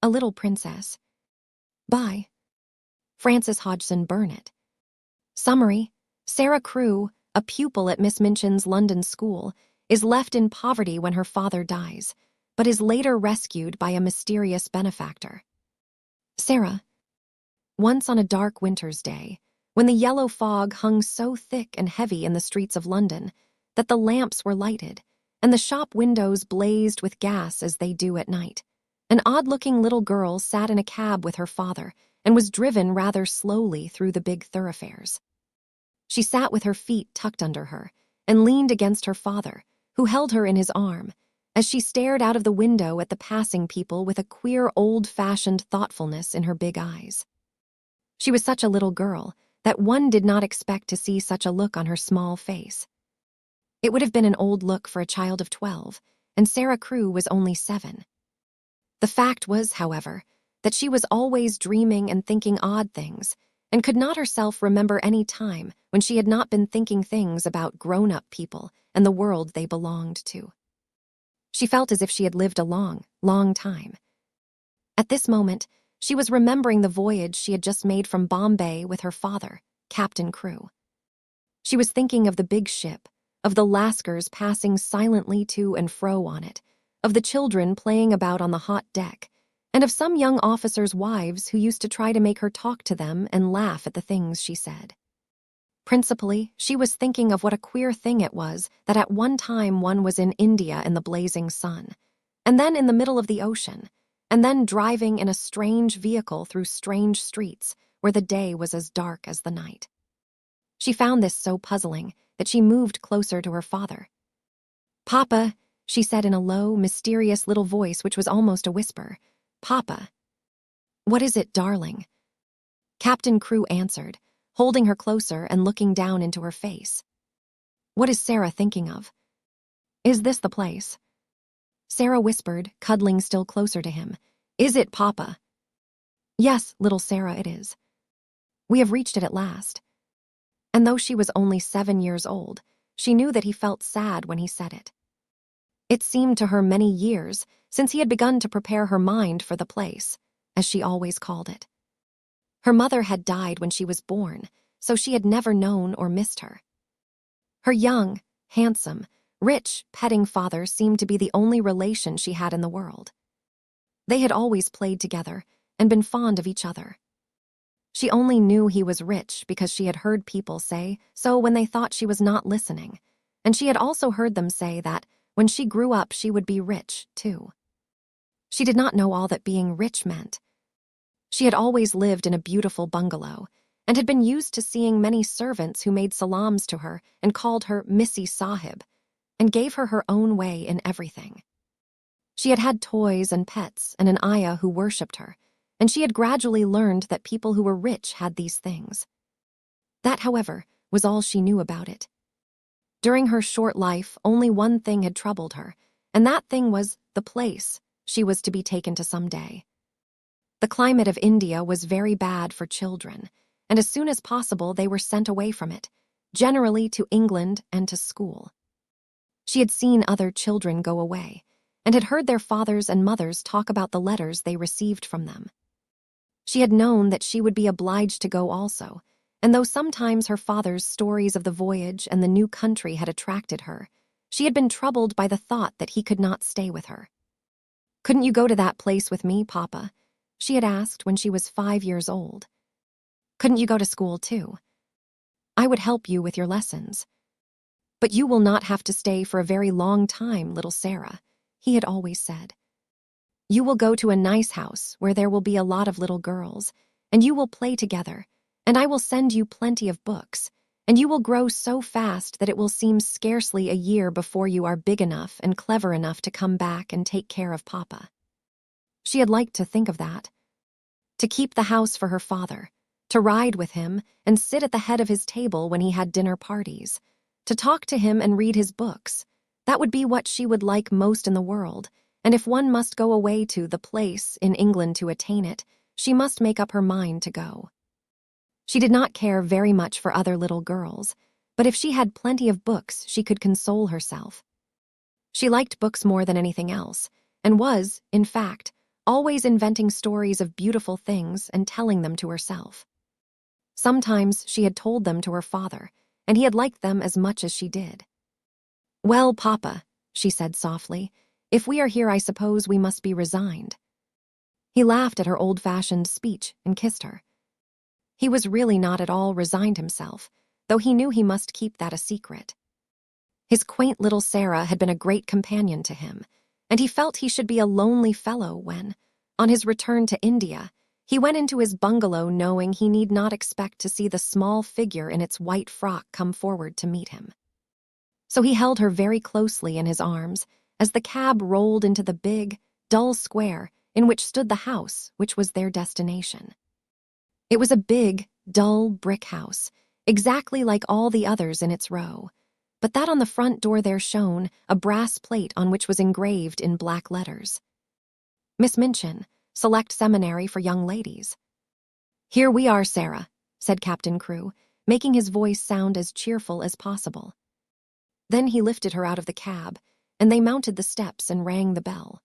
A Little Princess by Frances Hodgson Burnett. Summary: Sara Crewe, a pupil at Miss Minchin's London school, is left in poverty when her father dies, but is later rescued by a mysterious benefactor. Sara. Once on a dark winter's day, when the yellow fog hung so thick and heavy in the streets of London that the lamps were lighted and the shop windows blazed with gas as they do at night, an odd-looking little girl sat in a cab with her father and was driven rather slowly through the big thoroughfares. She sat with her feet tucked under her and leaned against her father, who held her in his arm, as she stared out of the window at the passing people with a queer old-fashioned thoughtfulness in her big eyes. She was such a little girl that one did not expect to see such a look on her small face. It would have been an old look for a child of 12, and Sara Crewe was only 7. The fact was, however, that she was always dreaming and thinking odd things, and could not herself remember any time when she had not been thinking things about grown-up people and the world they belonged to. She felt as if she had lived a long, long time. At this moment, she was remembering the voyage she had just made from Bombay with her father, Captain Crewe. She was thinking of the big ship, of the Lascars passing silently to and fro on it, of the children playing about on the hot deck, and of some young officers' wives who used to try to make her talk to them and laugh at the things she said. Principally, she was thinking of what a queer thing it was that at one time one was in India in the blazing sun, and then in the middle of the ocean, and then driving in a strange vehicle through strange streets where the day was as dark as the night. She found this so puzzling that she moved closer to her father. "Papa," she said in a low, mysterious little voice which was almost a whisper. "Papa." "What is it, darling?" Captain Crewe answered, holding her closer and looking down into her face. "What is Sara thinking of? Is this the place?" Sara whispered, cuddling still closer to him. "Is it, Papa?" "Yes, little Sara, it is. We have reached it at last." And though she was only 7 years old, she knew that he felt sad when he said it. It seemed to her many years since he had begun to prepare her mind for the place, as she always called it. Her mother had died when she was born, so she had never known or missed her. Her young, handsome, rich, petting father seemed to be the only relation she had in the world. They had always played together and been fond of each other. She only knew he was rich because she had heard people say so when they thought she was not listening, and she had also heard them say that when she grew up she would be rich, too. She did not know all that being rich meant. She had always lived in a beautiful bungalow and had been used to seeing many servants who made salams to her and called her Missy Sahib and gave her her own way in everything. She had had toys and pets and an ayah who worshipped her, and she had gradually learned that people who were rich had these things. That, however, was all she knew about it. During her short life, only one thing had troubled her, and that thing was the place she was to be taken to someday. The climate of India was very bad for children, and as soon as possible they were sent away from it, generally to England and to school. She had seen other children go away, and had heard their fathers and mothers talk about the letters they received from them. She had known that she would be obliged to go also, and though sometimes her father's stories of the voyage and the new country had attracted her, she had been troubled by the thought that he could not stay with her. "Couldn't you go to that place with me, Papa?" she had asked when she was 5 years old. "Couldn't you go to school too? I would help you with your lessons." "But you will not have to stay for a very long time, little Sara," he had always said. "You will go to a nice house where there will be a lot of little girls, and you will play together, and I will send you plenty of books, and you will grow so fast that it will seem scarcely a year before you are big enough and clever enough to come back and take care of Papa." She had liked to think of that. To keep the house for her father, to ride with him and sit at the head of his table when he had dinner parties, to talk to him and read his books, that would be what she would like most in the world, and if one must go away to the place in England to attain it, she must make up her mind to go. She did not care very much for other little girls, but if she had plenty of books, she could console herself. She liked books more than anything else, and was, in fact, always inventing stories of beautiful things and telling them to herself. Sometimes she had told them to her father, and he had liked them as much as she did. "Well, Papa," she said softly, "if we are here, I suppose we must be resigned." He laughed at her old-fashioned speech and kissed her. He was really not at all resigned himself, though he knew he must keep that a secret. His quaint little Sara had been a great companion to him, and he felt he should be a lonely fellow when, on his return to India, he went into his bungalow knowing he need not expect to see the small figure in its white frock come forward to meet him. So he held her very closely in his arms as the cab rolled into the big, dull square in which stood the house which was their destination. It was a big, dull brick house, exactly like all the others in its row, but that on the front door there shone a brass plate on which was engraved in black letters, "Miss Minchin, Select Seminary for Young Ladies." "Here we are, Sara," said Captain Crewe, making his voice sound as cheerful as possible. Then he lifted her out of the cab, and they mounted the steps and rang the bell.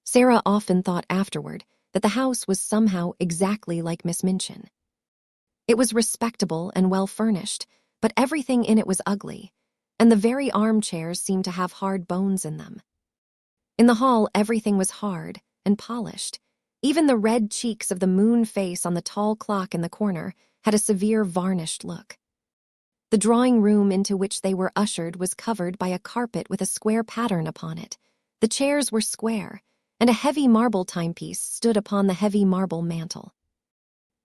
Sara often thought afterward that the house was somehow exactly like Miss Minchin. It was respectable and well-furnished, but everything in it was ugly, and the very armchairs seemed to have hard bones in them. In the hall, everything was hard and polished. Even the red cheeks of the moon face on the tall clock in the corner had a severe varnished look. The drawing room into which they were ushered was covered by a carpet with a square pattern upon it. The chairs were square, and a heavy marble timepiece stood upon the heavy marble mantel.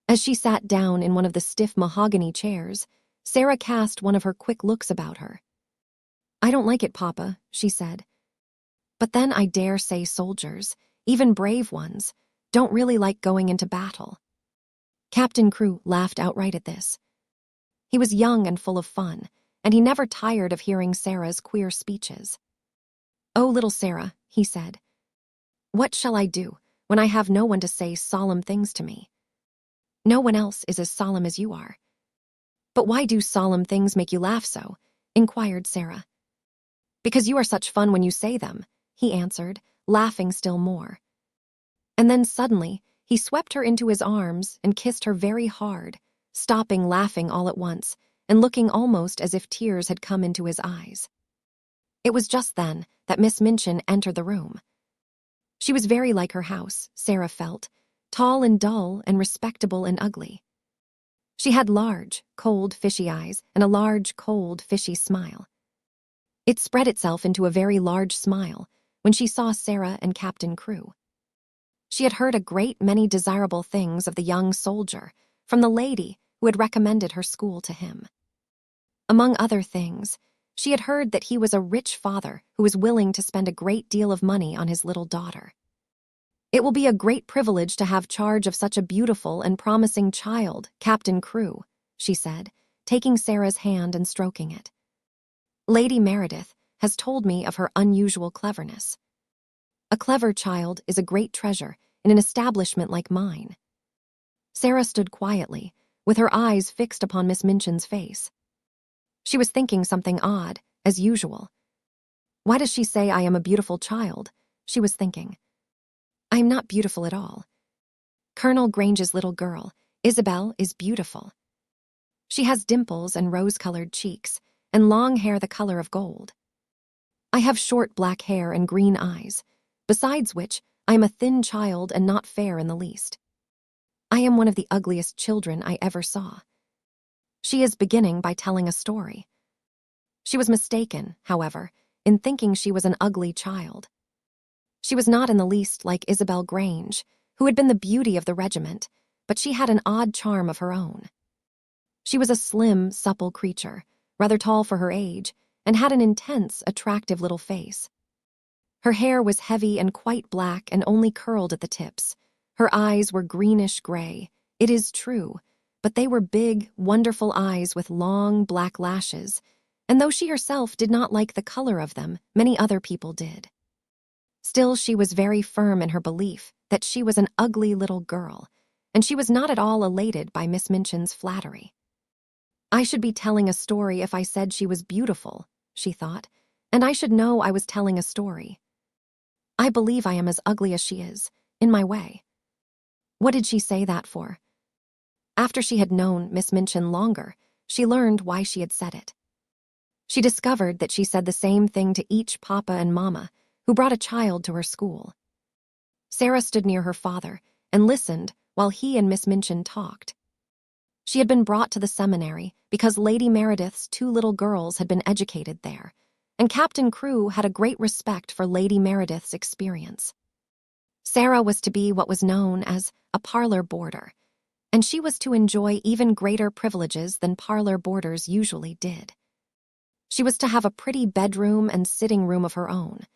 As she sat down in one of the stiff mahogany chairs, Sara cast one of her quick looks about her. "I don't like it, Papa," she said. "But then I dare say soldiers, even brave ones, don't really like going into battle." Captain Crewe laughed outright at this. He was young and full of fun, and he never tired of hearing Sara's queer speeches. "Oh, little Sara," he said, "what shall I do when I have no one to say solemn things to me? No one else is as solemn as you are." "But why do solemn things make you laugh so?" inquired Sara. "Because you are such fun when you say them," he answered, laughing still more. And then suddenly he swept her into his arms and kissed her very hard, stopping laughing all at once and looking almost as if tears had come into his eyes. It was just then that Miss Minchin entered the room. She was very like her house, Sara felt, tall and dull and respectable and ugly. She had large, cold, fishy eyes and a large, cold, fishy smile. It spread itself into a very large smile when she saw Sara and Captain Crewe. She had heard a great many desirable things of the young soldier from the lady who had recommended her school to him. Among other things, she had heard that he was a rich father who was willing to spend a great deal of money on his little daughter. "It will be a great privilege to have charge of such a beautiful and promising child, Captain Crewe," she said, taking Sara's hand and stroking it. "Lady Meredith has told me of her unusual cleverness. A clever child is a great treasure in an establishment like mine." Sara stood quietly, with her eyes fixed upon Miss Minchin's face. She was thinking something odd, as usual. "Why does she say I am a beautiful child?" she was thinking. "I am not beautiful at all. Colonel Grange's little girl, Isabel, is beautiful. She has dimples and rose-colored cheeks, and long hair the color of gold. I have short black hair and green eyes, besides which I am a thin child and not fair in the least. I am one of the ugliest children I ever saw." She is beginning by telling a story. She was mistaken, however, in thinking she was an ugly child. She was not in the least like Isabel Grange, who had been the beauty of the regiment, but she had an odd charm of her own. She was a slim, supple creature, rather tall for her age, and had an intense, attractive little face. Her hair was heavy and quite black and only curled at the tips. Her eyes were greenish-gray, it is true, but they were big, wonderful eyes with long, black lashes, and though she herself did not like the color of them, many other people did. Still, she was very firm in her belief that she was an ugly little girl, and she was not at all elated by Miss Minchin's flattery. "I should be telling a story if I said she was beautiful," she thought, "and I should know I was telling a story. I believe I am as ugly as she is, in my way." What did she say that for? After she had known Miss Minchin longer, she learned why she had said it. She discovered that she said the same thing to each papa and mama who brought a child to her school. Sara stood near her father and listened while he and Miss Minchin talked. She had been brought to the seminary because Lady Meredith's 2 little girls had been educated there, and Captain Crewe had a great respect for Lady Meredith's experience. Sara was to be what was known as a parlor boarder, and she was to enjoy even greater privileges than parlor boarders usually did. She was to have a pretty bedroom and sitting room of her own.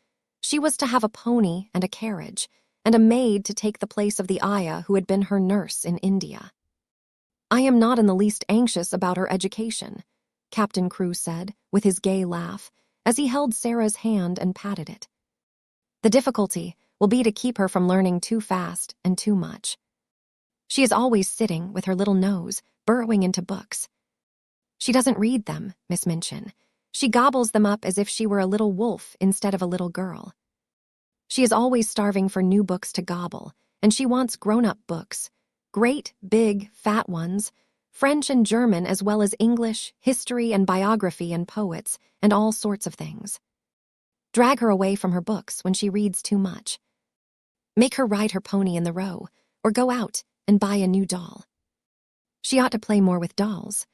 She was to have a pony and a carriage, and a maid to take the place of the ayah who had been her nurse in India. "I am not in the least anxious about her education," Captain Crewe said, with his gay laugh, as he held Sara's hand and patted it. "The difficulty will be to keep her from learning too fast and too much. She is always sitting with her little nose, burrowing into books. She doesn't read them, Miss Minchin. She gobbles them up as if she were a little wolf instead of a little girl. She is always starving for new books to gobble, and she wants grown-up books. Great, big, fat ones, French and German as well as English, history and biography and poets, and all sorts of things. Drag her away from her books when she reads too much. Make her ride her pony in the Row, or go out and buy a new doll. She ought to play more with dolls."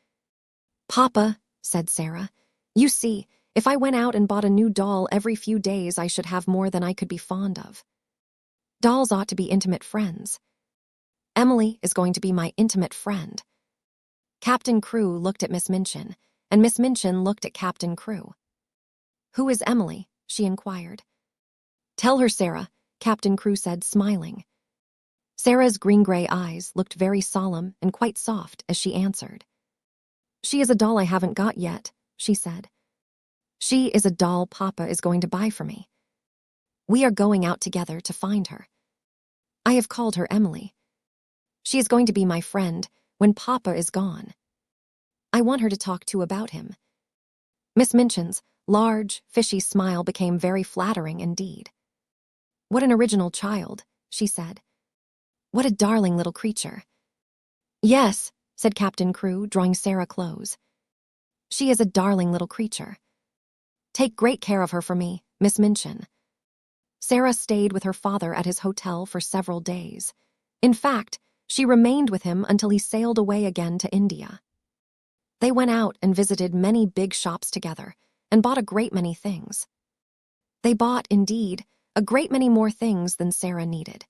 "Papa," said Sara, "you see, if I went out and bought a new doll every few days, I should have more than I could be fond of. Dolls ought to be intimate friends. Emily is going to be my intimate friend." Captain Crewe looked at Miss Minchin, and Miss Minchin looked at Captain Crewe. "Who is Emily?" she inquired. "Tell her, Sara," Captain Crewe said, smiling. Sara's green-gray eyes looked very solemn and quite soft as she answered. "She is a doll I haven't got yet," she said. "She is a doll Papa is going to buy for me. We are going out together to find her. I have called her Emily. She is going to be my friend when Papa is gone. I want her to talk to about him." Miss Minchin's large, fishy smile became very flattering indeed. "What an original child," she said. "What a darling little creature." "Yes," said Captain Crewe, drawing Sara close. "She is a darling little creature. Take great care of her for me, Miss Minchin." Sara stayed with her father at his hotel for several days. In fact, she remained with him until he sailed away again to India. They went out and visited many big shops together and bought a great many things. They bought, indeed, a great many more things than Sara needed.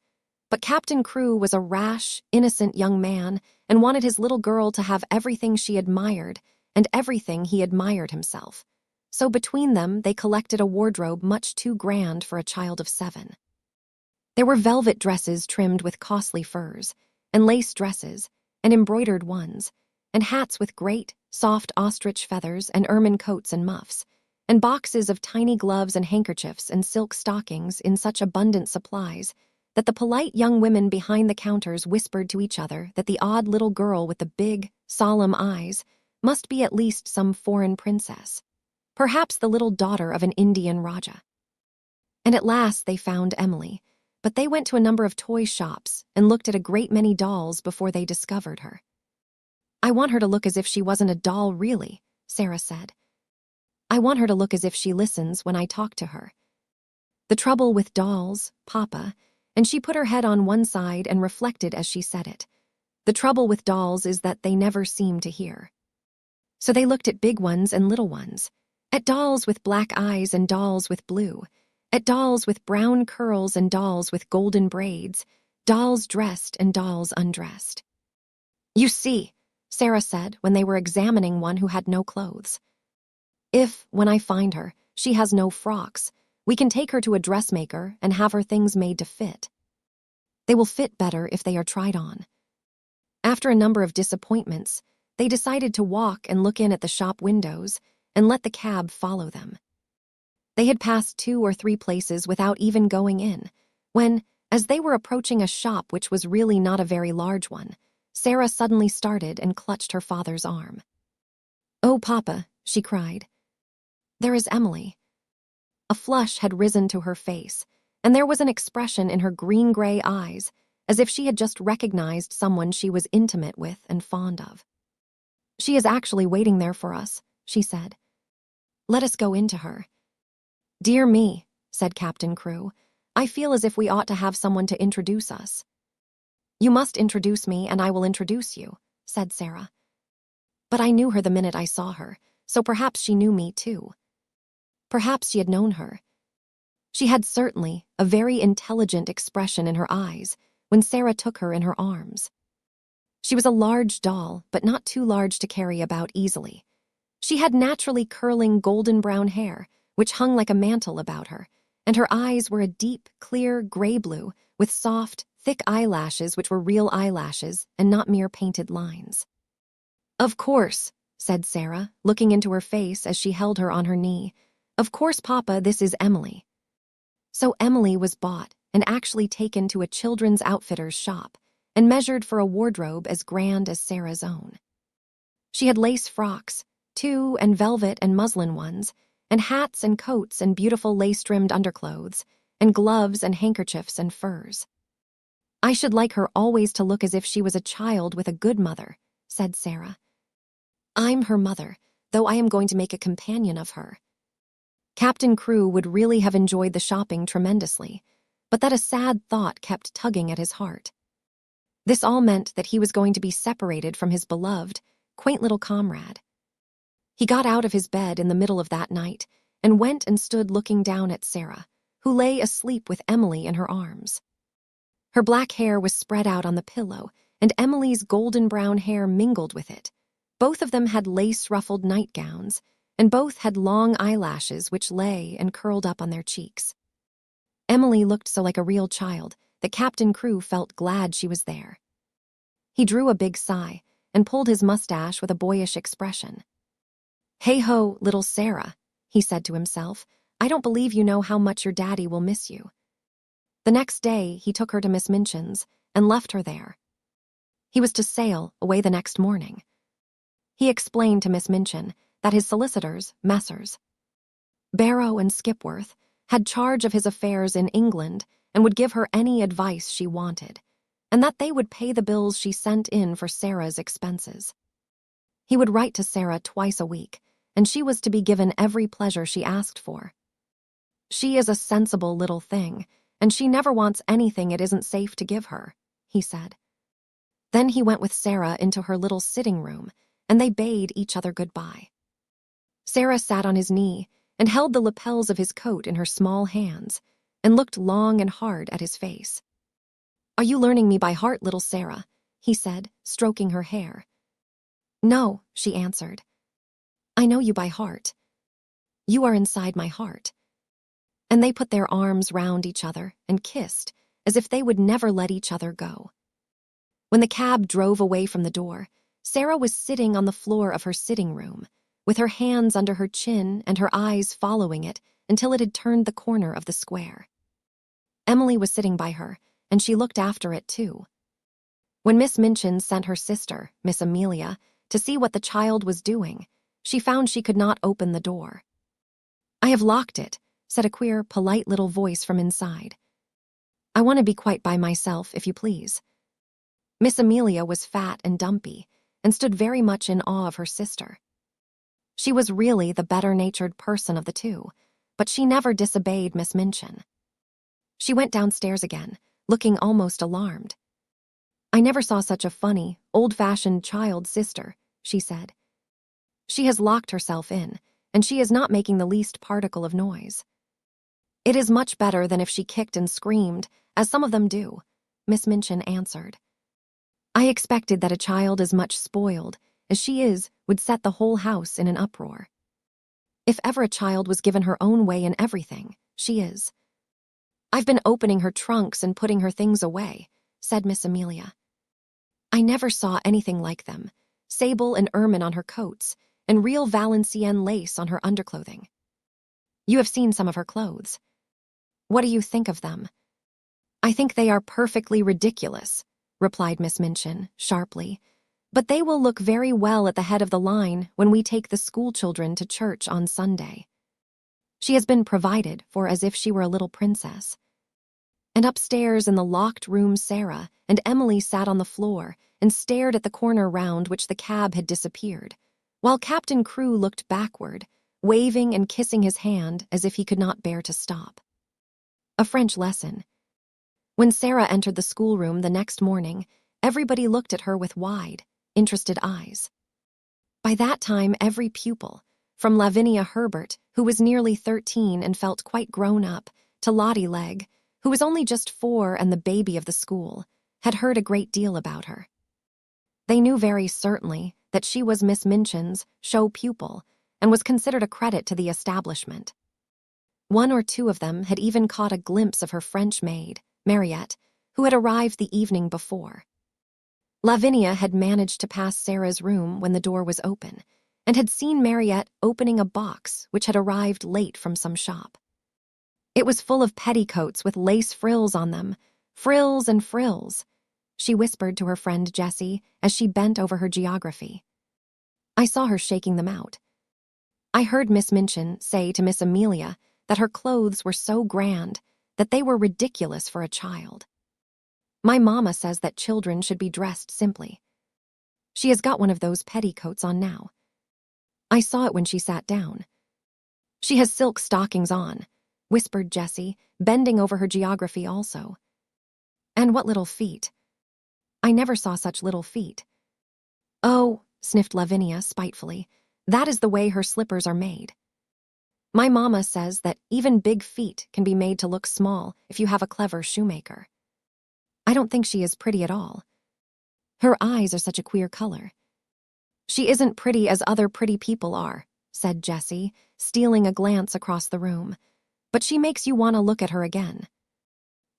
But Captain Crewe was a rash, innocent young man and wanted his little girl to have everything she admired and everything he admired himself. So between them, they collected a wardrobe much too grand for a child of 7. There were velvet dresses trimmed with costly furs, and lace dresses, and embroidered ones, and hats with great, soft ostrich feathers and ermine coats and muffs, and boxes of tiny gloves and handkerchiefs and silk stockings in such abundant supplies that the polite young women behind the counters whispered to each other that the odd little girl with the big, solemn eyes must be at least some foreign princess, perhaps the little daughter of an Indian Raja. And at last they found Emily, but they went to a number of toy shops and looked at a great many dolls before they discovered her. "I want her to look as if she wasn't a doll really," Sara said. "I want her to look as if she listens when I talk to her. The trouble with dolls, Papa," and she put her head on one side and reflected as she said it, "the trouble with dolls is that they never seem to hear." So they looked at big ones and little ones, at dolls with black eyes and dolls with blue, at dolls with brown curls and dolls with golden braids, dolls dressed and dolls undressed. "You see," Sara said when they were examining one who had no clothes, "if, when I find her, she has no frocks, we can take her to a dressmaker and have her things made to fit. They will fit better if they are tried on." After a number of disappointments, they decided to walk and look in at the shop windows and let the cab follow them. They had passed 2 or 3 places without even going in, when, as they were approaching a shop which was really not a very large one, Sara suddenly started and clutched her father's arm. "Oh, Papa," she cried. "There is Emily." A flush had risen to her face, and there was an expression in her green-gray eyes, as if she had just recognized someone she was intimate with and fond of. "She is actually waiting there for us," she said. "Let us go into her." "Dear me," said Captain Crewe, "I feel as if we ought to have someone to introduce us." "You must introduce me, and I will introduce you," said Sara. But I knew her the minute I saw her, so perhaps she knew me too. Perhaps she had known her. She had certainly a very intelligent expression in her eyes when Sara took her in her arms. She was a large doll, but not too large to carry about easily. She had naturally curling golden brown hair, which hung like a mantle about her, and her eyes were a deep, clear gray-blue with soft, thick eyelashes which were real eyelashes and not mere painted lines. "Of course," said Sara, looking into her face as she held her on her knee. "Of course, Papa, this is Emily." So Emily was bought and actually taken to a children's outfitter's shop and measured for a wardrobe as grand as Sara's own. She had lace frocks, too, and velvet and muslin ones, and hats and coats and beautiful lace-trimmed underclothes, and gloves and handkerchiefs and furs. "I should like her always to look as if she was a child with a good mother," said Sara. "I'm her mother, though I am going to make a companion of her." Captain Crewe would really have enjoyed the shopping tremendously, but that a sad thought kept tugging at his heart. This all meant that he was going to be separated from his beloved, quaint little comrade. He got out of his bed in the middle of that night and went and stood looking down at Sara, who lay asleep with Emily in her arms. Her black hair was spread out on the pillow, and Emily's golden brown hair mingled with it. Both of them had lace-ruffled nightgowns, and both had long eyelashes which lay and curled up on their cheeks. Emily looked so like a real child that Captain Crewe felt glad she was there. He drew a big sigh and pulled his mustache with a boyish expression. "Hey-ho, little Sara," he said to himself, "I don't believe you know how much your daddy will miss you." The next day, he took her to Miss Minchin's and left her there. He was to sail away the next morning. He explained to Miss Minchin that his solicitors, Messrs. Barrow and Skipworth, had charge of his affairs in England and would give her any advice she wanted, and that they would pay the bills she sent in for Sara's expenses. He would write to Sara twice a week, and she was to be given every pleasure she asked for. "She is a sensible little thing, and she never wants anything it isn't safe to give her," he said. Then he went with Sara into her little sitting room, and they bade each other goodbye. Sara sat on his knee and held the lapels of his coat in her small hands and looked long and hard at his face. "Are you learning me by heart, little Sara?" he said, stroking her hair. "No," she answered. "I know you by heart. You are inside my heart." And they put their arms round each other and kissed as if they would never let each other go. When the cab drove away from the door, Sara was sitting on the floor of her sitting room, with her hands under her chin and her eyes following it until it had turned the corner of the square. Emily was sitting by her, and she looked after it too. When Miss Minchin sent her sister, Miss Amelia, to see what the child was doing, she found she could not open the door. "I have locked it," said a queer, polite little voice from inside. "I want to be quite by myself, if you please." Miss Amelia was fat and dumpy, and stood very much in awe of her sister. She was really the better-natured person of the two, but she never disobeyed Miss Minchin. She went downstairs again, looking almost alarmed. "I never saw such a funny, old-fashioned child sister," she said. "She has locked herself in, and she is not making the least particle of noise." "It is much better than if she kicked and screamed, as some of them do," Miss Minchin answered. "I expected that a child as much spoiled as she is would set the whole house in an uproar. If ever a child was given her own way in everything, she is." "I've been opening her trunks and putting her things away," said Miss Amelia. "I never saw anything like them, sable and ermine on her coats, and real Valenciennes lace on her underclothing. You have seen some of her clothes. What do you think of them?" "I think they are perfectly ridiculous," replied Miss Minchin, sharply. "But they will look very well at the head of the line when we take the schoolchildren to church on Sunday. She has been provided for as if she were a little princess. And upstairs in the locked room, Sara and Emily sat on the floor and stared at the corner round which the cab had disappeared, while Captain Crewe looked backward, waving and kissing his hand as if he could not bear to stop. A French lesson. When Sara entered the schoolroom the next morning, everybody looked at her with wide, interested eyes. By that time, every pupil, from Lavinia Herbert, who was nearly 13 and felt quite grown up, to Lottie Legg, who was only just 4 and the baby of the school, had heard a great deal about her. They knew very certainly that she was Miss Minchin's show pupil and was considered a credit to the establishment. One or two of them had even caught a glimpse of her French maid, Mariette, who had arrived the evening before. Lavinia had managed to pass Sara's room when the door was open, and had seen Mariette opening a box which had arrived late from some shop. It was full of petticoats with lace frills on them, frills and frills, she whispered to her friend Jessie as she bent over her geography. I saw her shaking them out. I heard Miss Minchin say to Miss Amelia that her clothes were so grand that they were ridiculous for a child. My mamma says that children should be dressed simply. She has got one of those petticoats on now. I saw it when she sat down. She has silk stockings on, whispered Jessie, bending over her geography also. And what little feet. I never saw such little feet. Oh, sniffed Lavinia spitefully, that is the way her slippers are made. My mamma says that even big feet can be made to look small if you have a clever shoemaker. I don't think she is pretty at all. Her eyes are such a queer color. She isn't pretty as other pretty people are, said Jessie, stealing a glance across the room, but she makes you want to look at her again.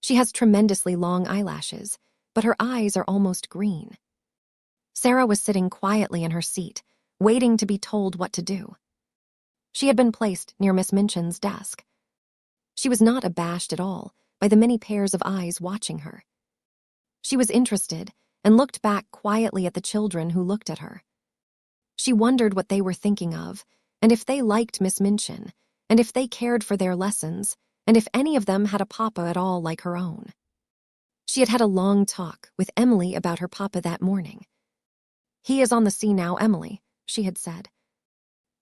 She has tremendously long eyelashes, but her eyes are almost green. Sara was sitting quietly in her seat, waiting to be told what to do. She had been placed near Miss Minchin's desk. She was not abashed at all by the many pairs of eyes watching her. She was interested and looked back quietly at the children who looked at her. She wondered what they were thinking of, and if they liked Miss Minchin, and if they cared for their lessons, and if any of them had a papa at all like her own. She had had a long talk with Emily about her papa that morning. He is on the sea now, Emily, she had said.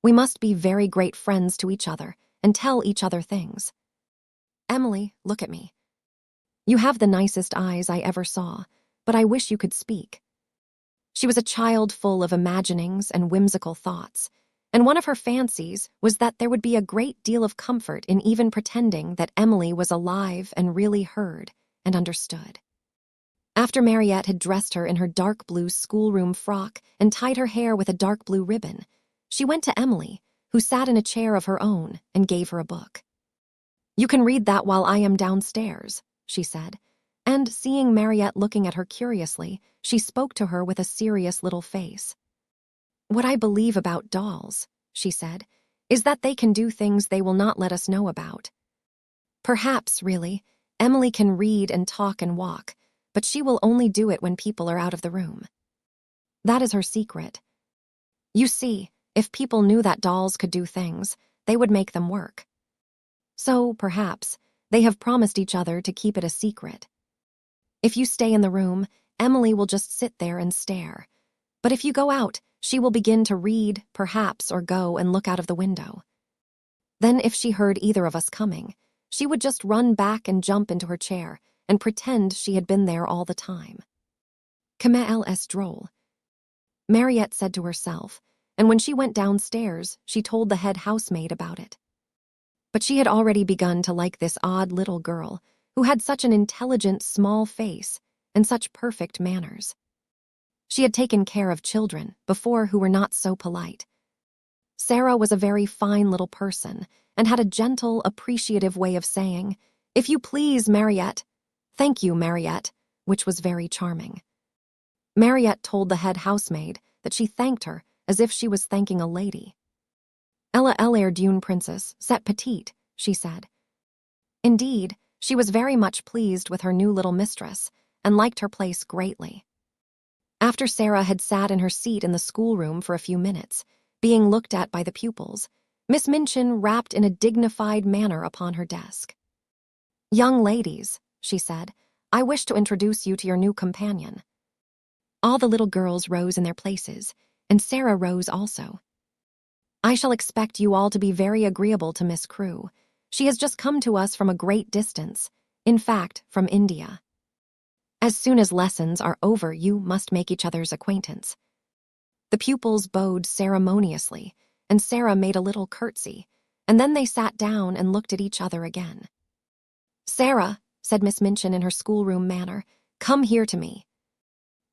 We must be very great friends to each other and tell each other things. Emily, look at me. You have the nicest eyes I ever saw, but I wish you could speak. She was a child full of imaginings and whimsical thoughts, and one of her fancies was that there would be a great deal of comfort in even pretending that Emily was alive and really heard and understood. After Mariette had dressed her in her dark blue schoolroom frock and tied her hair with a dark blue ribbon, she went to Emily, who sat in a chair of her own, and gave her a book. You can read that while I am downstairs, she said, and seeing Mariette looking at her curiously, she spoke to her with a serious little face. What I believe about dolls, she said, is that they can do things they will not let us know about. Perhaps, really, Emily can read and talk and walk, but she will only do it when people are out of the room. That is her secret. You see, if people knew that dolls could do things, they would make them work. So, perhaps, they have promised each other to keep it a secret. If you stay in the room, Emily will just sit there and stare. But if you go out, she will begin to read, perhaps, or go and look out of the window. Then if she heard either of us coming, she would just run back and jump into her chair and pretend she had been there all the time. Comment est drôle, Mariette said to herself, and when she went downstairs, she told the head housemaid about it. But she had already begun to like this odd little girl, who had such an intelligent small face and such perfect manners. She had taken care of children before who were not so polite. Sara was a very fine little person and had a gentle, appreciative way of saying, "If you please, Mariette." "Thank you, Mariette," which was very charming. Mariette told the head housemaid that she thanked her as if she was thanking a lady. "Elle est d'une princesse, cette petite," she said. Indeed, she was very much pleased with her new little mistress and liked her place greatly. After Sara had sat in her seat in the schoolroom for a few minutes, being looked at by the pupils, Miss Minchin rapped in a dignified manner upon her desk. "Young ladies," she said. "I wish to introduce you to your new companion." All the little girls rose in their places, and Sara rose also. "I shall expect you all to be very agreeable to Miss Crewe. She has just come to us from a great distance, in fact, from India. As soon as lessons are over, you must make each other's acquaintance." The pupils bowed ceremoniously, and Sara made a little curtsy, and then they sat down and looked at each other again. "Sara," said Miss Minchin in her schoolroom manner, "come here to me."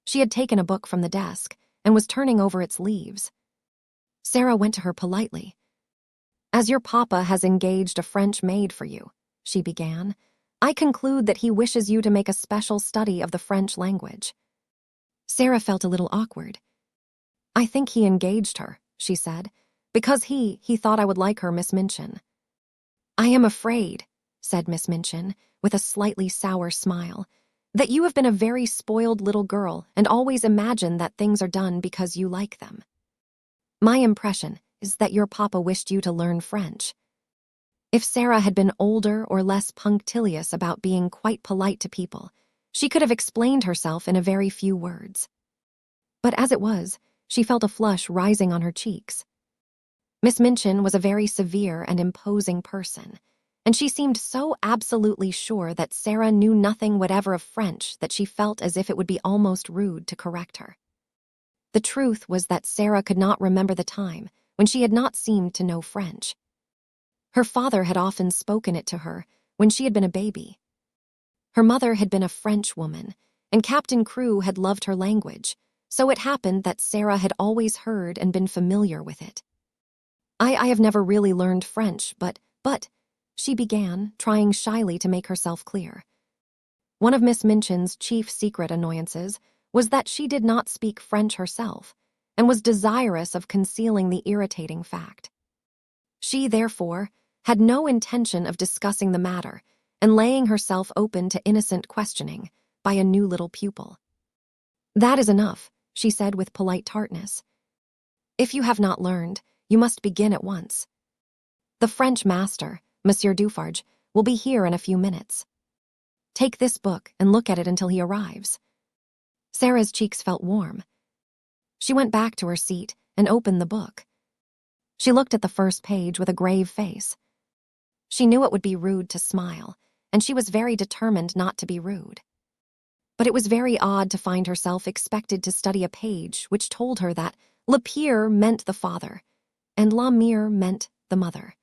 She had taken a book from the desk and was turning over its leaves. Sara went to her politely. "As your papa has engaged a French maid for you," she began, "I conclude that he wishes you to make a special study of the French language." Sara felt a little awkward. "I think he engaged her," she said, "because he thought I would like her, Miss Minchin." "I am afraid," said Miss Minchin, with a slightly sour smile, "that you have been a very spoiled little girl and always imagine that things are done because you like them. My impression is that your papa wished you to learn French." If Sara had been older or less punctilious about being quite polite to people, she could have explained herself in a very few words. But as it was, she felt a flush rising on her cheeks. Miss Minchin was a very severe and imposing person, and she seemed so absolutely sure that Sara knew nothing whatever of French that she felt as if it would be almost rude to correct her. The truth was that Sara could not remember the time when she had not seemed to know French. Her father had often spoken it to her when she had been a baby. Her mother had been a French woman, and Captain Crewe had loved her language, so it happened that Sara had always heard and been familiar with it. I have never really learned French, but, she began, trying shyly to make herself clear. One of Miss Minchin's chief secret annoyances was that she did not speak French herself, and was desirous of concealing the irritating fact. She, therefore, had no intention of discussing the matter and laying herself open to innocent questioning by a new little pupil. "That is enough," she said with polite tartness. "If you have not learned, you must begin at once. The French master, Monsieur Dufarge, will be here in a few minutes. Take this book and look at it until he arrives." Sara's cheeks felt warm. She went back to her seat and opened the book. She looked at the first page with a grave face. She knew it would be rude to smile, and she was very determined not to be rude. But it was very odd to find herself expected to study a page which told her that Le Pere meant the father, and La Mère meant the mother.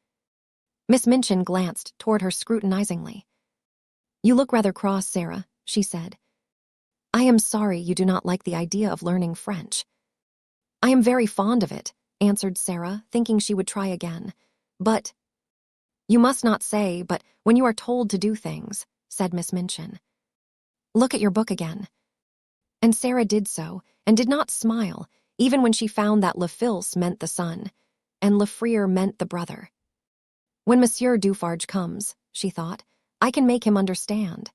Miss Minchin glanced toward her scrutinizingly. "You look rather cross, Sara," she said. "I am sorry you do not like the idea of learning French." "I am very fond of it," answered Sara, thinking she would try again. "But—" "You must not say, but when you are told to do things," said Miss Minchin. "Look at your book again." And Sara did so, and did not smile, even when she found that Le Fils meant the son, and Le Frere meant the brother. "When Monsieur Dufarge comes," she thought, "I can make him understand."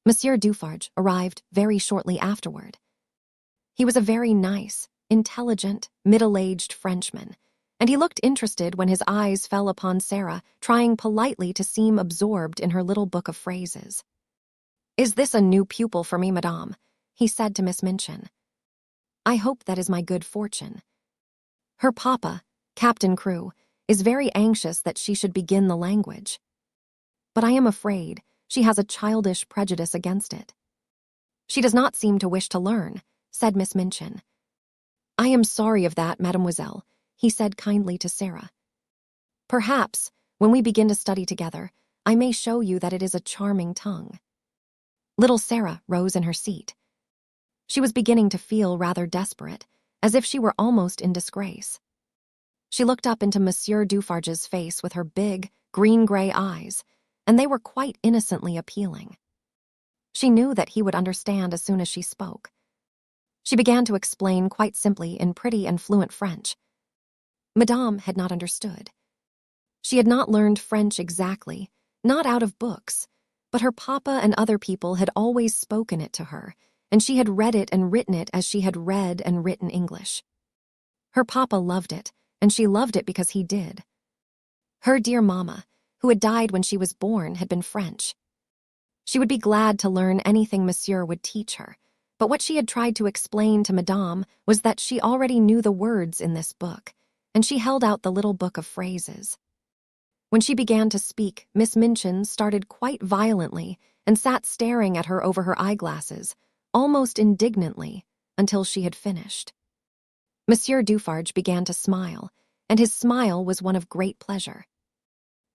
Monsieur Dufarge arrived very shortly afterward. He was a very nice, intelligent, middle-aged Frenchman, and he looked interested when his eyes fell upon Sara, trying politely to seem absorbed in her little book of phrases. "Is this a new pupil for me, madame?" he said to Miss Minchin. "I hope that is my good fortune. Her papa, Captain Crewe, is very anxious that she should begin the language. But I am afraid she has a childish prejudice against it. She does not seem to wish to learn," said Miss Minchin. "I am sorry of that, mademoiselle," he said kindly to Sara. "Perhaps, when we begin to study together, I may show you that it is a charming tongue." Little Sara rose in her seat. She was beginning to feel rather desperate, as if she were almost in disgrace. She looked up into Monsieur Dufarge's face with her big, green-gray eyes, and they were quite innocently appealing. She knew that he would understand as soon as she spoke. She began to explain quite simply in pretty and fluent French. Madame had not understood. She had not learned French exactly, not out of books, but her papa and other people had always spoken it to her, and she had read it and written it as she had read and written English. Her papa loved it, and she loved it because he did. Her dear mamma, who had died when she was born, had been French. She would be glad to learn anything Monsieur would teach her, but what she had tried to explain to Madame was that she already knew the words in this book, and she held out the little book of phrases. When she began to speak, Miss Minchin started quite violently and sat staring at her over her eyeglasses, almost indignantly, until she had finished. Monsieur Dufarge began to smile, and his smile was one of great pleasure.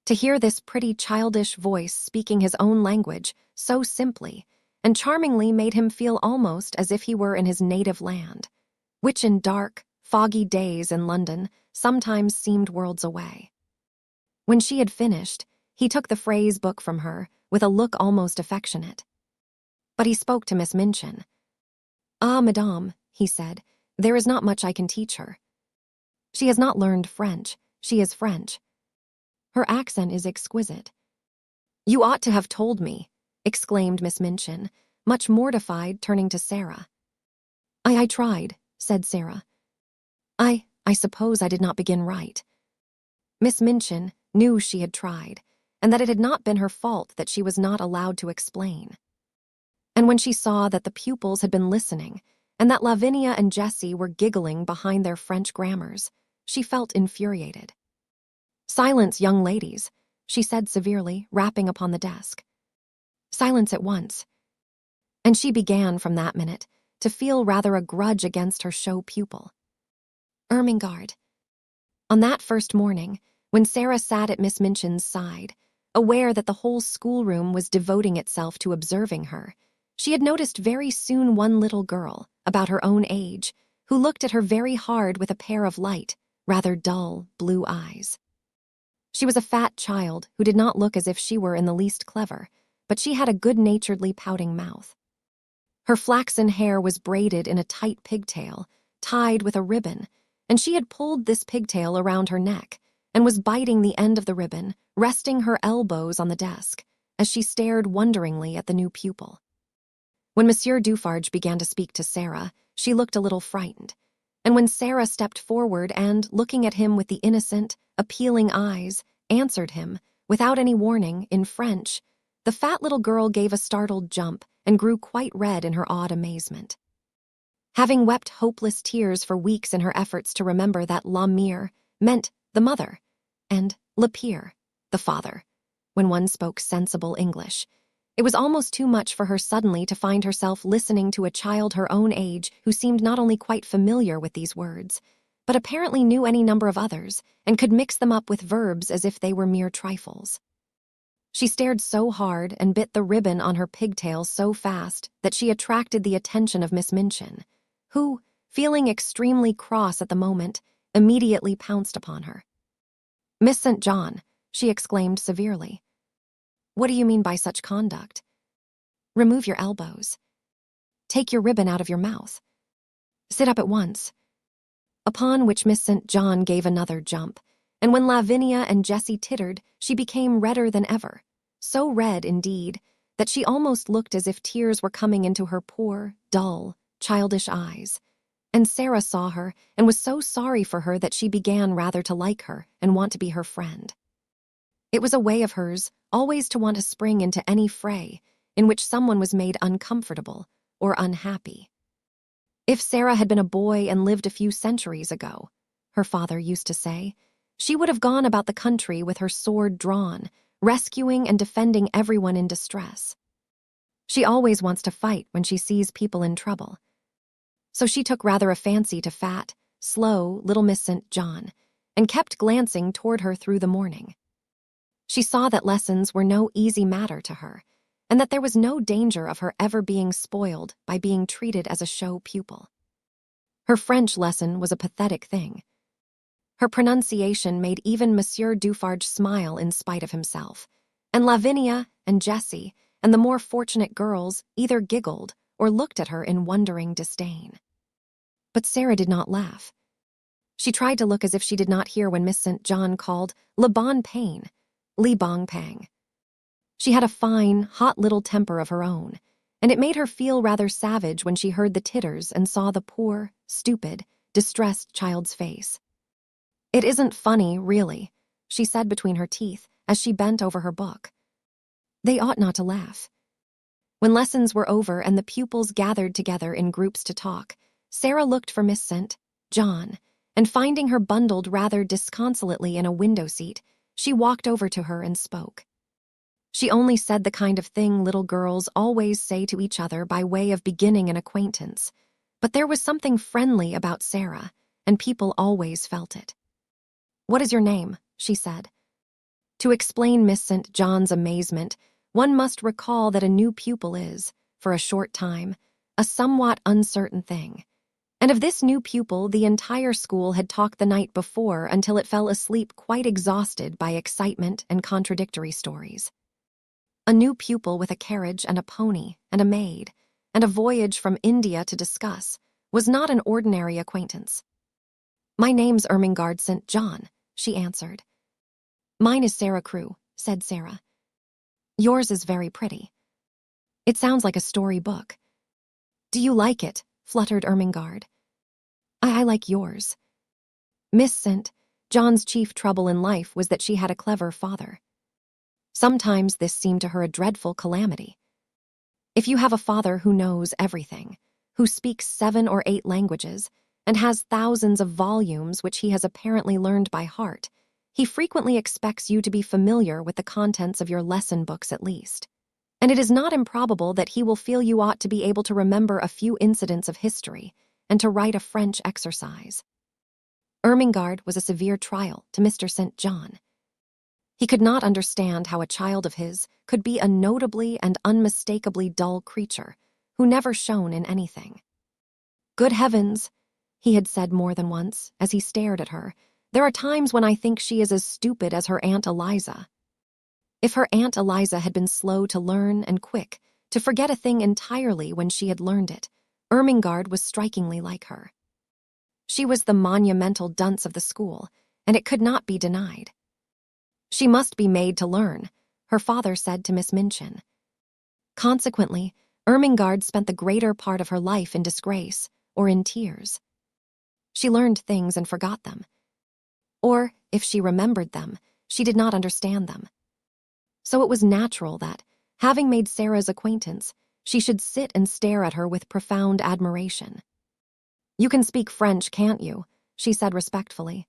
To hear this pretty childish voice speaking his own language so simply and charmingly made him feel almost as if he were in his native land, which in dark, foggy days in London sometimes seemed worlds away. When she had finished, he took the phrase book from her with a look almost affectionate. But he spoke to Miss Minchin. "Ah, Madame," he said, "there is not much I can teach her. She has not learned French. She is French. Her accent is exquisite." "You ought to have told me," exclaimed Miss Minchin, much mortified, turning to Sara. I tried," said Sara. I suppose I did not begin right." Miss Minchin knew she had tried, and that it had not been her fault that she was not allowed to explain. And when she saw that the pupils had been listening, and that Lavinia and Jessie were giggling behind their French grammars, she felt infuriated. "Silence, young ladies," she said severely, rapping upon the desk. "Silence at once." And she began from that minute to feel rather a grudge against her show pupil. Ermengarde. On that first morning, when Sara sat at Miss Minchin's side, aware that the whole schoolroom was devoting itself to observing her, she had noticed very soon one little girl, about her own age, who looked at her very hard with a pair of light, rather dull, blue eyes. She was a fat child who did not look as if she were in the least clever, but she had a good-naturedly pouting mouth. Her flaxen hair was braided in a tight pigtail, tied with a ribbon, and she had pulled this pigtail around her neck and was biting the end of the ribbon, resting her elbows on the desk, as she stared wonderingly at the new pupil. When Monsieur Dufarge began to speak to Sara, she looked a little frightened, and when Sara stepped forward and, looking at him with the innocent, appealing eyes, answered him, without any warning, in French, the fat little girl gave a startled jump and grew quite red in her awed amazement. Having wept hopeless tears for weeks in her efforts to remember that la mère meant the mother, and le père, the father, when one spoke sensible English, it was almost too much for her suddenly to find herself listening to a child her own age who seemed not only quite familiar with these words, but apparently knew any number of others and could mix them up with verbs as if they were mere trifles. She stared so hard and bit the ribbon on her pigtail so fast that she attracted the attention of Miss Minchin, who, feeling extremely cross at the moment, immediately pounced upon her. "Miss St. John," she exclaimed severely, "what do you mean by such conduct? Remove your elbows. Take your ribbon out of your mouth. Sit up at once." Upon which Miss St. John gave another jump, and when Lavinia and Jessie tittered, she became redder than ever, so red, indeed, that she almost looked as if tears were coming into her poor, dull, childish eyes. And Sara saw her and was so sorry for her that she began rather to like her and want to be her friend. It was a way of hers always to want to spring into any fray in which someone was made uncomfortable or unhappy. If Sara had been a boy and lived a few centuries ago, her father used to say, she would have gone about the country with her sword drawn, rescuing and defending everyone in distress. She always wants to fight when she sees people in trouble. So she took rather a fancy to fat, slow little Miss St. John, and kept glancing toward her through the morning. She saw that lessons were no easy matter to her, and that there was no danger of her ever being spoiled by being treated as a show pupil. Her French lesson was a pathetic thing. Her pronunciation made even Monsieur Dufarge smile in spite of himself, and Lavinia and Jessie and the more fortunate girls either giggled or looked at her in wondering disdain. But Sara did not laugh. She tried to look as if she did not hear when Miss St. John called "Le bon pain," Li Bong Pang. She had a fine, hot little temper of her own, and it made her feel rather savage when she heard the titters and saw the poor, stupid, distressed child's face. "It isn't funny, really," she said between her teeth as she bent over her book. "They ought not to laugh. When lessons were over and the pupils gathered together in groups to talk, Sara looked for Miss St. John, and finding her bundled rather disconsolately in a window seat, she walked over to her and spoke. She only said the kind of thing little girls always say to each other by way of beginning an acquaintance, but there was something friendly about Sara, and people always felt it. "What is your name?" she said. To explain Miss St. John's amazement, one must recall that a new pupil is, for a short time, a somewhat uncertain thing. And of this new pupil, the entire school had talked the night before until it fell asleep quite exhausted by excitement and contradictory stories. A new pupil with a carriage and a pony and a maid and a voyage from India to discuss was not an ordinary acquaintance. "My name's Ermengarde St. John," she answered. "Mine is Sara Crewe," said Sara. "Yours is very pretty. It sounds like a story book." "Do you like it?" fluttered Ermengarde. I like yours." Miss St. John's chief trouble in life was that she had a clever father. Sometimes this seemed to her a dreadful calamity. If you have a father who knows everything, who speaks 7 or 8 languages, and has thousands of volumes which he has apparently learned by heart, he frequently expects you to be familiar with the contents of your lesson books at least. And it is not improbable that he will feel you ought to be able to remember a few incidents of history and to write a French exercise. Ermengarde was a severe trial to Mr. St. John. He could not understand how a child of his could be a notably and unmistakably dull creature who never shone in anything. "Good heavens," he had said more than once as he stared at her, "there are times when I think she is as stupid as her Aunt Eliza." If her Aunt Eliza had been slow to learn and quick to forget a thing entirely when she had learned it, Ermengarde was strikingly like her. She was the monumental dunce of the school, and it could not be denied. "She must be made to learn," her father said to Miss Minchin. Consequently, Ermengarde spent the greater part of her life in disgrace or in tears. She learned things and forgot them. Or, if she remembered them, she did not understand them. So it was natural that, having made Sara's acquaintance, she should sit and stare at her with profound admiration. "You can speak French, can't you?" she said respectfully.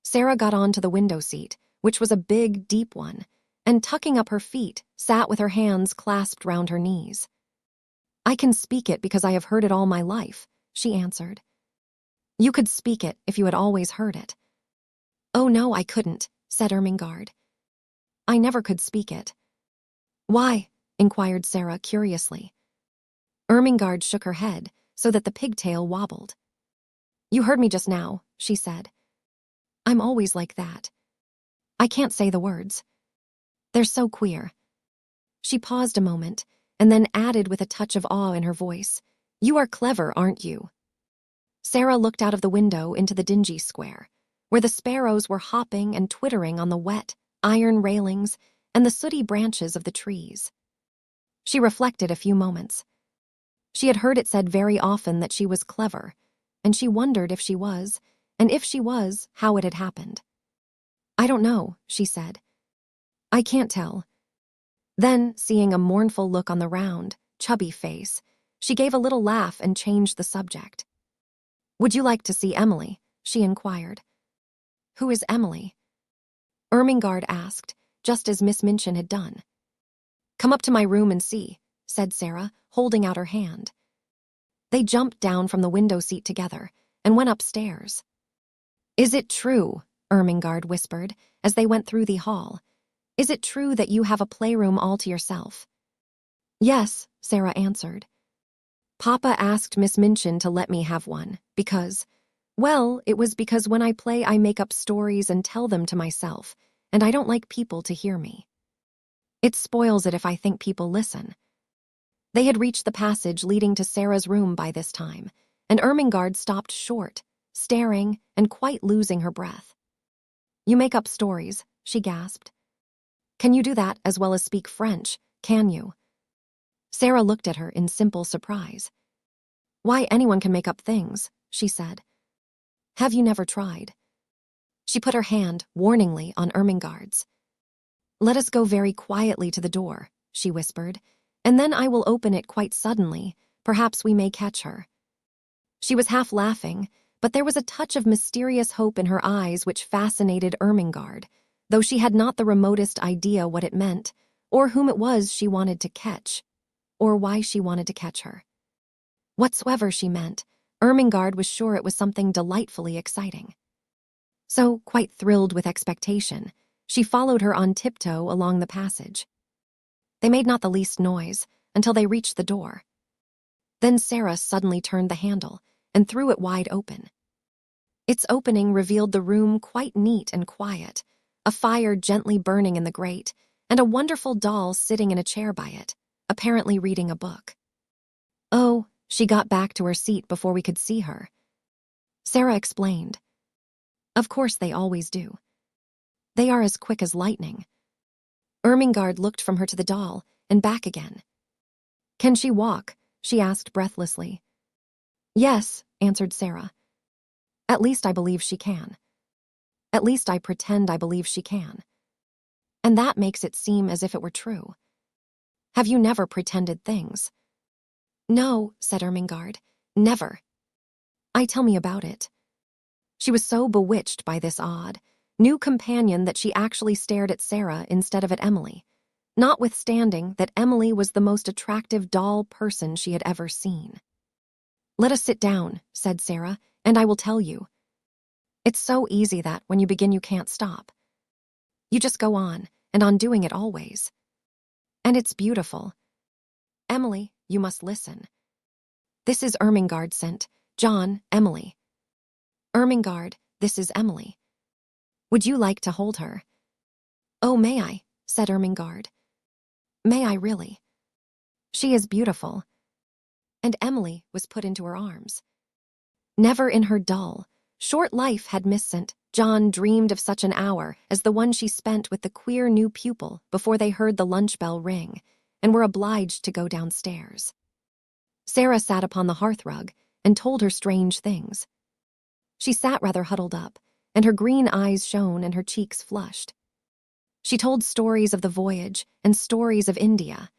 Sara got on to the window seat, which was a big, deep one, and tucking up her feet, sat with her hands clasped round her knees. "I can speak it because I have heard it all my life," she answered. "You could speak it if you had always heard it." "Oh no, I couldn't," said Ermengarde. "I never could speak it." "Why?" inquired Sara curiously. Ermengarde shook her head so that the pigtail wobbled. "You heard me just now," she said. "I'm always like that. I can't say the words. They're so queer." She paused a moment and then added with a touch of awe in her voice, "You are clever, aren't you?" Sara looked out of the window into the dingy square, where the sparrows were hopping and twittering on the wet, iron railings and the sooty branches of the trees. She reflected a few moments. She had heard it said very often that she was clever, and she wondered if she was, and if she was, how it had happened. "I don't know," she said. "I can't tell." Then, seeing a mournful look on the round, chubby face, she gave a little laugh and changed the subject. "Would you like to see Emily?" she inquired. "Who is Emily?" Ermengarde asked, just as Miss Minchin had done. "Come up to my room and see," said Sara, holding out her hand. They jumped down from the window seat together and went upstairs. "Is it true," Ermengarde whispered, as they went through the hall, "is it true that you have a playroom all to yourself?" "Yes," Sara answered. "Papa asked Miss Minchin to let me have one, because, well, it was because when I play I make up stories and tell them to myself, and I don't like people to hear me. It spoils it if I think people listen." They had reached the passage leading to Sara's room by this time, and Ermengarde stopped short, staring and quite losing her breath. "You make up stories," she gasped. "Can you do that as well as speak French, can you?" Sara looked at her in simple surprise. "Why, anyone can make up things," she said. "Have you never tried?" She put her hand warningly on Ermengarde's. "Let us go very quietly to the door," she whispered, And then I will open it quite suddenly. Perhaps we may catch her." She was half laughing, but there was a touch of mysterious hope in her eyes which fascinated Ermengarde, though she had not the remotest idea what it meant, or whom it was she wanted to catch, or why she wanted to catch her. Whatsoever she meant, Ermengarde was sure it was something delightfully exciting. So, quite thrilled with expectation, she followed her on tiptoe along the passage. They made not the least noise until they reached the door. Then Sara suddenly turned the handle and threw it wide open. Its opening revealed the room quite neat and quiet, a fire gently burning in the grate, and a wonderful doll sitting in a chair by it, apparently reading a book. "Oh, she got back to her seat before we could see her," Sara explained. "Of course they always do. They are as quick as lightning." Ermengarde looked from her to the doll and back again. "Can she walk?" she asked breathlessly. "Yes," answered Sara. "At least I believe she can. At least I pretend I believe she can. And that makes it seem as if it were true. Have you never pretended things?" "No," said Ermengarde. "Never." Tell me about it." She was so bewitched by this odd, new companion that she actually stared at Sara instead of at Emily, notwithstanding that Emily was the most attractive doll person she had ever seen. "Let us sit down," said Sara, "and I will tell you. It's so easy that, when you begin, you can't stop. You just go on, and on doing it always. And it's beautiful. Emily, you must listen. This is Ermengarde sent, John, Emily. Ermengarde, this is Emily. Would you like to hold her?" "Oh, may I?" said Ermengarde. "May I really? She is beautiful." And Emily was put into her arms. Never in her dull, short life had Miss St. John dreamed of such an hour as the one she spent with the queer new pupil before they heard the lunch bell ring and were obliged to go downstairs. Sara sat upon the hearthrug and told her strange things. She sat rather huddled up, and her green eyes shone and her cheeks flushed. She told stories of the voyage and stories of India,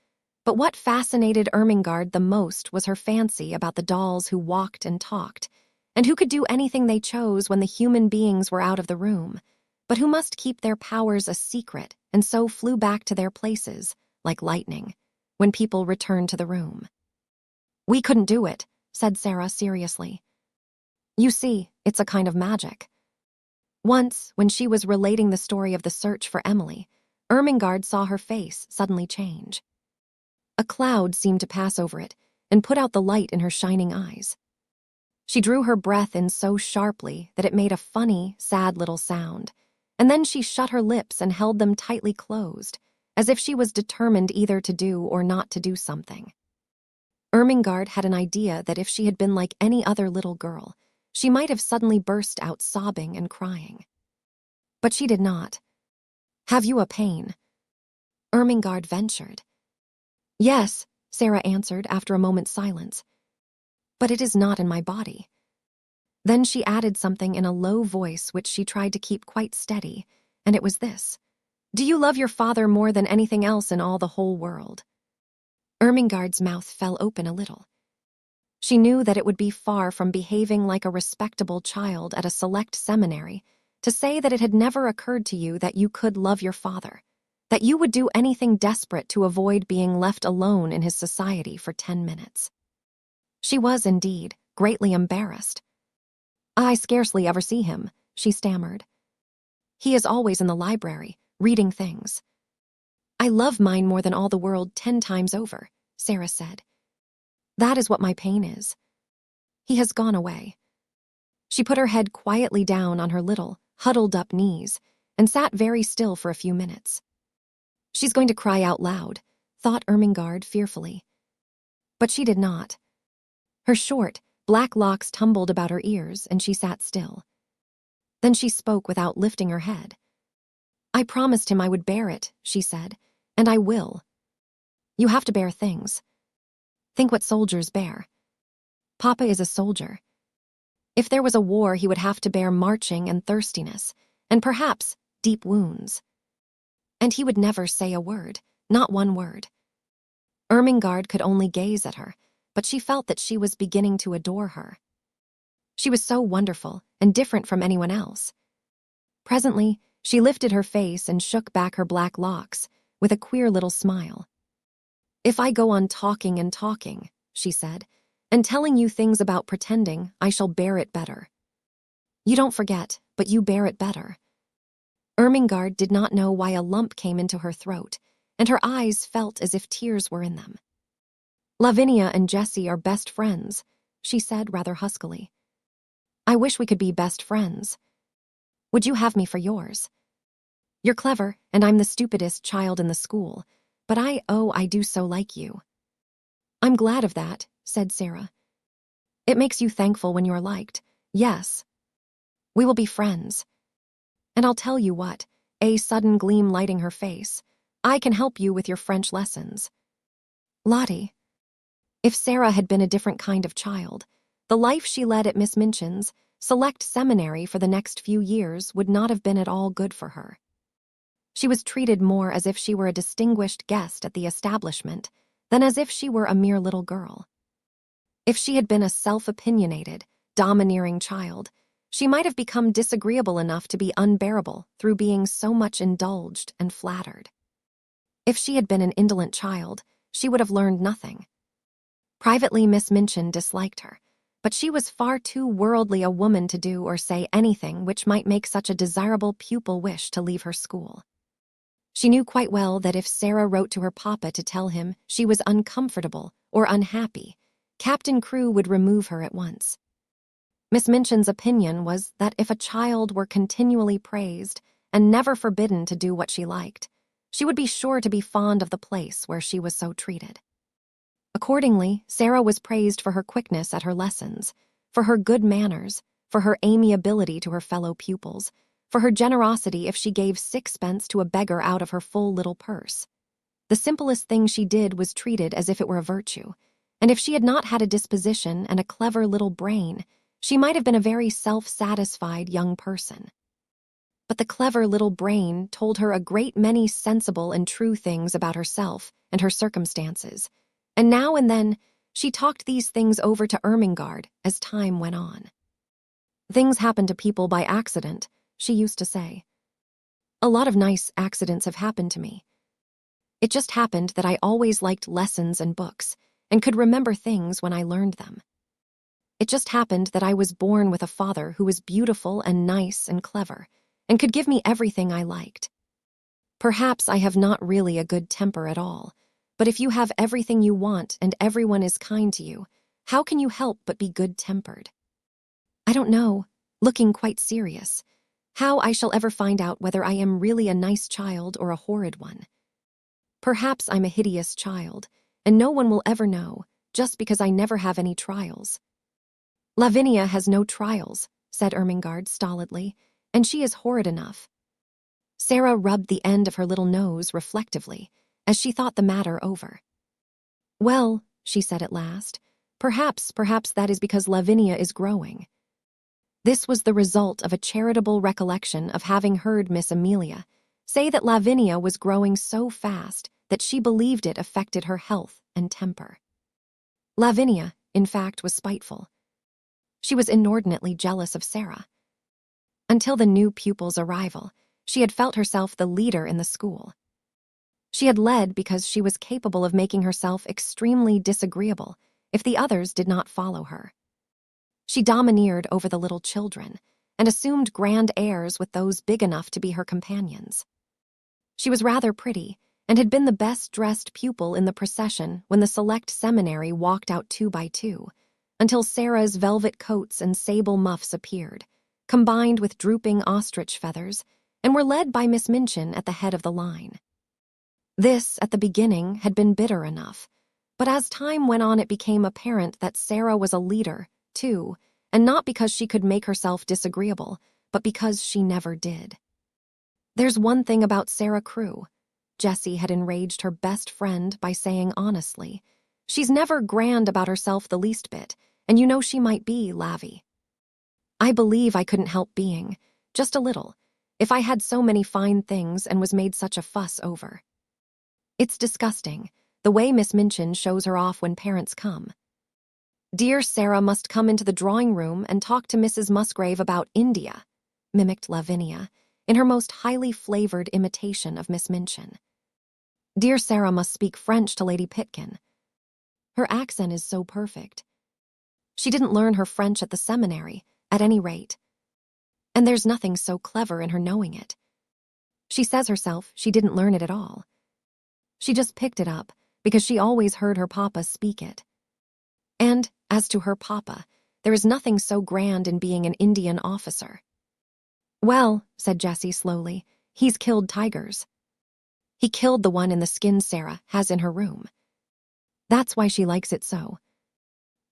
but what fascinated Ermengarde the most was her fancy about the dolls who walked and talked, and who could do anything they chose when the human beings were out of the room, but who must keep their powers a secret and so flew back to their places, like lightning, when people returned to the room. "We couldn't do it," said Sara seriously. "You see, it's a kind of magic." Once, when she was relating the story of the search for Emily, Ermengarde saw her face suddenly change. A cloud seemed to pass over it and put out the light in her shining eyes. She drew her breath in so sharply that it made a funny, sad little sound, and then she shut her lips and held them tightly closed, as if she was determined either to do or not to do something. Ermengarde had an idea that if she had been like any other little girl, she might have suddenly burst out sobbing and crying. But she did not. "Have you a pain?" Ermengarde ventured. "Yes," Sara answered after a moment's silence. "But it is not in my body." Then she added something in a low voice which she tried to keep quite steady, and it was this: "Do you love your father more than anything else in all the whole world?" Ermengarde's mouth fell open a little. She knew that it would be far from behaving like a respectable child at a select seminary to say that it had never occurred to you that you could love your father, that you would do anything desperate to avoid being left alone in his society for 10 minutes. She was, indeed, greatly embarrassed. "I scarcely ever see him," she stammered. "He is always in the library, reading things." "I love mine more than all the world 10 times over," Sara said. "That is what my pain is. He has gone away." She put her head quietly down on her little, huddled-up knees and sat very still for a few minutes. "She's going to cry out loud," thought Ermengarde fearfully. But she did not. Her short, black locks tumbled about her ears, and she sat still. Then she spoke without lifting her head. "I promised him I would bear it," she said, "and I will. You have to bear things. Think what soldiers bear. Papa is a soldier. If there was a war, he would have to bear marching and thirstiness, and perhaps deep wounds. And he would never say a word, not one word. Ermengarde could only gaze at her, but she felt that she was beginning to adore her. She was so wonderful and different from anyone else. Presently, she lifted her face and shook back her black locks with a queer little smile. "If I go on talking and talking," she said, "and telling you things about pretending, I shall bear it better." "You don't forget, but you bear it better." Ermengarde did not know why a lump came into her throat, and her eyes felt as if tears were in them. "Lavinia and Jessie are best friends," she said rather huskily. "I wish we could be best friends. Would you have me for yours? You're clever, and I'm the stupidest child in the school, but I do so like you." "I'm glad of that," said Sara. "It makes you thankful when you're liked. Yes. We will be friends. And I'll tell you what," a sudden gleam lighting her face, "I can help you with your French lessons." Lottie. If Sara had been a different kind of child, the life she led at Miss Minchin's select seminary for the next few years would not have been at all good for her. She was treated more as if she were a distinguished guest at the establishment than as if she were a mere little girl. If she had been a self-opinionated, domineering child, she might have become disagreeable enough to be unbearable through being so much indulged and flattered. If she had been an indolent child, she would have learned nothing. Privately, Miss Minchin disliked her, but she was far too worldly a woman to do or say anything which might make such a desirable pupil wish to leave her school. She knew quite well that if Sara wrote to her papa to tell him she was uncomfortable or unhappy, Captain Crewe would remove her at once. Miss Minchin's opinion was that if a child were continually praised and never forbidden to do what she liked, she would be sure to be fond of the place where she was so treated. Accordingly, Sara was praised for her quickness at her lessons, for her good manners, for her amiability to her fellow pupils, for her generosity if she gave sixpence to a beggar out of her full little purse. The simplest thing she did was treated as if it were a virtue, and if she had not had a disposition and a clever little brain, she might have been a very self-satisfied young person. But the clever little brain told her a great many sensible and true things about herself and her circumstances, and now and then she talked these things over to Ermengarde as time went on. "Things happen to people by accident," she used to say. "A lot of nice accidents have happened to me. It just happened that I always liked lessons and books, and could remember things when I learned them. It just happened that I was born with a father who was beautiful and nice and clever, and could give me everything I liked. Perhaps I have not really a good temper at all, but if you have everything you want and everyone is kind to you, how can you help but be good-tempered? I don't know," looking quite serious, "how I shall ever find out whether I am really a nice child or a horrid one. Perhaps I'm a hideous child, and no one will ever know, just because I never have any trials." "Lavinia has no trials," said Ermengarde stolidly, "and she is horrid enough." Sara rubbed the end of her little nose reflectively as she thought the matter over. "Well," she said at last, perhaps that is because Lavinia is growing." This was the result of a charitable recollection of having heard Miss Amelia say that Lavinia was growing so fast that she believed it affected her health and temper. Lavinia, in fact, was spiteful. She was inordinately jealous of Sara. Until the new pupil's arrival, she had felt herself the leader in the school. She had led because she was capable of making herself extremely disagreeable if the others did not follow her. She domineered over the little children and assumed grand airs with those big enough to be her companions. She was rather pretty and had been the best-dressed pupil in the procession when the select seminary walked out 2 by 2, until Sara's velvet coats and sable muffs appeared, combined with drooping ostrich feathers, and were led by Miss Minchin at the head of the line. This, at the beginning, had been bitter enough, but as time went on it became apparent that Sara was a leader, too, and not because she could make herself disagreeable, but because she never did. "There's one thing about Sara Crewe," Jessie had enraged her best friend by saying honestly. "She's never grand about herself the least bit, and you know she might be, Lavy." "I believe I couldn't help being, just a little, if I had so many fine things and was made such a fuss over. It's disgusting, the way Miss Minchin shows her off when parents come. "Dear Sara must come into the drawing room and talk to Mrs. Musgrave about India," mimicked Lavinia, in her most highly flavored imitation of Miss Minchin. "Dear Sara must speak French to Lady Pitkin. Her accent is so perfect. She didn't learn her French at the seminary, at any rate. And there's nothing so clever in her knowing it. She says herself she didn't learn it at all. She just picked it up because she always heard her papa speak it. And, as to her papa, there is nothing so grand in being an Indian officer." "Well," said Jessie slowly, "he's killed tigers. He killed the one in the skin Sara has in her room. That's why she likes it so.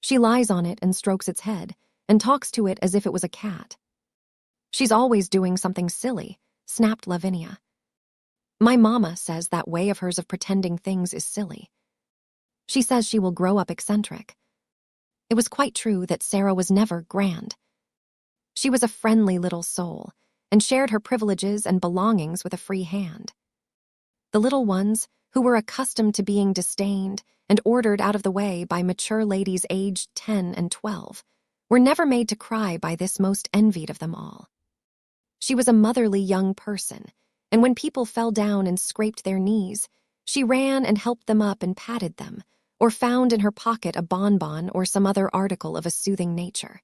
She lies on it and strokes its head and talks to it as if it was a cat." "She's always doing something silly," snapped Lavinia. "My mama says that way of hers of pretending things is silly. She says she will grow up eccentric." It was quite true that Sara was never grand. She was a friendly little soul and shared her privileges and belongings with a free hand. The little ones, who were accustomed to being disdained and ordered out of the way by mature ladies aged 10 and 12, were never made to cry by this most envied of them all. She was a motherly young person, and when people fell down and scraped their knees, she ran and helped them up and patted them, or found in her pocket a bonbon or some other article of a soothing nature.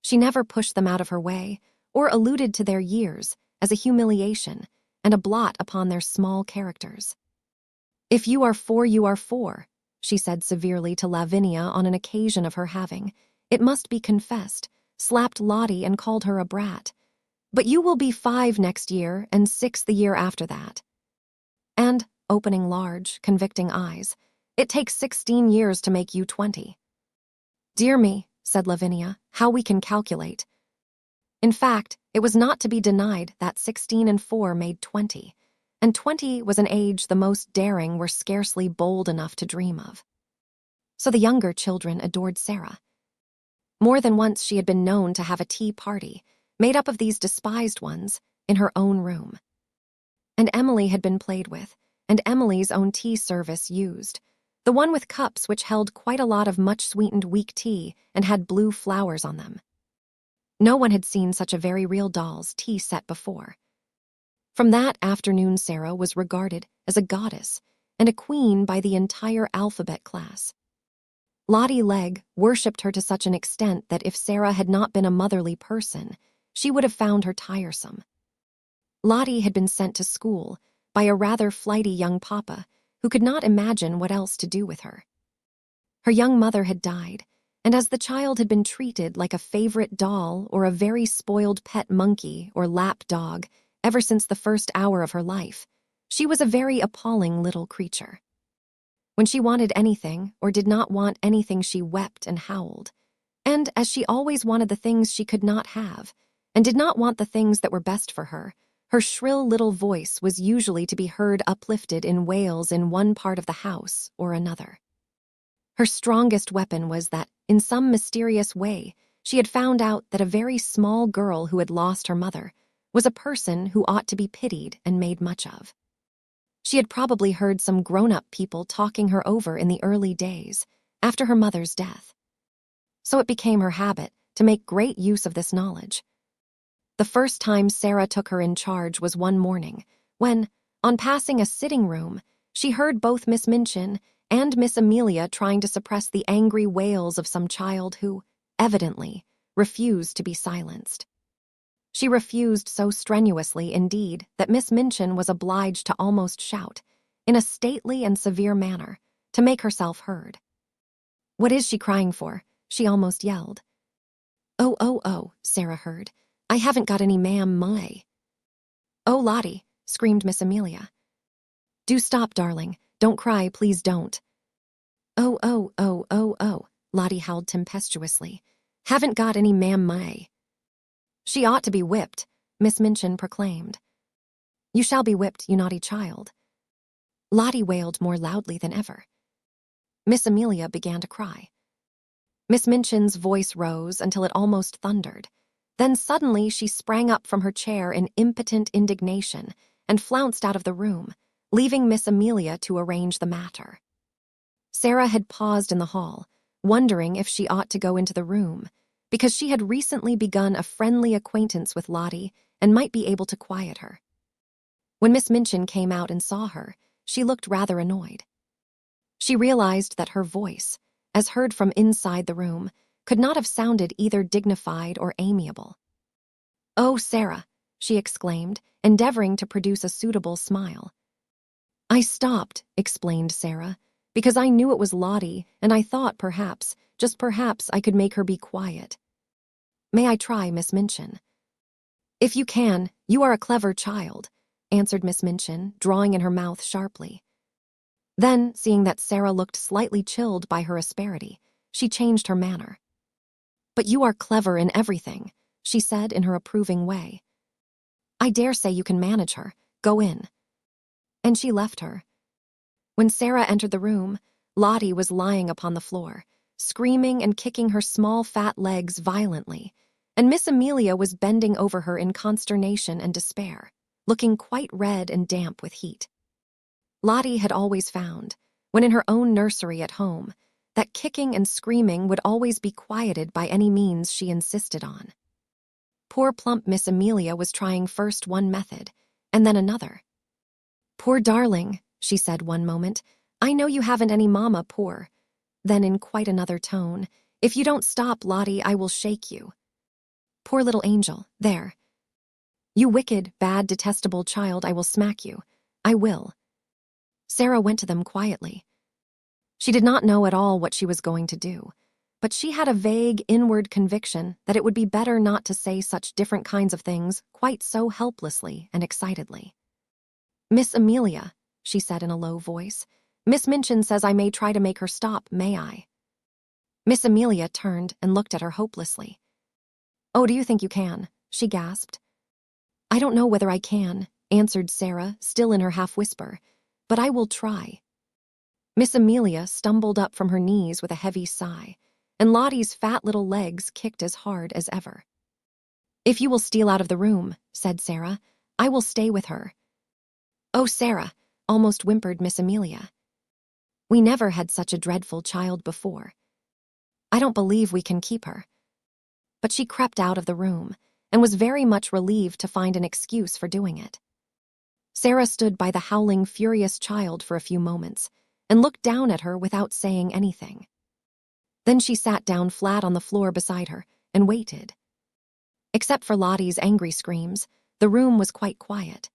She never pushed them out of her way or alluded to their years as a humiliation and a blot upon their small characters. "If you are four, you are four," she said severely to Lavinia on an occasion of her having, it must be confessed, slapped Lottie and called her a brat. "But you will be 5 next year and 6 the year after that." And, opening large, convicting eyes, "It takes 16 years to make you 20. "Dear me," said Lavinia, "how we can calculate." In fact, it was not to be denied that 16 and 4 made 20, and 20 was an age the most daring were scarcely bold enough to dream of. So the younger children adored Sara. More than once she had been known to have a tea party, made up of these despised ones, in her own room. And Emily had been played with, and Emily's own tea service used, the one with cups which held quite a lot of much-sweetened weak tea and had blue flowers on them. No one had seen such a very real doll's tea set before. From that afternoon Sara was regarded as a goddess and a queen by the entire alphabet class. Lottie Legg worshipped her to such an extent that if Sara had not been a motherly person, she would have found her tiresome. Lottie had been sent to school by a rather flighty young papa who could not imagine what else to do with her. Her young mother had died, and as the child had been treated like a favorite doll or a very spoiled pet monkey or lap dog ever since the first hour of her life, she was a very appalling little creature. When she wanted anything or did not want anything, she wept and howled. And as she always wanted the things she could not have, and did not want the things that were best for her, her shrill little voice was usually to be heard uplifted in wails in one part of the house or another. Her strongest weapon was that, in some mysterious way, she had found out that a very small girl who had lost her mother was a person who ought to be pitied and made much of. She had probably heard some grown-up people talking her over in the early days, after her mother's death. So it became her habit to make great use of this knowledge. The first time Sara took her in charge was one morning, when, on passing a sitting room, she heard both Miss Minchin and Miss Amelia trying to suppress the angry wails of some child who, evidently, refused to be silenced. She refused so strenuously, indeed, that Miss Minchin was obliged to almost shout, in a stately and severe manner, to make herself heard. "What is she crying for?" she almost yelled. Oh, Sara heard. "I haven't got any ma'am, my." "Oh, Lottie," screamed Miss Amelia. "Do stop, darling. Don't cry, please don't." Oh, Lottie howled tempestuously. "Haven't got any ma'am, my." "She ought to be whipped," Miss Minchin proclaimed. "You shall be whipped, you naughty child." Lottie wailed more loudly than ever. Miss Amelia began to cry. Miss Minchin's voice rose until it almost thundered. Then suddenly she sprang up from her chair in impotent indignation and flounced out of the room, leaving Miss Amelia to arrange the matter. Sara had paused in the hall, wondering if she ought to go into the room, because she had recently begun a friendly acquaintance with Lottie and might be able to quiet her. When Miss Minchin came out and saw her, she looked rather annoyed. She realized that her voice, as heard from inside the room, could not have sounded either dignified or amiable. "Oh, Sara," she exclaimed, endeavoring to produce a suitable smile. "I stopped," explained Sara, "because I knew it was Lottie, and I thought perhaps, just perhaps, I could make her be quiet. May I try, Miss Minchin?" "If you can, you are a clever child," answered Miss Minchin, drawing in her mouth sharply. Then, seeing that Sara looked slightly chilled by her asperity, she changed her manner. "But you are clever in everything," she said in her approving way. "I dare say you can manage her. Go in." And she left her. When Sara entered the room, Lottie was lying upon the floor, screaming and kicking her small fat legs violently, and Miss Amelia was bending over her in consternation and despair, looking quite red and damp with heat. Lottie had always found, when in her own nursery at home, that kicking and screaming would always be quieted by any means she insisted on. Poor plump Miss Amelia was trying first one method, and then another. "Poor darling," she said one moment, "I know you haven't any mamma, poor." Then in quite another tone, "If you don't stop, Lottie, I will shake you. Poor little angel, there. You wicked, bad, detestable child, I will smack you. I will." Sara went to them quietly. She did not know at all what she was going to do, but she had a vague inward conviction that it would be better not to say such different kinds of things quite so helplessly and excitedly. "Miss Amelia," she said in a low voice, "Miss Minchin says I may try to make her stop, may I?" Miss Amelia turned and looked at her hopelessly. "Oh, do you think you can?" she gasped. "I don't know whether I can," answered Sara, still in her half-whisper, "but I will try." Miss Amelia stumbled up from her knees with a heavy sigh, and Lottie's fat little legs kicked as hard as ever. "If you will steal out of the room," said Sara, "I will stay with her." "Oh, Sara," almost whimpered Miss Amelia. "We never had such a dreadful child before. I don't believe we can keep her." But she crept out of the room, and was very much relieved to find an excuse for doing it. Sara stood by the howling, furious child for a few moments, and looked down at her without saying anything. Then she sat down flat on the floor beside her and waited. Except for Lottie's angry screams, the room was quite quiet.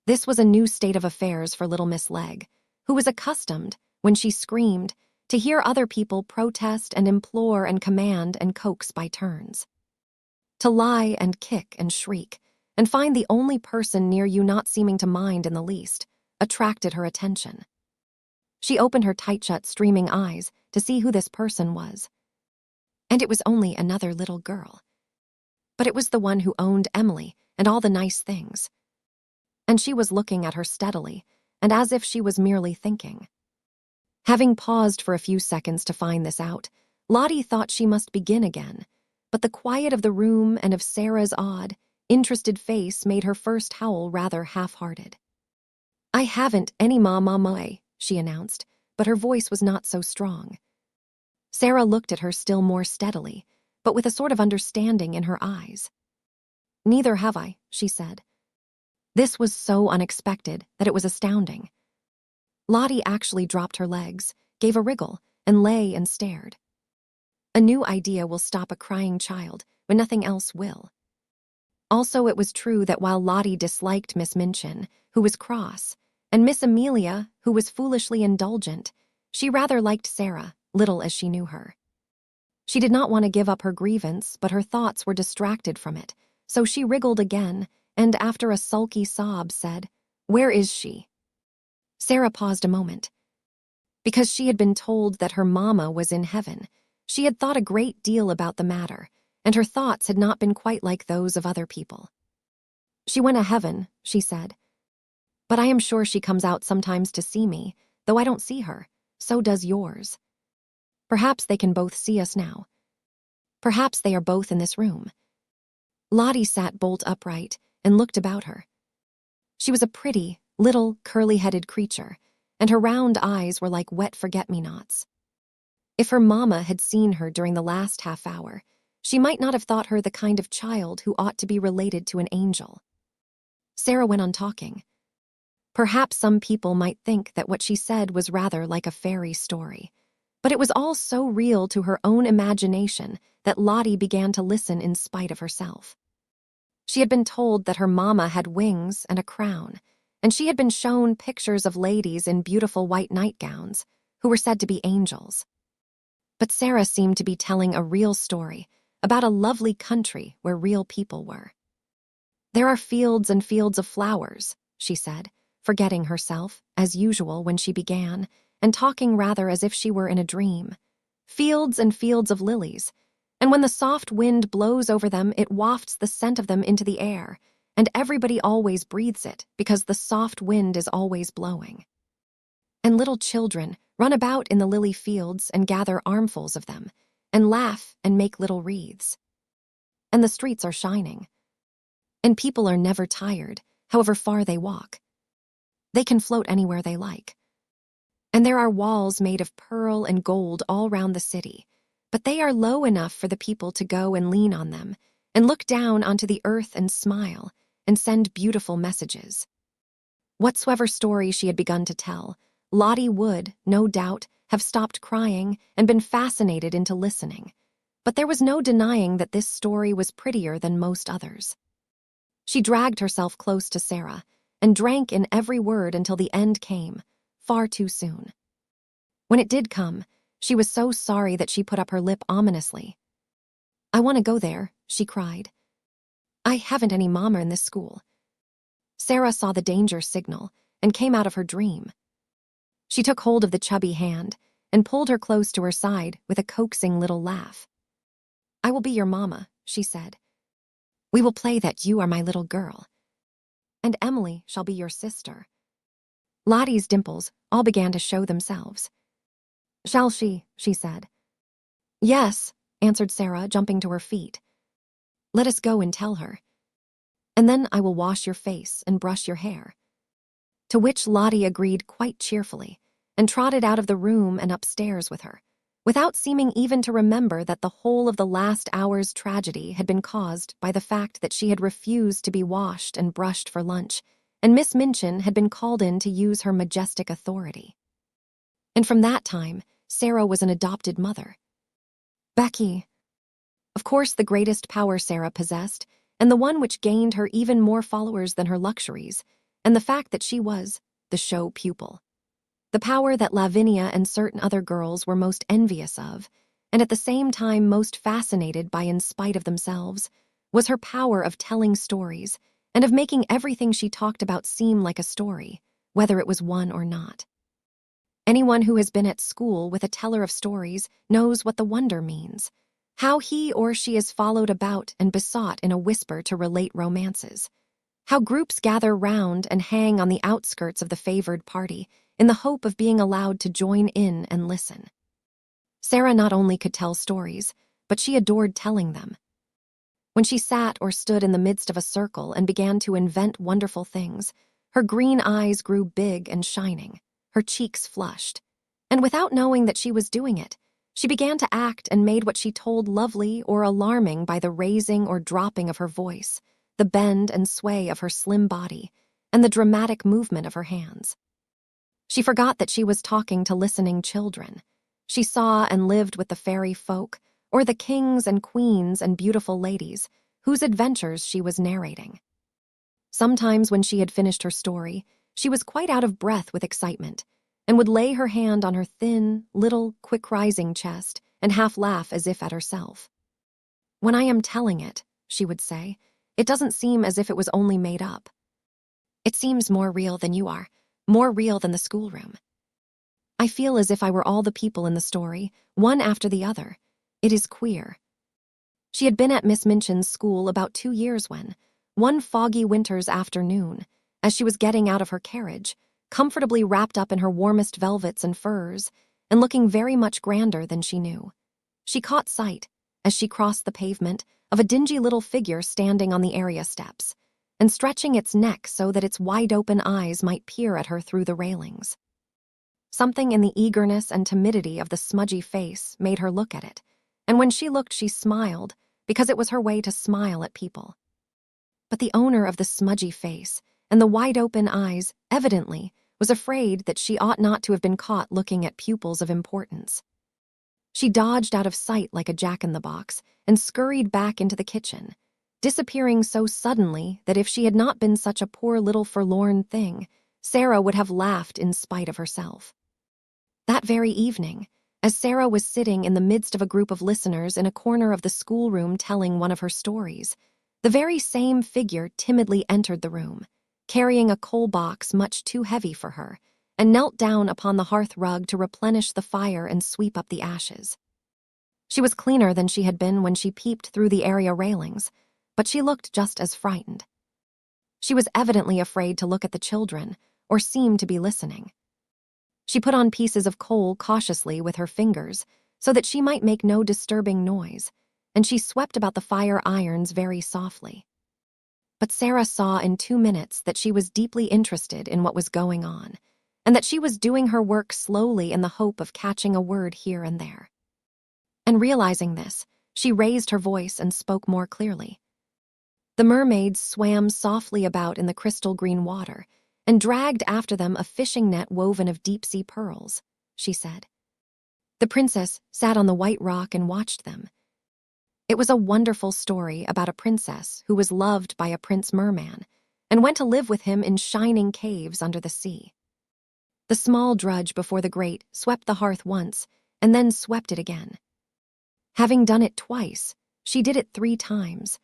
This was a new state of affairs for little Miss Legg, who was accustomed, when she screamed, to hear other people protest and implore and command and coax by turns. To lie and kick and shriek, and find the only person near you not seeming to mind in the least, attracted her attention. She opened her tight-shut, streaming eyes to see who this person was. And it was only another little girl. But it was the one who owned Emily and all the nice things. And she was looking at her steadily, and as if she was merely thinking. Having paused for a few seconds to find this out, Lottie thought she must begin again, but the quiet of the room and of Sara's odd, interested face made her first howl rather half-hearted. "I haven't any ma, she announced, but her voice was not so strong. Sara looked at her still more steadily, but with a sort of understanding in her eyes. "Neither have I," she said. This was so unexpected that it was astounding. Lottie actually dropped her legs, gave a wriggle, and lay and stared. A new idea will stop a crying child when nothing else will. Also, it was true that while Lottie disliked Miss Minchin, who was cross, and Miss Amelia, who was foolishly indulgent, she rather liked Sara, little as she knew her. She did not want to give up her grievance, but her thoughts were distracted from it, so she wriggled again, and after a sulky sob said, "Where is she?" Sara paused a moment. Because she had been told that her mamma was in heaven, she had thought a great deal about the matter, and her thoughts had not been quite like those of other people. "She went to heaven," she said. "But I am sure she comes out sometimes to see me, though I don't see her. So does yours. Perhaps they can both see us now. Perhaps they are both in this room." Lottie sat bolt upright and looked about her. She was a pretty, little, curly-headed creature, and her round eyes were like wet forget-me-nots. If her mama had seen her during the last half hour, she might not have thought her the kind of child who ought to be related to an angel. Sara went on talking. Perhaps some people might think that what she said was rather like a fairy story, but it was all so real to her own imagination that Lottie began to listen in spite of herself. She had been told that her mama had wings and a crown, and she had been shown pictures of ladies in beautiful white nightgowns who were said to be angels. But Sara seemed to be telling a real story about a lovely country where real people were. "There are fields and fields of flowers," she said, forgetting herself, as usual when she began, and talking rather as if she were in a dream. "Fields and fields of lilies, and when the soft wind blows over them, it wafts the scent of them into the air, and everybody always breathes it because the soft wind is always blowing. And little children run about in the lily fields and gather armfuls of them, and laugh and make little wreaths. And the streets are shining. And people are never tired, however far they walk. They can float anywhere they like. And there are walls made of pearl and gold all round the city, but they are low enough for the people to go and lean on them, and look down onto the earth and smile, and send beautiful messages." Whatsoever story she had begun to tell, Lottie would, no doubt, have stopped crying and been fascinated into listening, but there was no denying that this story was prettier than most others. She dragged herself close to Sara and drank in every word until the end came, far too soon. When it did come, she was so sorry that she put up her lip ominously. "I want to go there," she cried. "I haven't any mama in this school." Sara saw the danger signal and came out of her dream. She took hold of the chubby hand and pulled her close to her side with a coaxing little laugh. "I will be your mama," she said. "We will play that you are my little girl. And Emily shall be your sister." Lottie's dimples all began to show themselves. "Shall she?" she said. "Yes," answered Sara, jumping to her feet. "Let us go and tell her. And then I will wash your face and brush your hair." To which Lottie agreed quite cheerfully, and trotted out of the room and upstairs with her, without seeming even to remember that the whole of the last hour's tragedy had been caused by the fact that she had refused to be washed and brushed for lunch, and Miss Minchin had been called in to use her majestic authority. And from that time, Sara was an adopted mother. Becky. Of course, the greatest power Sara possessed, and the one which gained her even more followers than her luxuries, and the fact that she was the show pupil. The power that Lavinia and certain other girls were most envious of, and at the same time most fascinated by in spite of themselves, was her power of telling stories and of making everything she talked about seem like a story, whether it was one or not. Anyone who has been at school with a teller of stories knows what the wonder means, how he or she is followed about and besought in a whisper to relate romances, how groups gather round and hang on the outskirts of the favored party in the hope of being allowed to join in and listen. Sara not only could tell stories, but she adored telling them. When she sat or stood in the midst of a circle and began to invent wonderful things, her green eyes grew big and shining, her cheeks flushed, and without knowing that she was doing it, she began to act and made what she told lovely or alarming by the raising or dropping of her voice, the bend and sway of her slim body, and the dramatic movement of her hands. She forgot that she was talking to listening children. She saw and lived with the fairy folk, or the kings and queens and beautiful ladies, whose adventures she was narrating. Sometimes when she had finished her story, she was quite out of breath with excitement, and would lay her hand on her thin, little, quick-rising chest and half laugh as if at herself. "When I am telling it," she would say, "it doesn't seem as if it was only made up. It seems more real than you are, more real than the schoolroom. I feel as if I were all the people in the story, one after the other. It is queer." She had been at Miss Minchin's school about 2 years when, one foggy winter's afternoon, as she was getting out of her carriage, comfortably wrapped up in her warmest velvets and furs, and looking very much grander than she knew, she caught sight, as she crossed the pavement, of a dingy little figure standing on the area steps, and stretching its neck so that its wide-open eyes might peer at her through the railings. Something in the eagerness and timidity of the smudgy face made her look at it, and when she looked she smiled, because it was her way to smile at people. But the owner of the smudgy face and the wide-open eyes, evidently, was afraid that she ought not to have been caught looking at pupils of importance. She dodged out of sight like a jack-in-the-box and scurried back into the kitchen, disappearing so suddenly that if she had not been such a poor little forlorn thing, Sara would have laughed in spite of herself. That very evening, as Sara was sitting in the midst of a group of listeners in a corner of the schoolroom telling one of her stories, the very same figure timidly entered the room, carrying a coal box much too heavy for her, and knelt down upon the hearth rug to replenish the fire and sweep up the ashes. She was cleaner than she had been when she peeped through the area railings, but she looked just as frightened. She was evidently afraid to look at the children, or seem to be listening. She put on pieces of coal cautiously with her fingers so that she might make no disturbing noise, and she swept about the fire irons very softly. But Sara saw in 2 minutes that she was deeply interested in what was going on, and that she was doing her work slowly in the hope of catching a word here and there. And realizing this, she raised her voice and spoke more clearly. The mermaids swam softly about in the crystal green water and dragged after them a fishing net woven of deep-sea pearls, she said. The princess sat on the white rock and watched them. It was a wonderful story about a princess who was loved by a prince merman and went to live with him in shining caves under the sea. The small drudge before the grate swept the hearth once and then swept it again. Having done it twice, she did it 3 times,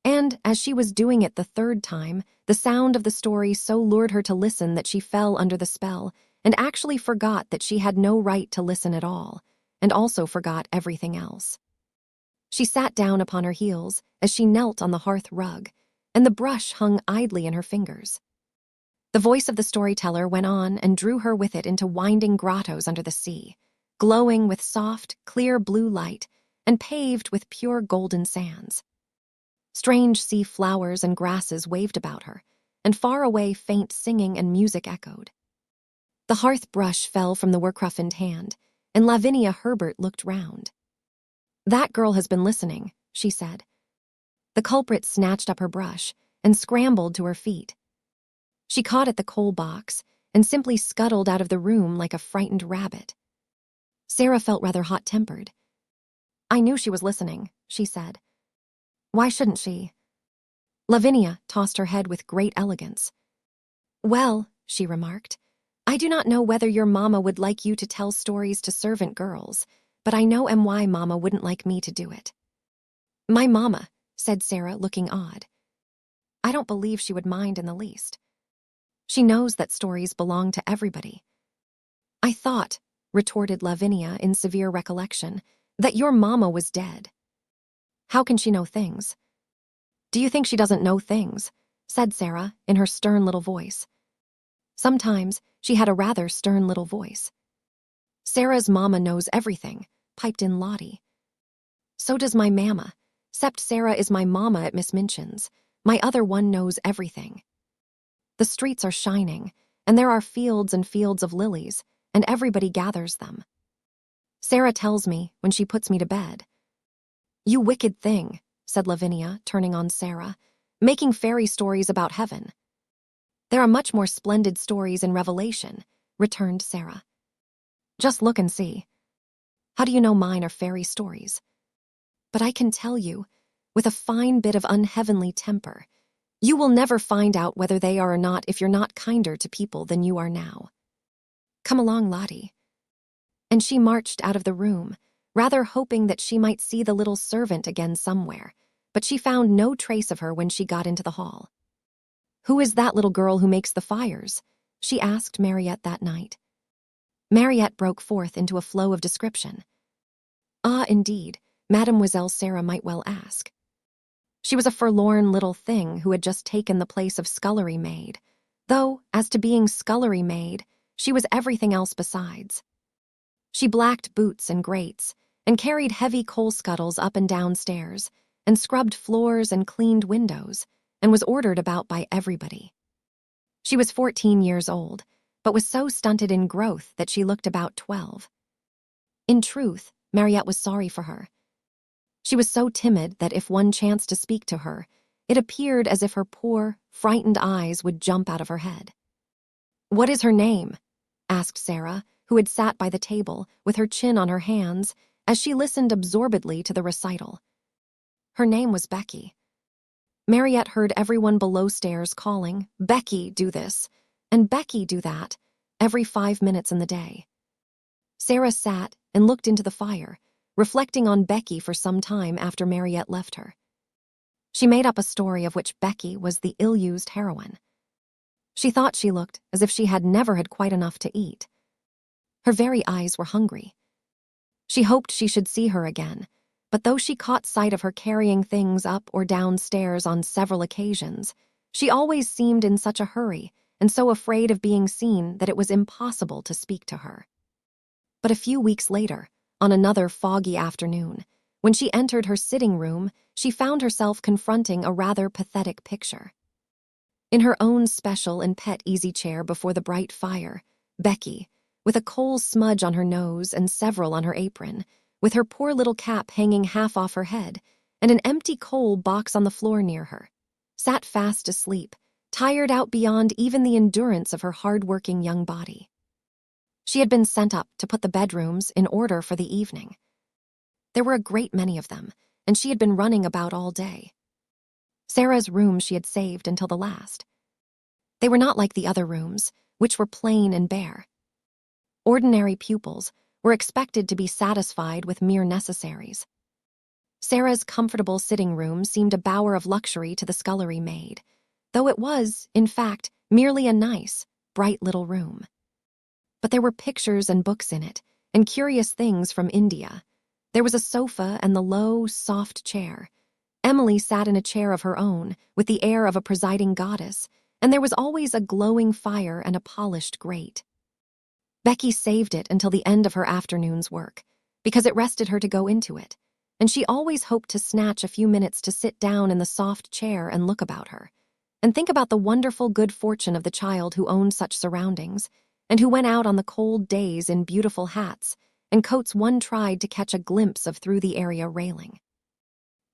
and as she was doing it the 3rd time, the sound of the story so lured her to listen that she fell under the spell and actually forgot that she had no right to listen at all, and also forgot everything else. She sat down upon her heels as she knelt on the hearth rug, and the brush hung idly in her fingers. The voice of the storyteller went on and drew her with it into winding grottos under the sea, glowing with soft, clear blue light and paved with pure golden sands. Strange sea flowers and grasses waved about her, and far away faint singing and music echoed. The hearth brush fell from the work-roughened hand, and Lavinia Herbert looked round. "That girl has been listening," she said. The culprit snatched up her brush and scrambled to her feet. She caught at the coal box and simply scuttled out of the room like a frightened rabbit. Sara felt rather hot-tempered. "I knew she was listening," she said. "Why shouldn't she?" Lavinia tossed her head with great elegance. "Well," she remarked, "I do not know whether your mamma would like you to tell stories to servant girls, but I know why mamma wouldn't like me to do it." "My mamma," said Sara, looking odd. "I don't believe she would mind in the least. She knows that stories belong to everybody." "I thought," retorted Lavinia in severe recollection, "that your mamma was dead." "How can she know things?" "Do you think she doesn't know things?" said Sara in her stern little voice. Sometimes she had a rather stern little voice. "Sara's mamma knows everything," piped in Lottie. "So does my mamma, 'cept Sara is my mamma at Miss Minchin's. My other one knows everything. The streets are shining, and there are fields and fields of lilies, and everybody gathers them. Sara tells me when she puts me to bed." "You wicked thing," said Lavinia, turning on Sara, "making fairy stories about heaven." "There are much more splendid stories in Revelation," returned Sara. "Just look and see. How do you know mine are fairy stories? But I can tell you, with a fine bit of unheavenly temper, you will never find out whether they are or not if you're not kinder to people than you are now. Come along, Lottie." And she marched out of the room, rather hoping that she might see the little servant again somewhere, but she found no trace of her when she got into the hall. "Who is that little girl who makes the fires?" she asked Mariette that night. Mariette broke forth into a flow of description. Ah, indeed, Mademoiselle Sara might well ask. She was a forlorn little thing who had just taken the place of scullery maid, though, as to being scullery maid, she was everything else besides. She blacked boots and grates, and carried heavy coal scuttles up and down stairs, and scrubbed floors and cleaned windows, and was ordered about by everybody. She was 14 years old, but was so stunted in growth that she looked about 12. In truth, Mariette was sorry for her. She was so timid that if one chanced to speak to her, it appeared as if her poor, frightened eyes would jump out of her head. "What is her name?" asked Sara, who had sat by the table with her chin on her hands as she listened absorbedly to the recital. Her name was Becky. Mariette heard everyone below stairs calling, "Becky, do this," and "Becky, do that," every 5 minutes in the day. Sara sat and looked into the fire, reflecting on Becky for some time after Mariette left her. She made up a story of which Becky was the ill-used heroine. She thought she looked as if she had never had quite enough to eat. Her very eyes were hungry. She hoped she should see her again, but though she caught sight of her carrying things up or down stairs on several occasions, she always seemed in such a hurry and so afraid of being seen that it was impossible to speak to her. But a few weeks later, on another foggy afternoon, when she entered her sitting room, she found herself confronting a rather pathetic picture. In her own special and pet easy chair before the bright fire, Becky, with a coal smudge on her nose and several on her apron, with her poor little cap hanging half off her head, and an empty coal box on the floor near her, sat fast asleep, tired out beyond even the endurance of her hard-working young body. She had been sent up to put the bedrooms in order for the evening. There were a great many of them, and she had been running about all day. Sara's room she had saved until the last. They were not like the other rooms, which were plain and bare. Ordinary pupils were expected to be satisfied with mere necessaries. Sara's comfortable sitting room seemed a bower of luxury to the scullery maid, though it was, in fact, merely a nice, bright little room. But there were pictures and books in it, and curious things from India. There was a sofa and the low, soft chair. Emily sat in a chair of her own, with the air of a presiding goddess, and there was always a glowing fire and a polished grate. Becky saved it until the end of her afternoon's work, because it rested her to go into it, and she always hoped to snatch a few minutes to sit down in the soft chair and look about her, and think about the wonderful good fortune of the child who owned such surroundings, and who went out on the cold days in beautiful hats and coats one tried to catch a glimpse of through the area railing.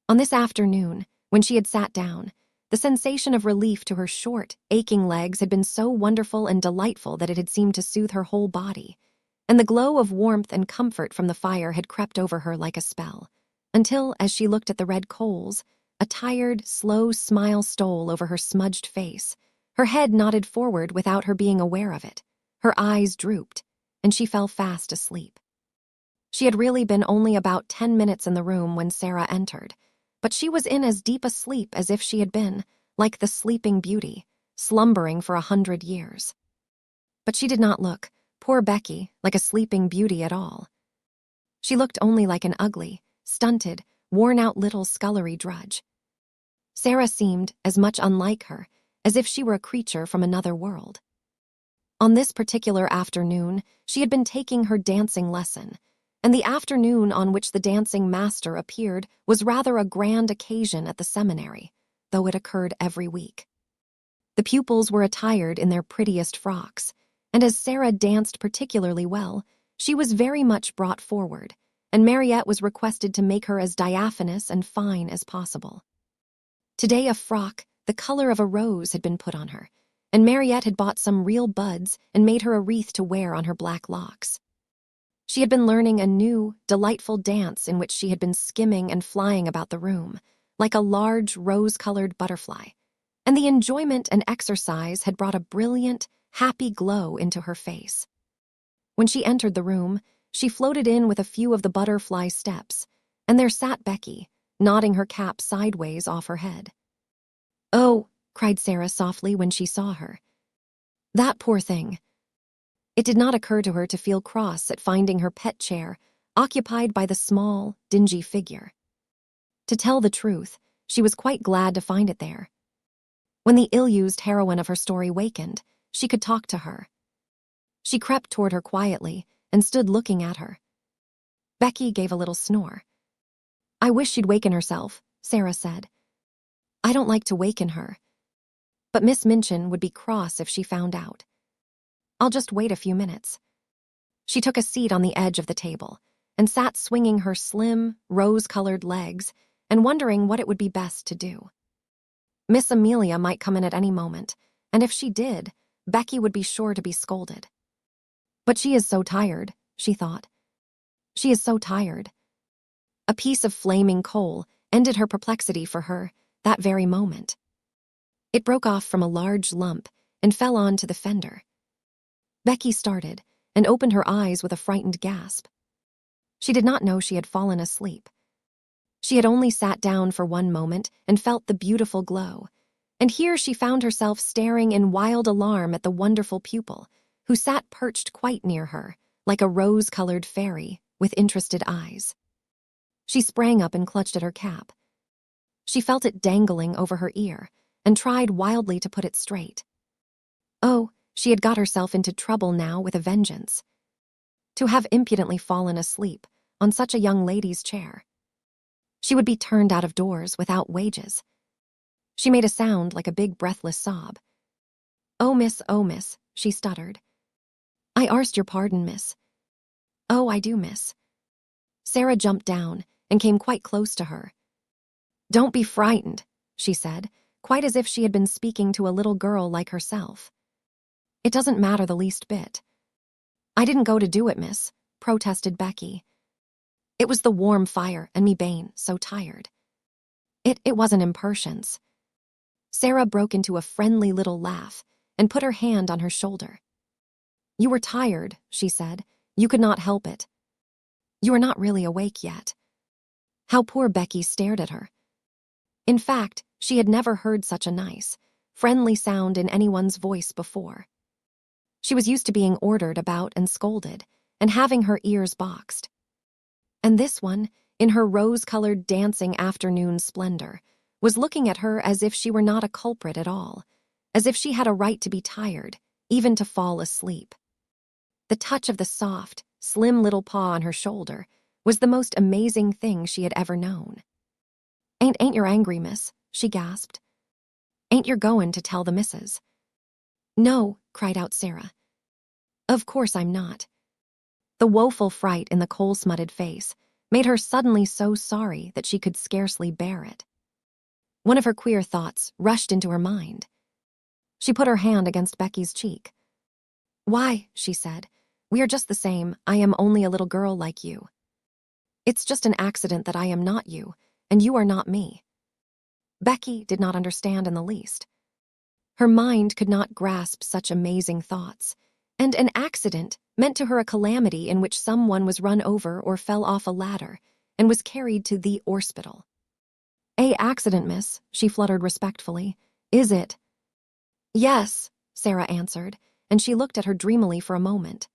On this afternoon, when she had sat down, the sensation of relief to her short, aching legs had been so wonderful and delightful that it had seemed to soothe her whole body, and the glow of warmth and comfort from the fire had crept over her like a spell, until, as she looked at the red coals, a tired, slow smile stole over her smudged face. Her head nodded forward without her being aware of it. Her eyes drooped, and she fell fast asleep. She had really been only about 10 minutes in the room when Sara entered, but she was in as deep a sleep as if she had been, like the Sleeping Beauty, slumbering for 100 years. But she did not look, poor Becky, like a Sleeping Beauty at all. She looked only like an ugly, stunted, worn-out little scullery drudge. Sara seemed as much unlike her as if she were a creature from another world. On this particular afternoon, she had been taking her dancing lesson, and the afternoon on which the dancing master appeared was rather a grand occasion at the seminary, though it occurred every week. The pupils were attired in their prettiest frocks, and as Sara danced particularly well, she was very much brought forward, and Mariette was requested to make her as diaphanous and fine as possible. Today a frock, the color of a rose, had been put on her, and Mariette had bought some real buds and made her a wreath to wear on her black locks. She had been learning a new, delightful dance in which she had been skimming and flying about the room, like a large, rose-colored butterfly, and the enjoyment and exercise had brought a brilliant, happy glow into her face. When she entered the room, she floated in with a few of the butterfly steps, and there sat Becky, nodding her cap sideways off her head. "Oh," cried Sara softly when she saw her. "That poor thing." It did not occur to her to feel cross at finding her pet chair occupied by the small, dingy figure. To tell the truth, she was quite glad to find it there. When the ill-used heroine of her story wakened, she could talk to her. She crept toward her quietly and stood looking at her. Becky gave a little snore. "I wish she'd waken herself," Sara said. "I don't like to waken her. But Miss Minchin would be cross if she found out." I'll just wait a few minutes." She took a seat on the edge of the table and sat swinging her slim, rose-colored legs and wondering what it would be best to do. Miss Amelia might come in at any moment, and if she did, Becky would be sure to be scolded. But she is so tired, she thought. She is so tired. A piece of flaming coal ended her perplexity for her that very moment. It broke off from a large lump and fell onto the fender. Becky started and opened her eyes with a frightened gasp. She did not know she had fallen asleep. She had only sat down for one moment and felt the beautiful glow, and here she found herself staring in wild alarm at the wonderful pupil, who sat perched quite near her, like a rose-colored fairy with interested eyes. She sprang up and clutched at her cap. She felt it dangling over her ear and tried wildly to put it straight. Oh, she had got herself into trouble now with a vengeance. To have impudently fallen asleep on such a young lady's chair. She would be turned out of doors without wages. She made a sound like a big breathless sob. Oh, miss," she stuttered. "I arst your pardon, miss." "Oh, I do, miss." Sara jumped down and came quite close to her. "Don't be frightened," she said, quite as if she had been speaking to a little girl like herself. "It doesn't matter the least bit." "I didn't go to do it, miss," protested Becky. "It was the warm fire and me bane so tired. It wasn't impertience." Sara broke into a friendly little laugh and put her hand on her shoulder. "You were tired," she said. "You could not help it. You are not really awake yet." How poor Becky stared at her. In fact, she had never heard such a nice, friendly sound in anyone's voice before. She was used to being ordered about and scolded, and having her ears boxed. And this one, in her rose-colored dancing afternoon splendor, was looking at her as if she were not a culprit at all, as if she had a right to be tired, even to fall asleep. The touch of the soft, slim little paw on her shoulder was the most amazing thing she had ever known. Ain't yer angry, miss?" she gasped. "Ain't yer goin' to tell the missus?" "No," cried out Sara. "Of course I'm not." The woeful fright in the coal-smutted face made her suddenly so sorry that she could scarcely bear it. One of her queer thoughts rushed into her mind. She put her hand against Becky's cheek. "Why," she said, "we are just the same. I am only a little girl like you. It's just an accident that I am not you, and you are not me." Becky did not understand in the least. Her mind could not grasp such amazing thoughts, and an accident meant to her a calamity in which someone was run over or fell off a ladder and was carried to the orspital. "A accident, miss," she fluttered respectfully. "Is it?" "Yes," Sara answered, and she looked at her dreamily for a moment.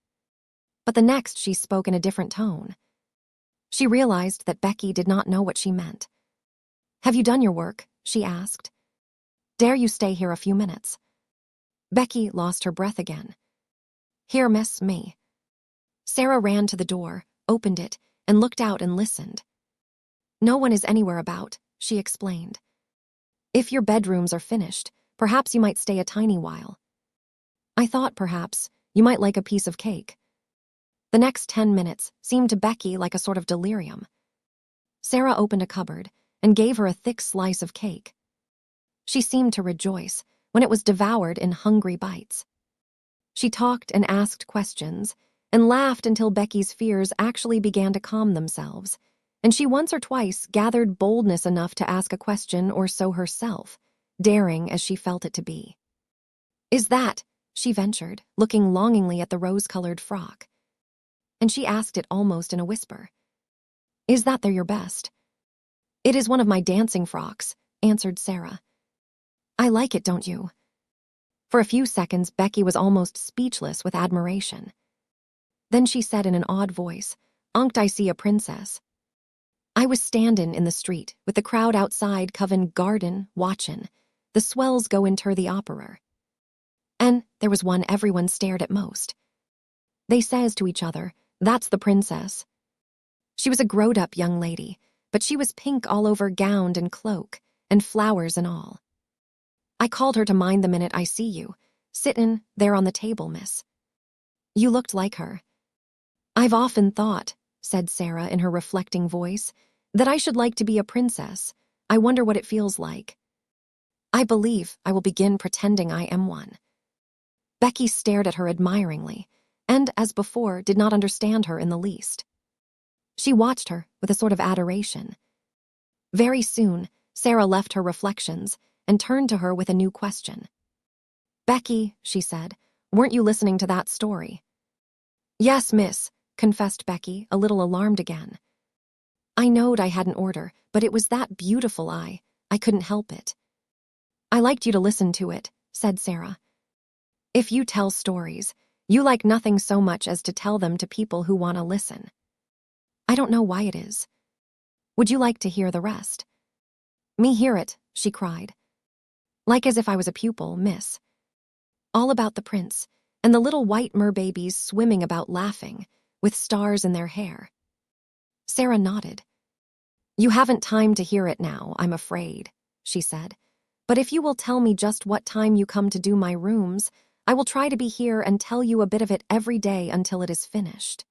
But the next she spoke in a different tone. She realized that Becky did not know what she meant. "Have you done your work?" she asked. "Dare you stay here a few minutes?" Becky lost her breath again. "Here, miss, me." Sara ran to the door, opened it, and looked out and listened. "No one is anywhere about," she explained. "If your bedrooms are finished, perhaps you might stay a tiny while. I thought, perhaps, you might like a piece of cake." The next 10 minutes seemed to Becky like a sort of delirium. Sara opened a cupboard and gave her a thick slice of cake. She seemed to rejoice when it was devoured in hungry bites. She talked and asked questions and laughed until Becky's fears actually began to calm themselves, and she once or twice gathered boldness enough to ask a question or so herself, daring as she felt it to be. "Is that," she ventured, looking longingly at the rose-colored frock. And she asked it almost in a whisper. "Is that they're your best?" "It is one of my dancing frocks," answered Sara. "I like it, don't you?" For a few seconds, Becky was almost speechless with admiration. Then she said in an odd voice, "Onct I see a princess." "I was standin' in the street with the crowd outside Covent Garden watchin' the swells go inter the opera. And there was one everyone stared at most. They says to each other, 'That's the princess.' She was a growed-up young lady, but she was pink all over gown and cloak, and flowers and all. I called her to mind the minute I see you, sittin' there on the table, miss. You looked like her. I've often thought, said Sara in her reflecting voice, that I should like to be a princess. I wonder what it feels like. I believe I will begin pretending I am one. Becky stared at her admiringly, and, as before, did not understand her in the least. She watched her with a sort of adoration. Very soon, Sara left her reflections and turned to her with a new question. Becky, she said, weren't you listening to that story? Yes, miss, confessed Becky, a little alarmed again. I knowed I had an order, but it was that beautiful I couldn't help it. I liked you to listen to it, said Sara. If you tell stories, you like nothing so much as to tell them to people who want to listen. I don't know why it is. Would you like to hear the rest? Me hear it, she cried. Like as if I was a pupil, miss. All about the prince, and the little white merbabies swimming about laughing, with stars in their hair. Sara nodded. You haven't time to hear it now, I'm afraid, she said. But if you will tell me just what time you come to do my rooms, I will try to be here and tell you a bit of it every day until it is finished.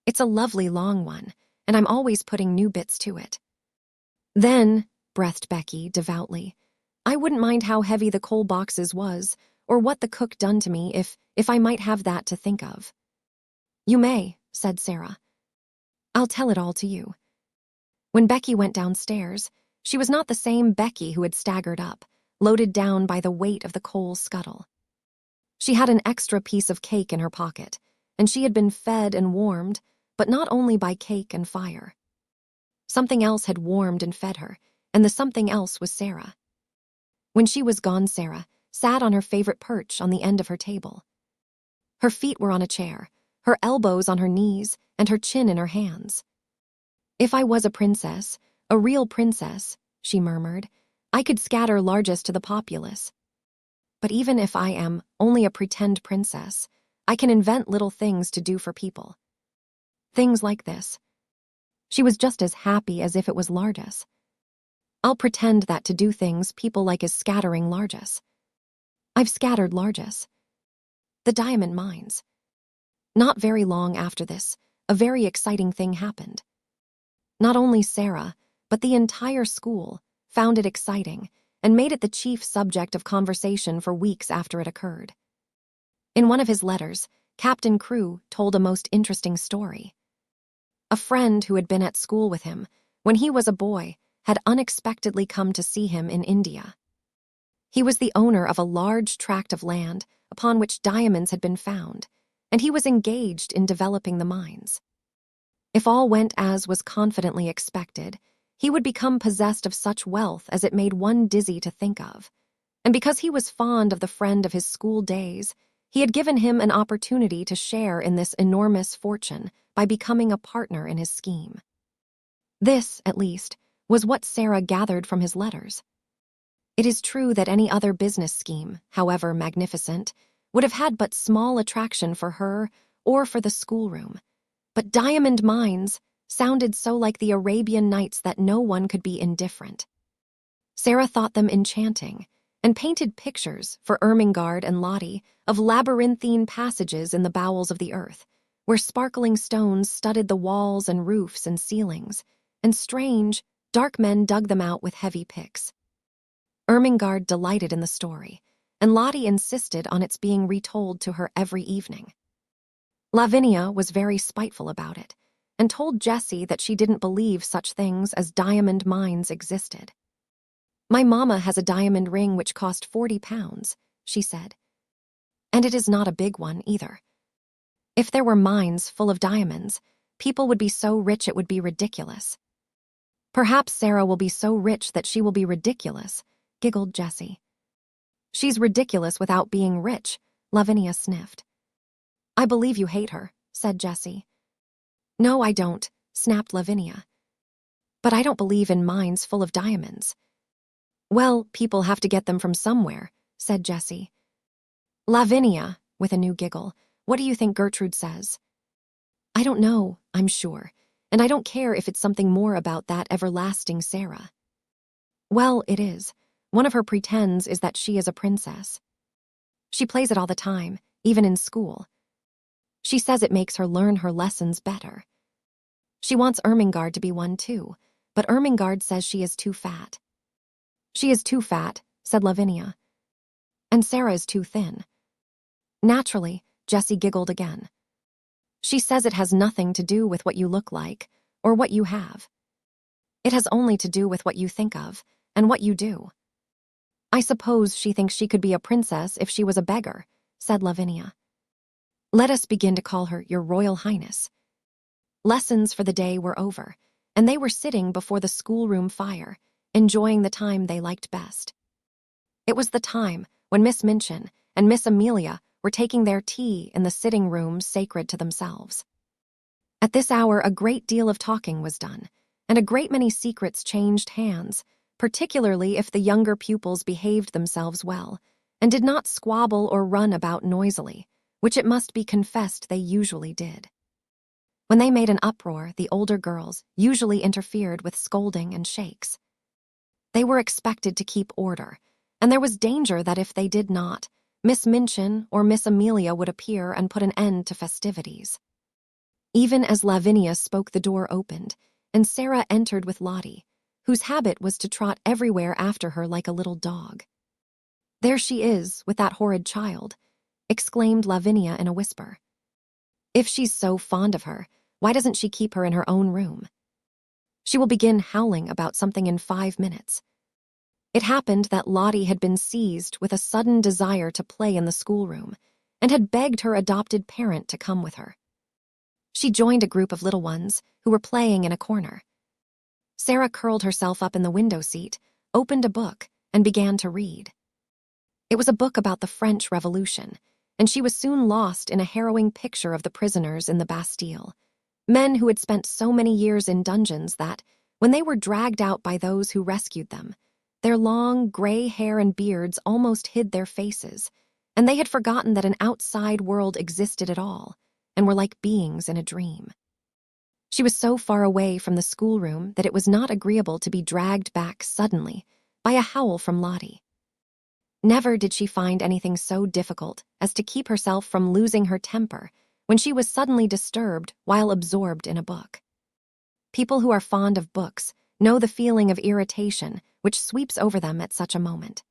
It's a lovely long one, and I'm always putting new bits to it. Then, breathed Becky devoutly, I wouldn't mind how heavy the coal boxes was, or what the cook done to me if I might have that to think of. You may, said Sara. I'll tell it all to you. When Becky went downstairs, she was not the same Becky who had staggered up, loaded down by the weight of the coal scuttle. She had an extra piece of cake in her pocket, and she had been fed and warmed, but not only by cake and fire. Something else had warmed and fed her, and the something else was Sara. When she was gone, Sara sat on her favorite perch on the end of her table. Her feet were on a chair, her elbows on her knees, and her chin in her hands. If I was a princess, a real princess, she murmured, I could scatter largesse to the populace. But even if I am only a pretend princess, I can invent little things to do for people. Things like this. She was just as happy as if it was largesse. I'll pretend that to do things people like is scattering largesse. I've scattered largesse. The diamond mines. Not very long after this, a very exciting thing happened. Not only Sara, but the entire school found it exciting and made it the chief subject of conversation for weeks after it occurred. In one of his letters, Captain Crewe told a most interesting story. A friend who had been at school with him when he was a boy had unexpectedly come to see him in India. He was the owner of a large tract of land upon which diamonds had been found, and he was engaged in developing the mines. If all went as was confidently expected, he would become possessed of such wealth as it made one dizzy to think of. And because he was fond of the friend of his school days, he had given him an opportunity to share in this enormous fortune by becoming a partner in his scheme. This, at least, was what Sara gathered from his letters. It is true that any other business scheme, however magnificent, would have had but small attraction for her or for the schoolroom. But diamond mines sounded so like the Arabian Nights that no one could be indifferent. Sara thought them enchanting and painted pictures for Ermengarde and Lottie of labyrinthine passages in the bowels of the earth, where sparkling stones studded the walls and roofs and ceilings, and strange, dark men dug them out with heavy picks. Ermengarde delighted in the story, and Lottie insisted on its being retold to her every evening. Lavinia was very spiteful about it, and told Jessie that she didn't believe such things as diamond mines existed. My mamma has a diamond ring which cost 40 pounds, she said. And it is not a big one, either. If there were mines full of diamonds, people would be so rich it would be ridiculous. Perhaps Sara will be so rich that she will be ridiculous, giggled Jessie. She's ridiculous without being rich, Lavinia sniffed. I believe you hate her, said Jessie. No, I don't, snapped Lavinia. But I don't believe in mines full of diamonds. Well, people have to get them from somewhere, said Jessie. Lavinia, with a new giggle, what do you think Gertrude says? I don't know, I'm sure, and I don't care if it's something more about that everlasting Sara. Well, it is. One of her pretends is that she is a princess. She plays it all the time, even in school. She says it makes her learn her lessons better. She wants Ermengarde to be one too, but Ermengarde says she is too fat. She is too fat, said Lavinia. And Sara is too thin. Naturally, Jessie giggled again. She says it has nothing to do with what you look like, or what you have. It has only to do with what you think of, and what you do. I suppose she thinks she could be a princess if she was a beggar, said Lavinia. Let us begin to call her Your Royal Highness. Lessons for the day were over, and they were sitting before the schoolroom fire, enjoying the time they liked best. It was the time when Miss Minchin and Miss Amelia were taking their tea in the sitting room sacred to themselves. At this hour, a great deal of talking was done, and a great many secrets changed hands, particularly if the younger pupils behaved themselves well, and did not squabble or run about noisily, which it must be confessed they usually did. When they made an uproar, the older girls usually interfered with scolding and shakes. They were expected to keep order, and there was danger that if they did not, Miss Minchin or Miss Amelia would appear and put an end to festivities. Even as Lavinia spoke, the door opened, and Sara entered with Lottie, whose habit was to trot everywhere after her like a little dog. There she is, with that horrid child, exclaimed Lavinia in a whisper. If she's so fond of her, why doesn't she keep her in her own room? She will begin howling about something in 5 minutes. It happened that Lottie had been seized with a sudden desire to play in the schoolroom, and had begged her adopted parent to come with her. She joined a group of little ones who were playing in a corner. Sara curled herself up in the window seat, opened a book, and began to read. It was a book about the French Revolution, and she was soon lost in a harrowing picture of the prisoners in the Bastille, men who had spent so many years in dungeons that, when they were dragged out by those who rescued them, their long, gray hair and beards almost hid their faces, and they had forgotten that an outside world existed at all, and were like beings in a dream. She was so far away from the schoolroom that it was not agreeable to be dragged back suddenly by a howl from Lottie. Never did she find anything so difficult as to keep herself from losing her temper when she was suddenly disturbed while absorbed in a book. People who are fond of books know the feeling of irritation which sweeps over them at such a moment.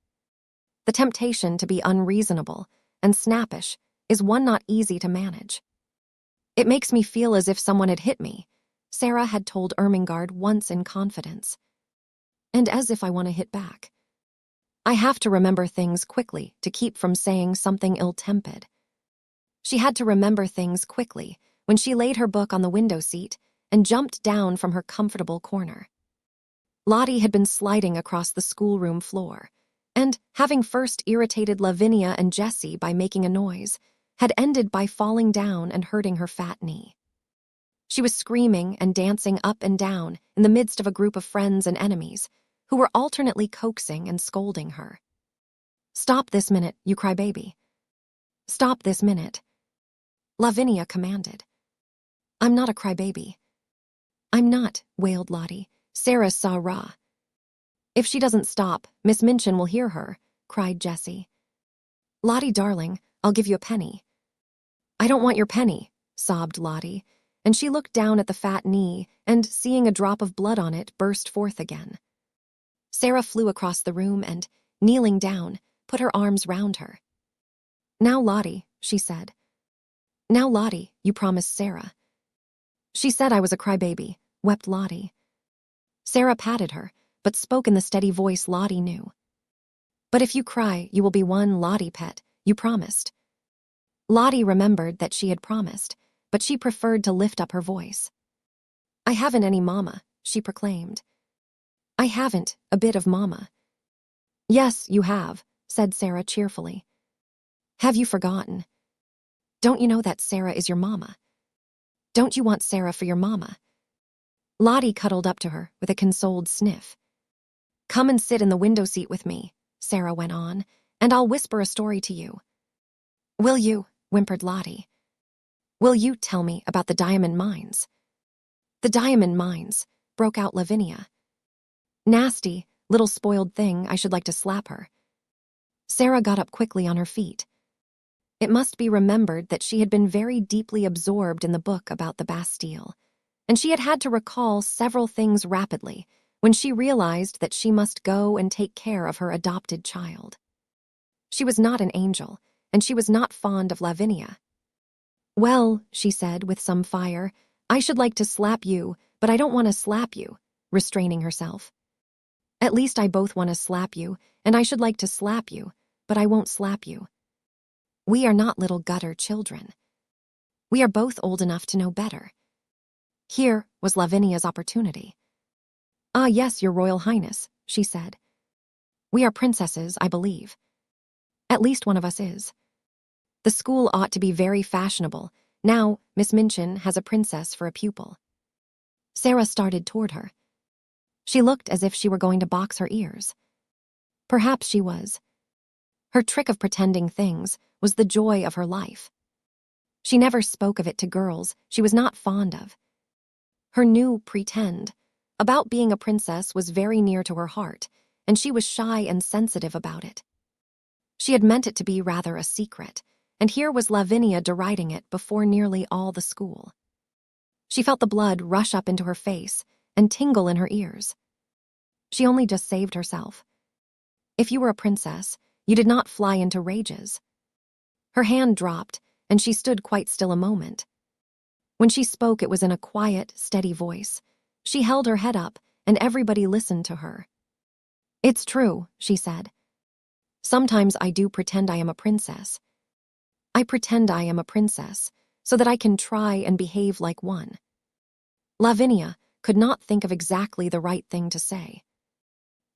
The temptation to be unreasonable and snappish is one not easy to manage. It makes me feel as if someone had hit me, Sara had told Ermengarde once in confidence. And as if I want to hit back. I have to remember things quickly to keep from saying something ill-tempered. She had to remember things quickly when she laid her book on the window seat and jumped down from her comfortable corner. Lottie had been sliding across the schoolroom floor, and, having first irritated Lavinia and Jessie by making a noise, had ended by falling down and hurting her fat knee. She was screaming and dancing up and down in the midst of a group of friends and enemies, who were alternately coaxing and scolding her. "Stop this minute, you crybaby. Stop this minute," Lavinia commanded. "I'm not a crybaby." "I'm not," wailed Lottie. "Sara saw Ra." "If she doesn't stop, Miss Minchin will hear her," cried Jessie. "Lottie, darling, I'll give you a penny." "I don't want your penny," sobbed Lottie, and she looked down at the fat knee and, seeing a drop of blood on it, burst forth again. Sara flew across the room and, kneeling down, put her arms round her. "Now, Lottie," she said. "Now, Lottie, you promised Sara." "She said I was a crybaby," wept Lottie. Sara patted her, but spoke in the steady voice Lottie knew. "But if you cry, you will be one, Lottie pet, you promised." Lottie remembered that she had promised, but she preferred to lift up her voice. "I haven't any mama," she proclaimed. "I haven't a bit of mama." "Yes, you have," said Sara cheerfully. "Have you forgotten? Don't you know that Sara is your mama? Don't you want Sara for your mama?" Lottie cuddled up to her with a consoled sniff. "Come and sit in the window seat with me," Sara went on, "and I'll whisper a story to you." "Will you?" whimpered Lottie. "Will you tell me about the diamond mines?" "The diamond mines," broke out Lavinia. "Nasty, little spoiled thing, I should like to slap her." Sara got up quickly on her feet. It must be remembered that she had been very deeply absorbed in the book about the Bastille, and she had had to recall several things rapidly when she realized that she must go and take care of her adopted child. She was not an angel, and she was not fond of Lavinia. "Well," she said with some fire, "I should like to slap you, but I don't want to slap you," restraining herself. "At least I both want to slap you, and I should like to slap you, but I won't slap you. We are not little gutter children. We are both old enough to know better." Here was Lavinia's opportunity. "Ah, yes, Your Royal Highness," she said. "We are princesses, I believe. At least one of us is. The school ought to be very fashionable. Now, Miss Minchin has a princess for a pupil." Sara started toward her. She looked as if she were going to box her ears. Perhaps she was. Her trick of pretending things was the joy of her life. She never spoke of it to girls she was not fond of. Her new pretend about being a princess was very near to her heart, and she was shy and sensitive about it. She had meant it to be rather a secret, and here was Lavinia deriding it before nearly all the school. She felt the blood rush up into her face and tingle in her ears. She only just saved herself. If you were a princess, you did not fly into rages. Her hand dropped, and she stood quite still a moment. When she spoke, it was in a quiet, steady voice. She held her head up, and everybody listened to her. "It's true," she said. "Sometimes I do pretend I am a princess. I pretend I am a princess, so that I can try and behave like one." Lavinia could not think of exactly the right thing to say.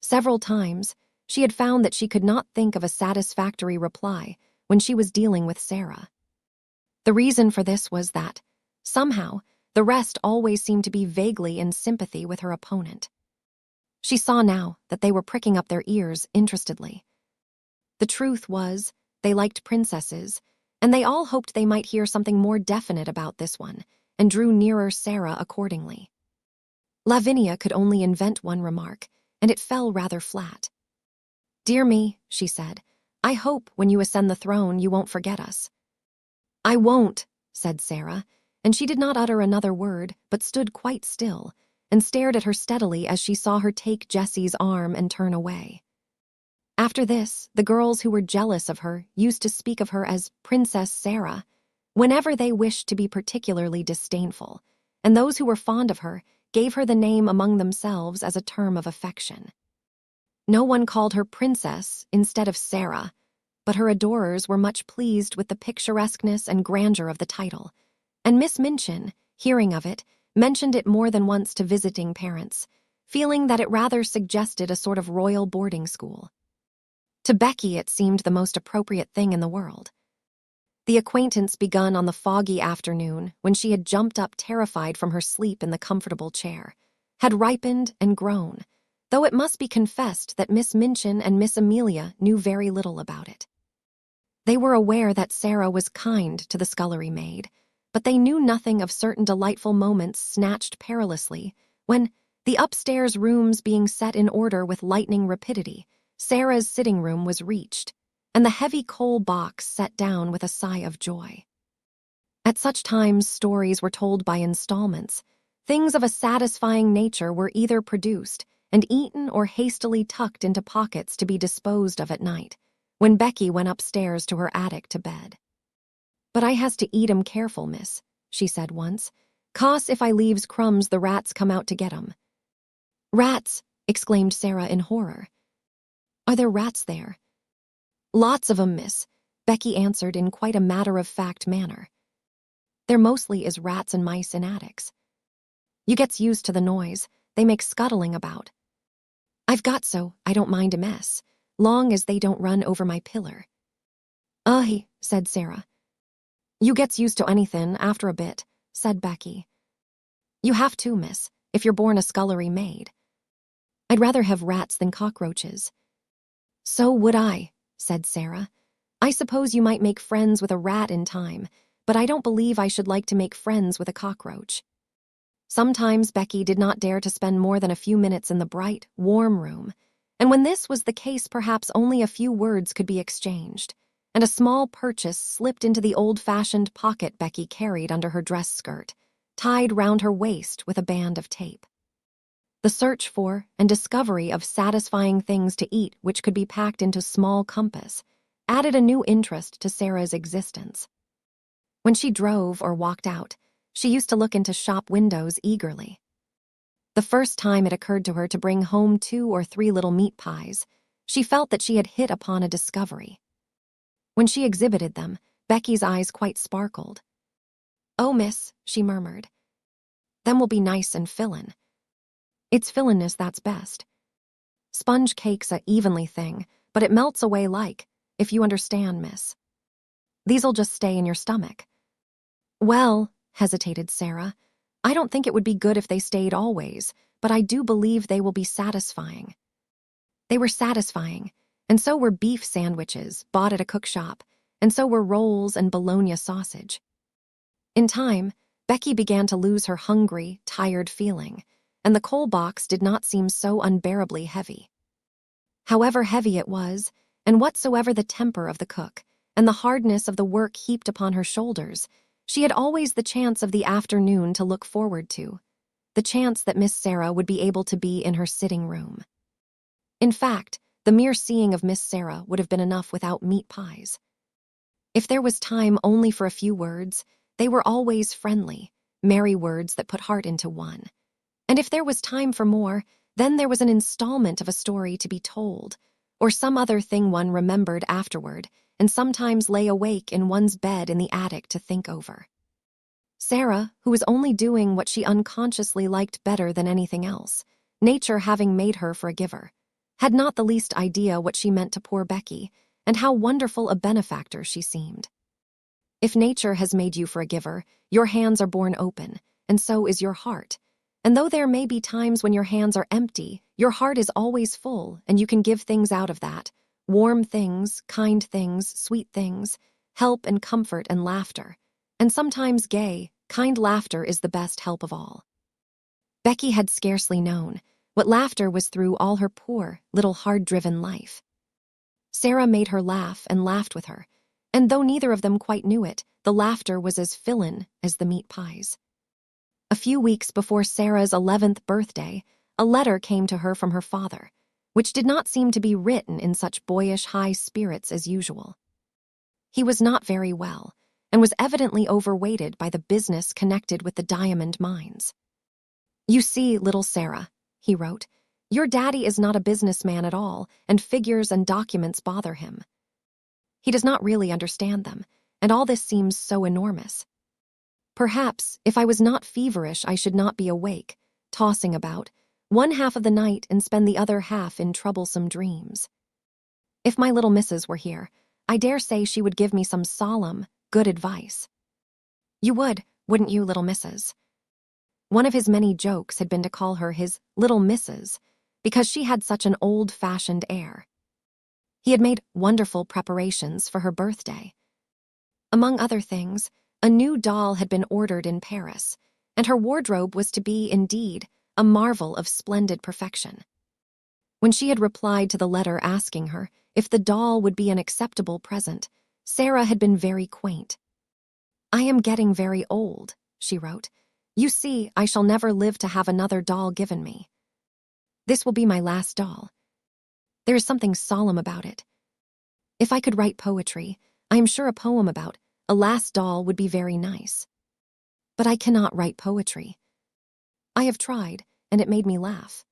Several times, she had found that she could not think of a satisfactory reply when she was dealing with Sara. The reason for this was that, somehow, the rest always seemed to be vaguely in sympathy with her opponent. She saw now that they were pricking up their ears interestedly. The truth was, they liked princesses, and they all hoped they might hear something more definite about this one, and drew nearer Sara accordingly. Lavinia could only invent one remark, and it fell rather flat. "Dear me," she said, "I hope when you ascend the throne you won't forget us." "I won't," said Sara, and she did not utter another word, but stood quite still, and stared at her steadily as she saw her take Jessie's arm and turn away. After this, the girls who were jealous of her used to speak of her as Princess Sara, whenever they wished to be particularly disdainful, and those who were fond of her gave her the name among themselves as a term of affection. No one called her Princess instead of Sara, but her adorers were much pleased with the picturesqueness and grandeur of the title, and Miss Minchin, hearing of it, mentioned it more than once to visiting parents, feeling that it rather suggested a sort of royal boarding school. To Becky it seemed the most appropriate thing in the world. The acquaintance begun on the foggy afternoon when she had jumped up terrified from her sleep in the comfortable chair, had ripened and grown, though it must be confessed that Miss Minchin and Miss Amelia knew very little about it. They were aware that Sara was kind to the scullery maid, but they knew nothing of certain delightful moments snatched perilously when, the upstairs rooms being set in order with lightning rapidity, Sara's sitting room was reached, and the heavy coal box set down with a sigh of joy. At such times stories were told by installments. Things of a satisfying nature were either produced and eaten or hastily tucked into pockets to be disposed of at night, when Becky went upstairs to her attic to bed. "But I has to eat 'em careful, miss," she said once. "'Cause if I leaves crumbs the rats come out to get 'em." "Rats!" exclaimed Sara in horror. "Are there rats there?" "Lots of 'em, miss," Becky answered in quite a matter-of-fact manner. "There mostly is rats and mice in attics. You gets used to the noise, they make scuttling about. I've got so I don't mind a mess, long as they don't run over my pillar." Said Sara. "You gets used to anything after a bit," said Becky. "You have to, miss, if you're born a scullery maid. I'd rather have rats than cockroaches." "So would I," said Sara. "I suppose you might make friends with a rat in time, but I don't believe I should like to make friends with a cockroach." Sometimes Becky did not dare to spend more than a few minutes in the bright, warm room, and when this was the case perhaps only a few words could be exchanged, and a small purchase slipped into the old-fashioned pocket Becky carried under her dress skirt, tied round her waist with a band of tape. The search for and discovery of satisfying things to eat which could be packed into small compass added a new interest to Sara's existence. When she drove or walked out, she used to look into shop windows eagerly. The first time it occurred to her to bring home 2 or 3 little meat pies, she felt that she had hit upon a discovery. When she exhibited them, Becky's eyes quite sparkled. "Oh, miss," she murmured, "them will be nice and fillin'. It's fillin'ness that's best. Sponge cake's a evenly thing, but it melts away like, if you understand, miss. These'll just stay in your stomach." "Well," hesitated Sara, "I don't think it would be good if they stayed always, but I do believe they will be satisfying." They were satisfying, and so were beef sandwiches bought at a cook shop, and so were rolls and bologna sausage. In time, Becky began to lose her hungry, tired feeling, and the coal box did not seem so unbearably heavy. However heavy it was, and whatsoever the temper of the cook, and the hardness of the work heaped upon her shoulders, she had always the chance of the afternoon to look forward to, the chance that Miss Sara would be able to be in her sitting room. In fact, the mere seeing of Miss Sara would have been enough without meat pies. If there was time only for a few words, they were always friendly, merry words that put heart into one. And if there was time for more, then there was an installment of a story to be told, or some other thing one remembered afterward, and sometimes lay awake in one's bed in the attic to think over. Sara, who was only doing what she unconsciously liked better than anything else, nature having made her for a giver, had not the least idea what she meant to poor Becky, and how wonderful a benefactor she seemed. If nature has made you for a giver, your hands are borne open, and so is your heart. And though there may be times when your hands are empty, your heart is always full, and you can give things out of that, warm things, kind things, sweet things, help and comfort and laughter. And sometimes gay, kind laughter is the best help of all. Becky had scarcely known what laughter was through all her poor, little hard-driven life. Sara made her laugh and laughed with her, and though neither of them quite knew it, the laughter was as fillin' as the meat pies. A few weeks before Sara's 11th birthday, a letter came to her from her father, which did not seem to be written in such boyish high spirits as usual. He was not very well, and was evidently overweighted by the business connected with the diamond mines. "You see, little Sara," he wrote, "your daddy is not a businessman at all, and figures and documents bother him. He does not really understand them, and all this seems so enormous. Perhaps, if I was not feverish, I should not be awake, tossing about, one half of the night and spend the other half in troublesome dreams. If my little missus were here, I dare say she would give me some solemn, good advice. You would, wouldn't you, little missus?" One of his many jokes had been to call her his little missus, because she had such an old-fashioned air. He had made wonderful preparations for her birthday. Among other things, a new doll had been ordered in Paris, and her wardrobe was to be, indeed, a marvel of splendid perfection. When she had replied to the letter asking her if the doll would be an acceptable present, Sara had been very quaint. "I am getting very old," she wrote. "You see, I shall never live to have another doll given me. This will be my last doll. There is something solemn about it. If I could write poetry, I am sure a poem about a last doll would be very nice. But I cannot write poetry. I have tried, and it made me laugh.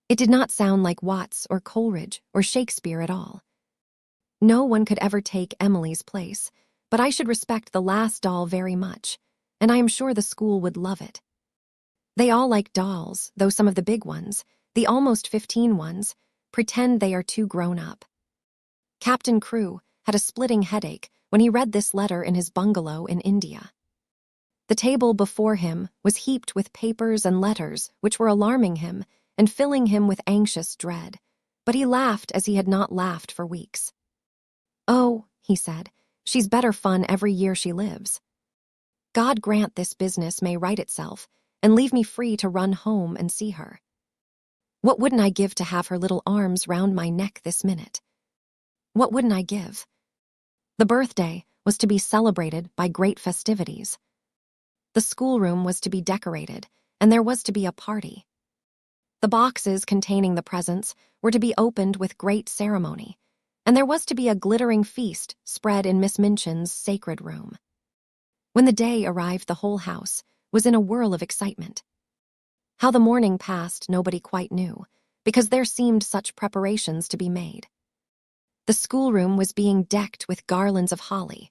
It did not sound like Watts or Coleridge or Shakespeare at all. No one could ever take Emily's place, but I should respect the last doll very much, and I am sure the school would love it. They all like dolls, though some of the big ones, the almost 15 ones, pretend they are too grown up." Captain Crewe had a splitting headache when he read this letter in his bungalow in India. The table before him was heaped with papers and letters which were alarming him and filling him with anxious dread, but he laughed as he had not laughed for weeks. "Oh," he said, "she's better fun every year she lives. God grant this business may right itself and leave me free to run home and see her. What wouldn't I give to have her little arms round my neck this minute? What wouldn't I give? The birthday was to be celebrated by great festivities. The schoolroom was to be decorated, and there was to be a party. The boxes containing the presents were to be opened with great ceremony, and there was to be a glittering feast spread in Miss Minchin's sacred room. When the day arrived, the whole house was in a whirl of excitement. How the morning passed nobody quite knew, because there seemed such preparations to be made. The schoolroom was being decked with garlands of holly.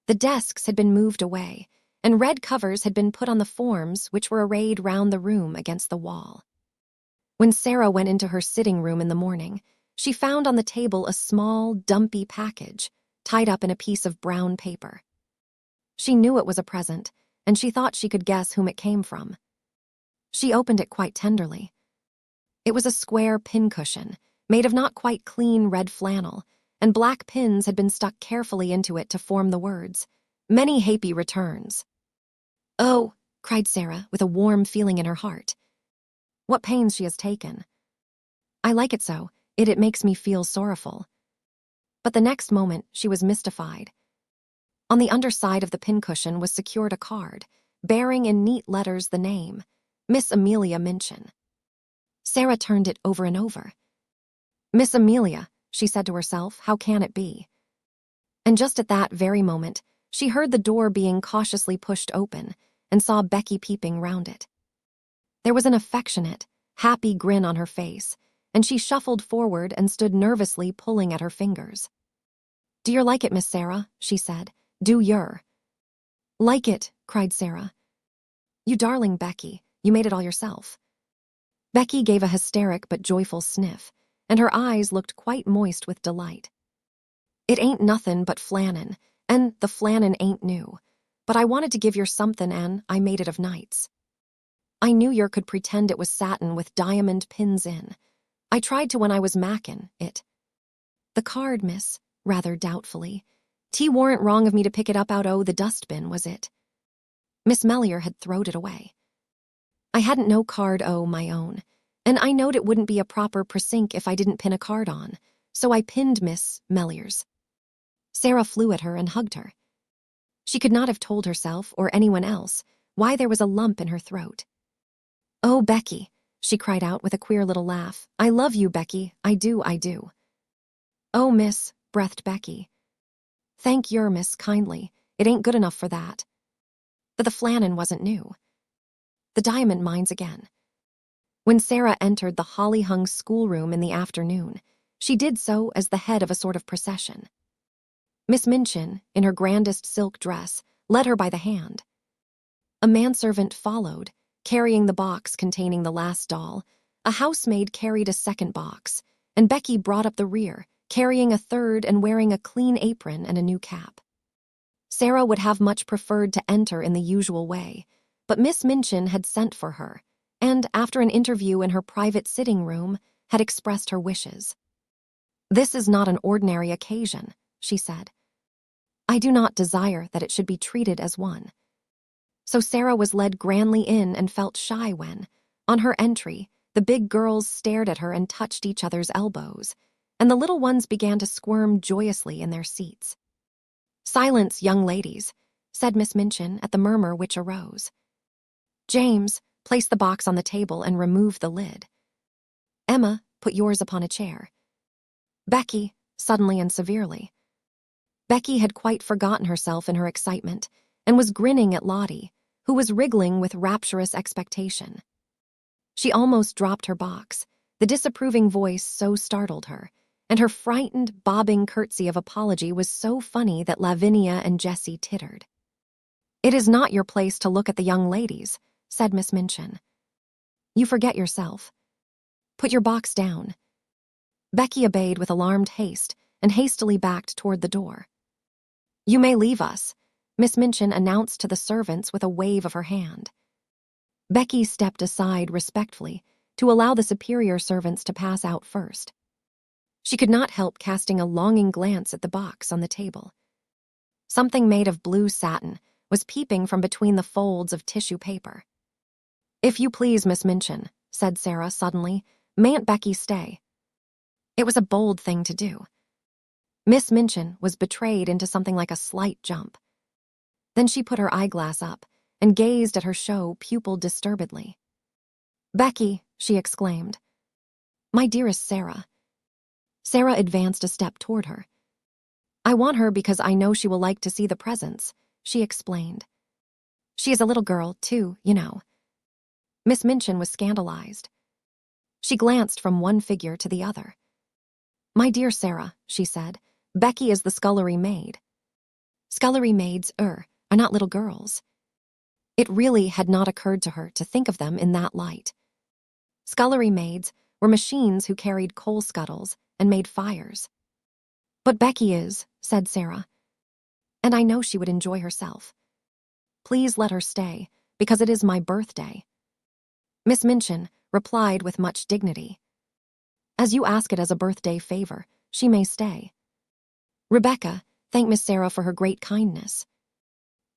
The desks had been moved away, and red covers had been put on the forms which were arrayed round the room against the wall. When Sara went into her sitting room in the morning, she found on the table a small, dumpy package tied up in a piece of brown paper. She knew it was a present, and she thought she could guess whom it came from. She opened it quite tenderly. It was a square pincushion, made of not quite clean red flannel, and black pins had been stuck carefully into it to form the words, "Many happy returns." "Oh," cried Sara, with a warm feeling in her heart. What pains she has taken. I like it so, it makes me feel sorrowful. But the next moment she was mystified. On the underside of the pincushion was secured a card, bearing in neat letters the name, Miss Amelia Minchin. Sara turned it over and over. "Miss Amelia," she said to herself, "how can it be?" And just at that very moment, she heard the door being cautiously pushed open and saw Becky peeping round it. There was an affectionate, happy grin on her face, and she shuffled forward and stood nervously pulling at her fingers. "Do you like it, Miss Sara?" she said. "Do yer?" "Like it," cried Sara. "You darling Becky, you made it all yourself." Becky gave a hysteric but joyful sniff, and her eyes looked quite moist with delight. "It ain't nothin' but flannin, and the flannin ain't new, but I wanted to give yer somethin' and I made it of nights. I knew yer could pretend it was satin with diamond pins in. I tried to when I was mackin' it." "The card, miss," rather doubtfully. "'T warn't wrong of me to pick it up out o' the dustbin, was it?" Miss Mellier had throwed it away. "I hadn't no card o' my own, and I knowed it wouldn't be a proper precinct if I didn't pin a card on, so I pinned Miss Mellier's." Sara flew at her and hugged her. She could not have told herself, or anyone else, why there was a lump in her throat. "Oh, Becky," she cried out with a queer little laugh. "I love you, Becky, I do, I do." "Oh, miss," breathed Becky. "Thank yer, miss, kindly. It ain't good enough for that." But the flannin wasn't new. The diamond mines again. When Sara entered the holly-hung schoolroom in the afternoon, she did so as the head of a sort of procession. Miss Minchin, in her grandest silk dress, led her by the hand. A manservant followed, carrying the box containing the last doll. A housemaid carried a second box, and Becky brought up the rear, carrying a third and wearing a clean apron and a new cap. Sara would have much preferred to enter in the usual way, but Miss Minchin had sent for her, and, after an interview in her private sitting room, had expressed her wishes. "This is not an ordinary occasion," she said. "I do not desire that it should be treated as one." So Sara was led grandly in and felt shy when, on her entry, the big girls stared at her and touched each other's elbows, and the little ones began to squirm joyously in their seats. "Silence, young ladies," said Miss Minchin at the murmur which arose. "James, place the box on the table and remove the lid. Emma, put yours upon a chair. Becky," suddenly and severely. Becky had quite forgotten herself in her excitement, and was grinning at Lottie, who was wriggling with rapturous expectation. She almost dropped her box, the disapproving voice so startled her, and her frightened, bobbing curtsy of apology was so funny that Lavinia and Jessie tittered. "It is not your place to look at the young ladies," said Miss Minchin. "You forget yourself. Put your box down." Becky obeyed with alarmed haste and hastily backed toward the door. "You may leave us," Miss Minchin announced to the servants with a wave of her hand. Becky stepped aside respectfully to allow the superior servants to pass out first. She could not help casting a longing glance at the box on the table. Something made of blue satin was peeping from between the folds of tissue paper. "If you please, Miss Minchin," said Sara suddenly, "mayn't Becky stay?" It was a bold thing to do. Miss Minchin was betrayed into something like a slight jump. Then she put her eyeglass up and gazed at her show pupil disturbedly. "Becky," she exclaimed. "My dearest Sara." Sara advanced a step toward her. "I want her because I know she will like to see the presents," she explained. "She is a little girl, too, you know." Miss Minchin was scandalized. She glanced from one figure to the other. "My dear Sara," she said, "Becky is the scullery maid." Scullery maids, are not little girls. It really had not occurred to her to think of them in that light. Scullery maids were machines who carried coal scuttles and made fires. "But Becky is," said Sara, "and I know she would enjoy herself. Please let her stay, because it is my birthday." Miss Minchin replied with much dignity. "As you ask it as a birthday favor, she may stay." Rebecca thanked Miss Sara for her great kindness.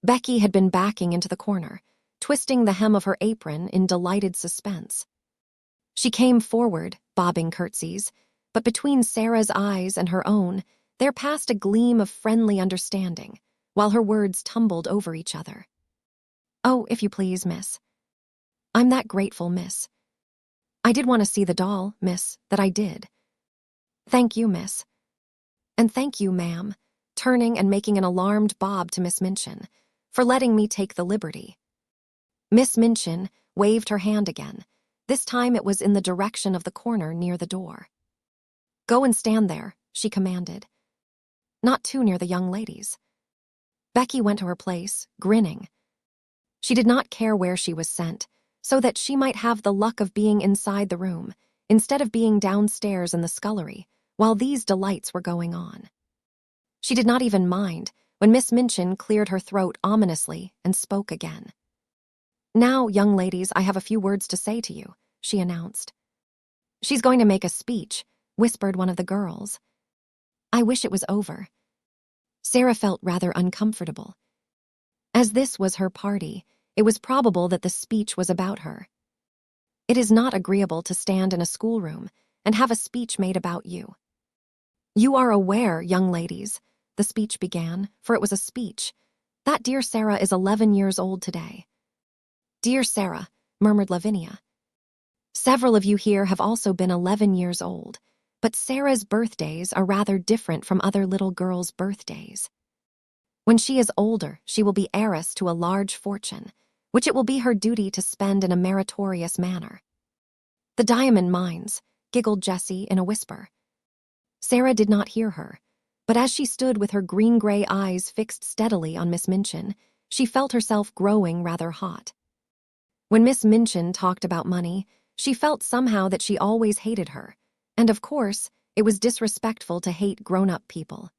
Becky had been backing into the corner, twisting the hem of her apron in delighted suspense. She came forward, bobbing curtsies, but between Sara's eyes and her own, there passed a gleam of friendly understanding, while her words tumbled over each other. "Oh, if you please, miss. I'm that grateful, miss. I did want to see the doll, miss, that I did. Thank you, miss. And thank you, ma'am," turning and making an alarmed bob to Miss Minchin, "for letting me take the liberty." Miss Minchin waved her hand again. This time it was in the direction of the corner near the door. "Go and stand there," she commanded. "Not too near the young ladies." Becky went to her place, grinning. She did not care where she was sent, so that she might have the luck of being inside the room, instead of being downstairs in the scullery, while these delights were going on. She did not even mind when Miss Minchin cleared her throat ominously and spoke again. "Now, young ladies, I have a few words to say to you," she announced. "She's going to make a speech," whispered one of the girls. "I wish it was over." Sara felt rather uncomfortable. As this was her party, it was probable that the speech was about her. It is not agreeable to stand in a schoolroom and have a speech made about you. "You are aware, young ladies," the speech began, for it was a speech, "that dear Sara is 11 years old today." "Dear Sara," murmured Lavinia. "Several of you here have also been 11 years old, but Sara's birthdays are rather different from other little girls' birthdays. When she is older, she will be heiress to a large fortune, which it will be her duty to spend in a meritorious manner." "The diamond mines," giggled Jessie in a whisper. Sara did not hear her, but as she stood with her green-gray eyes fixed steadily on Miss Minchin, she felt herself growing rather hot. When Miss Minchin talked about money, she felt somehow that she always hated her, and of course, it was disrespectful to hate grown-up people.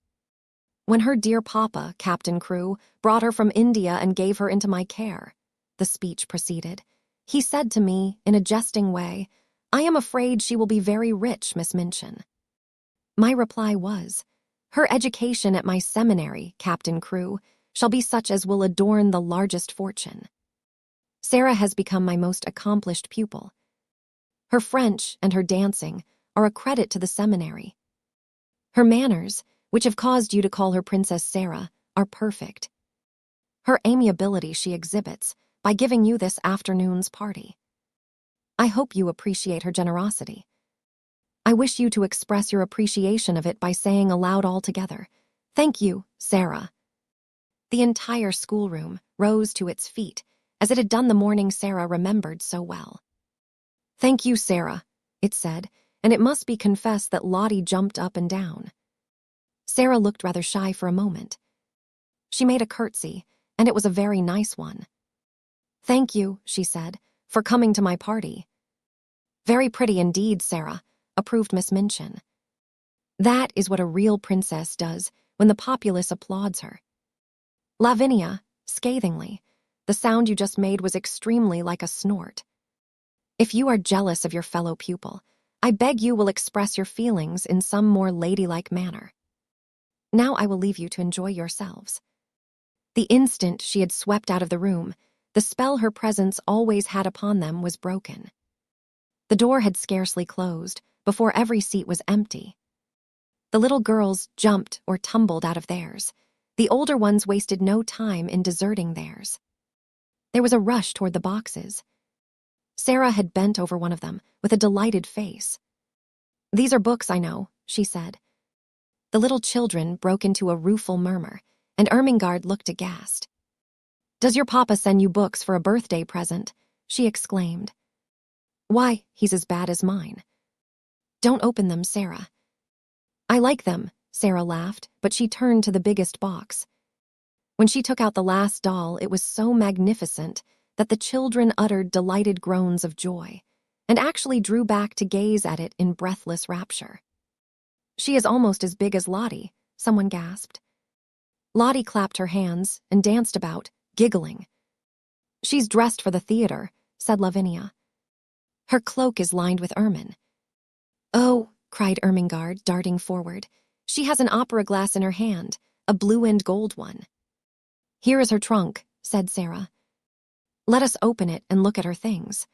"When her dear papa, Captain Crewe, brought her from India and gave her into my care," the speech proceeded, "he said to me, in a jesting way, 'I am afraid she will be very rich, Miss Minchin.' My reply was, 'Her education at my seminary, Captain Crewe, shall be such as will adorn the largest fortune.' Sara has become my most accomplished pupil. Her French and her dancing are a credit to the seminary. Her manners, which have caused you to call her Princess Sara, are perfect. Her amiability she exhibits by giving you this afternoon's party. I hope you appreciate her generosity. I wish you to express your appreciation of it by saying aloud all together, 'Thank you, Sara.'" The entire schoolroom rose to its feet, as it had done the morning Sara remembered so well. "Thank you, Sara," it said, and it must be confessed that Lottie jumped up and down. Sara looked rather shy for a moment. She made a curtsy, and it was a very nice one. "Thank you," she said, "for coming to my party." "Very pretty indeed, Sara," approved Miss Minchin. "That is what a real princess does when the populace applauds her." "Lavinia," scathingly, "the sound you just made was extremely like a snort. If you are jealous of your fellow pupil, I beg you will express your feelings in some more ladylike manner. Now I will leave you to enjoy yourselves." The instant she had swept out of the room, the spell her presence always had upon them was broken. The door had scarcely closed before every seat was empty. The little girls jumped or tumbled out of theirs. The older ones wasted no time in deserting theirs. There was a rush toward the boxes. Sara had bent over one of them with a delighted face. "These are books, I know," she said. The little children broke into a rueful murmur, and Ermengarde looked aghast. "Does your papa send you books for a birthday present?" she exclaimed. "Why, he's as bad as mine." "Don't open them, Sara." "I like them," Sara laughed, but she turned to the biggest box. When she took out the last doll, it was so magnificent that the children uttered delighted groans of joy, and actually drew back to gaze at it in breathless rapture. "She is almost as big as Lottie," someone gasped. Lottie clapped her hands and danced about, giggling. "She's dressed for the theater," said Lavinia. "Her cloak is lined with ermine." "Oh," cried Ermengarde, darting forward. "She has an opera glass in her hand, a blue and gold one." "Here is her trunk," said Sara. "Let us open it and look at her things."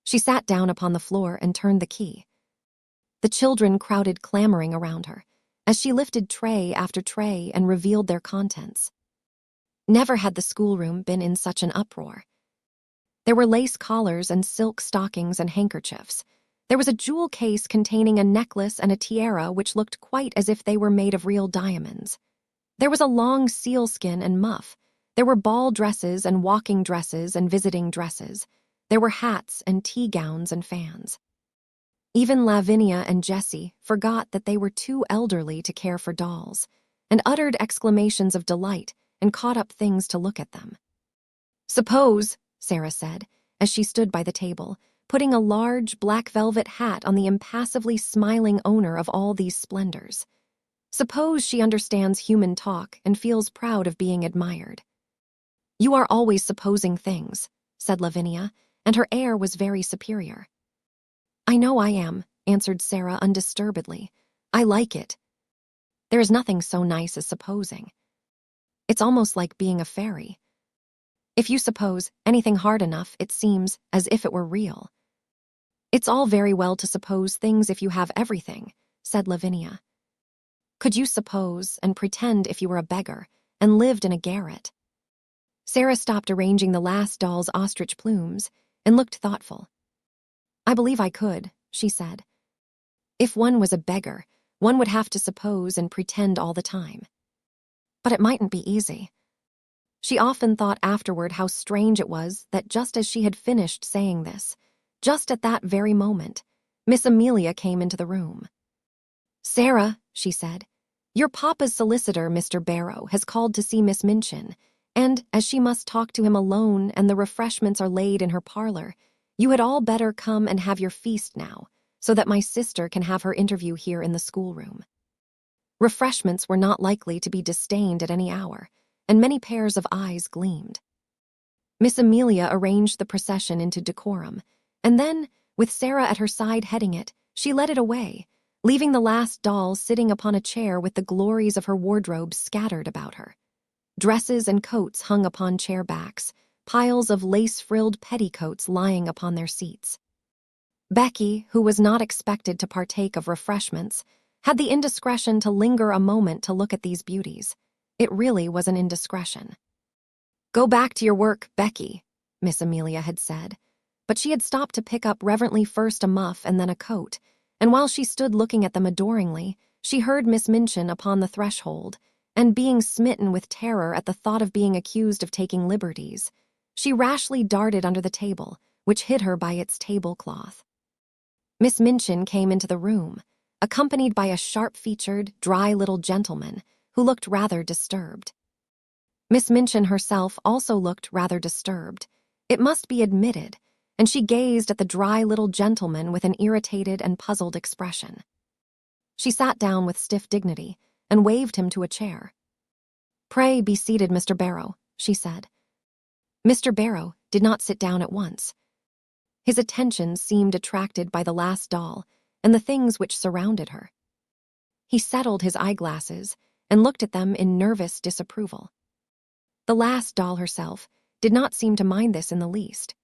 She sat down upon the floor and turned the key. The children crowded clamoring around her as she lifted tray after tray and revealed their contents. Never had the schoolroom been in such an uproar. There were lace collars and silk stockings and handkerchiefs. There was a jewel case containing a necklace and a tiara which looked quite as if they were made of real diamonds. There was a long sealskin and muff. There were ball dresses and walking dresses and visiting dresses. There were hats and tea gowns and fans. Even Lavinia and Jessie forgot that they were too elderly to care for dolls, and uttered exclamations of delight and caught up things to look at them. "Suppose," Sara said, as she stood by the table, putting a large black velvet hat on the impassively smiling owner of all these splendors. "Suppose she understands human talk and feels proud of being admired." "You are always supposing things," said Lavinia, and her air was very superior. "I know I am," answered Sara undisturbedly. "I like it. There is nothing so nice as supposing. It's almost like being a fairy. If you suppose anything hard enough, it seems as if it were real." "It's all very well to suppose things if you have everything," said Lavinia. "Could you suppose and pretend if you were a beggar and lived in a garret?" Sara stopped arranging the last doll's ostrich plumes and looked thoughtful. "I believe I could," she said. "If one was a beggar, one would have to suppose and pretend all the time. But it mightn't be easy." She often thought afterward how strange it was that just as she had finished saying this, just at that very moment, Miss Amelia came into the room. "Sara," she said, "your papa's solicitor, Mr. Barrow, has called to see Miss Minchin, and as she must talk to him alone and the refreshments are laid in her parlor, you had all better come and have your feast now, so that my sister can have her interview here in the schoolroom." Refreshments were not likely to be disdained at any hour, and many pairs of eyes gleamed. Miss Amelia arranged the procession into decorum, and then, with Sara at her side heading it, she led it away, leaving the last doll sitting upon a chair with the glories of her wardrobe scattered about her. Dresses and coats hung upon chair backs, piles of lace-frilled petticoats lying upon their seats. Becky, who was not expected to partake of refreshments, had the indiscretion to linger a moment to look at these beauties. It really was an indiscretion. "Go back to your work, Becky," Miss Amelia had said, but she had stopped to pick up reverently first a muff and then a coat, and while she stood looking at them adoringly, she heard Miss Minchin upon the threshold, and being smitten with terror at the thought of being accused of taking liberties, she rashly darted under the table, which hid her by its tablecloth. Miss Minchin came into the room, accompanied by a sharp-featured, dry little gentleman who looked rather disturbed. Miss Minchin herself also looked rather disturbed, it must be admitted, and she gazed at the dry little gentleman with an irritated and puzzled expression. She sat down with stiff dignity and waved him to a chair. "Pray be seated, Mr. Barrow," she said. Mr. Barrow did not sit down at once. His attention seemed attracted by the last doll and the things which surrounded her. He settled his eyeglasses and looked at them in nervous disapproval. The last doll herself did not seem to mind this in the least.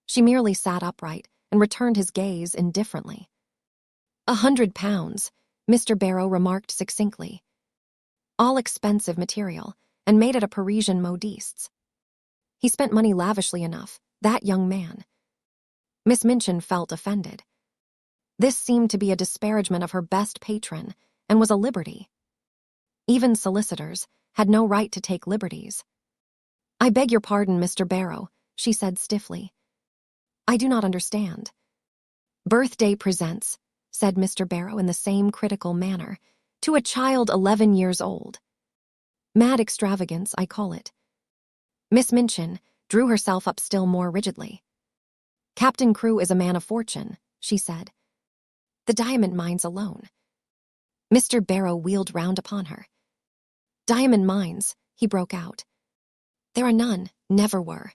She merely sat upright and returned his gaze indifferently. £100, Mr. Barrow remarked succinctly. All expensive material, and made at a Parisian modiste's. He spent money lavishly enough, that young man. Miss Minchin felt offended. This seemed to be a disparagement of her best patron, and was a liberty. Even solicitors had no right to take liberties. I beg your pardon, Mr. Barrow, she said stiffly. I do not understand. Birthday presents, said Mr. Barrow in the same critical manner, to a child 11 years old. Mad extravagance, I call it. Miss Minchin drew herself up still more rigidly. Captain Crewe is a man of fortune, she said. The diamond mines alone. Mr. Barrow wheeled round upon her. Diamond mines, he broke out. There are none, never were.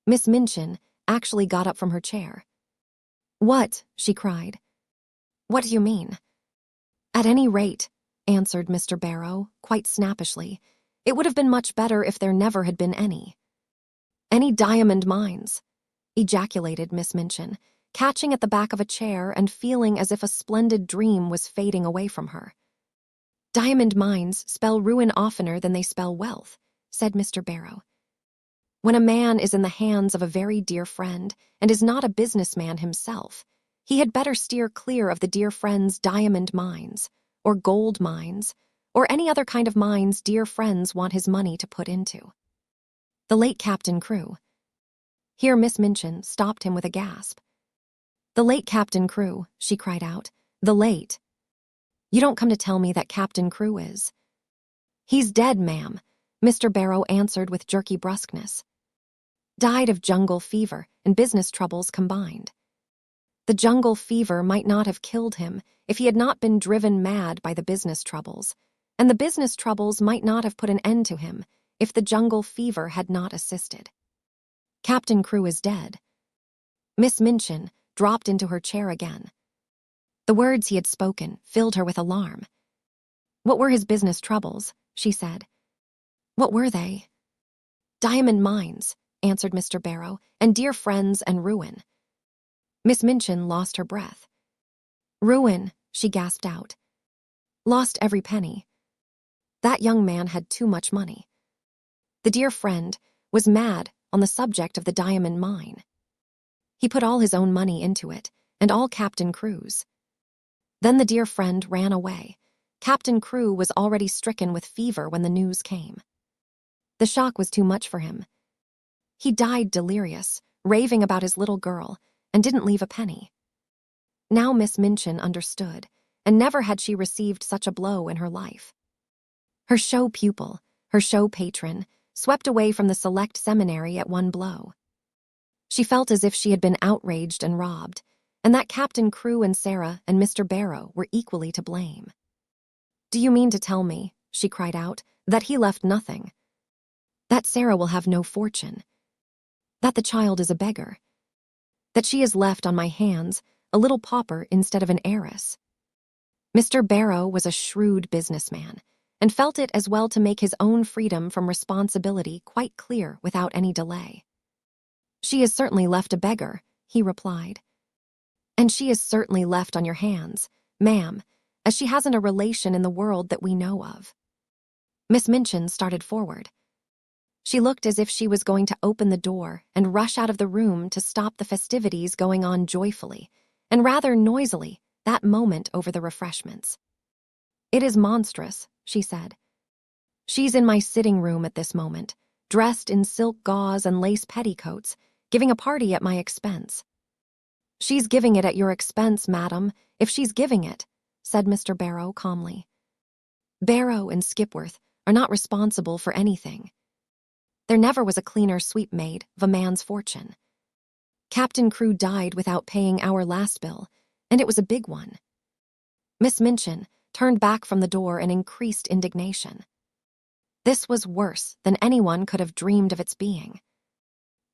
Miss Minchin actually got up from her chair. What? She cried. What do you mean? At any rate, answered Mr. Barrow, quite snappishly, it would have been much better if there never had been any. Any diamond mines, ejaculated Miss Minchin, catching at the back of a chair and feeling as if a splendid dream was fading away from her. Diamond mines spell ruin oftener than they spell wealth, said Mr. Barrow. When a man is in the hands of a very dear friend and is not a businessman himself, he had better steer clear of the dear friend's diamond mines, or gold mines, or any other kind of mines dear friends want his money to put into. The late Captain Crewe. Here Miss Minchin stopped him with a gasp. The late Captain Crewe, she cried out. The late. You don't come to tell me that Captain Crewe is. He's dead, ma'am, Mr. Barrow answered with jerky brusqueness. Died of jungle fever and business troubles combined. The jungle fever might not have killed him if he had not been driven mad by the business troubles, and the business troubles might not have put an end to him if the jungle fever had not assisted. Captain Crewe is dead. Miss Minchin dropped into her chair again. The words he had spoken filled her with alarm. What were his business troubles? She said. What were they? Diamond mines, answered Mr. Barrow, and dear friends and ruin. Miss Minchin lost her breath. Ruin, she gasped out. Lost every penny. That young man had too much money. The dear friend was mad on the subject of the diamond mine. He put all his own money into it, and all Captain Crewe's. Then the dear friend ran away. Captain Crewe was already stricken with fever when the news came. The shock was too much for him. He died delirious, raving about his little girl, and didn't leave a penny. Now Miss Minchin understood, and never had she received such a blow in her life. Her show pupil, her show patron, swept away from the select seminary at one blow. She felt as if she had been outraged and robbed, and that Captain Crewe and Sara and Mr. Barrow were equally to blame. Do you mean to tell me, she cried out, that he left nothing? That Sara will have no fortune? That the child is a beggar? That she is left on my hands, a little pauper instead of an heiress? Mr. Barrow was a shrewd businessman, and felt it as well to make his own freedom from responsibility quite clear without any delay. She is certainly left a beggar, he replied. And she is certainly left on your hands, ma'am, as she hasn't a relation in the world that we know of. Miss Minchin started forward. She looked as if she was going to open the door and rush out of the room to stop the festivities going on joyfully, and rather noisily, that moment over the refreshments. It is monstrous, she said. She's in my sitting room at this moment, dressed in silk gauze and lace petticoats, giving a party at my expense. She's giving it at your expense, madam, if she's giving it, said Mr. Barrow calmly. Barrow and Skipworth are not responsible for anything. There never was a cleaner sweep-maid of a man's fortune. Captain Crewe died without paying our last bill, and it was a big one. Miss Minchin turned back from the door in increased indignation. This was worse than anyone could have dreamed of its being.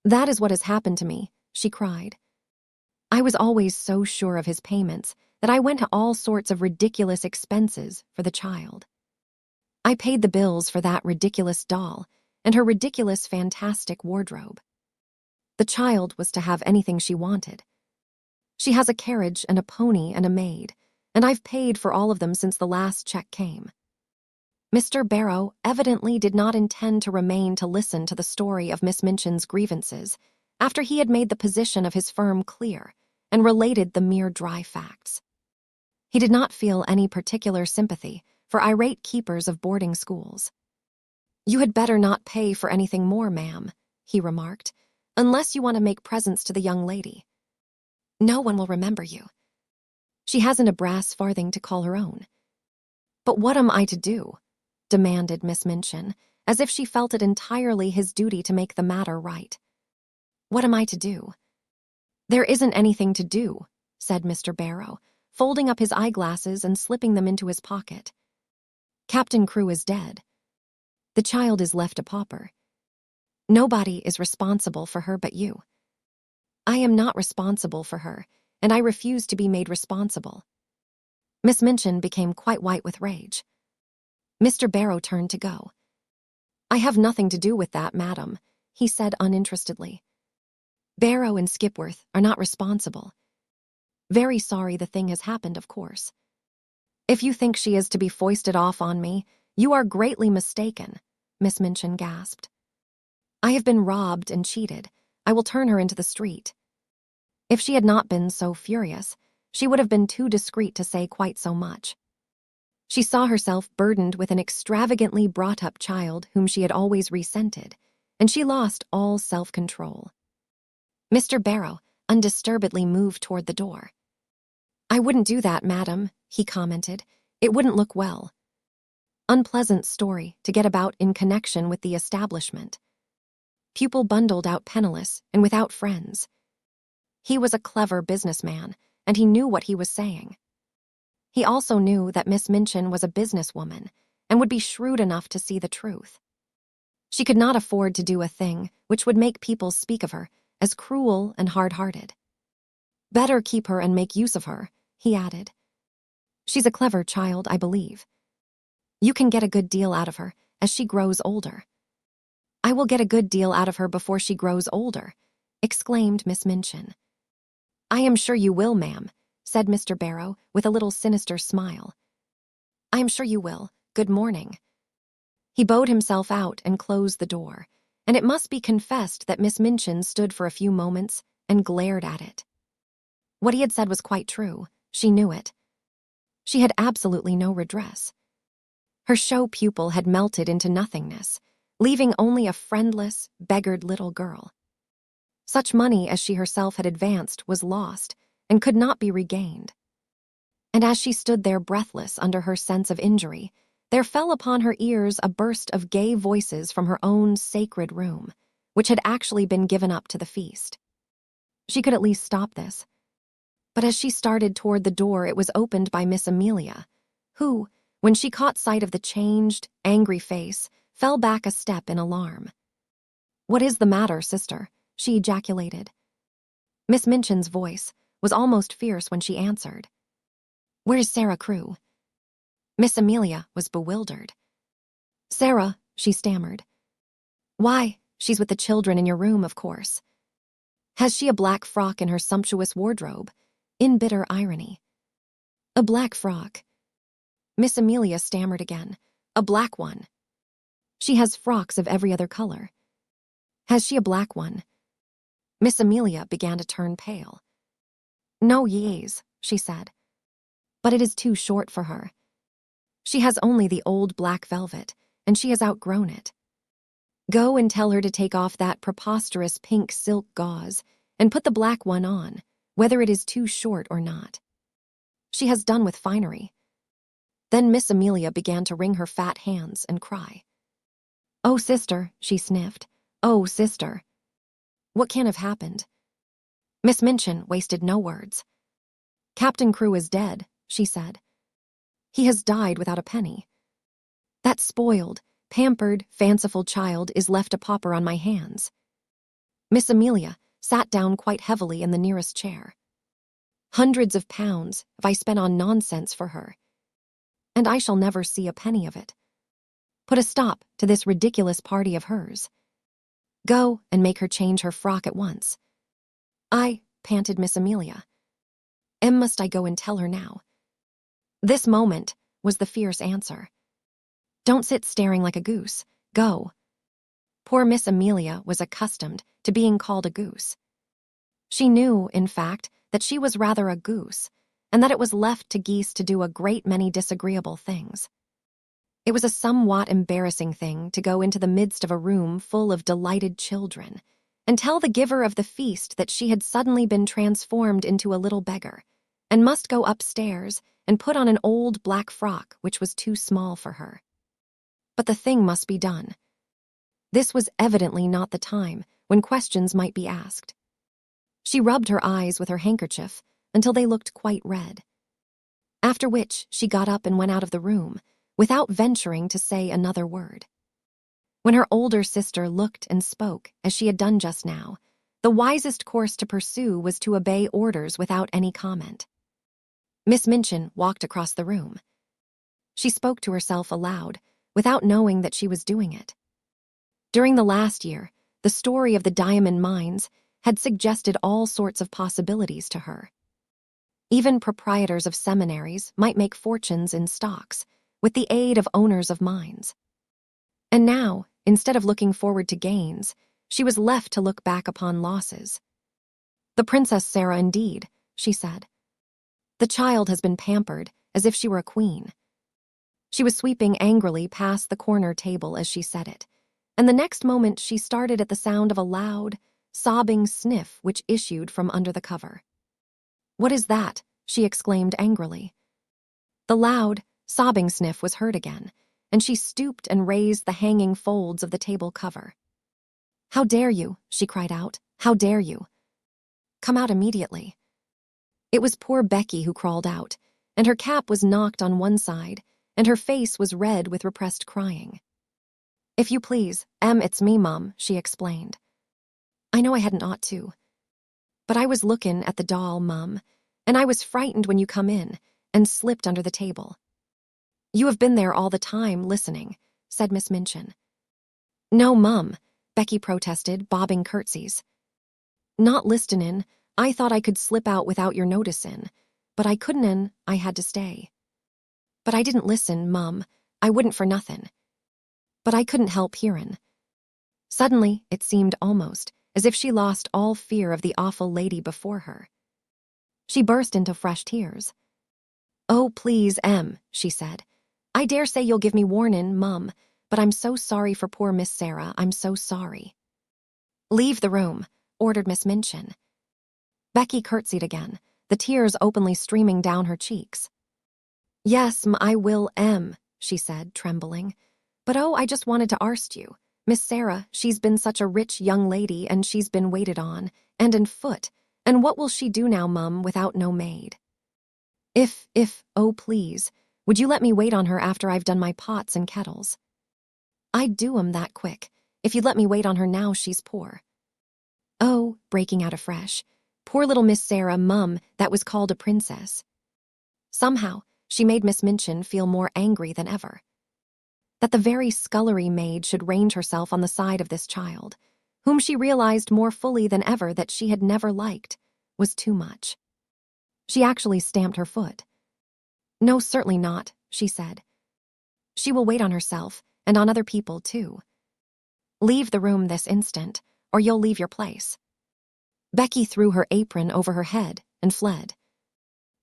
That is what has happened to me, she cried. I was always so sure of his payments that I went to all sorts of ridiculous expenses for the child. I paid the bills for that ridiculous doll and her ridiculous fantastic wardrobe. The child was to have anything she wanted. She has a carriage and a pony and a maid, and I've paid for all of them since the last check came." Mr. Barrow evidently did not intend to remain to listen to the story of Miss Minchin's grievances after he had made the position of his firm clear and related the mere dry facts. He did not feel any particular sympathy for irate keepers of boarding schools. "You had better not pay for anything more, ma'am," he remarked, "unless you want to make presents to the young lady. No one will remember you. She hasn't a brass farthing to call her own." "But what am I to do?" demanded Miss Minchin, as if she felt it entirely his duty to make the matter right. "What am I to do?" "There isn't anything to do," said Mr. Barrow, folding up his eyeglasses and slipping them into his pocket. "Captain Crewe is dead. The child is left a pauper. Nobody is responsible for her but you. I am not responsible for her, and I refuse to be made responsible." Miss Minchin became quite white with rage. Mr. Barrow turned to go. "I have nothing to do with that, madam," he said uninterestedly. "Barrow and Skipworth are not responsible. Very sorry the thing has happened, of course. If you think she is to be foisted off on me, you are greatly mistaken," Miss Minchin gasped. "I have been robbed and cheated. I will turn her into the street." If she had not been so furious, she would have been too discreet to say quite so much. She saw herself burdened with an extravagantly brought-up child whom she had always resented, and she lost all self-control. Mr. Barrow undisturbedly moved toward the door. "I wouldn't do that, madam," he commented. "It wouldn't look well. Unpleasant story to get about in connection with the establishment. Pupil bundled out penniless and without friends. He was a clever businessman, and he knew what he was saying. He also knew that Miss Minchin was a businesswoman and would be shrewd enough to see the truth. She could not afford to do a thing which would make people speak of her as cruel and hard-hearted. Better keep her and make use of her," he added. "She's a clever child, I believe. You can get a good deal out of her as she grows older." "I will get a good deal out of her before she grows older," exclaimed Miss Minchin. "I am sure you will, ma'am," said Mr. Barrow with a little sinister smile. "I am sure you will. Good morning." He bowed himself out and closed the door, and it must be confessed that Miss Minchin stood for a few moments and glared at it. What he had said was quite true. She knew it. She had absolutely no redress. Her show pupil had melted into nothingness, leaving only a friendless, beggared little girl. Such money as she herself had advanced was lost and could not be regained. And as she stood there breathless under her sense of injury, there fell upon her ears a burst of gay voices from her own sacred room, which had actually been given up to the feast. She could at least stop this. But as she started toward the door, it was opened by Miss Amelia, who, when she caught sight of the changed, angry face, fell back a step in alarm. "What is the matter, sister?" she ejaculated. Miss Minchin's voice was almost fierce when she answered. "Where's Sara Crewe?" Miss Amelia was bewildered. "Sara," she stammered. "Why, she's with the children in your room, of course. Has she a black frock in her sumptuous wardrobe?" In bitter irony. "A black frock?" Miss Amelia stammered again. "A black one. She has frocks of every other color. Has she a black one?" Miss Amelia began to turn pale. "No, yes," she said. "But it is too short for her. She has only the old black velvet, and she has outgrown it. Go and tell her to take off that preposterous pink silk gauze and put the black one on, whether it is too short or not. She has done with finery." Then Miss Amelia began to wring her fat hands and cry. "Oh, sister," she sniffed. "Oh, sister. What can have happened?" Miss Minchin wasted no words. "Captain Crewe is dead," she said. "He has died without a penny. That spoiled, pampered, fanciful child is left a pauper on my hands." Miss Amelia sat down quite heavily in the nearest chair. "Hundreds of pounds have I spent on nonsense for her, and I shall never see a penny of it. Put a stop to this ridiculous party of hers. Go and make her change her frock at once." "I," panted Miss Amelia. "Must I go and tell her now?" This moment was the fierce answer. Don't sit staring like a goose. Go. Poor Miss Amelia was accustomed to being called a goose. She knew, in fact, that she was rather a goose, and that it was left to geese to do a great many disagreeable things. It was a somewhat embarrassing thing to go into the midst of a room full of delighted children and tell the giver of the feast that she had suddenly been transformed into a little beggar and must go upstairs and put on an old black frock which was too small for her. But the thing must be done. This was evidently not the time when questions might be asked. She rubbed her eyes with her handkerchief until they looked quite red. After which she got up and went out of the room, without venturing to say another word. When her older sister looked and spoke, as she had done just now, the wisest course to pursue was to obey orders without any comment. Miss Minchin walked across the room. She spoke to herself aloud, without knowing that she was doing it. During the last year, the story of the diamond mines had suggested all sorts of possibilities to her. Even proprietors of seminaries might make fortunes in stocks, with the aid of owners of mines. And now, instead of looking forward to gains, she was left to look back upon losses. The Princess Sara indeed, she said. The child has been pampered as if she were a queen. She was sweeping angrily past the corner table as she said it, and the next moment she started at the sound of a loud, sobbing sniff which issued from under the cover. "What is that?" she exclaimed angrily. The loud, sobbing sniff was heard again, and she stooped and raised the hanging folds of the table cover. "How dare you?" she cried out. "How dare you? Come out immediately." It was poor Becky who crawled out, and her cap was knocked on one side, and her face was red with repressed crying. "If you please, it's me, Mum," she explained. "I know I hadn't ought to. But I was lookin' at the doll, Mum, and I was frightened when you come in, and slipped under the table." "You have been there all the time, listening," said Miss Minchin. "No, Mum," Becky protested, bobbing curtsies. "Not listenin'. I thought I could slip out without your noticin', but I couldn't and I had to stay. But I didn't listen, Mum. I wouldn't for nothin'. But I couldn't help hearin'." Suddenly, it seemed almost as if she lost all fear of the awful lady before her. She burst into fresh tears. "Oh, please, she said. "I dare say you'll give me warnin', Mum, but I'm so sorry for poor Miss Sara, I'm so sorry." "Leave the room," ordered Miss Minchin. Becky curtsied again, the tears openly streaming down her cheeks. "Yes, I will, she said, trembling. "But oh, I just wanted to arst you. Miss Sara, she's been such a rich young lady, and she's been waited on, and in foot, and what will she do now, Mum, without no maid? Oh, please, would you let me wait on her after I've done my pots and kettles? I'd do 'em that quick, if you'd let me wait on her now she's poor." Oh, breaking out afresh, poor little Miss Sara, Mum, that was called a princess. Somehow, she made Miss Minchin feel more angry than ever. That the very scullery maid should range herself on the side of this child, whom she realized more fully than ever that she had never liked, was too much. She actually stamped her foot. "No, certainly not," she said. "She will wait on herself, and on other people, too. Leave the room this instant, or you'll leave your place." Becky threw her apron over her head and fled.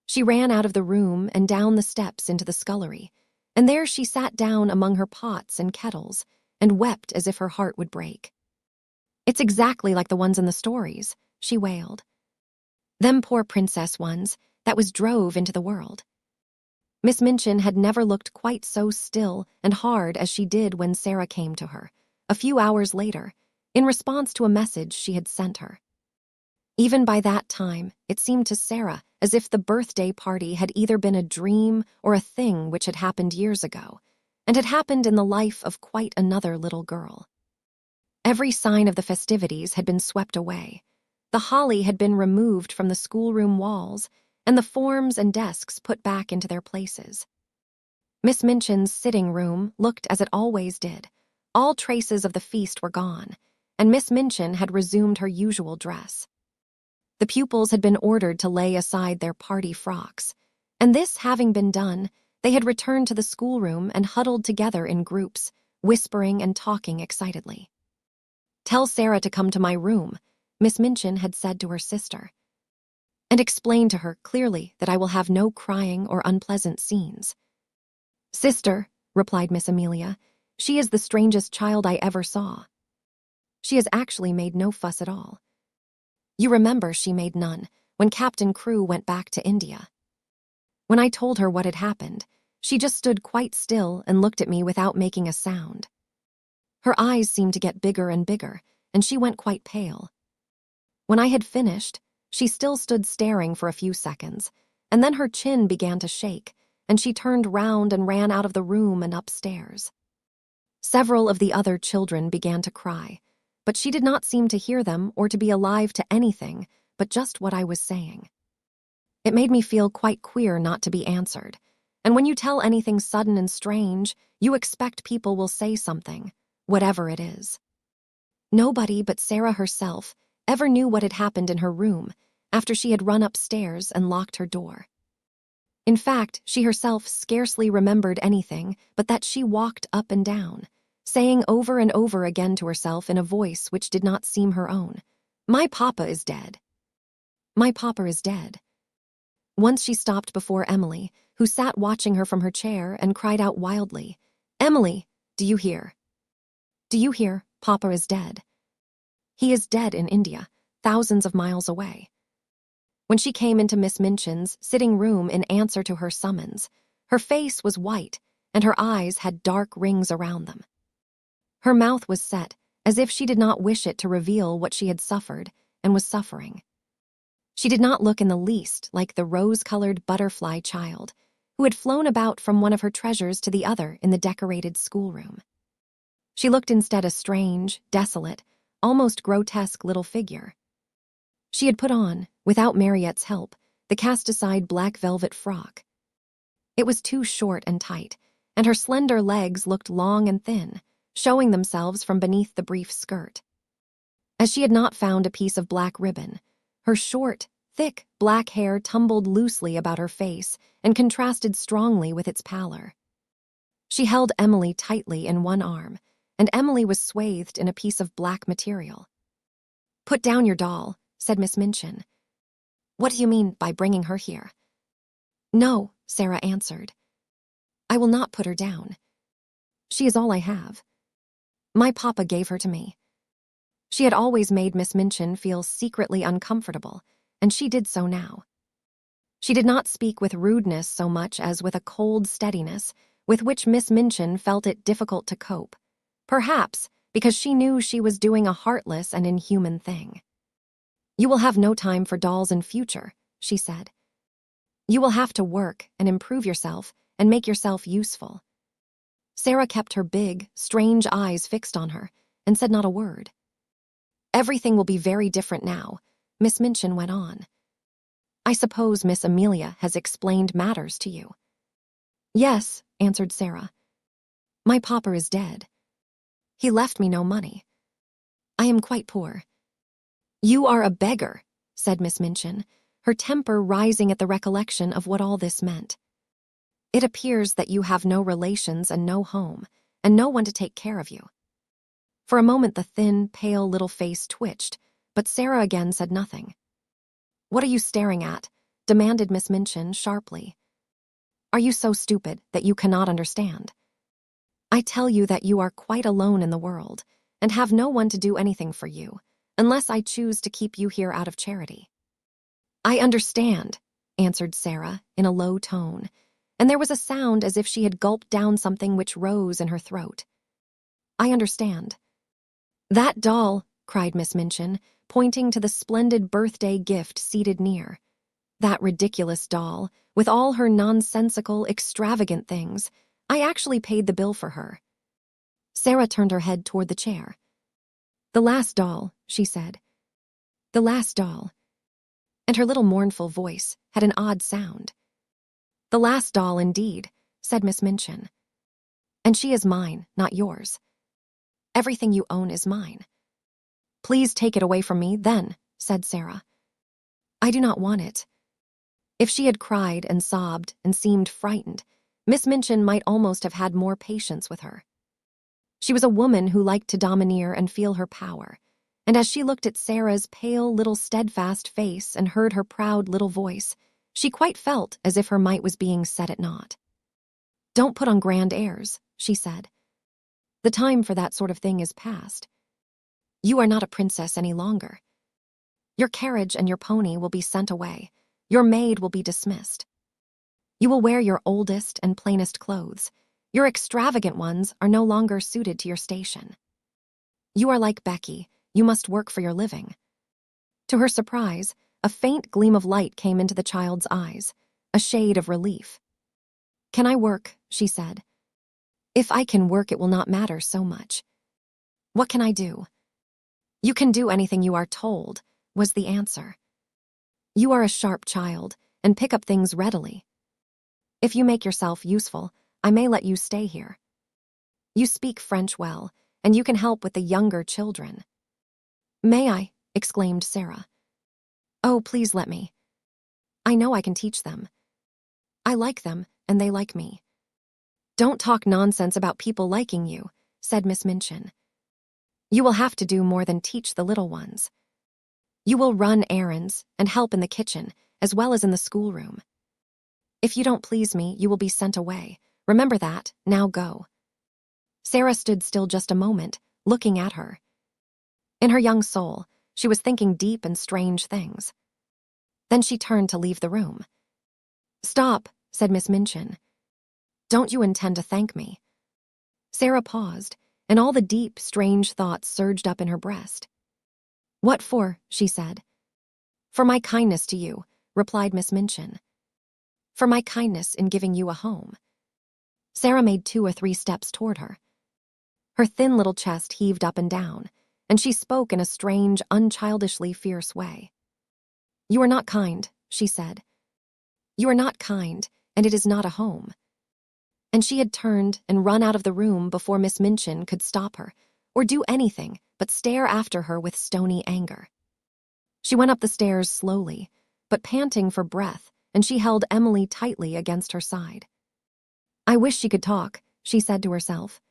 She ran out of the room and down the steps into the scullery, and there she sat down among her pots and kettles and wept as if her heart would break. "It's exactly like the ones in the stories," she wailed. "Them poor princess ones that was drove into the world." Miss Minchin had never looked quite so still and hard as she did when Sara came to her, a few hours later, in response to a message she had sent her. Even by that time, it seemed to Sara as if the birthday party had either been a dream or a thing which had happened years ago, and had happened in the life of quite another little girl. Every sign of the festivities had been swept away. The holly had been removed from the schoolroom walls, and the forms and desks put back into their places. Miss Minchin's sitting room looked as it always did. All traces of the feast were gone, and Miss Minchin had resumed her usual dress. The pupils had been ordered to lay aside their party frocks, And this having been done, they had returned to the schoolroom and huddled together in groups, whispering and talking excitedly. "Tell Sara to come to my room," Miss Minchin had said to her sister, "and explain to her clearly that I will have no crying or unpleasant scenes." "Sister," replied Miss Amelia, "she is the strangest child I ever saw. She has actually made no fuss at all. You remember she made none when Captain Crewe went back to India. When I told her what had happened, she just stood quite still and looked at me without making a sound. Her eyes seemed to get bigger and bigger, and she went quite pale. When I had finished, she still stood staring for a few seconds, and then her chin began to shake, and she turned round and ran out of the room and upstairs. Several of the other children began to cry, but she did not seem to hear them or to be alive to anything but just what I was saying. It made me feel quite queer not to be answered, and when you tell anything sudden and strange, you expect people will say something, whatever it is. Nobody but Sara herself ever knew what had happened in her room after she had run upstairs and locked her door. In fact, she herself scarcely remembered anything but that she walked up and down, saying over and over again to herself in a voice which did not seem her own, "My papa is dead. My papa is dead." Once she stopped before Emily, who sat watching her from her chair, and cried out wildly, "Emily, do you hear? Do you hear? Papa is dead. He is dead in India, thousands of miles away." When she came into Miss Minchin's sitting room in answer to her summons, her face was white and her eyes had dark rings around them. Her mouth was set, as if she did not wish it to reveal what she had suffered and was suffering. She did not look in the least like the rose-colored butterfly child who had flown about from one of her treasures to the other in the decorated schoolroom. She looked instead a strange, desolate, almost grotesque little figure. She had put on, without Mariette's help, the cast-aside black velvet frock. It was too short and tight, and her slender legs looked long and thin, showing themselves from beneath the brief skirt. As she had not found a piece of black ribbon, her short, thick black hair tumbled loosely about her face and contrasted strongly with its pallor. She held Emily tightly in one arm, and Emily was swathed in a piece of black material. "Put down your doll," said Miss Minchin. "What do you mean by bringing her here?" "No," Sara answered. "I will not put her down. She is all I have. My papa gave her to me." She had always made Miss Minchin feel secretly uncomfortable, and she did so now. She did not speak with rudeness so much as with a cold steadiness with which Miss Minchin felt it difficult to cope, perhaps because she knew she was doing a heartless and inhuman thing. "You will have no time for dolls in future," she said. "You will have to work and improve yourself and make yourself useful." Sara kept her big, strange eyes fixed on her and said not a word. "Everything will be very different now," Miss Minchin went on. "I suppose Miss Amelia has explained matters to you." "Yes," answered Sara. "My papa is dead. He left me no money. I am quite poor." "You are a beggar," said Miss Minchin, her temper rising at the recollection of what all this meant. "It appears that you have no relations and no home, and no one to take care of you." For a moment the thin, pale little face twitched, but Sara again said nothing. "What are you staring at?" demanded Miss Minchin sharply. "Are you so stupid that you cannot understand? I tell you that you are quite alone in the world, and have no one to do anything for you, unless I choose to keep you here out of charity." "I understand," answered Sara in a low tone, and there was a sound as if she had gulped down something which rose in her throat. "I understand." "That doll," cried Miss Minchin, pointing to the splendid birthday gift seated near. "That ridiculous doll, with all her nonsensical, extravagant things. I actually paid the bill for her." Sara turned her head toward the chair. "The last doll," she said. "The last doll." And her little mournful voice had an odd sound. "The last doll, indeed," said Miss Minchin. "And she is mine, not yours. Everything you own is mine." "Please take it away from me, then," said Sara. "I do not want it." If she had cried and sobbed and seemed frightened, Miss Minchin might almost have had more patience with her. She was a woman who liked to domineer and feel her power, and as she looked at Sara's pale little steadfast face and heard her proud little voice, she quite felt as if her might was being set at naught. "Don't put on grand airs," she said. "The time for that sort of thing is past. You are not a princess any longer. Your carriage and your pony will be sent away. Your maid will be dismissed. You will wear your oldest and plainest clothes. Your extravagant ones are no longer suited to your station. You are like Becky. You must work for your living." To her surprise, a faint gleam of light came into the child's eyes, a shade of relief. "Can I work?" she said. "If I can work, it will not matter so much. What can I do?" "You can do anything you are told," was the answer. "You are a sharp child and pick up things readily. If you make yourself useful, I may let you stay here. You speak French well, and you can help with the younger children." "May I?" exclaimed Sara. "Oh, please let me. I know I can teach them. I like them, and they like me." "Don't talk nonsense about people liking you," said Miss Minchin. "You will have to do more than teach the little ones. You will run errands and help in the kitchen, as well as in the schoolroom. If you don't please me, you will be sent away. Remember that. Now go." Sara stood still just a moment, looking at her. In her young soul, she was thinking deep and strange things. Then she turned to leave the room. "Stop," said Miss Minchin. "Don't you intend to thank me?" Sara paused, and all the deep, strange thoughts surged up in her breast. "What for?" she said. "For my kindness to you," replied Miss Minchin. "For my kindness in giving you a home." Sara made 2 or 3 steps toward her. Her thin little chest heaved up and down, and she spoke in a strange, unchildishly fierce way. "You are not kind," she said. "You are not kind, and it is not a home." And she had turned and run out of the room before Miss Minchin could stop her, or do anything but stare after her with stony anger. She went up the stairs slowly, but panting for breath, and she held Emily tightly against her side. "I wish she could talk," she said to herself.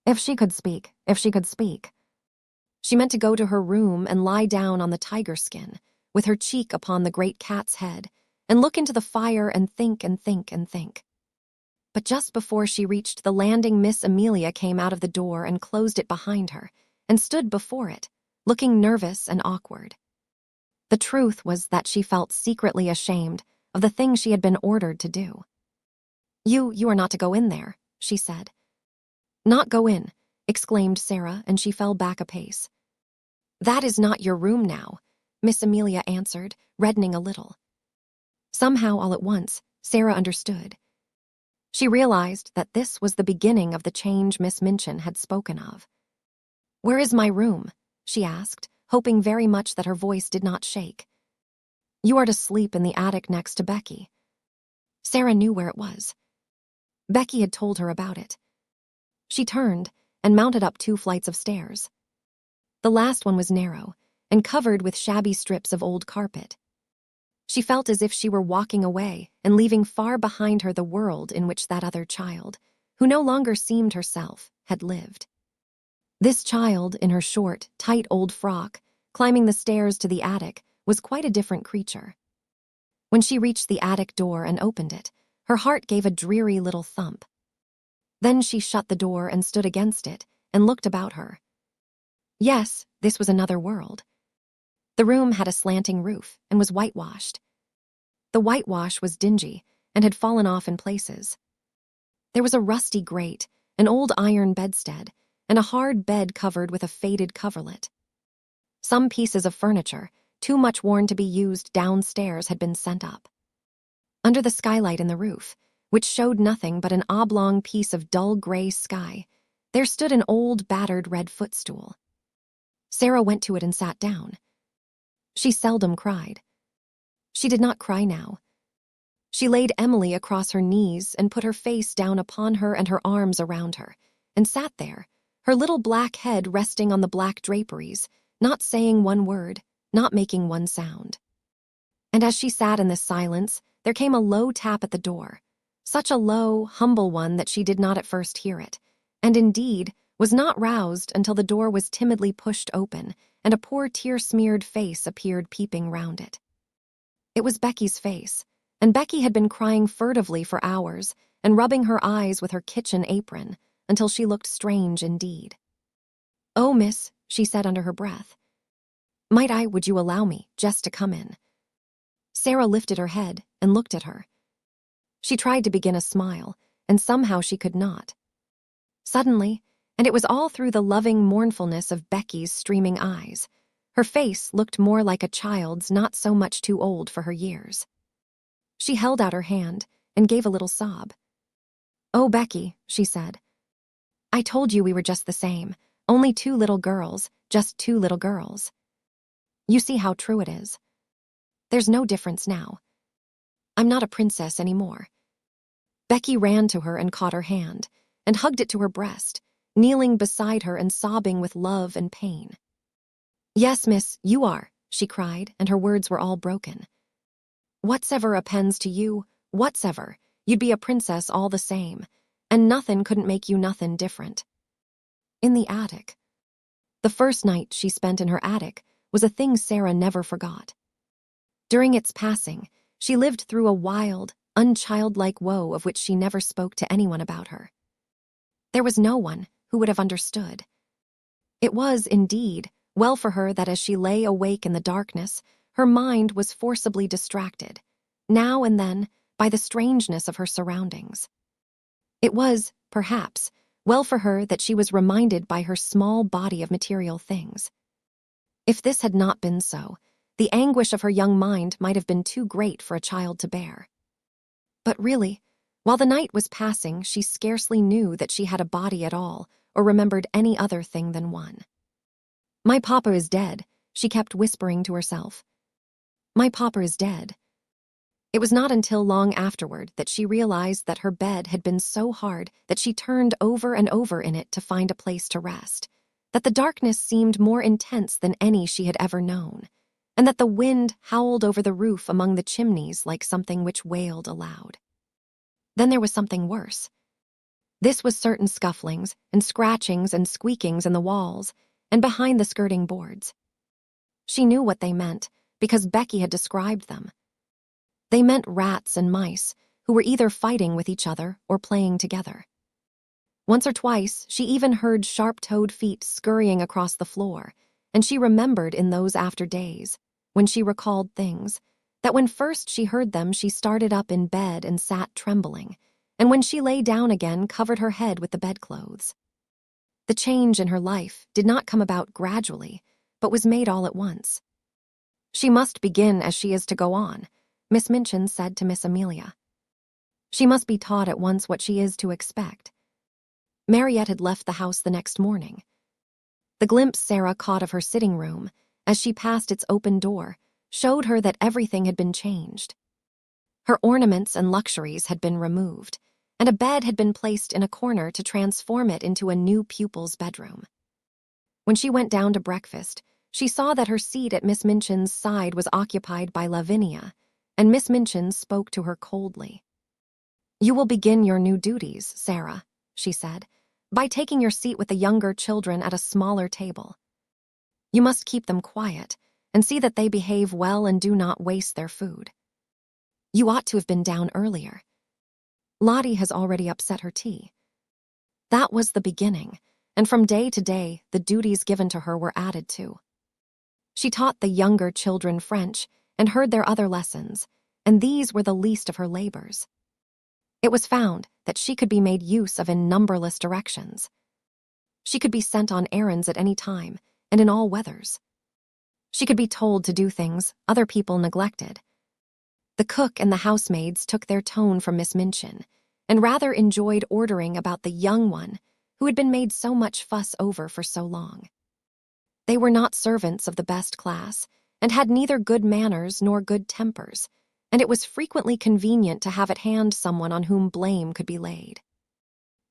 If she could speak, if she could speak. She meant to go to her room and lie down on the tiger skin, with her cheek upon the great cat's head, and look into the fire and think and think and think. But just before she reached the landing, Miss Amelia came out of the door and closed it behind her, and stood before it, looking nervous and awkward. The truth was that she felt secretly ashamed of the thing she had been ordered to do. You are not to go in there," she said. "Not go in," exclaimed Sara, and she fell back a pace. "That is not your room now," Miss Amelia answered, reddening a little. Somehow, all at once, Sara understood. She realized that this was the beginning of the change Miss Minchin had spoken of. "Where is my room?" she asked, hoping very much that her voice did not shake. "You are to sleep in the attic next to Becky." Sara knew where it was. Becky had told her about it. She turned and mounted up 2 flights of stairs. The last one was narrow and covered with shabby strips of old carpet. She felt as if she were walking away and leaving far behind her the world in which that other child, who no longer seemed herself, had lived. This child, in her short, tight old frock, climbing the stairs to the attic, was quite a different creature. When she reached the attic door and opened it, her heart gave a dreary little thump. Then she shut the door and stood against it and looked about her. Yes, this was another world. The room had a slanting roof and was whitewashed. The whitewash was dingy and had fallen off in places. There was a rusty grate, an old iron bedstead, and a hard bed covered with a faded coverlet. Some pieces of furniture, too much worn to be used downstairs, had been sent up. Under the skylight in the roof, which showed nothing but an oblong piece of dull gray sky, there stood an old battered red footstool. Sara went to it and sat down. She seldom cried. She did not cry now. She laid Emily across her knees and put her face down upon her and her arms around her, and sat there, her little black head resting on the black draperies, not saying one word, not making one sound. And as she sat in this silence, there came a low tap at the door, such a low, humble one that she did not at first hear it, and indeed was not roused until the door was timidly pushed open and a poor tear-smeared face appeared peeping round it. It was Becky's face, and Becky had been crying furtively for hours and rubbing her eyes with her kitchen apron until she looked strange indeed. "Oh, miss," she said under her breath. Would you allow me just to come in?" Sara lifted her head and looked at her. She tried to begin a smile, and somehow she could not. Suddenly, and it was all through the loving mournfulness of Becky's streaming eyes, her face looked more like a child's not so much too old for her years. She held out her hand and gave a little sob. "Oh, Becky," she said. "I told you we were just the same, only two little girls, just two little girls. You see how true it is. There's no difference now. I'm not a princess anymore." Becky ran to her and caught her hand, and hugged it to her breast, kneeling beside her and sobbing with love and pain. "Yes, miss, you are," she cried, and her words were all broken. "Whatsever appends to you, whatsever, you'd be a princess all the same, and nothing couldn't make you nothing different." In the attic. The first night she spent in her attic was a thing Sara never forgot. During its passing, she lived through a wild, unchildlike woe of which she never spoke to anyone about her. There was no one who would have understood. It was, indeed, well for her that as she lay awake in the darkness, her mind was forcibly distracted, now and then, by the strangeness of her surroundings. It was, perhaps, well for her that she was reminded by her small body of material things. If this had not been so, the anguish of her young mind might have been too great for a child to bear. But really, while the night was passing, she scarcely knew that she had a body at all, or remembered any other thing than one. "My papa is dead," she kept whispering to herself. "My papa is dead." It was not until long afterward that she realized that her bed had been so hard that she turned over and over in it to find a place to rest, that the darkness seemed more intense than any she had ever known, and that the wind howled over the roof among the chimneys like something which wailed aloud. Then there was something worse. This was certain scufflings and scratchings and squeakings in the walls and behind the skirting boards. She knew what they meant because Becky had described them. They meant rats and mice who were either fighting with each other or playing together. Once or twice, she even heard sharp-toed feet scurrying across the floor, and she remembered in those after days, when she recalled things, that when first she heard them she started up in bed and sat trembling, and when she lay down again covered her head with the bedclothes. The change in her life did not come about gradually, but was made all at once. "She must begin as she is to go on," Miss Minchin said to Miss Amelia. "She must be taught at once what she is to expect." Mariette had left the house the next morning. The glimpse Sara caught of her sitting room, as she passed its open door, showed her that everything had been changed. Her ornaments and luxuries had been removed, and a bed had been placed in a corner to transform it into a new pupil's bedroom. When she went down to breakfast, she saw that her seat at Miss Minchin's side was occupied by Lavinia, and Miss Minchin spoke to her coldly. "You will begin your new duties, Sara," she said, "by taking your seat with the younger children at a smaller table. You must keep them quiet and see that they behave well and do not waste their food. You ought to have been down earlier. Lottie has already upset her tea." That was the beginning, and from day to day the duties given to her were added to. She taught the younger children French and heard their other lessons, and these were the least of her labors. It was found that she could be made use of in numberless directions. She could be sent on errands at any time and in all weathers. She could be told to do things other people neglected. The cook and the housemaids took their tone from Miss Minchin, and rather enjoyed ordering about the young one who had been made so much fuss over for so long. They were not servants of the best class, and had neither good manners nor good tempers, and it was frequently convenient to have at hand someone on whom blame could be laid.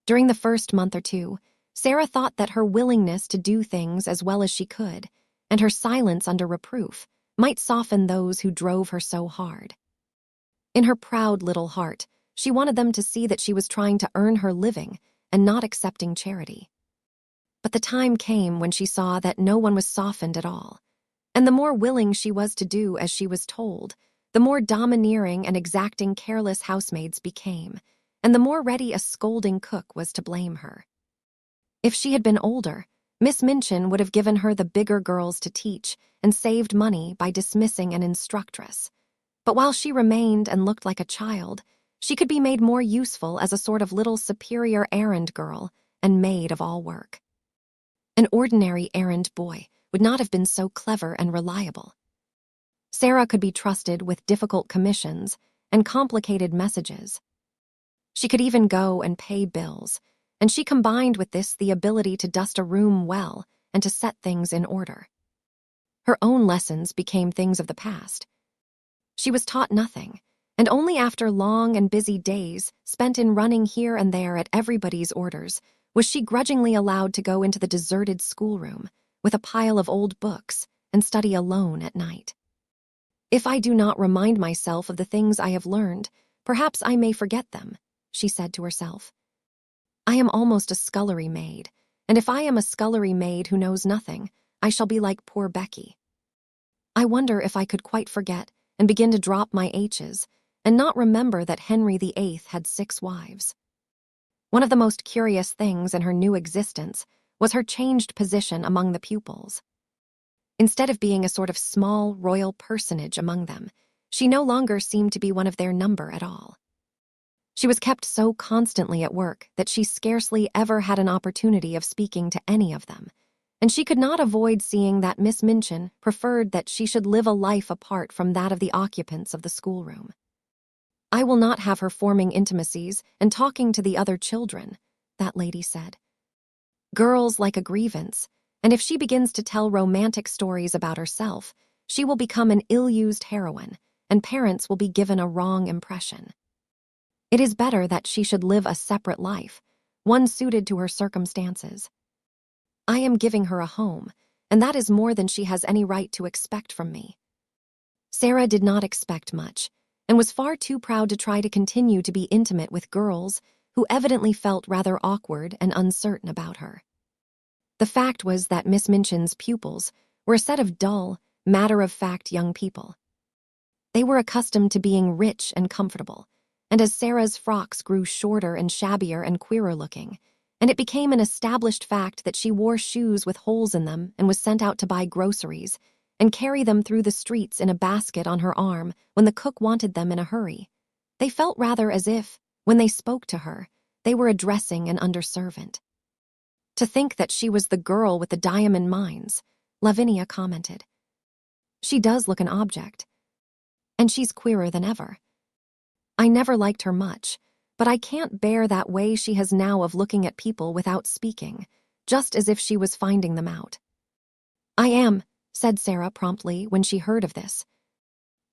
During the first month or two, Sara thought that her willingness to do things as well as she could, and her silence under reproof, might soften those who drove her so hard. In her proud little heart, she wanted them to see that she was trying to earn her living and not accepting charity. But the time came when she saw that no one was softened at all. And the more willing she was to do as she was told, the more domineering and exacting careless housemaids became, and the more ready a scolding cook was to blame her. If she had been older, Miss Minchin would have given her the bigger girls to teach and saved money by dismissing an instructress. But while she remained and looked like a child, she could be made more useful as a sort of little superior errand girl and maid of all work. An ordinary errand boy would not have been so clever and reliable. Sara could be trusted with difficult commissions and complicated messages. She could even go and pay bills, and she combined with this the ability to dust a room well and to set things in order. Her own lessons became things of the past. She was taught nothing, and only after long and busy days spent in running here and there at everybody's orders was she grudgingly allowed to go into the deserted schoolroom with a pile of old books and study alone at night. "If I do not remind myself of the things I have learned, perhaps I may forget them," she said to herself. "I am almost a scullery maid, and if I am a scullery maid who knows nothing, I shall be like poor Becky. I wonder if I could quite forget and begin to drop my H's and not remember that Henry VIII had 6 wives." One of the most curious things in her new existence was her changed position among the pupils. Instead of being a sort of small royal personage among them, she no longer seemed to be one of their number at all. She was kept so constantly at work that she scarcely ever had an opportunity of speaking to any of them, and she could not avoid seeing that Miss Minchin preferred that she should live a life apart from that of the occupants of the schoolroom. "I will not have her forming intimacies and talking to the other children," that lady said. "Girls like a grievance, and if she begins to tell romantic stories about herself, she will become an ill-used heroine, and parents will be given a wrong impression. It is better that she should live a separate life, one suited to her circumstances. I am giving her a home, and that is more than she has any right to expect from me." Sara did not expect much, and was far too proud to try to continue to be intimate with girls who evidently felt rather awkward and uncertain about her. The fact was that Miss Minchin's pupils were a set of dull, matter-of-fact young people. They were accustomed to being rich and comfortable, and as Sara's frocks grew shorter and shabbier and queerer-looking, and it became an established fact that she wore shoes with holes in them and was sent out to buy groceries and carry them through the streets in a basket on her arm when the cook wanted them in a hurry, they felt rather as if, when they spoke to her, they were addressing an underservant. "To think that she was the girl with the diamond mines," Lavinia commented. "She does look an object. And she's queerer than ever. I never liked her much, but I can't bear that way she has now of looking at people without speaking, just as if she was finding them out." "I am," said Sara promptly when she heard of this.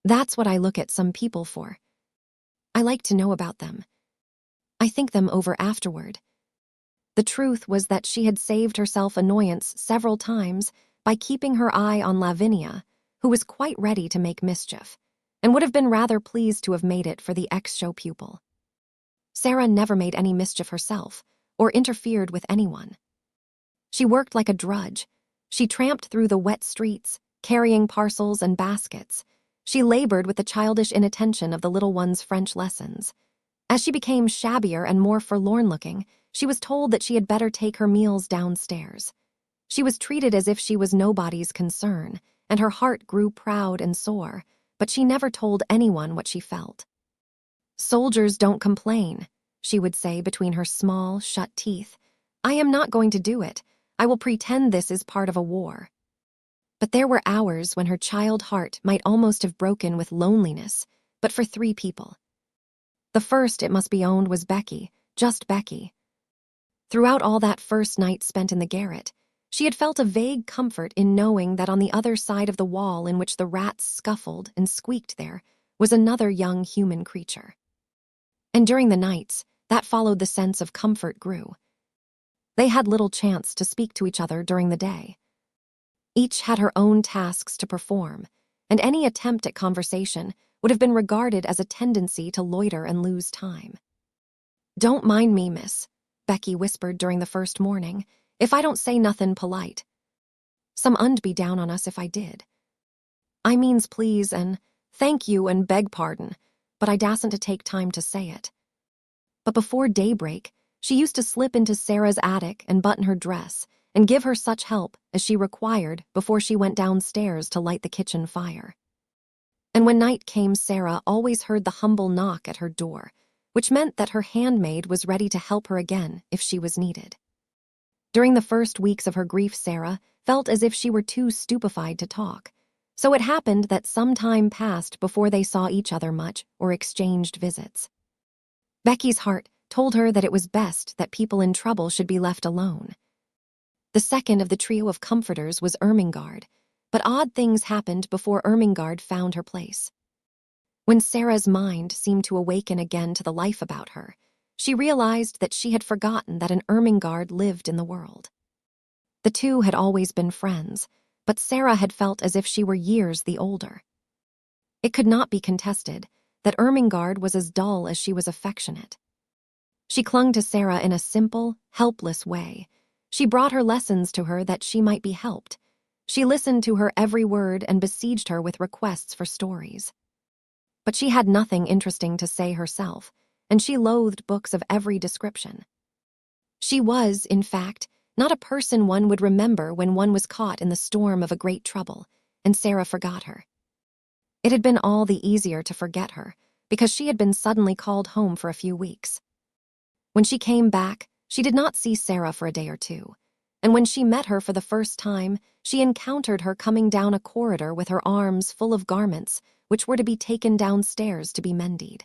"That's what I look at some people for. I like to know about them. I think them over afterward." The truth was that she had saved herself annoyance several times by keeping her eye on Lavinia, who was quite ready to make mischief, and would have been rather pleased to have made it for the ex-show pupil. Sara never made any mischief herself, or interfered with anyone. She worked like a drudge. She tramped through the wet streets, carrying parcels and baskets. She labored with the childish inattention of the little one's French lessons. As she became shabbier and more forlorn-looking, she was told that she had better take her meals downstairs. She was treated as if she was nobody's concern, and her heart grew proud and sore, but she never told anyone what she felt. "Soldiers don't complain," she would say between her small, shut teeth. "I am not going to do it. I will pretend this is part of a war." But there were hours when her child heart might almost have broken with loneliness, but for 3 people. The first, it must be owned, was Becky, just Becky. Throughout all that first night spent in the garret, she had felt a vague comfort in knowing that on the other side of the wall in which the rats scuffled and squeaked there was another young human creature. And during the nights, that followed the sense of comfort grew. They had little chance to speak to each other during the day. Each had her own tasks to perform, and any attempt at conversation would have been regarded as a tendency to loiter and lose time. "Don't mind me, miss," Becky whispered during the first morning, "if I don't say nothin' polite. Some un'd be down on us if I did. I means please and thank you and beg pardon, but I dasn't to take time to say it." But before daybreak, she used to slip into Sarah's attic and button her dress and give her such help as she required before she went downstairs to light the kitchen fire. And when night came, Sara always heard the humble knock at her door, which meant that her handmaid was ready to help her again if she was needed. During the first weeks of her grief, Sara felt as if she were too stupefied to talk, so it happened that some time passed before they saw each other much or exchanged visits. Becky's heart told her that it was best that people in trouble should be left alone. The second of the trio of comforters was Ermengarde, but odd things happened before Ermengarde found her place. When Sarah's mind seemed to awaken again to the life about her, she realized that she had forgotten that an Ermengarde lived in the world. The two had always been friends, but Sara had felt as if she were years the older. It could not be contested that Ermengarde was as dull as she was affectionate. She clung to Sara in a simple, helpless way. She brought her lessons to her that she might be helped. She listened to her every word and besieged her with requests for stories. But she had nothing interesting to say herself, and she loathed books of every description. She was, in fact, not a person one would remember when one was caught in the storm of a great trouble, and Sara forgot her. It had been all the easier to forget her, because she had been suddenly called home for a few weeks. When she came back, she did not see Sara for a day or two, and when she met her for the first time, she encountered her coming down a corridor with her arms full of garments which were to be taken downstairs to be mended.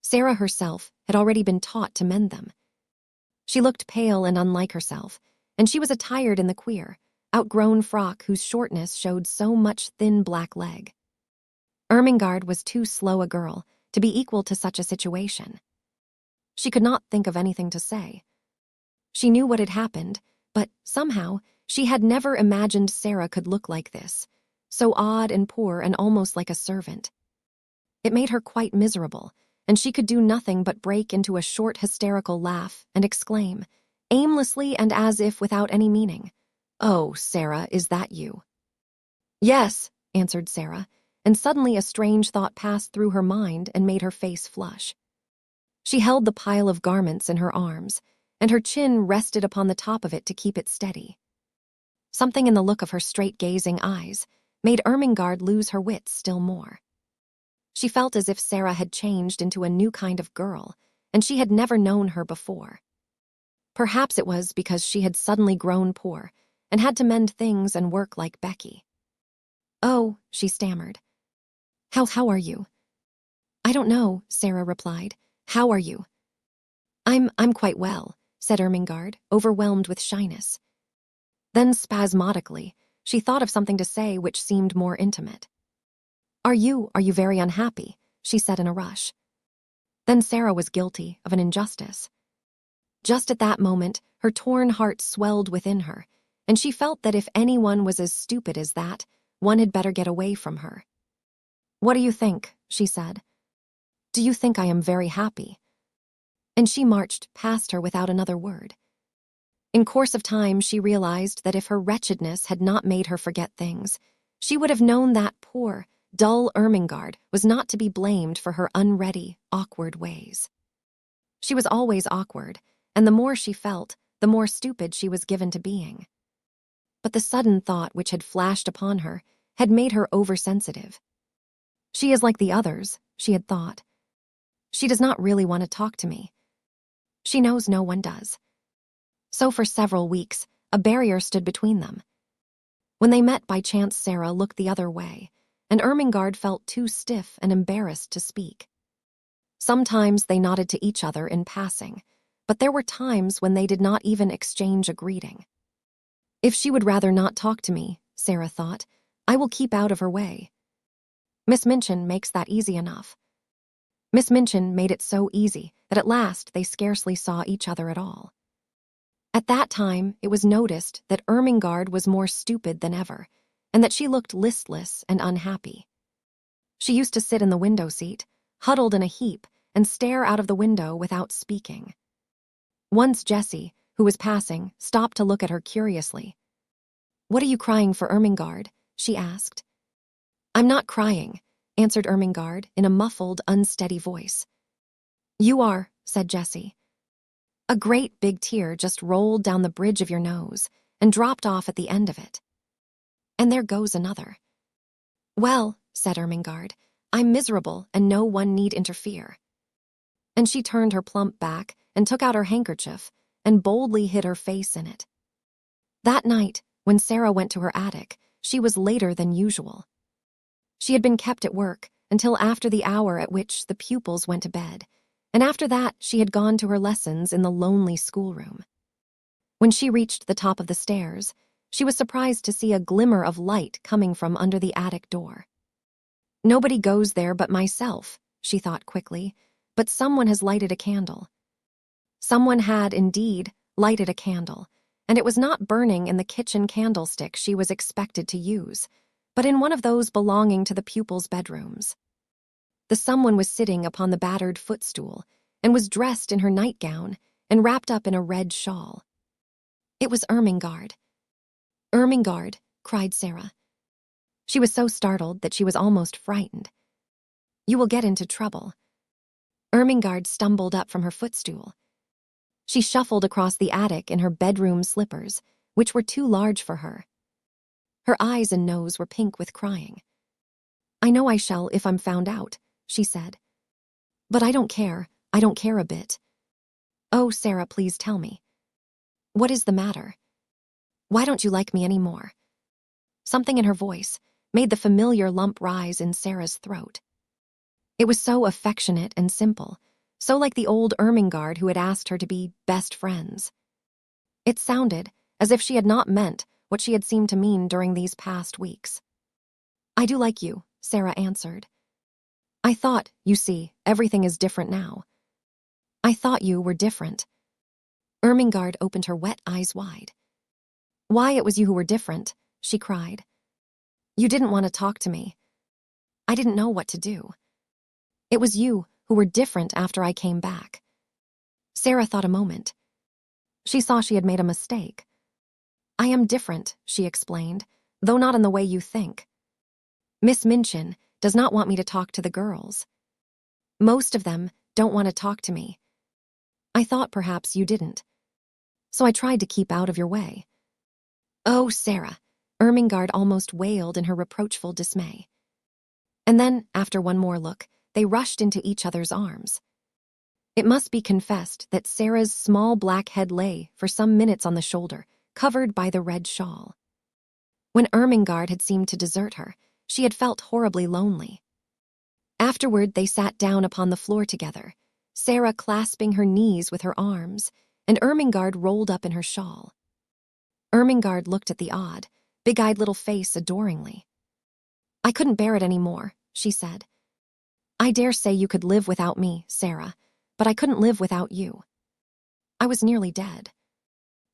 Sara herself had already been taught to mend them. She looked pale and unlike herself, and she was attired in the queer, outgrown frock whose shortness showed so much thin black leg. Ermengarde was too slow a girl to be equal to such a situation. She could not think of anything to say. She knew what had happened, but somehow she had never imagined Sara could look like this, so odd and poor and almost like a servant. It made her quite miserable, and she could do nothing but break into a short hysterical laugh and exclaim, aimlessly and as if without any meaning, "Oh, Sara, is that you?" "Yes," answered Sara, and suddenly a strange thought passed through her mind and made her face flush. She held the pile of garments in her arms, and her chin rested upon the top of it to keep it steady. Something in the look of her straight-gazing eyes made Ermengarde lose her wits still more. She felt as if Sara had changed into a new kind of girl, and she had never known her before. Perhaps it was because she had suddenly grown poor and had to mend things and work like Becky. "Oh," she stammered. How are you?" "I don't know," Sara replied. "How are you?" I'm quite well," said Ermengarde, overwhelmed with shyness. Then spasmodically, she thought of something to say which seemed more intimate. Are you very unhappy?" she said in a rush. Then Sara was guilty of an injustice. Just at that moment, her torn heart swelled within her, and she felt that if anyone was as stupid as that, one had better get away from her. "What do you think?" she said. "Do you think I am very happy?" And she marched past her without another word. In course of time, she realized that if her wretchedness had not made her forget things, she would have known that poor, dull Ermengarde was not to be blamed for her unready, awkward ways. She was always awkward, and the more she felt, the more stupid she was given to being. But the sudden thought which had flashed upon her had made her oversensitive. She is like the others, she had thought. She does not really want to talk to me. She knows no one does. So for several weeks, a barrier stood between them. When they met by chance, Sara looked the other way, and Ermengarde felt too stiff and embarrassed to speak. Sometimes they nodded to each other in passing, but there were times when they did not even exchange a greeting. If she would rather not talk to me, Sara thought, I will keep out of her way. Miss Minchin makes that easy enough. Miss Minchin made it so easy that at last they scarcely saw each other at all. At that time, it was noticed that Ermengarde was more stupid than ever, and that she looked listless and unhappy. She used to sit in the window seat, huddled in a heap, and stare out of the window without speaking. Once Jessie, who was passing, stopped to look at her curiously. "What are you crying for, Ermengarde?" she asked. "I'm not crying," answered Ermengarde in a muffled, unsteady voice. "You are," said Jessie. "A great big tear just rolled down the bridge of your nose and dropped off at the end of it. And there goes another." "Well," said Ermengarde, "I'm miserable and no one need interfere." And she turned her plump back and took out her handkerchief and boldly hid her face in it. That night, when Sara went to her attic, she was later than usual. She had been kept at work until after the hour at which the pupils went to bed, and after that she had gone to her lessons in the lonely schoolroom. When she reached the top of the stairs, she was surprised to see a glimmer of light coming from under the attic door. "Nobody goes there but myself," she thought quickly, "but someone has lighted a candle." Someone had, indeed, lighted a candle, and it was not burning in the kitchen candlestick she was expected to use, but in one of those belonging to the pupils' bedrooms. The someone was sitting upon the battered footstool and was dressed in her nightgown and wrapped up in a red shawl. It was Ermengarde. "Ermengarde," cried Sara. She was so startled that she was almost frightened. "You will get into trouble." Ermengarde stumbled up from her footstool. She shuffled across the attic in her bedroom slippers, which were too large for her. Her eyes and nose were pink with crying. "I know I shall if I'm found out," she said. "But I don't care a bit. Oh, Sara, please tell me. What is the matter? Why don't you like me any more?" Something in her voice made the familiar lump rise in Sara's throat. It was so affectionate and simple, so like the old Ermengarde who had asked her to be best friends. It sounded as if she had not meant what she had seemed to mean during these past weeks. "I do like you," Sara answered. "I thought, you see, everything is different now. I thought you were different." Ermengarde opened her wet eyes wide. "Why, it was you who were different," she cried. "You didn't want to talk to me. I didn't know what to do. It was you who were different after I came back." Sara thought a moment. She saw she had made a mistake. "I am different," she explained, "though not in the way you think. Miss Minchin does not want me to talk to the girls. Most of them don't want to talk to me. I thought perhaps you didn't. So I tried to keep out of your way." "Oh, Sara," Ermengarde almost wailed in her reproachful dismay. And then, after one more look, they rushed into each other's arms. It must be confessed that Sara's small black head lay for some minutes on the shoulder, covered by the red shawl. When Ermengarde had seemed to desert her, she had felt horribly lonely. Afterward, they sat down upon the floor together, Sara clasping her knees with her arms, and Ermengarde rolled up in her shawl. Ermengarde looked at the odd, big-eyed little face adoringly. "I couldn't bear it any more," she said. "I dare say you could live without me, Sara, but I couldn't live without you. I was nearly dead.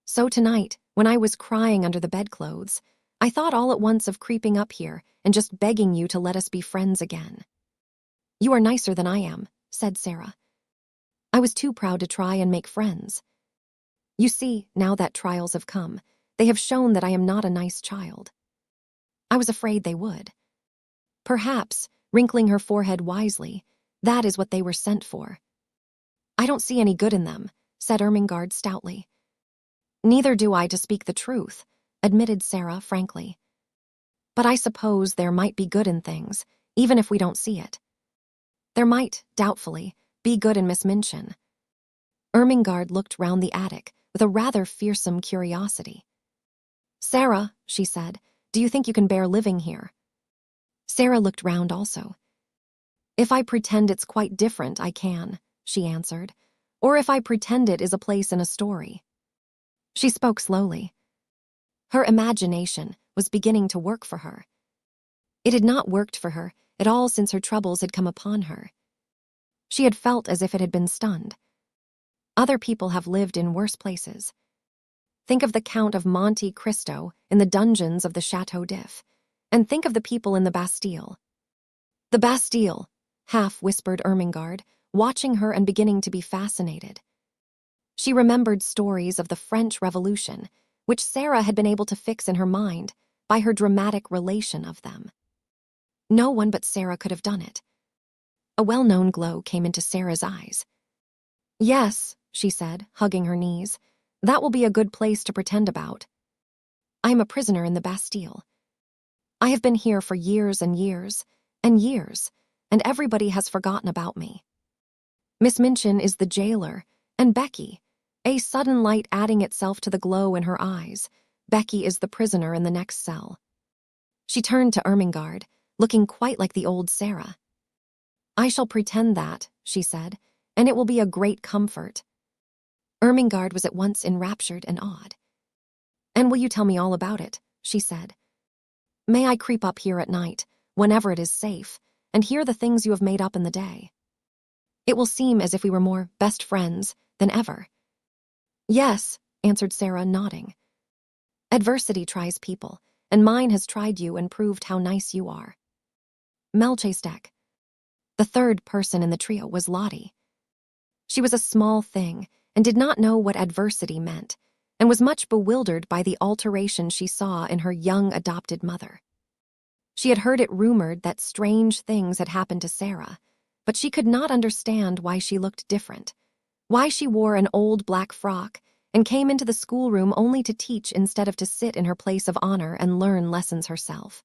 So tonight, when I was crying under the bedclothes, I thought all at once of creeping up here and just begging you to let us be friends again." "You are nicer than I am," said Sara. "I was too proud to try and make friends. You see, now that trials have come, they have shown that I am not a nice child. I was afraid they would. Perhaps," wrinkling her forehead wisely, "that is what they were sent for." "I don't see any good in them," said Ermengarde stoutly. "Neither do I, to speak the truth," admitted Sara frankly. "But I suppose there might be good in things, even if we don't see it. There might, doubtfully, be good in Miss Minchin." Ermengarde looked round the attic with a rather fearsome curiosity. "Sara," she said, "do you think you can bear living here?" Sara looked round also. "If I pretend it's quite different, I can," she answered, "or if I pretend it is a place in a story." She spoke slowly. Her imagination was beginning to work for her. It had not worked for her at all since her troubles had come upon her. She had felt as if it had been stunned. Other people have lived in worse places. Think of the Count of Monte Cristo in the dungeons of the Chateau d'If, and think of the people in the Bastille. The Bastille, half-whispered Ermengarde, watching her and beginning to be fascinated. She remembered stories of the French Revolution, which Sara had been able to fix in her mind by her dramatic relation of them. No one but Sara could have done it. A well-known glow came into Sara's eyes. "Yes," she said, hugging her knees, "that will be a good place to pretend about. I am a prisoner in the Bastille. I have been here for years and years and years, and everybody has forgotten about me. Miss Minchin is the jailer, and Becky," a sudden light adding itself to the glow in her eyes, "Becky is the prisoner in the next cell." She turned to Ermengarde, looking quite like the old Sara. "I shall pretend that," she said, "and it will be a great comfort." Ermengarde was at once enraptured and awed. "And will you tell me all about it?" she said. "May I creep up here at night, whenever it is safe, and hear the things you have made up in the day? It will seem as if we were more best friends than ever." "Yes," answered Sara, nodding. "Adversity tries people, and mine has tried you and proved how nice you are." Melchizedek. The third person in the trio was Lottie. She was a small thing and did not know what adversity meant, and was much bewildered by the alteration she saw in her young adopted mother. She had heard it rumored that strange things had happened to Sara, but she could not understand why she looked different, why she wore an old black frock and came into the schoolroom only to teach instead of to sit in her place of honor and learn lessons herself.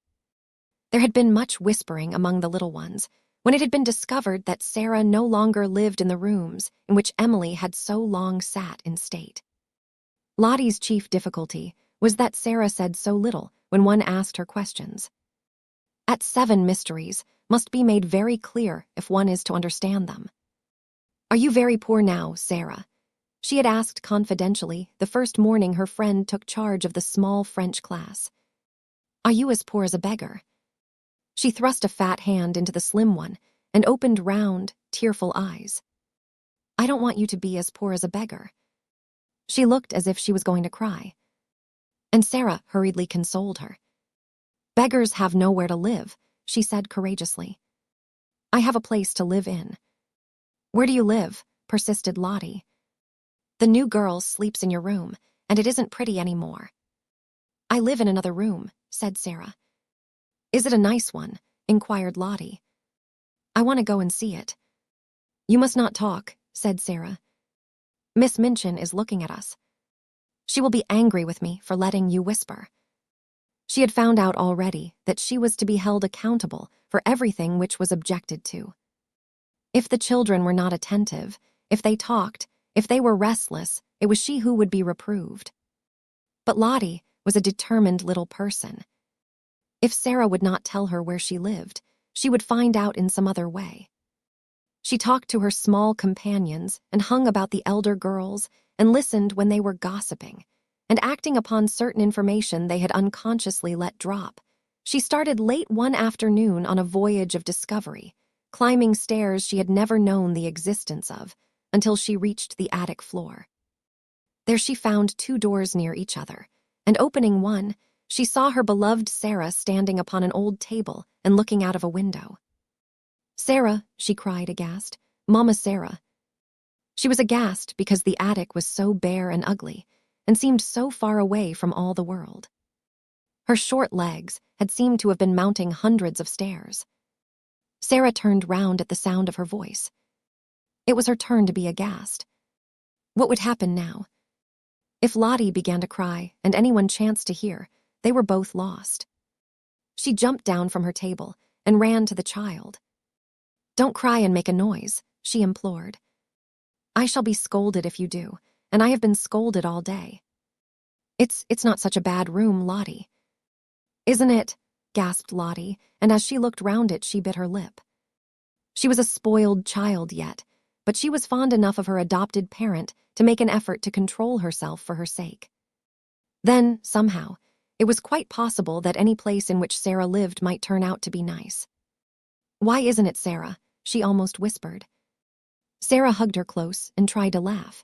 There had been much whispering among the little ones when it had been discovered that Sara no longer lived in the rooms in which Emily had so long sat in state. Lottie's chief difficulty was that Sara said so little when one asked her questions. At 7 mysteries must be made very clear if one is to understand them. "Are you very poor now, Sara?" she had asked confidentially the first morning her friend took charge of the small French class. "Are you as poor as a beggar?" She thrust a fat hand into the slim one and opened round, tearful eyes. "I don't want you to be as poor as a beggar." She looked as if she was going to cry. And Sara hurriedly consoled her. "Beggars have nowhere to live," she said courageously. "I have a place to live in." "Where do you live?" persisted Lottie. "The new girl sleeps in your room, and it isn't pretty anymore." "I live in another room," said Sara. "Is it a nice one?" inquired Lottie. "I want to go and see it." "You must not talk," said Sara. "Miss Minchin is looking at us. She will be angry with me for letting you whisper." She had found out already that she was to be held accountable for everything which was objected to. If the children were not attentive, if they talked, if they were restless, it was she who would be reproved. But Lottie was a determined little person. If Sara would not tell her where she lived, she would find out in some other way. She talked to her small companions and hung about the elder girls and listened when they were gossiping, and acting upon certain information they had unconsciously let drop. She started late one afternoon on a voyage of discovery, climbing stairs she had never known the existence of, until she reached the attic floor. There she found 2 doors near each other, and opening one, she saw her beloved Sara standing upon an old table and looking out of a window. "Sara," she cried aghast, "Mama Sara." She was aghast because the attic was so bare and ugly, and seemed so far away from all the world. Her short legs had seemed to have been mounting hundreds of stairs. Sara turned round at the sound of her voice. It was her turn to be aghast. What would happen now? If Lottie began to cry and anyone chanced to hear, they were both lost. She jumped down from her table and ran to the child. "Don't cry and make a noise," she implored. "I shall be scolded if you do, and I have been scolded all day." It's not such a bad room, Lottie." "Isn't it?" gasped Lottie, and as she looked round it, she bit her lip. She was a spoiled child yet, but she was fond enough of her adopted parent to make an effort to control herself for her sake. Then, somehow, it was quite possible that any place in which Sara lived might turn out to be nice. "Why isn't it, Sara?" she almost whispered. Sara hugged her close and tried to laugh.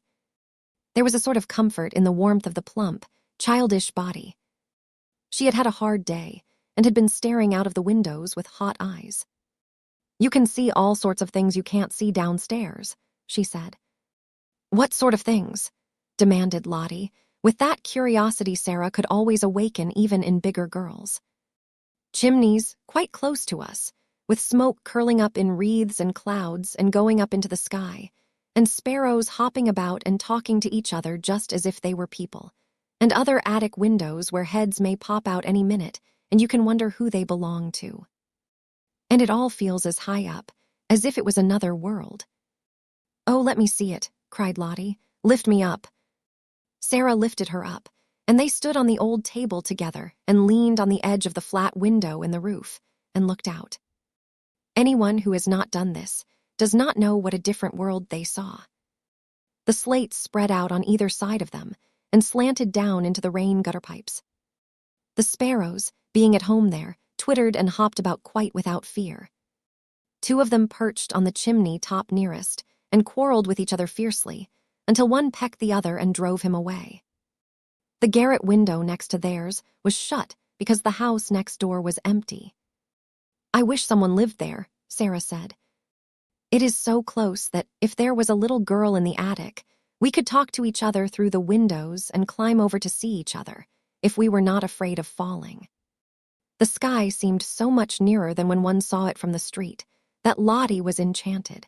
There was a sort of comfort in the warmth of the plump, childish body. She had had a hard day and had been staring out of the windows with hot eyes. You can see all sorts of things you can't see downstairs, she said. What sort of things? Demanded Lottie, with that curiosity Sara could always awaken even in bigger girls. Chimneys, quite close to us, with smoke curling up in wreaths and clouds and going up into the sky, and sparrows hopping about and talking to each other just as if they were people, and other attic windows where heads may pop out any minute and you can wonder who they belong to. And it all feels as high up, as if it was another world. Oh, let me see it, cried Lottie. Lift me up. Sara lifted her up, and they stood on the old table together and leaned on the edge of the flat window in the roof and looked out. Anyone who has not done this does not know what a different world they saw. The slates spread out on either side of them and slanted down into the rain gutter pipes. The sparrows, being at home there, twittered and hopped about quite without fear. Two of them perched on the chimney top nearest and quarreled with each other fiercely, until one pecked the other and drove him away. The garret window next to theirs was shut because the house next door was empty. I wish someone lived there, Sara said. It is so close that if there was a little girl in the attic, we could talk to each other through the windows and climb over to see each other, if we were not afraid of falling. The sky seemed so much nearer than when one saw it from the street, that Lottie was enchanted.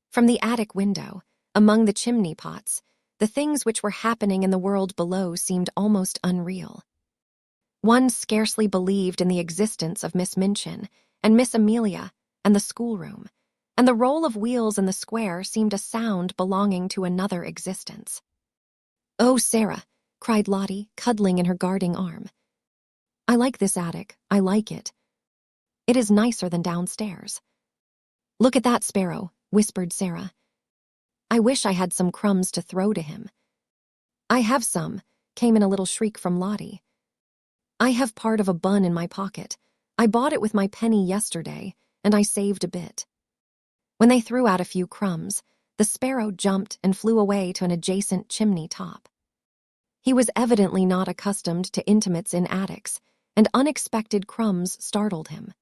From the attic window, among the chimney pots, the things which were happening in the world below seemed almost unreal. One scarcely believed in the existence of Miss Minchin and Miss Amelia and the schoolroom, and the roll of wheels in the square seemed a sound belonging to another existence. "Oh, Sara," cried Lottie, cuddling in her guarding arm. "I like this attic, I like it. It is nicer than downstairs." "Look at that sparrow," whispered Sara. "I wish I had some crumbs to throw to him." "I have some," came in a little shriek from Lottie. "I have part of a bun in my pocket. I bought it with my penny yesterday, and I saved a bit." When they threw out a few crumbs, the sparrow jumped and flew away to an adjacent chimney top. He was evidently not accustomed to intimates in attics, and unexpected crumbs startled him.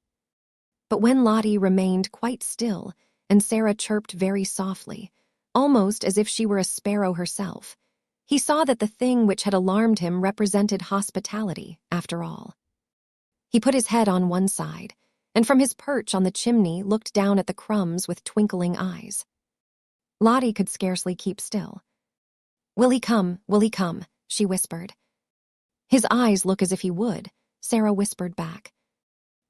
But when Lottie remained quite still and Sara chirped very softly, almost as if she were a sparrow herself, he saw that the thing which had alarmed him represented hospitality, after all. He put his head on one side, and from his perch on the chimney looked down at the crumbs with twinkling eyes. Lottie could scarcely keep still. Will he come, she whispered. "His eyes look as if he would," Sara whispered back.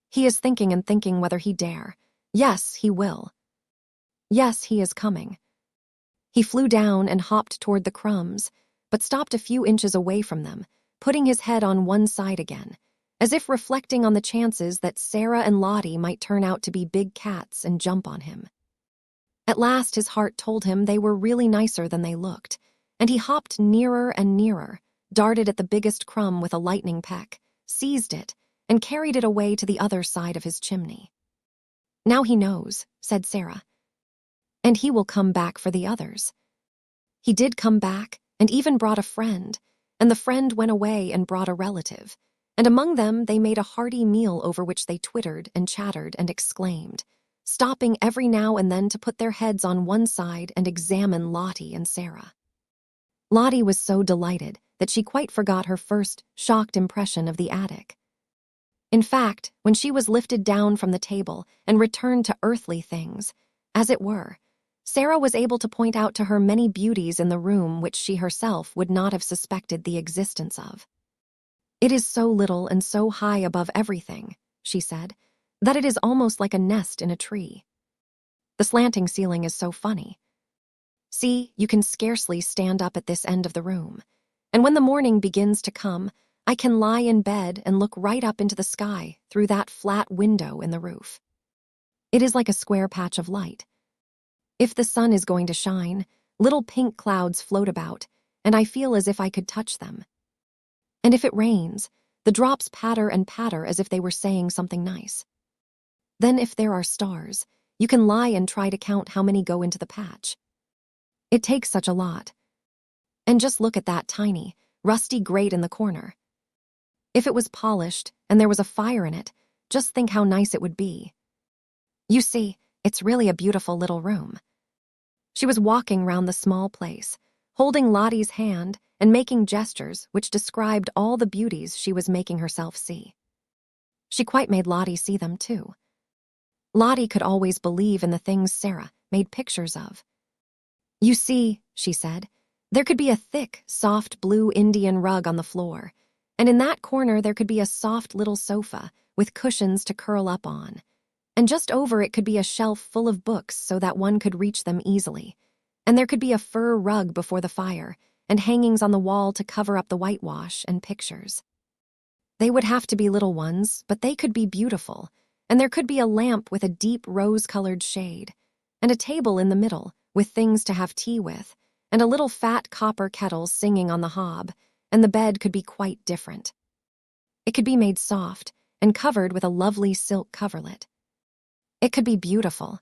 "He is thinking and thinking whether he dare. Yes, he will. Yes, he is coming." He flew down and hopped toward the crumbs, but stopped a few inches away from them, putting his head on one side again, as if reflecting on the chances that Sara and Lottie might turn out to be big cats and jump on him. At last his heart told him they were really nicer than they looked, and he hopped nearer and nearer, darted at the biggest crumb with a lightning peck, seized it, and carried it away to the other side of his chimney. "Now he knows," said Sara. "And he will come back for the others." He did come back, and even brought a friend, and the friend went away and brought a relative, and among them they made a hearty meal over which they twittered and chattered and exclaimed, stopping every now and then to put their heads on one side and examine Lottie and Sara. Lottie was so delighted that she quite forgot her first shocked impression of the attic. In fact, when she was lifted down from the table and returned to earthly things, as it were, Sara was able to point out to her many beauties in the room which she herself would not have suspected the existence of. "It is so little and so high above everything," she said, "that it is almost like a nest in a tree. The slanting ceiling is so funny. See, you can scarcely stand up at this end of the room, and when the morning begins to come, I can lie in bed and look right up into the sky through that flat window in the roof. It is like a square patch of light. If the sun is going to shine, little pink clouds float about, and I feel as if I could touch them. And if it rains, the drops patter and patter as if they were saying something nice. Then if there are stars, you can lie and try to count how many go into the patch. It takes such a lot. And just look at that tiny, rusty grate in the corner. If it was polished and there was a fire in it, just think how nice it would be. You see, it's really a beautiful little room. She was walking round the small place, holding Lottie's hand and making gestures which described all the beauties she was making herself see. She quite made Lottie see them too. Lottie could always believe in the things Sara made pictures of. You see, she said, there could be a thick, soft blue Indian rug on the floor, and in that corner there could be a soft little sofa with cushions to curl up on, and just over it could be a shelf full of books so that one could reach them easily, and there could be a fur rug before the fire and hangings on the wall to cover up the whitewash and pictures. They would have to be little ones, but they could be beautiful, and there could be a lamp with a deep rose-colored shade, and a table in the middle with things to have tea with, and a little fat copper kettle singing on the hob, and the bed could be quite different. It could be made soft and covered with a lovely silk coverlet. It could be beautiful.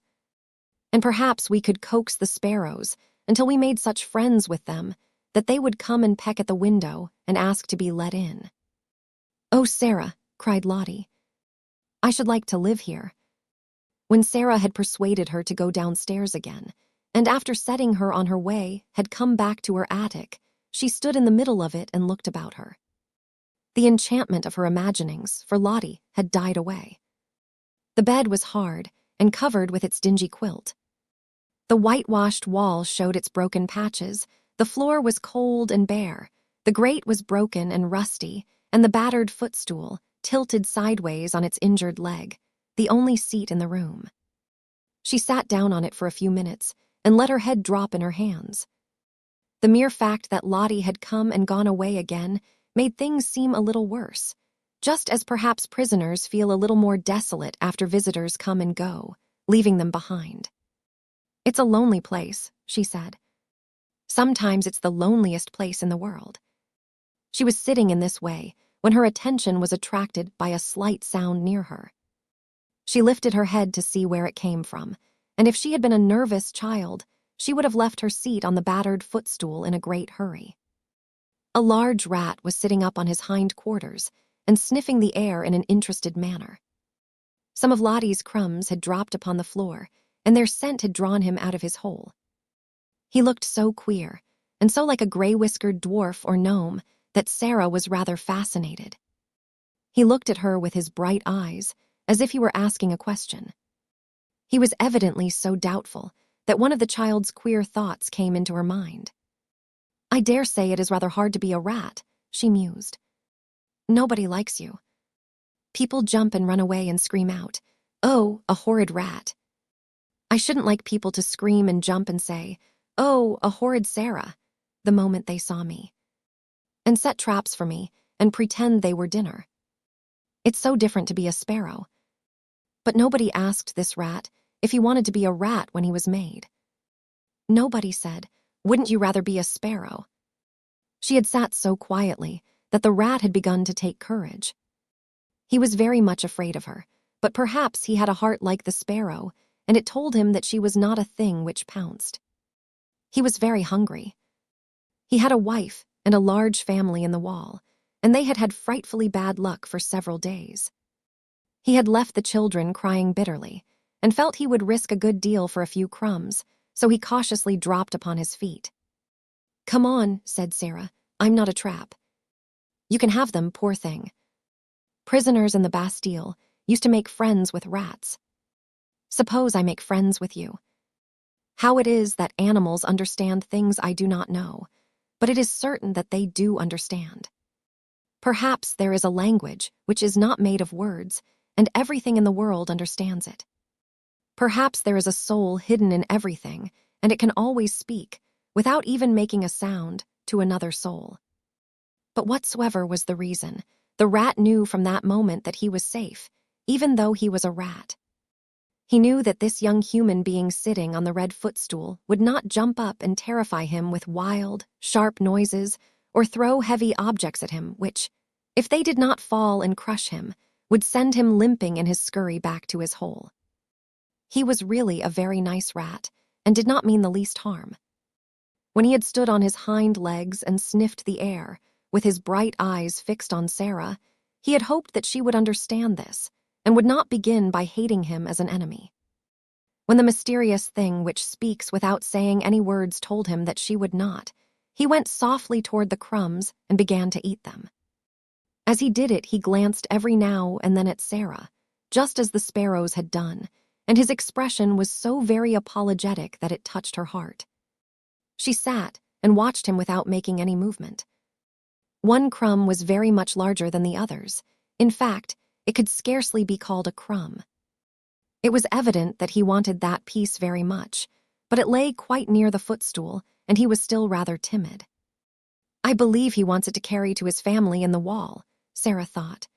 And perhaps we could coax the sparrows until we made such friends with them that they would come and peck at the window and ask to be let in. Oh, Sara, cried Lottie, I should like to live here. When Sara had persuaded her to go downstairs again, and after setting her on her way, had come back to her attic, she stood in the middle of it and looked about her. The enchantment of her imaginings for Lottie had died away. The bed was hard and covered with its dingy quilt. The whitewashed wall showed its broken patches, the floor was cold and bare, the grate was broken and rusty, and the battered footstool tilted sideways on its injured leg, the only seat in the room. She sat down on it for a few minutes and let her head drop in her hands. The mere fact that Lottie had come and gone away again made things seem a little worse, just as perhaps prisoners feel a little more desolate after visitors come and go, leaving them behind. It's a lonely place, she said. Sometimes it's the loneliest place in the world. She was sitting in this way when her attention was attracted by a slight sound near her. She lifted her head to see where it came from, and if she had been a nervous child, she would have left her seat on the battered footstool in a great hurry. A large rat was sitting up on his hind quarters and sniffing the air in an interested manner. Some of Lottie's crumbs had dropped upon the floor, and their scent had drawn him out of his hole. He looked so queer, and so like a gray-whiskered dwarf or gnome, that Sara was rather fascinated. He looked at her with his bright eyes, as if he were asking a question. He was evidently so doubtful that one of the child's queer thoughts came into her mind. I dare say it is rather hard to be a rat, she mused. Nobody likes you. People jump and run away and scream out, "Oh, a horrid rat." I shouldn't like people to scream and jump and say, "Oh, a horrid Sara," the moment they saw me, and set traps for me and pretend they were dinner. It's so different to be a sparrow. But nobody asked this rat if he wanted to be a rat when he was made. Nobody said, "Wouldn't you rather be a sparrow?" She had sat so quietly that the rat had begun to take courage. He was very much afraid of her, but perhaps he had a heart like the sparrow, and it told him that she was not a thing which pounced. He was very hungry. He had a wife and a large family in the wall, and they had had frightfully bad luck for several days. He had left the children crying bitterly, and felt he would risk a good deal for a few crumbs, so he cautiously dropped upon his feet. "Come on," said Sara, "I'm not a trap. You can have them, poor thing. Prisoners in the Bastille used to make friends with rats. Suppose I make friends with you. How it is that animals understand things I do not know, but it is certain that they do understand. Perhaps there is a language which is not made of words, and everything in the world understands it. Perhaps there is a soul hidden in everything, and it can always speak, without even making a sound, to another soul." But whatsoever was the reason, the rat knew from that moment that he was safe, even though he was a rat. He knew that this young human being sitting on the red footstool would not jump up and terrify him with wild, sharp noises or throw heavy objects at him which, if they did not fall and crush him, would send him limping in his scurry back to his hole. He was really a very nice rat and did not mean the least harm. When he had stood on his hind legs and sniffed the air, with his bright eyes fixed on Sara, he had hoped that she would understand this and would not begin by hating him as an enemy. When the mysterious thing which speaks without saying any words told him that she would not, he went softly toward the crumbs and began to eat them. As he did it, he glanced every now and then at Sara, just as the sparrows had done, and his expression was so very apologetic that it touched her heart. She sat and watched him without making any movement. One crumb was very much larger than the others. In fact, it could scarcely be called a crumb. It was evident that he wanted that piece very much, but it lay quite near the footstool, and he was still rather timid. I believe he wants it to carry to his family in the wall, Sara thought.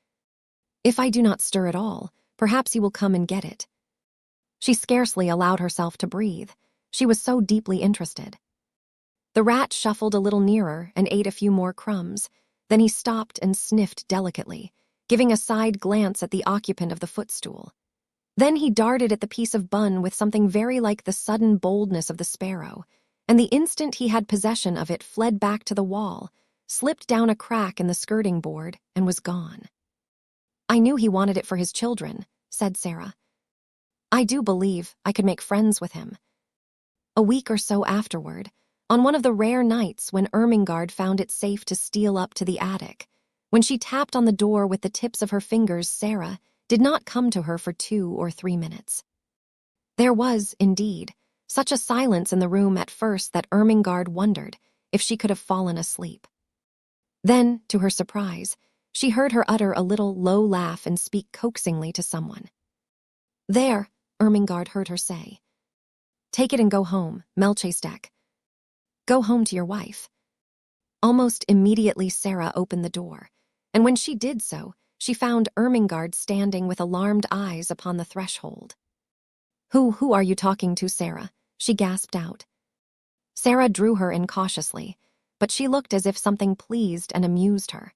If I do not stir at all, perhaps he will come and get it. She scarcely allowed herself to breathe. She was so deeply interested. The rat shuffled a little nearer and ate a few more crumbs. Then he stopped and sniffed delicately, giving a side glance at the occupant of the footstool. Then he darted at the piece of bun with something very like the sudden boldness of the sparrow, and the instant he had possession of it fled back to the wall, slipped down a crack in the skirting board, and was gone. I knew he wanted it for his children, said Sara. I do believe I could make friends with him. A week or so afterward, on one of the rare nights when Ermengarde found it safe to steal up to the attic, when she tapped on the door with the tips of her fingers, Sara did not come to her for 2 or 3 minutes. There was, indeed, such a silence in the room at first that Ermengarde wondered if she could have fallen asleep. Then, to her surprise, she heard her utter a little low laugh and speak coaxingly to someone. There, Ermengarde heard her say. Take it and go home, Melchizedek. Go home to your wife. Almost immediately Sara opened the door, and when she did so, she found Ermengarde standing with alarmed eyes upon the threshold. Who are you talking to, Sara? She gasped out. Sara drew her in cautiously, but she looked as if something pleased and amused her.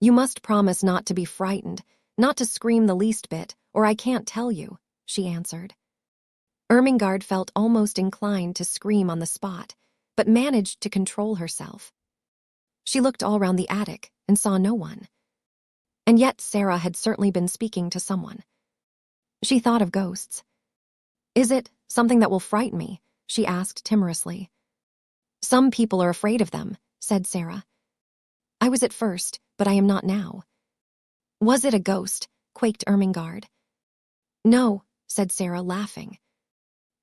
You must promise not to be frightened, not to scream the least bit, or I can't tell you, she answered. Ermengarde felt almost inclined to scream on the spot, but managed to control herself. She looked all round the attic and saw no one. And yet Sara had certainly been speaking to someone. She thought of ghosts. Is it something that will frighten me? She asked timorously. Some people are afraid of them, said Sara. I was at first, but I am not now. Was it a ghost? Quaked Ermengarde. No, said Sara, laughing.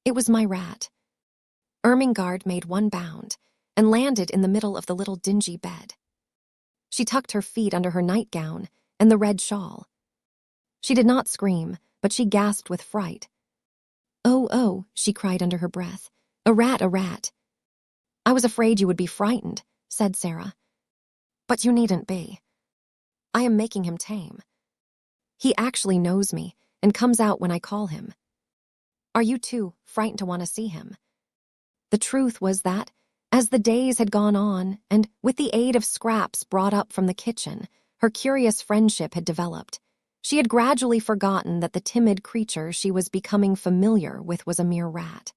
It was my rat. Ermengarde made one bound and landed in the middle of the little dingy bed. She tucked her feet under her nightgown and the red shawl. She did not scream, but she gasped with fright. Oh, she cried under her breath. A rat, a rat. I was afraid you would be frightened, said Sara. But you needn't be. I am making him tame. He actually knows me and comes out when I call him. Are you too frightened to want to see him? The truth was that, as the days had gone on, and with the aid of scraps brought up from the kitchen, her curious friendship had developed. She had gradually forgotten that the timid creature she was becoming familiar with was a mere rat.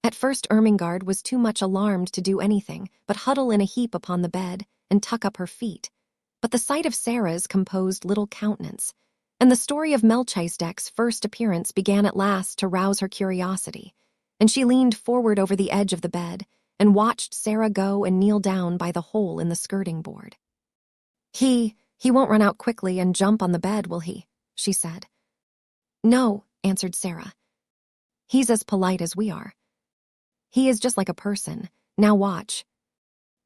At first Ermengarde was too much alarmed to do anything but huddle in a heap upon the bed and tuck up her feet. But the sight of Sara's composed little countenance, and the story of Melchizedek's first appearance began at last to rouse her curiosity, and she leaned forward over the edge of the bed and watched Sara go and kneel down by the hole in the skirting board. He won't run out quickly and jump on the bed, will he? She said. No, answered Sara. He's as polite as we are. He is just like a person. Now watch.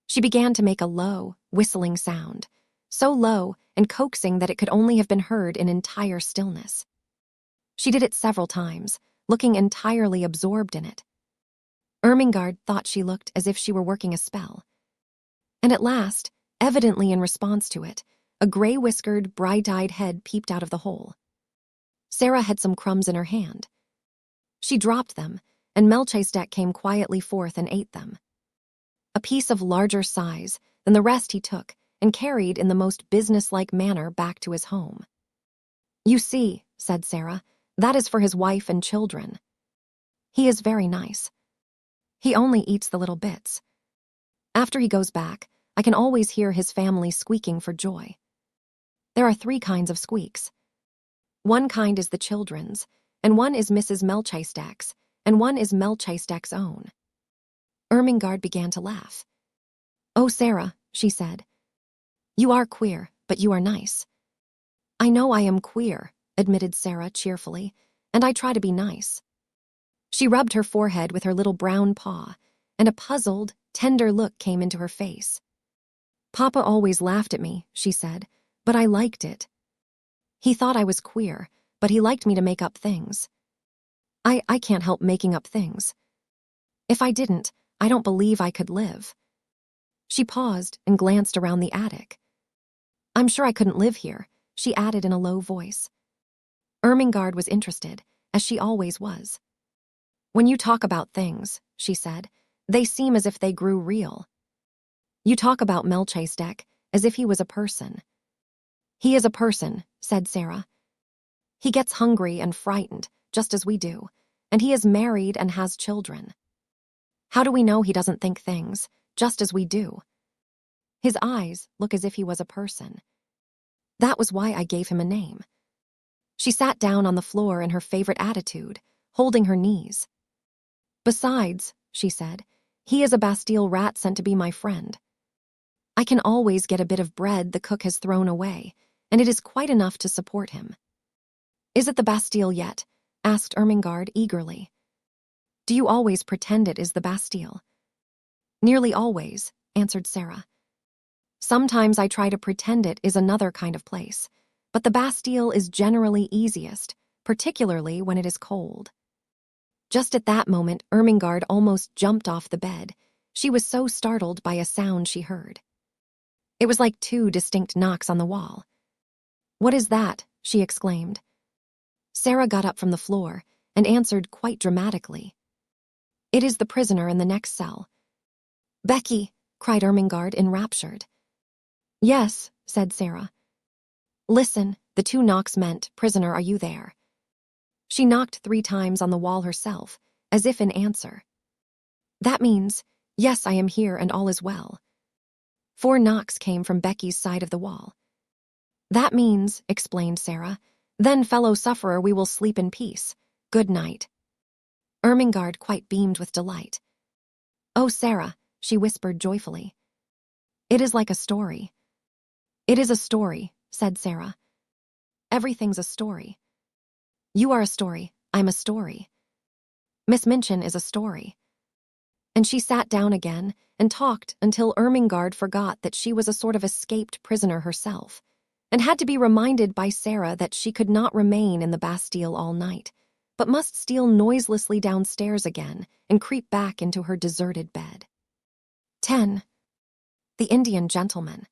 She began to make a low, whistling sound, so low and coaxing that it could only have been heard in entire stillness. She did it several times, looking entirely absorbed in it. Ermengarde thought she looked as if she were working a spell. And at last, evidently in response to it, a gray-whiskered, bright-eyed head peeped out of the hole. Sara had some crumbs in her hand. She dropped them, and Melchizedek came quietly forth and ate them. A piece of larger size than the rest he took and carried in the most businesslike manner back to his home. You see, said Sara, that is for his wife and children. He is very nice. He only eats the little bits. After he goes back, I can always hear his family squeaking for joy. There are 3 kinds of squeaks. One kind is the children's, and one is Mrs. Melchisedec's, and one is Melchisedec's own. Ermengarde began to laugh. "Oh, Sara," she said. "You are queer, but you are nice." "I know I am queer," admitted Sara cheerfully, "and I try to be nice." She rubbed her forehead with her little brown paw, and a puzzled, tender look came into her face. "Papa always laughed at me," she said, "but I liked it. He thought I was queer, but he liked me to make up things. I can't help making up things. If I didn't, I don't believe I could live." She paused and glanced around the attic. "I'm sure I couldn't live here," she added in a low voice. Ermengarde was interested, as she always was. "When you talk about things," she said, "they seem as if they grew real. You talk about Melchisedec as if he was a person." "He is a person," said Sara. "He gets hungry and frightened, just as we do, and he is married and has children. How do we know he doesn't think things, just as we do? His eyes look as if he was a person. That was why I gave him a name." She sat down on the floor in her favorite attitude, holding her knees. "Besides," she said, "he is a Bastille rat sent to be my friend. I can always get a bit of bread the cook has thrown away, and it is quite enough to support him." "Is it the Bastille yet?" asked Ermengarde eagerly. "Do you always pretend it is the Bastille?" "Nearly always," answered Sara. "Sometimes I try to pretend it is another kind of place, but the Bastille is generally easiest, particularly when it is cold." Just at that moment, Ermengarde almost jumped off the bed. She was so startled by a sound she heard. It was like two distinct knocks on the wall. "What is that?" she exclaimed. Sara got up from the floor and answered quite dramatically. "It is the prisoner in the next cell." "Becky!" cried Ermengarde, enraptured. "Yes," said Sara. "Listen," the two knocks meant, "Prisoner, are you there?" She knocked 3 times on the wall herself, as if in answer. "That means, yes, I am here and all is well." 4 knocks came from Becky's side of the wall. "That means," explained Sara, "then, fellow sufferer, we will sleep in peace. Good night." Ermengarde quite beamed with delight. "Oh, Sara," she whispered joyfully. "It is like a story." "It is a story," said Sara. "Everything's a story. You are a story, I'm a story. Miss Minchin is a story." And she sat down again and talked until Ermengarde forgot that she was a sort of escaped prisoner herself, and had to be reminded by Sara that she could not remain in the Bastille all night, but must steal noiselessly downstairs again and creep back into her deserted bed. 10. The Indian Gentleman.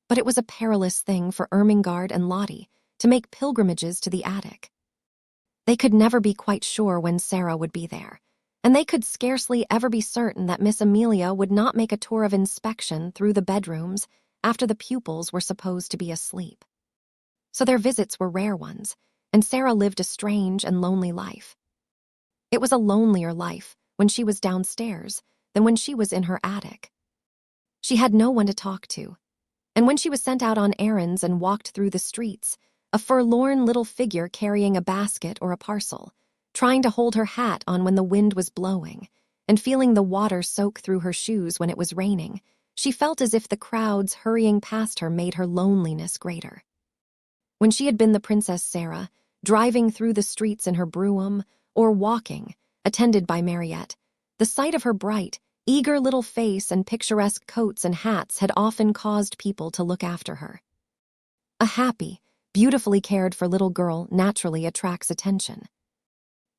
But it was a perilous thing for Ermengarde and Lottie to make pilgrimages to the attic. They could never be quite sure when Sara would be there, and they could scarcely ever be certain that Miss Amelia would not make a tour of inspection through the bedrooms after the pupils were supposed to be asleep. So their visits were rare ones, and Sara lived a strange and lonely life. It was a lonelier life when she was downstairs than when she was in her attic. She had no one to talk to, and when she was sent out on errands and walked through the streets, a forlorn little figure carrying a basket or a parcel, trying to hold her hat on when the wind was blowing, and feeling the water soak through her shoes when it was raining, she felt as if the crowds hurrying past her made her loneliness greater. When she had been the Princess Sara, driving through the streets in her brougham, or walking, attended by Mariette, the sight of her bright, eager little face and picturesque coats and hats had often caused people to look after her. A happy, beautifully cared for little girl naturally attracts attention.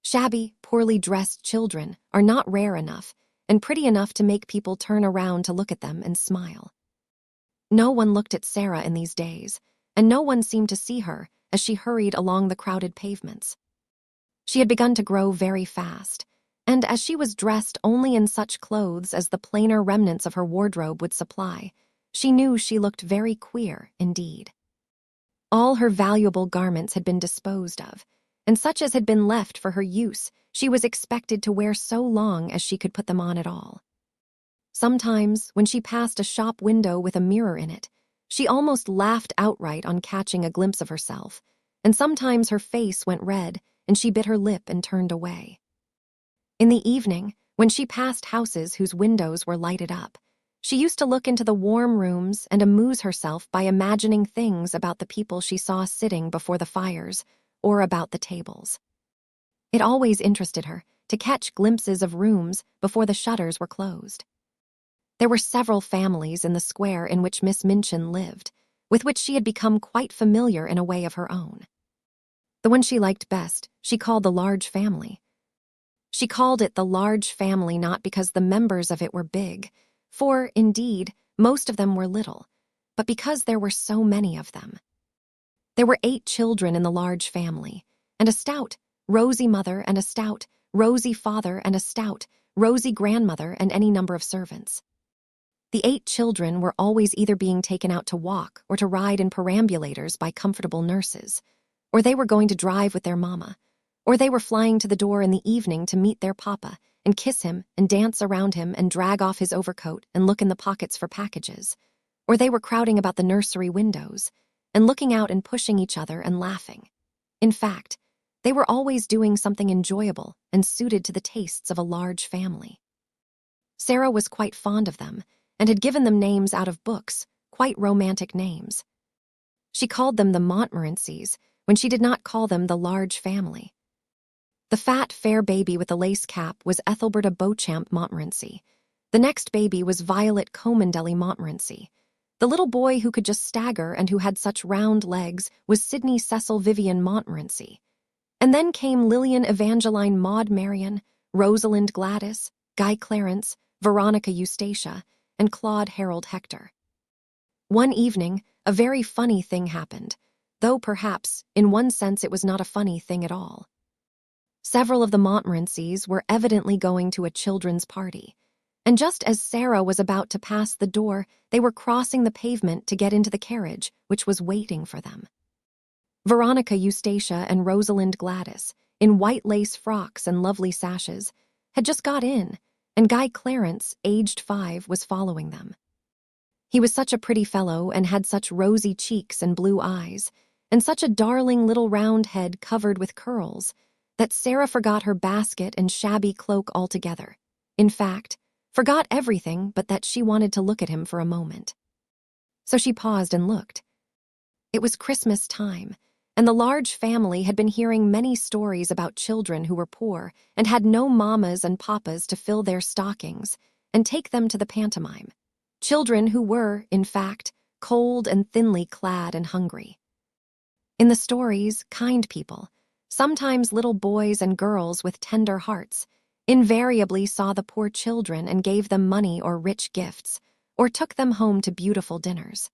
Shabby, poorly dressed children are not rare enough and pretty enough to make people turn around to look at them and smile. No one looked at Sara in these days, and no one seemed to see her as she hurried along the crowded pavements. She had begun to grow very fast, and as she was dressed only in such clothes as the plainer remnants of her wardrobe would supply, she knew she looked very queer indeed. All her valuable garments had been disposed of, and such as had been left for her use she was expected to wear so long as she could put them on at all. Sometimes, when she passed a shop window with a mirror in it, she almost laughed outright on catching a glimpse of herself, and sometimes her face went red and she bit her lip and turned away. In the evening, when she passed houses whose windows were lighted up, she used to look into the warm rooms and amuse herself by imagining things about the people she saw sitting before the fires or about the tables. It always interested her to catch glimpses of rooms before the shutters were closed. There were several families in the square in which Miss Minchin lived, with which she had become quite familiar in a way of her own. The one she liked best she called the large family. She called it the large family not because the members of it were big, for, indeed, most of them were little, but because there were so many of them. There were 8 children in the large family, and a stout, rosy mother and a stout, rosy father and a stout, rosy grandmother and any number of servants. The 8 children were always either being taken out to walk or to ride in perambulators by comfortable nurses, or they were going to drive with their mama, or they were flying to the door in the evening to meet their papa and kiss him and dance around him and drag off his overcoat and look in the pockets for packages, or they were crowding about the nursery windows and looking out and pushing each other and laughing. In fact, they were always doing something enjoyable and suited to the tastes of a large family. Sara was quite fond of them and had given them names out of books, quite romantic names. She called them the Montmorencys when she did not call them the large family. The fat, fair baby with the lace cap was Ethelberta Beauchamp Montmorency. The next baby was Violet Comandelli Montmorency. The little boy who could just stagger and who had such round legs was Sidney Cecil Vivian Montmorency. And then came Lillian Evangeline Maud Marian, Rosalind Gladys, Guy Clarence, Veronica Eustacia, and Claude Harold Hector. One evening, a very funny thing happened, though perhaps, in one sense, it was not a funny thing at all. Several of the Montmorencys were evidently going to a children's party, and just as Sara was about to pass the door, they were crossing the pavement to get into the carriage, which was waiting for them. Veronica Eustacia and Rosalind Gladys, in white lace frocks and lovely sashes, had just got in, and Guy Clarence, aged 5, was following them. He was such a pretty fellow and had such rosy cheeks and blue eyes, and such a darling little round head covered with curls, that Sara forgot her basket and shabby cloak altogether. In fact, forgot everything but that she wanted to look at him for a moment. So she paused and looked. It was Christmas time, and the large family had been hearing many stories about children who were poor and had no mammas and papas to fill their stockings and take them to the pantomime. Children who were, in fact, cold and thinly clad and hungry. In the stories, kind people, sometimes little boys and girls with tender hearts, invariably saw the poor children and gave them money or rich gifts, or took them home to beautiful dinners.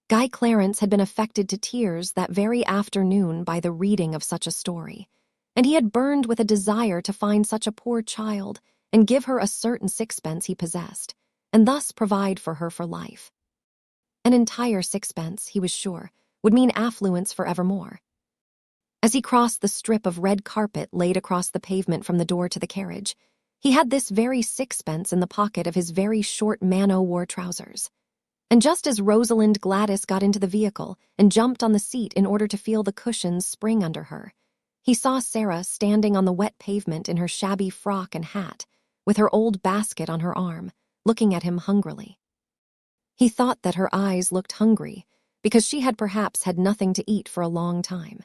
Guy Clarence had been affected to tears that very afternoon by the reading of such a story, and he had burned with a desire to find such a poor child and give her a certain sixpence he possessed, and thus provide for her for life. An entire sixpence, he was sure, would mean affluence forevermore. As he crossed the strip of red carpet laid across the pavement from the door to the carriage, he had this very sixpence in the pocket of his very short man-o'-war trousers. And just as Rosalind Gladys got into the vehicle and jumped on the seat in order to feel the cushions spring under her, he saw Sara standing on the wet pavement in her shabby frock and hat, with her old basket on her arm, looking at him hungrily. He thought that her eyes looked hungry because she had perhaps had nothing to eat for a long time.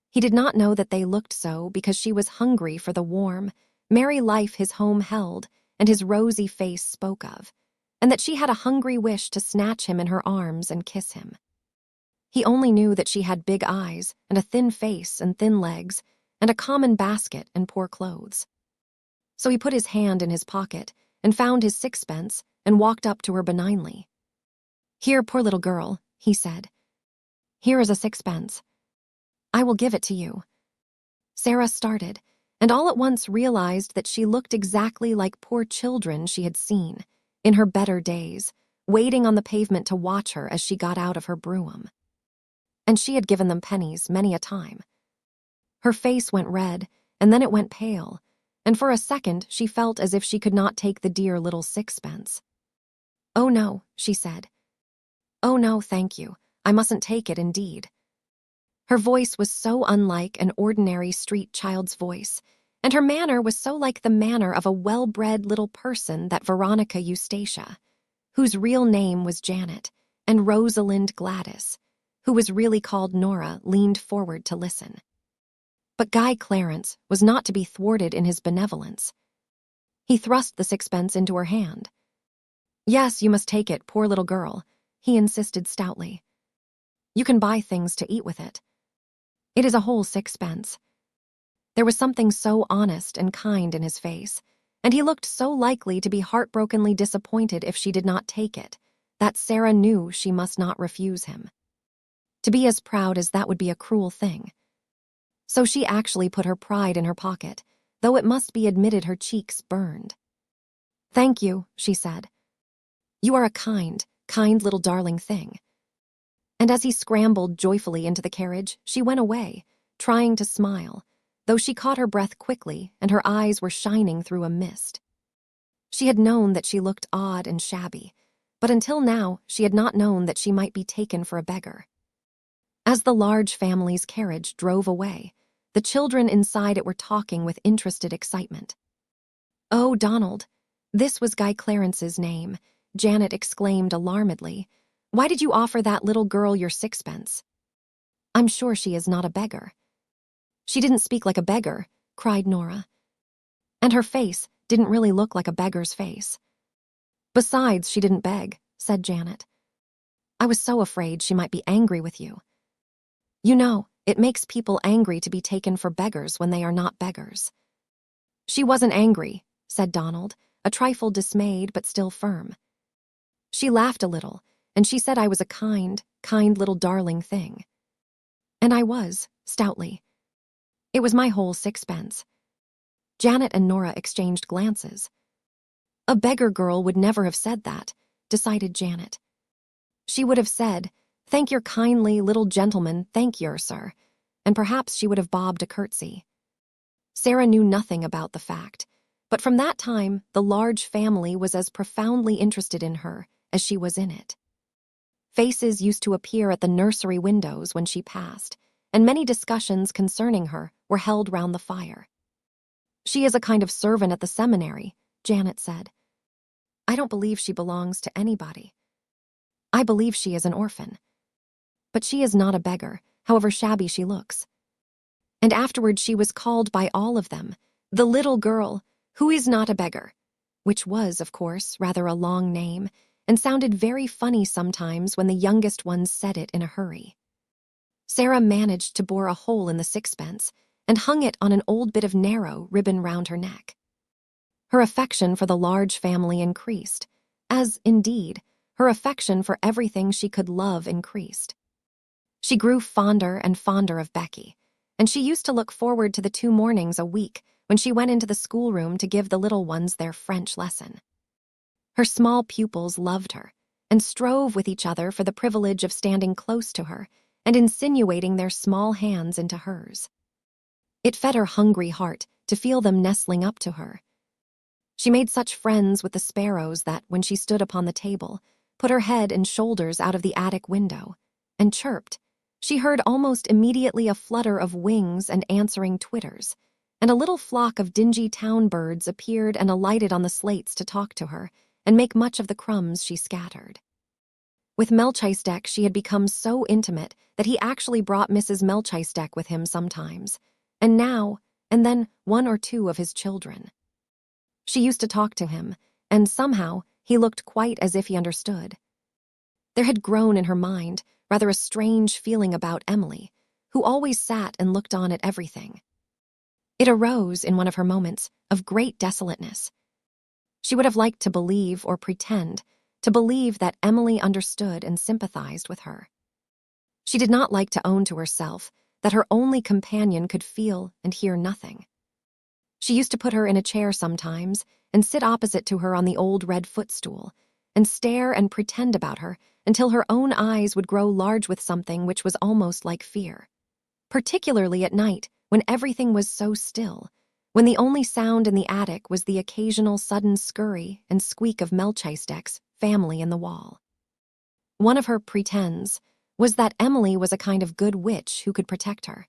He did not know that they looked so because she was hungry for the warm, merry life his home held and his rosy face spoke of, and that she had a hungry wish to snatch him in her arms and kiss him. He only knew that she had big eyes and a thin face and thin legs and a common basket and poor clothes. So he put his hand in his pocket and found his sixpence and walked up to her benignly. "Here, poor little girl," he said. "Here is a sixpence. I will give it to you." Sara started, and all at once realized that she looked exactly like poor children she had seen, in her better days, waiting on the pavement to watch her as she got out of her brougham. And she had given them pennies many a time. Her face went red, and then it went pale, and for a second she felt as if she could not take the dear little sixpence. "Oh no," she said. "Oh no, thank you. I mustn't take it, indeed." Her voice was so unlike an ordinary street child's voice, and her manner was so like the manner of a well-bred little person that Veronica Eustacia, whose real name was Janet, and Rosalind Gladys, who was really called Nora, leaned forward to listen. But Guy Clarence was not to be thwarted in his benevolence. He thrust the sixpence into her hand. "Yes, you must take it, poor little girl," he insisted stoutly. "You can buy things to eat with it. It is a whole sixpence." There was something so honest and kind in his face, and he looked so likely to be heartbrokenly disappointed if she did not take it, that Sara knew she must not refuse him. To be as proud as that would be a cruel thing. So she actually put her pride in her pocket, though it must be admitted her cheeks burned. "Thank you," she said. "You are a kind, kind little darling thing." And as he scrambled joyfully into the carriage, she went away, trying to smile, though she caught her breath quickly and her eyes were shining through a mist. She had known that she looked odd and shabby, but until now she had not known that she might be taken for a beggar. As the large family's carriage drove away, the children inside it were talking with interested excitement. "Oh, Donald," this was Guy Clarence's name, Janet exclaimed alarmedly. "Why did you offer that little girl your sixpence? I'm sure she is not a beggar." "She didn't speak like a beggar," cried Nora. "And her face didn't really look like a beggar's face." "Besides, she didn't beg," said Janet. "I was so afraid she might be angry with you. You know, it makes people angry to be taken for beggars when they are not beggars." "She wasn't angry," said Donald, a trifle dismayed but still firm. "She laughed a little, and she said I was a kind, kind little darling thing." And I was, stoutly. It was my whole sixpence. Janet and Nora exchanged glances. A beggar girl would never have said that, decided Janet. She would have said, "Thank your kindly little gentleman, thank yer, sir," and perhaps she would have bobbed a curtsy. Sara knew nothing about the fact, but from that time the large family was as profoundly interested in her as she was in it. Faces used to appear at the nursery windows when she passed, and many discussions concerning her were held round the fire. "She is a kind of servant at the seminary," Janet said. "I don't believe she belongs to anybody. I believe she is an orphan. But she is not a beggar, however shabby she looks." And afterward she was called by all of them, "the little girl who is not a beggar," which was, of course, rather a long name, and sounded very funny sometimes when the youngest ones said it in a hurry. Sara managed to bore a hole in the sixpence and hung it on an old bit of narrow ribbon round her neck. Her affection for the large family increased, as, indeed, her affection for everything she could love increased. She grew fonder and fonder of Becky, and she used to look forward to the 2 mornings a week when she went into the schoolroom to give the little ones their French lesson. Her small pupils loved her, and strove with each other for the privilege of standing close to her and insinuating their small hands into hers. It fed her hungry heart to feel them nestling up to her. She made such friends with the sparrows that, when she stood upon the table, put her head and shoulders out of the attic window, and chirped, she heard almost immediately a flutter of wings and answering twitters, and a little flock of dingy town birds appeared and alighted on the slates to talk to her and make much of the crumbs she scattered. With Melchizedek she had become so intimate that he actually brought Mrs. Melchizedek with him sometimes, and now and then 1 or 2 of his children. She used to talk to him, and somehow he looked quite as if he understood. There had grown in her mind rather a strange feeling about Emily, who always sat and looked on at everything. It arose in one of her moments of great desolateness. She would have liked to believe or pretend to believe that Emily understood and sympathized with her. She did not like to own to herself that her only companion could feel and hear nothing. She used to put her in a chair sometimes and sit opposite to her on the old red footstool and stare and pretend about her until her own eyes would grow large with something which was almost like fear. Particularly at night, when everything was so still, when the only sound in the attic was the occasional sudden scurry and squeak of Melchizedek's family in the wall. One of her pretends was that Emily was a kind of good witch who could protect her.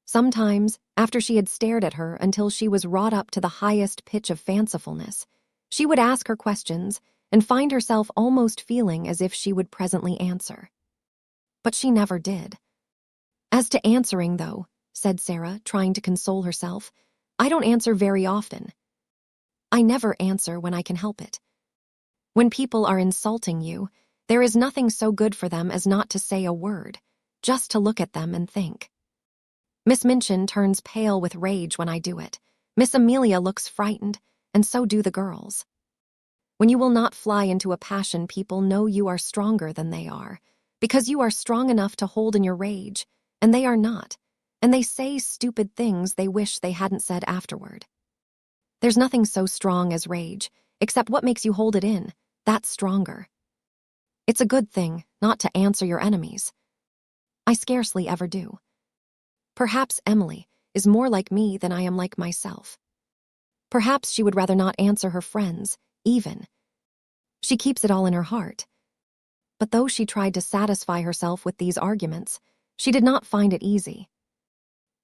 Sometimes, after she had stared at her until she was wrought up to the highest pitch of fancifulness, she would ask her questions and find herself almost feeling as if she would presently answer. But she never did. "As to answering, though," said Sara, trying to console herself, "I don't answer very often. I never answer when I can help it. When people are insulting you, there is nothing so good for them as not to say a word, just to look at them and think. Miss Minchin turns pale with rage when I do it. Miss Amelia looks frightened, and so do the girls. When you will not fly into a passion, people know you are stronger than they are, because you are strong enough to hold in your rage, and they are not, and they say stupid things they wish they hadn't said afterward. There's nothing so strong as rage, except what makes you hold it in. That's stronger. It's a good thing not to answer your enemies. I scarcely ever do. Perhaps Emily is more like me than I am like myself. Perhaps she would rather not answer her friends, even. She keeps it all in her heart. But though she tried to satisfy herself with these arguments, she did not find it easy.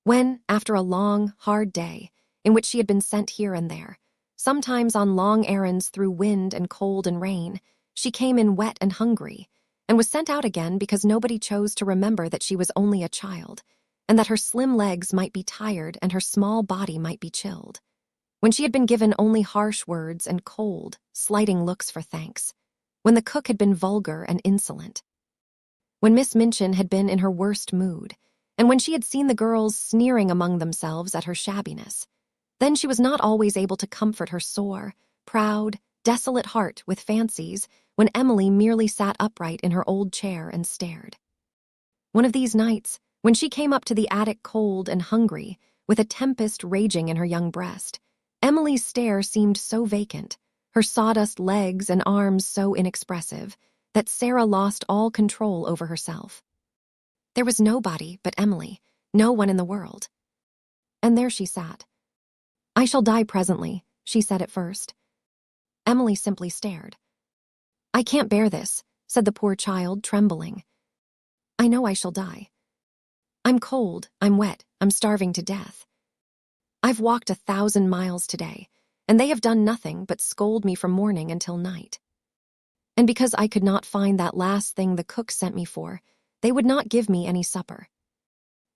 When, after a long, hard day, in which she had been sent here and there, sometimes on long errands through wind and cold and rain, she came in wet and hungry, and was sent out again because nobody chose to remember that she was only a child, and that her slim legs might be tired and her small body might be chilled. When she had been given only harsh words and cold, slighting looks for thanks. When the cook had been vulgar and insolent. When Miss Minchin had been in her worst mood, and when she had seen the girls sneering among themselves at her shabbiness. Then she was not always able to comfort her sore, proud, desolate heart with fancies when Emily merely sat upright in her old chair and stared. One of these nights, when she came up to the attic cold and hungry, with a tempest raging in her young breast, Emily's stare seemed so vacant, her sawdust legs and arms so inexpressive, that Sara lost all control over herself. There was nobody but Emily, no one in the world. And there she sat. "I shall die presently," she said at first. Emily simply stared. "I can't bear this," said the poor child, trembling. "I know I shall die. I'm cold, I'm wet, I'm starving to death. I've walked 1,000 miles today, and they have done nothing but scold me from morning until night. And because I could not find that last thing the cook sent me for, they would not give me any supper.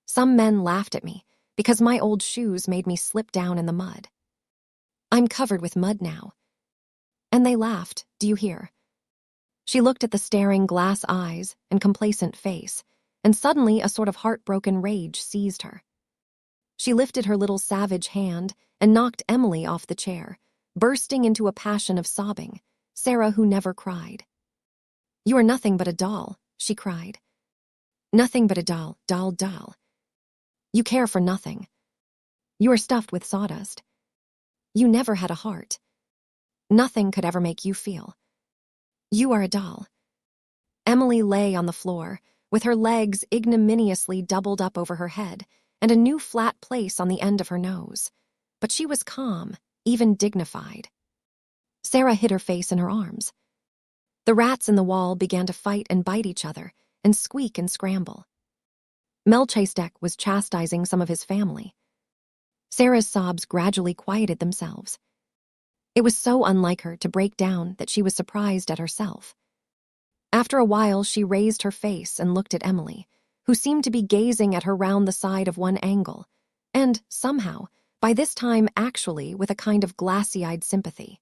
Some men laughed at me, because my old shoes made me slip down in the mud. I'm covered with mud now. And they laughed, do you hear?" She looked at the staring glass eyes and complacent face, and suddenly a sort of heartbroken rage seized her. She lifted her little savage hand and knocked Emily off the chair, bursting into a passion of sobbing, Sara who never cried. "You are nothing but a doll," she cried. "Nothing but a doll, doll, doll. You care for nothing. You are stuffed with sawdust. You never had a heart. Nothing could ever make you feel. You are a doll." Emily lay on the floor, with her legs ignominiously doubled up over her head and a new flat place on the end of her nose. But she was calm, even dignified. Sara hid her face in her arms. The rats in the wall began to fight and bite each other and squeak and scramble. Melchizedek was chastising some of his family. Sara's sobs gradually quieted themselves. It was so unlike her to break down that she was surprised at herself. After a while, she raised her face and looked at Emily, who seemed to be gazing at her round the side of one angle, and, somehow, by this time actually with a kind of glassy-eyed sympathy.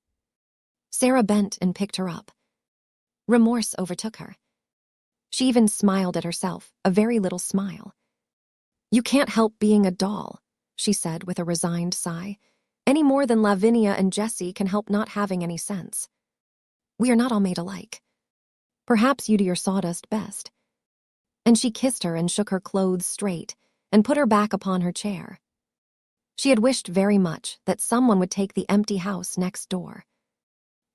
Sara bent and picked her up. Remorse overtook her. She even smiled at herself, a very little smile. "You can't help being a doll," she said with a resigned sigh, "any more than Lavinia and Jessie can help not having any sense. We are not all made alike. Perhaps you do your sawdust best." And she kissed her and shook her clothes straight and put her back upon her chair. She had wished very much that someone would take the empty house next door.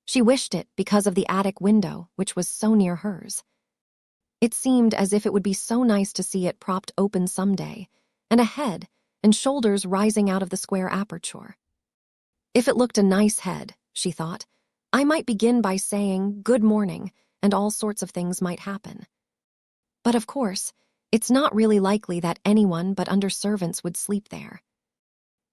She wished it because of the attic window, which was so near hers. It seemed as if it would be so nice to see it propped open someday, and a head and shoulders rising out of the square aperture. If it looked a nice head, she thought, I might begin by saying good morning, and all sorts of things might happen. But of course, it's not really likely that anyone but under-servants would sleep there.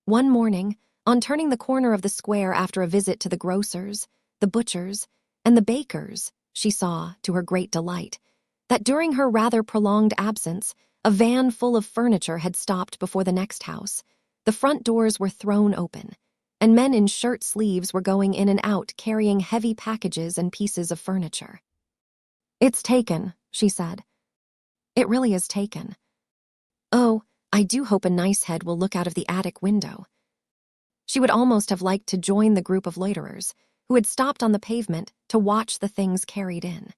One morning, on turning the corner of the square after a visit to the grocers, the butchers, and the bakers, she saw, to her great delight, that during her rather prolonged absence, a van full of furniture had stopped before the next house. The front doors were thrown open, and men in shirt sleeves were going in and out carrying heavy packages and pieces of furniture. "It's taken," she said. "It really is taken. Oh, I do hope a nice head will look out of the attic window." She would almost have liked to join the group of loiterers who had stopped on the pavement to watch the things carried in.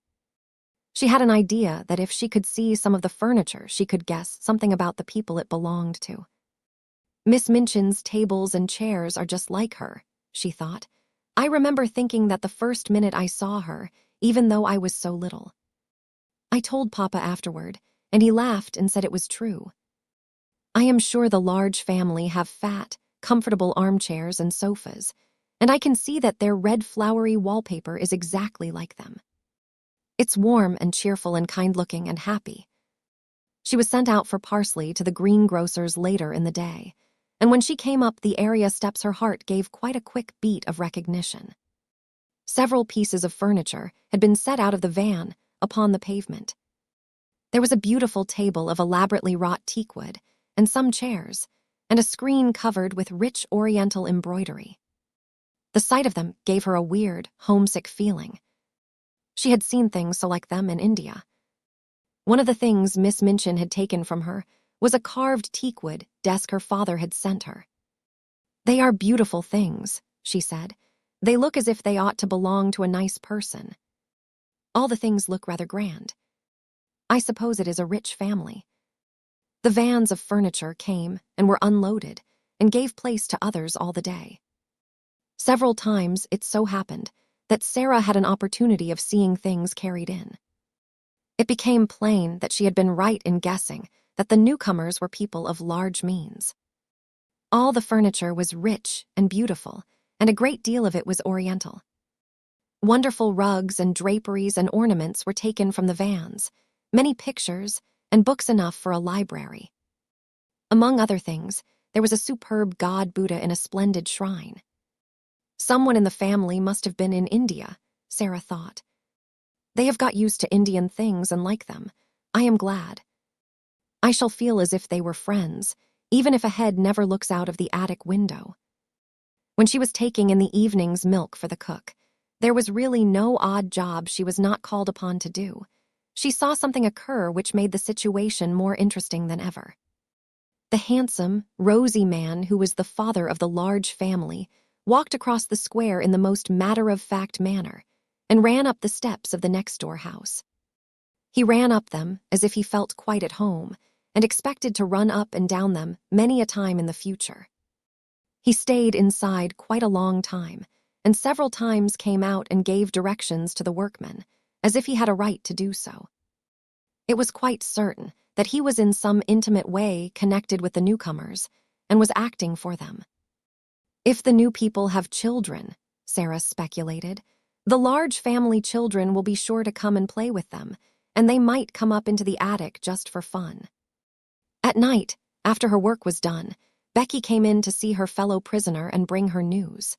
She had an idea that if she could see some of the furniture, she could guess something about the people it belonged to. Miss Minchin's tables and chairs are just like her, she thought. I remember thinking that the first minute I saw her, even though I was so little. I told Papa afterward, and he laughed and said it was true. I am sure the large family have fat, comfortable armchairs and sofas, and I can see that their red flowery wallpaper is exactly like them. It's warm and cheerful and kind-looking and happy. She was sent out for parsley to the greengrocer's later in the day, and when she came up the area steps her heart gave quite a quick beat of recognition. Several pieces of furniture had been set out of the van upon the pavement. There was a beautiful table of elaborately wrought teakwood, and some chairs, and a screen covered with rich oriental embroidery. The sight of them gave her a weird, homesick feeling. She had seen things so like them in India. One of the things Miss Minchin had taken from her was a carved teakwood desk her father had sent her. "They are beautiful things," she said. "They look as if they ought to belong to a nice person. All the things look rather grand. I suppose it is a rich family." The vans of furniture came and were unloaded and gave place to others all the day. Several times it so happened that Sara had an opportunity of seeing things carried in. It became plain that she had been right in guessing that the newcomers were people of large means. All the furniture was rich and beautiful, and a great deal of it was oriental. Wonderful rugs and draperies and ornaments were taken from the vans, many pictures, and books enough for a library. Among other things, there was a superb god Buddha in a splendid shrine. Someone in the family must have been in India, Sara thought. They have got used to Indian things and like them. I am glad. I shall feel as if they were friends, even if a head never looks out of the attic window. When she was taking in the evening's milk for the cook, there was really no odd job she was not called upon to do. She saw something occur which made the situation more interesting than ever. The handsome, rosy man who was the father of the large family walked across the square in the most matter-of-fact manner and ran up the steps of the next-door house. He ran up them as if he felt quite at home and expected to run up and down them many a time in the future. He stayed inside quite a long time and several times came out and gave directions to the workmen, as if he had a right to do so. It was quite certain that he was in some intimate way connected with the newcomers and was acting for them. If the new people have children, Sara speculated, the large family children will be sure to come and play with them, and they might come up into the attic just for fun. At night, after her work was done, Becky came in to see her fellow prisoner and bring her news.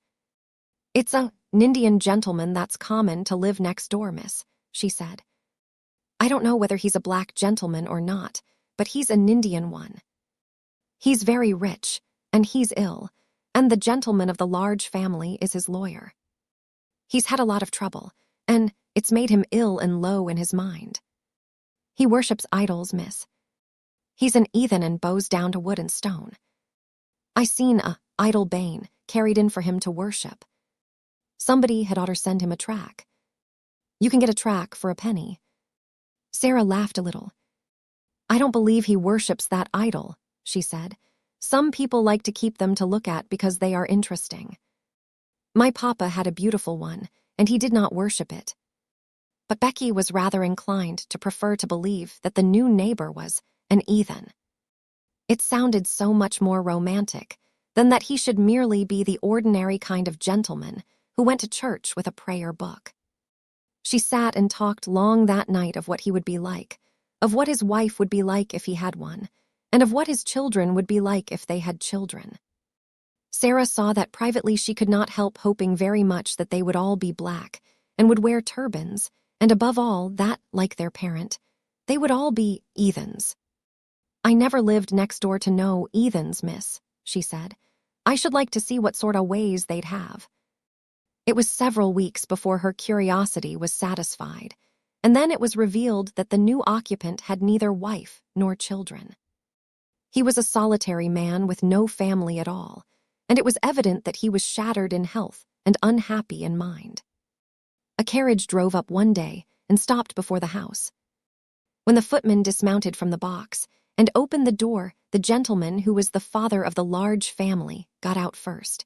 "It's an Indian gentleman that's common to live next door, miss," she said. "I don't know whether he's a black gentleman or not, but he's an Indian one. He's very rich, and he's ill, and the gentleman of the large family is his lawyer. He's had a lot of trouble, and it's made him ill and low in his mind. He worships idols, miss. He's an heathen and bows down to wood and stone. I seen a idol bane carried in for him to worship. Somebody had oughter send him a track. You can get a track for a penny." Sara laughed a little. "I don't believe he worships that idol," she said. "Some people like to keep them to look at because they are interesting. My papa had a beautiful one, and he did not worship it." But Becky was rather inclined to prefer to believe that the new neighbor was an heathen. It sounded so much more romantic than that he should merely be the ordinary kind of gentleman who went to church with a prayer book. She sat and talked long that night of what he would be like, of what his wife would be like if he had one, and of what his children would be like if they had children. Sara saw that privately she could not help hoping very much that they would all be black and would wear turbans, and above all that, like their parent, they would all be heathens. "I never lived next door to no heathens, miss," she said. "I should like to see what sort of ways they'd have." It was several weeks before her curiosity was satisfied, and then it was revealed that the new occupant had neither wife nor children. He was a solitary man with no family at all, and it was evident that he was shattered in health and unhappy in mind. A carriage drove up one day and stopped before the house. When the footman dismounted from the box and opened the door, the gentleman who was the father of the large family got out first.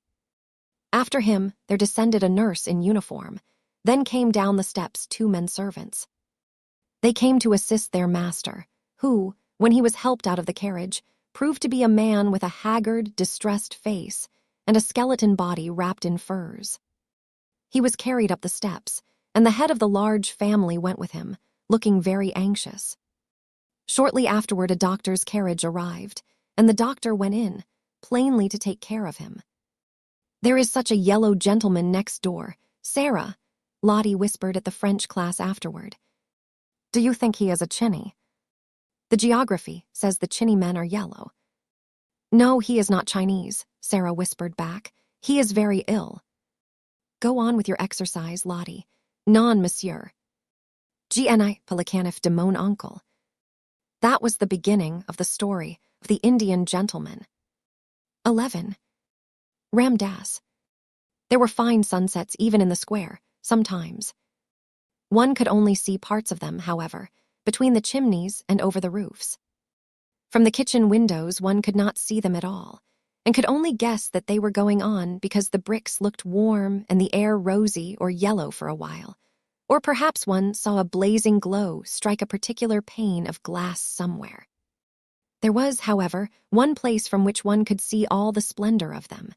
After him, there descended a nurse in uniform. Then came down the steps 2 men servants. They came to assist their master, who, when he was helped out of the carriage, proved to be a man with a haggard, distressed face and a skeleton body wrapped in furs. He was carried up the steps, and the head of the large family went with him, looking very anxious. Shortly afterward, a doctor's carriage arrived, and the doctor went in, plainly to take care of him. "There is such a yellow gentleman next door, Sara," Lottie whispered at the French class afterward. "Do you think he is a Chinny?" "The geography says the Chinny men are yellow." "No, he is not Chinese," Sara whispered back. "He is very ill." "Go on with your exercise, Lottie." "Non, monsieur. Gni pelicanif de mon oncle." That was the beginning of the story of the Indian gentleman. 11. Ram Dass. There were fine sunsets even in the square, sometimes. One could only see parts of them, however, between the chimneys and over the roofs. From the kitchen windows one could not see them at all, and could only guess that they were going on because the bricks looked warm and the air rosy or yellow for a while, or perhaps one saw a blazing glow strike a particular pane of glass somewhere. There was, however, one place from which one could see all the splendor of them: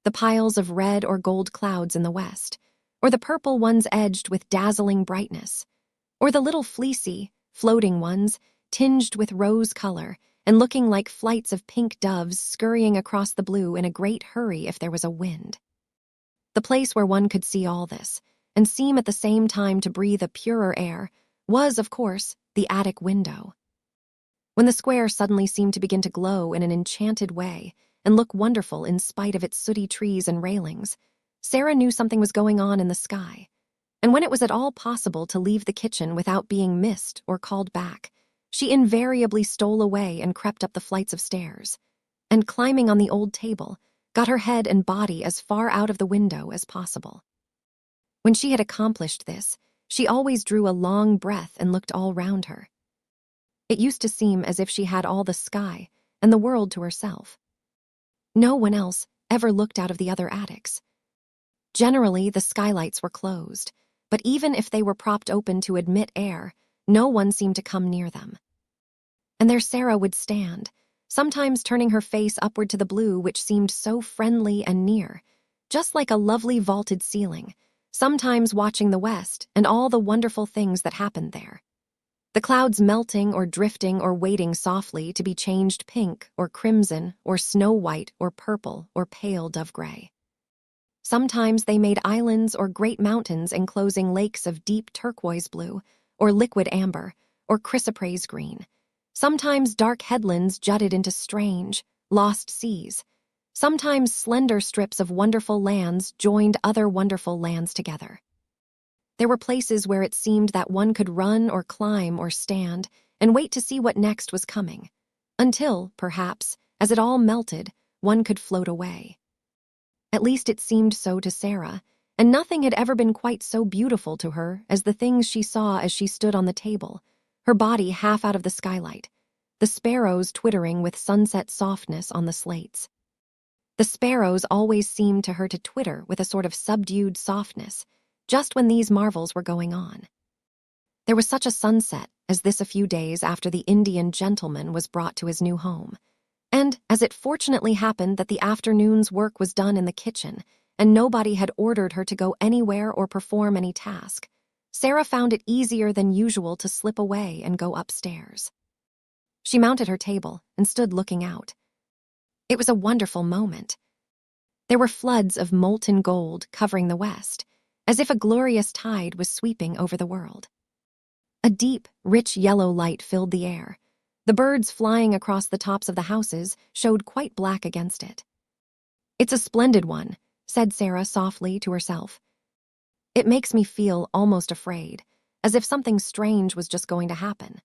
the piles of red or gold clouds in the west, or the purple ones edged with dazzling brightness, or the little fleecy, floating ones, tinged with rose color and looking like flights of pink doves scurrying across the blue in a great hurry if there was a wind. The place where one could see all this, and seem at the same time to breathe a purer air, was, of course, the attic window. When the square suddenly seemed to begin to glow in an enchanted way and look wonderful in spite of its sooty trees and railings, Sara knew something was going on in the sky, and when it was at all possible to leave the kitchen without being missed or called back, she invariably stole away and crept up the flights of stairs, and climbing on the old table, got her head and body as far out of the window as possible. When she had accomplished this, she always drew a long breath and looked all round her. It used to seem as if she had all the sky and the world to herself. No one else ever looked out of the other attics. Generally, the skylights were closed, but even if they were propped open to admit air, no one seemed to come near them. And there Sara would stand, sometimes turning her face upward to the blue which seemed so friendly and near, just like a lovely vaulted ceiling, sometimes watching the west and all the wonderful things that happened there. The clouds melting or drifting or waiting softly to be changed pink or crimson or snow white or purple or pale dove gray. Sometimes they made islands or great mountains enclosing lakes of deep turquoise blue or liquid amber or chrysoprase green. Sometimes dark headlands jutted into strange, lost seas. Sometimes slender strips of wonderful lands joined other wonderful lands together. There were places where it seemed that one could run or climb or stand and wait to see what next was coming, until, perhaps, as it all melted, one could float away. At least it seemed so to Sara, and nothing had ever been quite so beautiful to her as the things she saw as she stood on the table, her body half out of the skylight, the sparrows twittering with sunset softness on the slates. The sparrows always seemed to her to twitter with a sort of subdued softness, just when these marvels were going on. There was such a sunset as this a few days after the Indian gentleman was brought to his new home, and as it fortunately happened that the afternoon's work was done in the kitchen, and nobody had ordered her to go anywhere or perform any task, Sara found it easier than usual to slip away and go upstairs. She mounted her table and stood looking out. It was a wonderful moment. There were floods of molten gold covering the west, as if a glorious tide was sweeping over the world. A deep, rich yellow light filled the air. The birds flying across the tops of the houses showed quite black against it. "It's a splendid one," said Sara softly to herself. "It makes me feel almost afraid, as if something strange was just going to happen.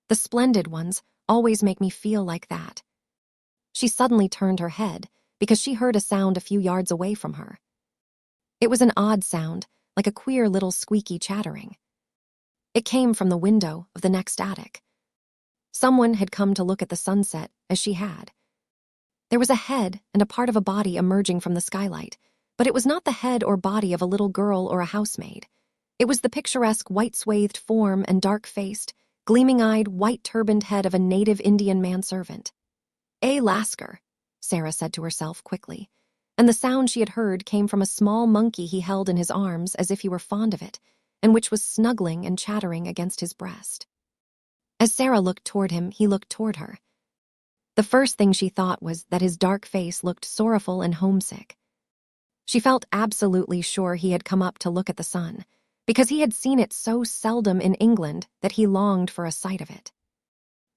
The splendid ones always make me feel like that." She suddenly turned her head because she heard a sound a few yards away from her. It was an odd sound, like a queer little squeaky chattering. It came from the window of the next attic. Someone had come to look at the sunset, as she had. There was a head and a part of a body emerging from the skylight, but it was not the head or body of a little girl or a housemaid. It was the picturesque white-swathed form and dark-faced, gleaming-eyed, white-turbaned head of a native Indian manservant. "A Lasker," Sara said to herself quickly, and the sound she had heard came from a small monkey he held in his arms as if he were fond of it, and which was snuggling and chattering against his breast. As Sara looked toward him, he looked toward her. The first thing she thought was that his dark face looked sorrowful and homesick. She felt absolutely sure he had come up to look at the sun, because he had seen it so seldom in England that he longed for a sight of it.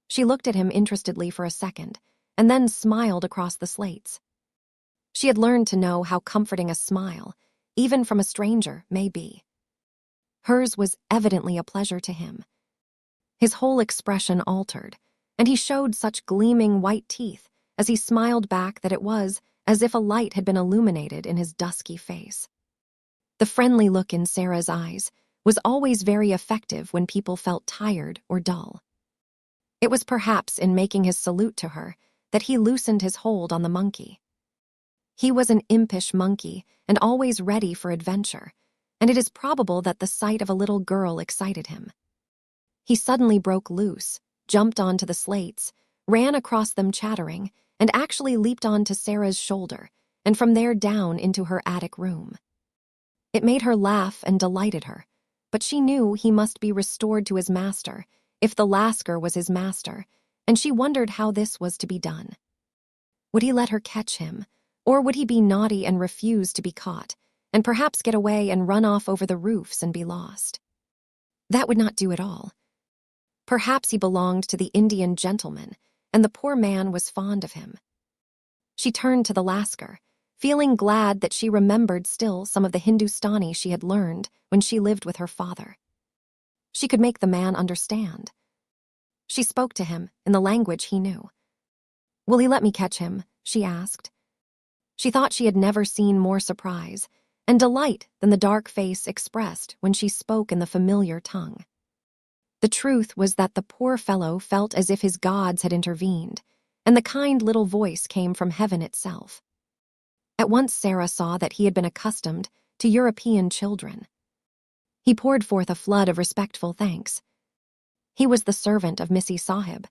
She looked at him interestedly for a second, and then smiled across the slates. She had learned to know how comforting a smile, even from a stranger, may be. Hers was evidently a pleasure to him. His whole expression altered, and he showed such gleaming white teeth as he smiled back that it was as if a light had been illuminated in his dusky face. The friendly look in Sara's eyes was always very effective when people felt tired or dull. It was perhaps in making his salute to her that he loosened his hold on the monkey. He was an impish monkey and always ready for adventure, and it is probable that the sight of a little girl excited him. He suddenly broke loose, jumped onto the slates, ran across them chattering, and actually leaped onto Sara's shoulder, and from there down into her attic room. It made her laugh and delighted her, but she knew he must be restored to his master, if the Lasker was his master, and she wondered how this was to be done. Would he let her catch him, or would he be naughty and refuse to be caught, and perhaps get away and run off over the roofs and be lost? That would not do at all. Perhaps he belonged to the Indian gentleman, and the poor man was fond of him. She turned to the Lasker, feeling glad that she remembered still some of the Hindustani she had learned when she lived with her father. She could make the man understand. She spoke to him in the language he knew. "Will he let me catch him?" she asked. She thought she had never seen more surprise and delight than the dark face expressed when she spoke in the familiar tongue. The truth was that the poor fellow felt as if his gods had intervened, and the kind little voice came from heaven itself. At once Sara saw that he had been accustomed to European children. He poured forth a flood of respectful thanks. He was the servant of Missy Sahib.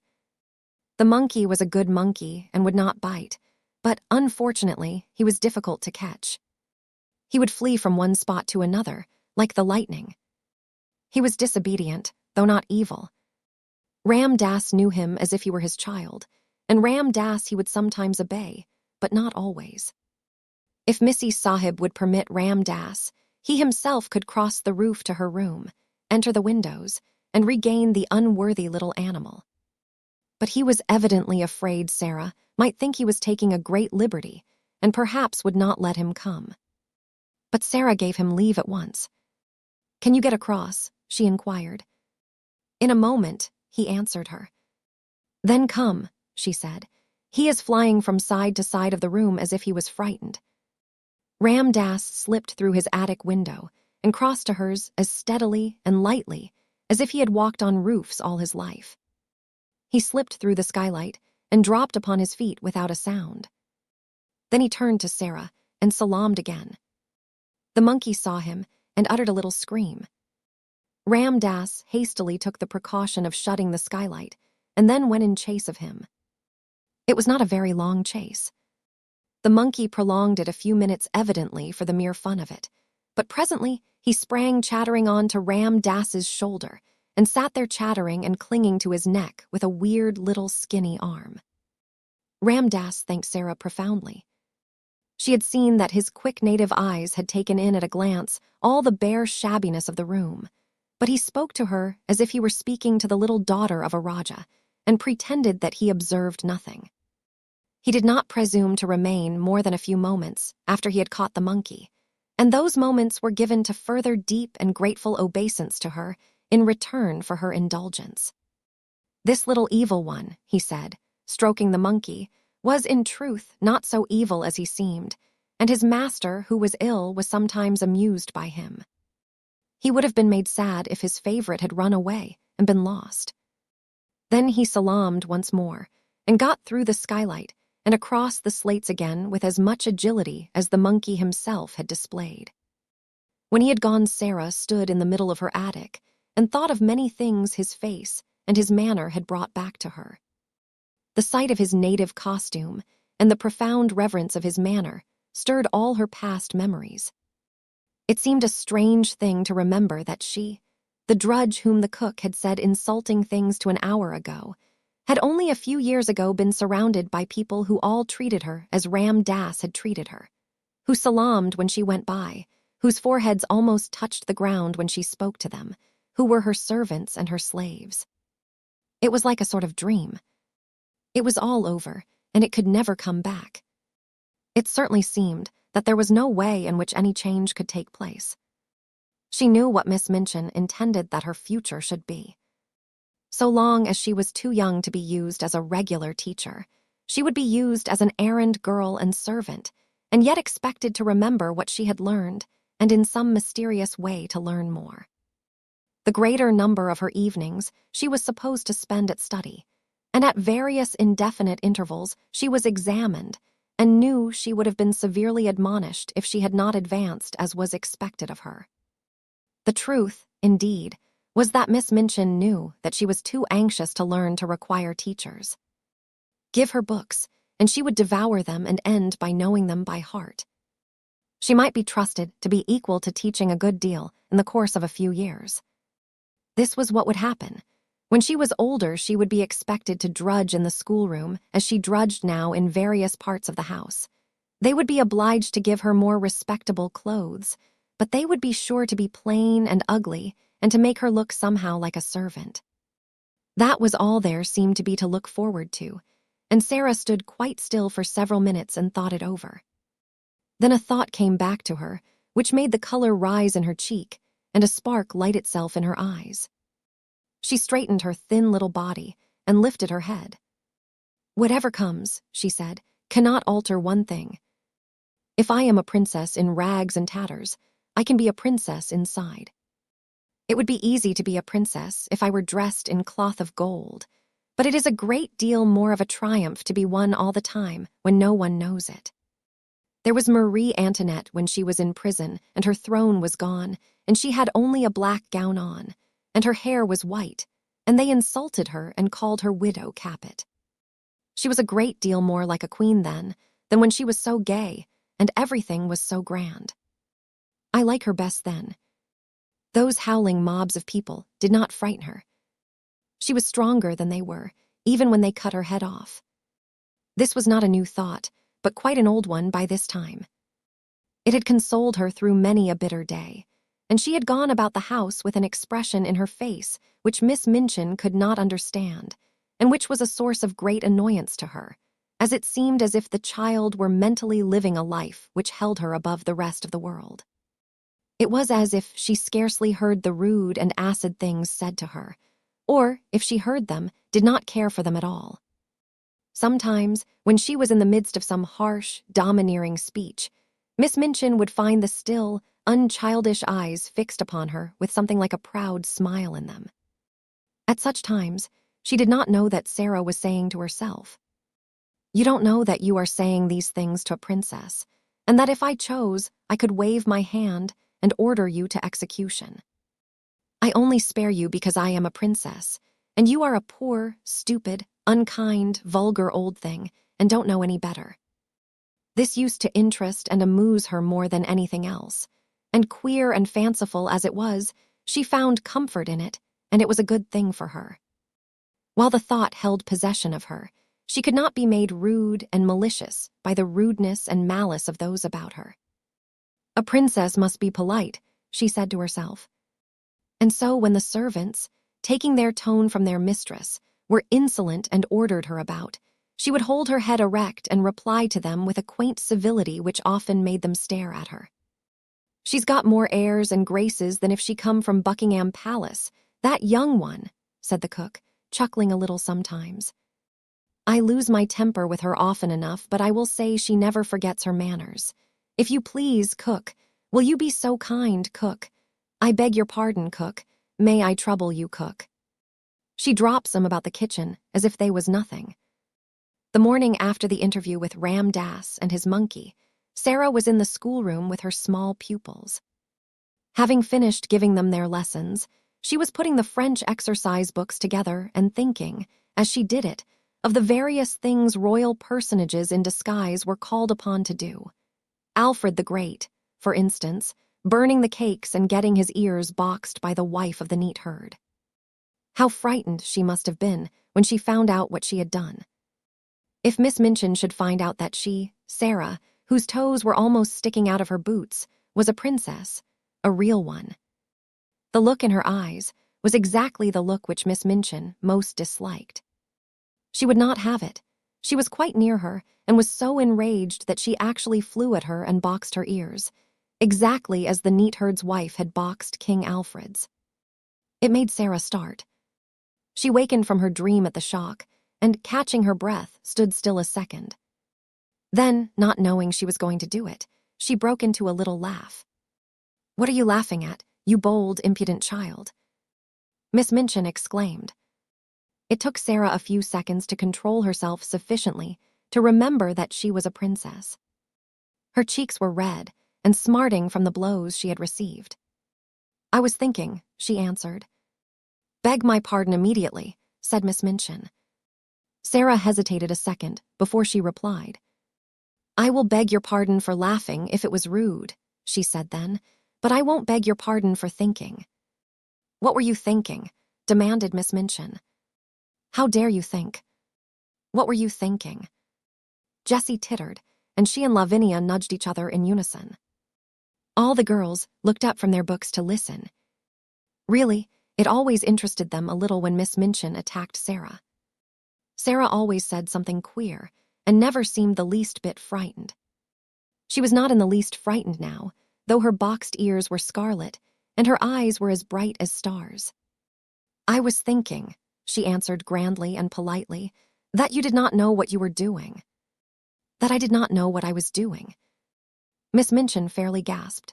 The monkey was a good monkey and would not bite, but unfortunately he was difficult to catch. He would flee from one spot to another, like the lightning. He was disobedient, though not evil. Ram Das knew him as if he were his child, and Ram Das he would sometimes obey, but not always. If Missy Sahib would permit Ram Das, he himself could cross the roof to her room, enter the windows, and regain the unworthy little animal. But he was evidently afraid Sara might think he was taking a great liberty, and perhaps would not let him come. But Sara gave him leave at once. "Can you get across?" she inquired. "In a moment," he answered her. "Then come," she said. "He is flying from side to side of the room as if he was frightened." Ram Das slipped through his attic window and crossed to hers as steadily and lightly as if he had walked on roofs all his life. He slipped through the skylight and dropped upon his feet without a sound. Then he turned to Sara and salaamed again. The monkey saw him and uttered a little scream. Ram Das hastily took the precaution of shutting the skylight and then went in chase of him. It was not a very long chase. The monkey prolonged it a few minutes evidently for the mere fun of it, But presently he sprang chattering on to Ram Dass's shoulder and sat there chattering and clinging to his neck with a weird little skinny arm. Ram Dass thanked Sara profoundly. She had seen that his quick native eyes had taken in at a glance all the bare shabbiness of the room, but he spoke to her as if he were speaking to the little daughter of a Raja and pretended that he observed nothing. He did not presume to remain more than a few moments after he had caught the monkey, and those moments were given to further deep and grateful obeisance to her in return for her indulgence. This little evil one, he said, stroking the monkey, was in truth not so evil as he seemed, and his master, who was ill, was sometimes amused by him. He would have been made sad if his favorite had run away and been lost. Then he salaamed once more and got through the skylight and across the slates again with as much agility as the monkey himself had displayed. When he had gone, Sara stood in the middle of her attic and thought of many things his face and his manner had brought back to her. The sight of his native costume and the profound reverence of his manner stirred all her past memories. It seemed a strange thing to remember that she, the drudge whom the cook had said insulting things to an hour ago, had only a few years ago been surrounded by people who all treated her as Ram Dass had treated her, who salaamed when she went by, whose foreheads almost touched the ground when she spoke to them, who were her servants and her slaves. It was like a sort of dream. It was all over, and it could never come back. It certainly seemed that there was no way in which any change could take place. She knew what Miss Minchin intended that her future should be. So long as she was too young to be used as a regular teacher, she would be used as an errand girl and servant, and yet expected to remember what she had learned, and in some mysterious way to learn more. The greater number of her evenings she was supposed to spend at study, and at various indefinite intervals she was examined, and knew she would have been severely admonished if she had not advanced as was expected of her. The truth, indeed, was that Miss Minchin knew that she was too anxious to learn to require teachers. Give her books, and she would devour them and end by knowing them by heart. She might be trusted to be equal to teaching a good deal in the course of a few years. This was what would happen. When she was older, she would be expected to drudge in the schoolroom as she drudged now in various parts of the house. They would be obliged to give her more respectable clothes, but they would be sure to be plain and ugly and to make her look somehow like a servant. That was all there seemed to be to look forward to, and Sara stood quite still for several minutes and thought it over. Then a thought came back to her, which made the color rise in her cheek and a spark light itself in her eyes. She straightened her thin little body and lifted her head. "Whatever comes," she said, "cannot alter one thing. If I am a princess in rags and tatters, I can be a princess inside. It would be easy to be a princess if I were dressed in cloth of gold, but it is a great deal more of a triumph to be one all the time when no one knows it. There was Marie Antoinette when she was in prison and her throne was gone, and she had only a black gown on, and her hair was white, and they insulted her and called her Widow Capet. She was a great deal more like a queen then than when she was so gay and everything was so grand. I like her best then. Those howling mobs of people did not frighten her. She was stronger than they were, even when they cut her head off. This was not a new thought, but quite an old one by this time. It had consoled her through many a bitter day, and she had gone about the house with an expression in her face which Miss Minchin could not understand, and which was a source of great annoyance to her, as it seemed as if the child were mentally living a life which held her above the rest of the world. It was as if she scarcely heard the rude and acid things said to her, or, if she heard them, did not care for them at all. Sometimes, when she was in the midst of some harsh, domineering speech, Miss Minchin would find the still, unchildish eyes fixed upon her with something like a proud smile in them. At such times, she did not know that Sara was saying to herself, "You don't know that you are saying these things to a princess, and that if I chose, I could wave my hand and order you to execution. I only spare you because I am a princess, and you are a poor, stupid, unkind, vulgar old thing, and don't know any better." This used to interest and amuse her more than anything else, and queer and fanciful as it was, she found comfort in it, and it was a good thing for her. While the thought held possession of her, she could not be made rude and malicious by the rudeness and malice of those about her. A princess must be polite, she said to herself. And so when the servants, taking their tone from their mistress, were insolent and ordered her about, she would hold her head erect and reply to them with a quaint civility which often made them stare at her. "She's got more airs and graces than if she come from Buckingham Palace, that young one," said the cook, chuckling a little sometimes. "I lose my temper with her often enough, but I will say she never forgets her manners. If you please, cook, will you be so kind, cook? I beg your pardon, cook. May I trouble you, cook?" She drops 'em about the kitchen as if they was nothing. The morning after the interview with Ram Dass and his monkey, Sara was in the schoolroom with her small pupils. Having finished giving them their lessons, she was putting the French exercise books together and thinking, as she did it, of the various things royal personages in disguise were called upon to do. Alfred the Great, for instance, burning the cakes and getting his ears boxed by the wife of the neatherd. How frightened she must have been when she found out what she had done. If Miss Minchin should find out that she, Sara, whose toes were almost sticking out of her boots, was a princess, a real one. The look in her eyes was exactly the look which Miss Minchin most disliked. She would not have it. She was quite near her and was so enraged that she actually flew at her and boxed her ears, exactly as the neatherd's wife had boxed King Alfred's. It made Sara start. She wakened from her dream at the shock and, catching her breath, stood still a second. Then, not knowing she was going to do it, she broke into a little laugh. "What are you laughing at, you bold, impudent child?" Miss Minchin exclaimed. It took Sara a few seconds to control herself sufficiently to remember that she was a princess. Her cheeks were red and smarting from the blows she had received. "I was thinking," she answered. "Beg my pardon immediately," said Miss Minchin. Sara hesitated a second before she replied. "I will beg your pardon for laughing if it was rude," she said then, "but I won't beg your pardon for thinking." "What were you thinking?" demanded Miss Minchin. "How dare you think?" "What were you thinking?" Jessie tittered, and she and Lavinia nudged each other in unison. All the girls looked up from their books to listen. Really, it always interested them a little when Miss Minchin attacked Sara. Sara always said something queer and never seemed the least bit frightened. She was not in the least frightened now, though her boxed ears were scarlet and her eyes were as bright as stars. "I was thinking," she answered grandly and politely, "that you did not know what you were doing." "That I did not know what I was doing?" Miss Minchin fairly gasped.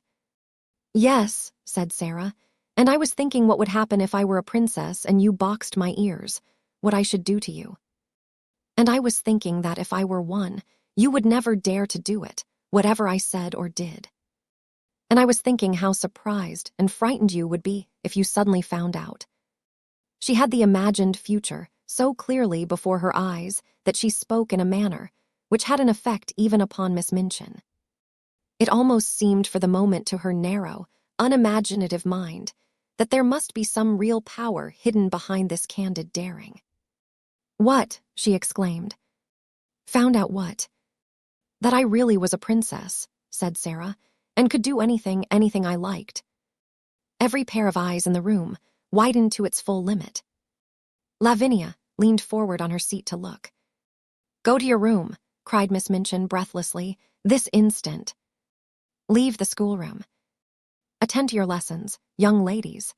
"Yes," said Sara, "and I was thinking what would happen if I were a princess and you boxed my ears, what I should do to you. And I was thinking that if I were one, you would never dare to do it, whatever I said or did. And I was thinking how surprised and frightened you would be if you suddenly found out." She had the imagined future so clearly before her eyes that she spoke in a manner which had an effect even upon Miss Minchin. It almost seemed for the moment to her narrow, unimaginative mind that there must be some real power hidden behind this candid daring. "What?" she exclaimed. "Found out what?" "That I really was a princess," said Sara, "and could do anything I liked." Every pair of eyes in the room widened to its full limit. Lavinia leaned forward on her seat to look. "Go to your room," cried Miss Minchin breathlessly, "this instant. Leave the schoolroom. Attend to your lessons, young ladies."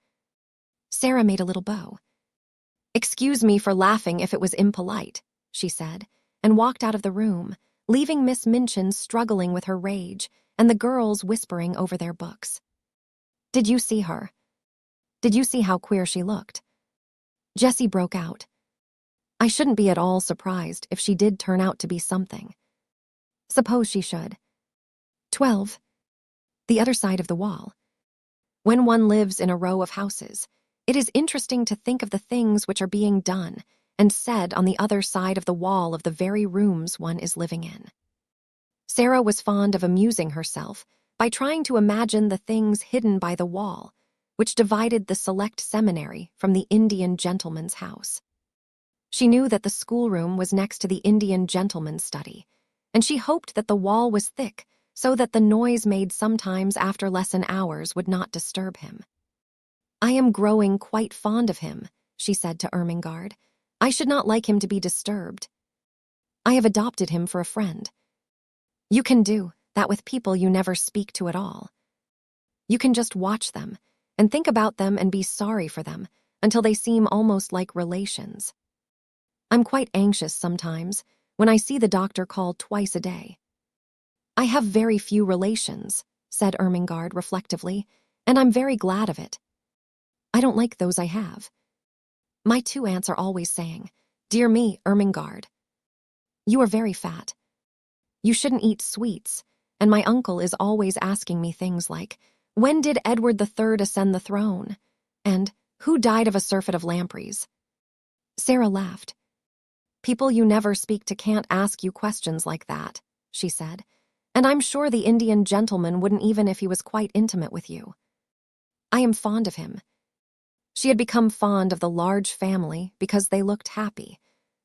Sara made a little bow. "Excuse me for laughing if it was impolite," she said, and walked out of the room, leaving Miss Minchin struggling with her rage and the girls whispering over their books. "Did you see her? Did you see how queer she looked?" Jessie broke out. "I shouldn't be at all surprised if she did turn out to be something. Suppose she should." 12. The other side of the wall. When one lives in a row of houses, it is interesting to think of the things which are being done and said on the other side of the wall of the very rooms one is living in. Sara was fond of amusing herself by trying to imagine the things hidden by the wall, which divided the select seminary from the Indian gentleman's house. She knew that the schoolroom was next to the Indian gentleman's study, and she hoped that the wall was thick so that the noise made sometimes after lesson hours would not disturb him. "I am growing quite fond of him," she said to Ermengarde. "I should not like him to be disturbed. I have adopted him for a friend. You can do that with people you never speak to at all. You can just watch them and think about them and be sorry for them until they seem almost like relations. I'm quite anxious sometimes when I see the doctor call twice a day." "I have very few relations," said Ermengarde reflectively, "and I'm very glad of it. I don't like those I have. My 2 aunts are always saying, 'Dear me, Ermengarde, you are very fat. You shouldn't eat sweets,' and my uncle is always asking me things like, 'When did Edward III ascend the throne?' and 'Who died of a surfeit of lampreys?'" Sara laughed. "People you never speak to can't ask you questions like that," she said, "and I'm sure the Indian gentleman wouldn't even if he was quite intimate with you. I am fond of him." She had become fond of the large family because they looked happy,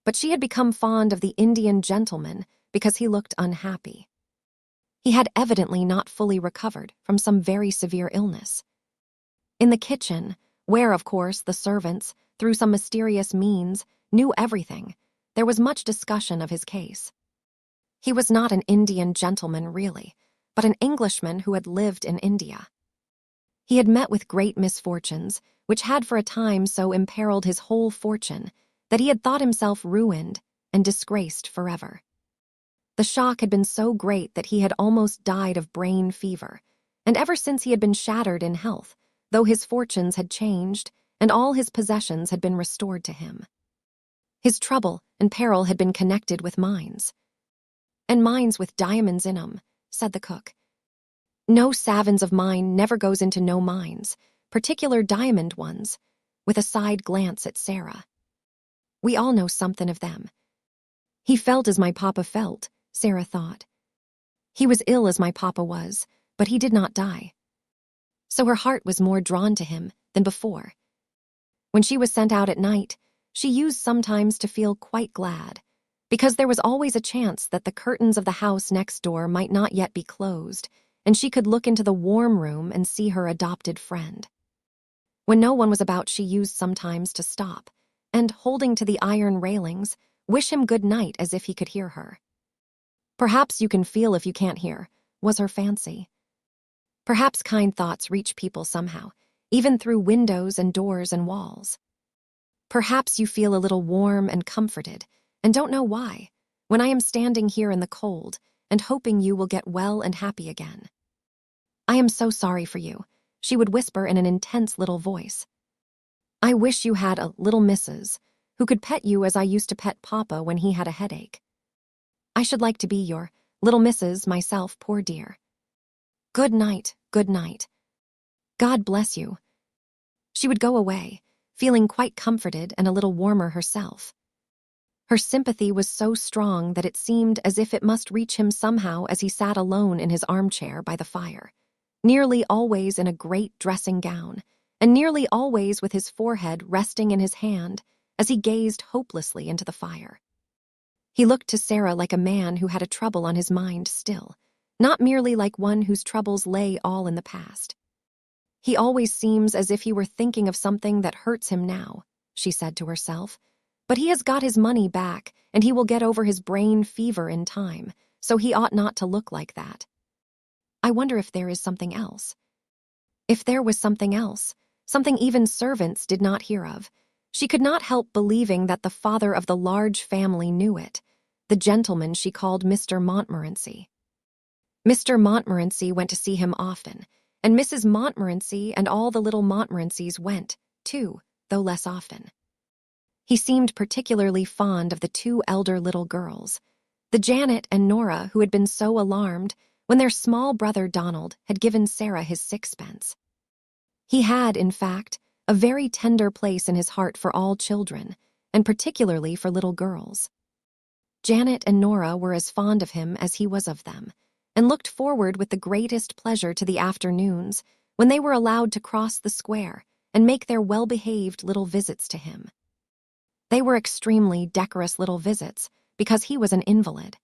but she had become fond of the Indian gentleman because he looked unhappy. He had evidently not fully recovered from some very severe illness. In the kitchen, where, of course, the servants, through some mysterious means, knew everything, there was much discussion of his case. He was not an Indian gentleman, really, but an Englishman who had lived in India. He had met with great misfortunes, which had for a time so imperiled his whole fortune that he had thought himself ruined and disgraced forever. The shock had been so great that he had almost died of brain fever, and ever since he had been shattered in health, though his fortunes had changed and all his possessions had been restored to him. His trouble and peril had been connected with mines. "And mines with diamonds in 'em," said the cook. "No savins of mine never goes into no mines, particular diamond ones," with a side glance at Sara. "We all know something of them." He felt as my papa felt, Sara thought. He was ill as my papa was, but he did not die. So her heart was more drawn to him than before. When she was sent out at night, she used sometimes to feel quite glad, because there was always a chance that the curtains of the house next door might not yet be closed, and she could look into the warm room and see her adopted friend. When no one was about, she used sometimes to stop, and, holding to the iron railings, wish him good night as if he could hear her. "Perhaps you can feel if you can't hear," was her fancy. Perhaps kind thoughts reach people somehow, even through windows and doors and walls. Perhaps you feel a little warm and comforted, and don't know why, when I am standing here in the cold and hoping you will get well and happy again. "I am so sorry for you," she would whisper in an intense little voice. "I wish you had a little missus who could pet you as I used to pet Papa when he had a headache. I should like to be your little missus myself, poor dear. Good night, good night. God bless you." She would go away, feeling quite comforted and a little warmer herself. Her sympathy was so strong that it seemed as if it must reach him somehow as he sat alone in his armchair by the fire, nearly always in a great dressing gown, and nearly always with his forehead resting in his hand as he gazed hopelessly into the fire. He looked to Sara like a man who had a trouble on his mind still, not merely like one whose troubles lay all in the past. "He always seems as if he were thinking of something that hurts him now," she said to herself, "but he has got his money back, and he will get over his brain fever in time, so he ought not to look like that. I wonder if there is something else." If there was something else, something even servants did not hear of, she could not help believing that the father of the large family knew it, the gentleman she called Mr. Montmorency. Mr. Montmorency went to see him often, and Mrs. Montmorency and all the little Montmorencys went, too, though less often. He seemed particularly fond of the 2 elder little girls, the Janet and Nora who had been so alarmed when their small brother Donald had given Sara his 6pence. He had, in fact, a very tender place in his heart for all children, and particularly for little girls. Janet and Nora were as fond of him as he was of them, and looked forward with the greatest pleasure to the afternoons when they were allowed to cross the square and make their well-behaved little visits to him. They were extremely decorous little visits because he was an invalid.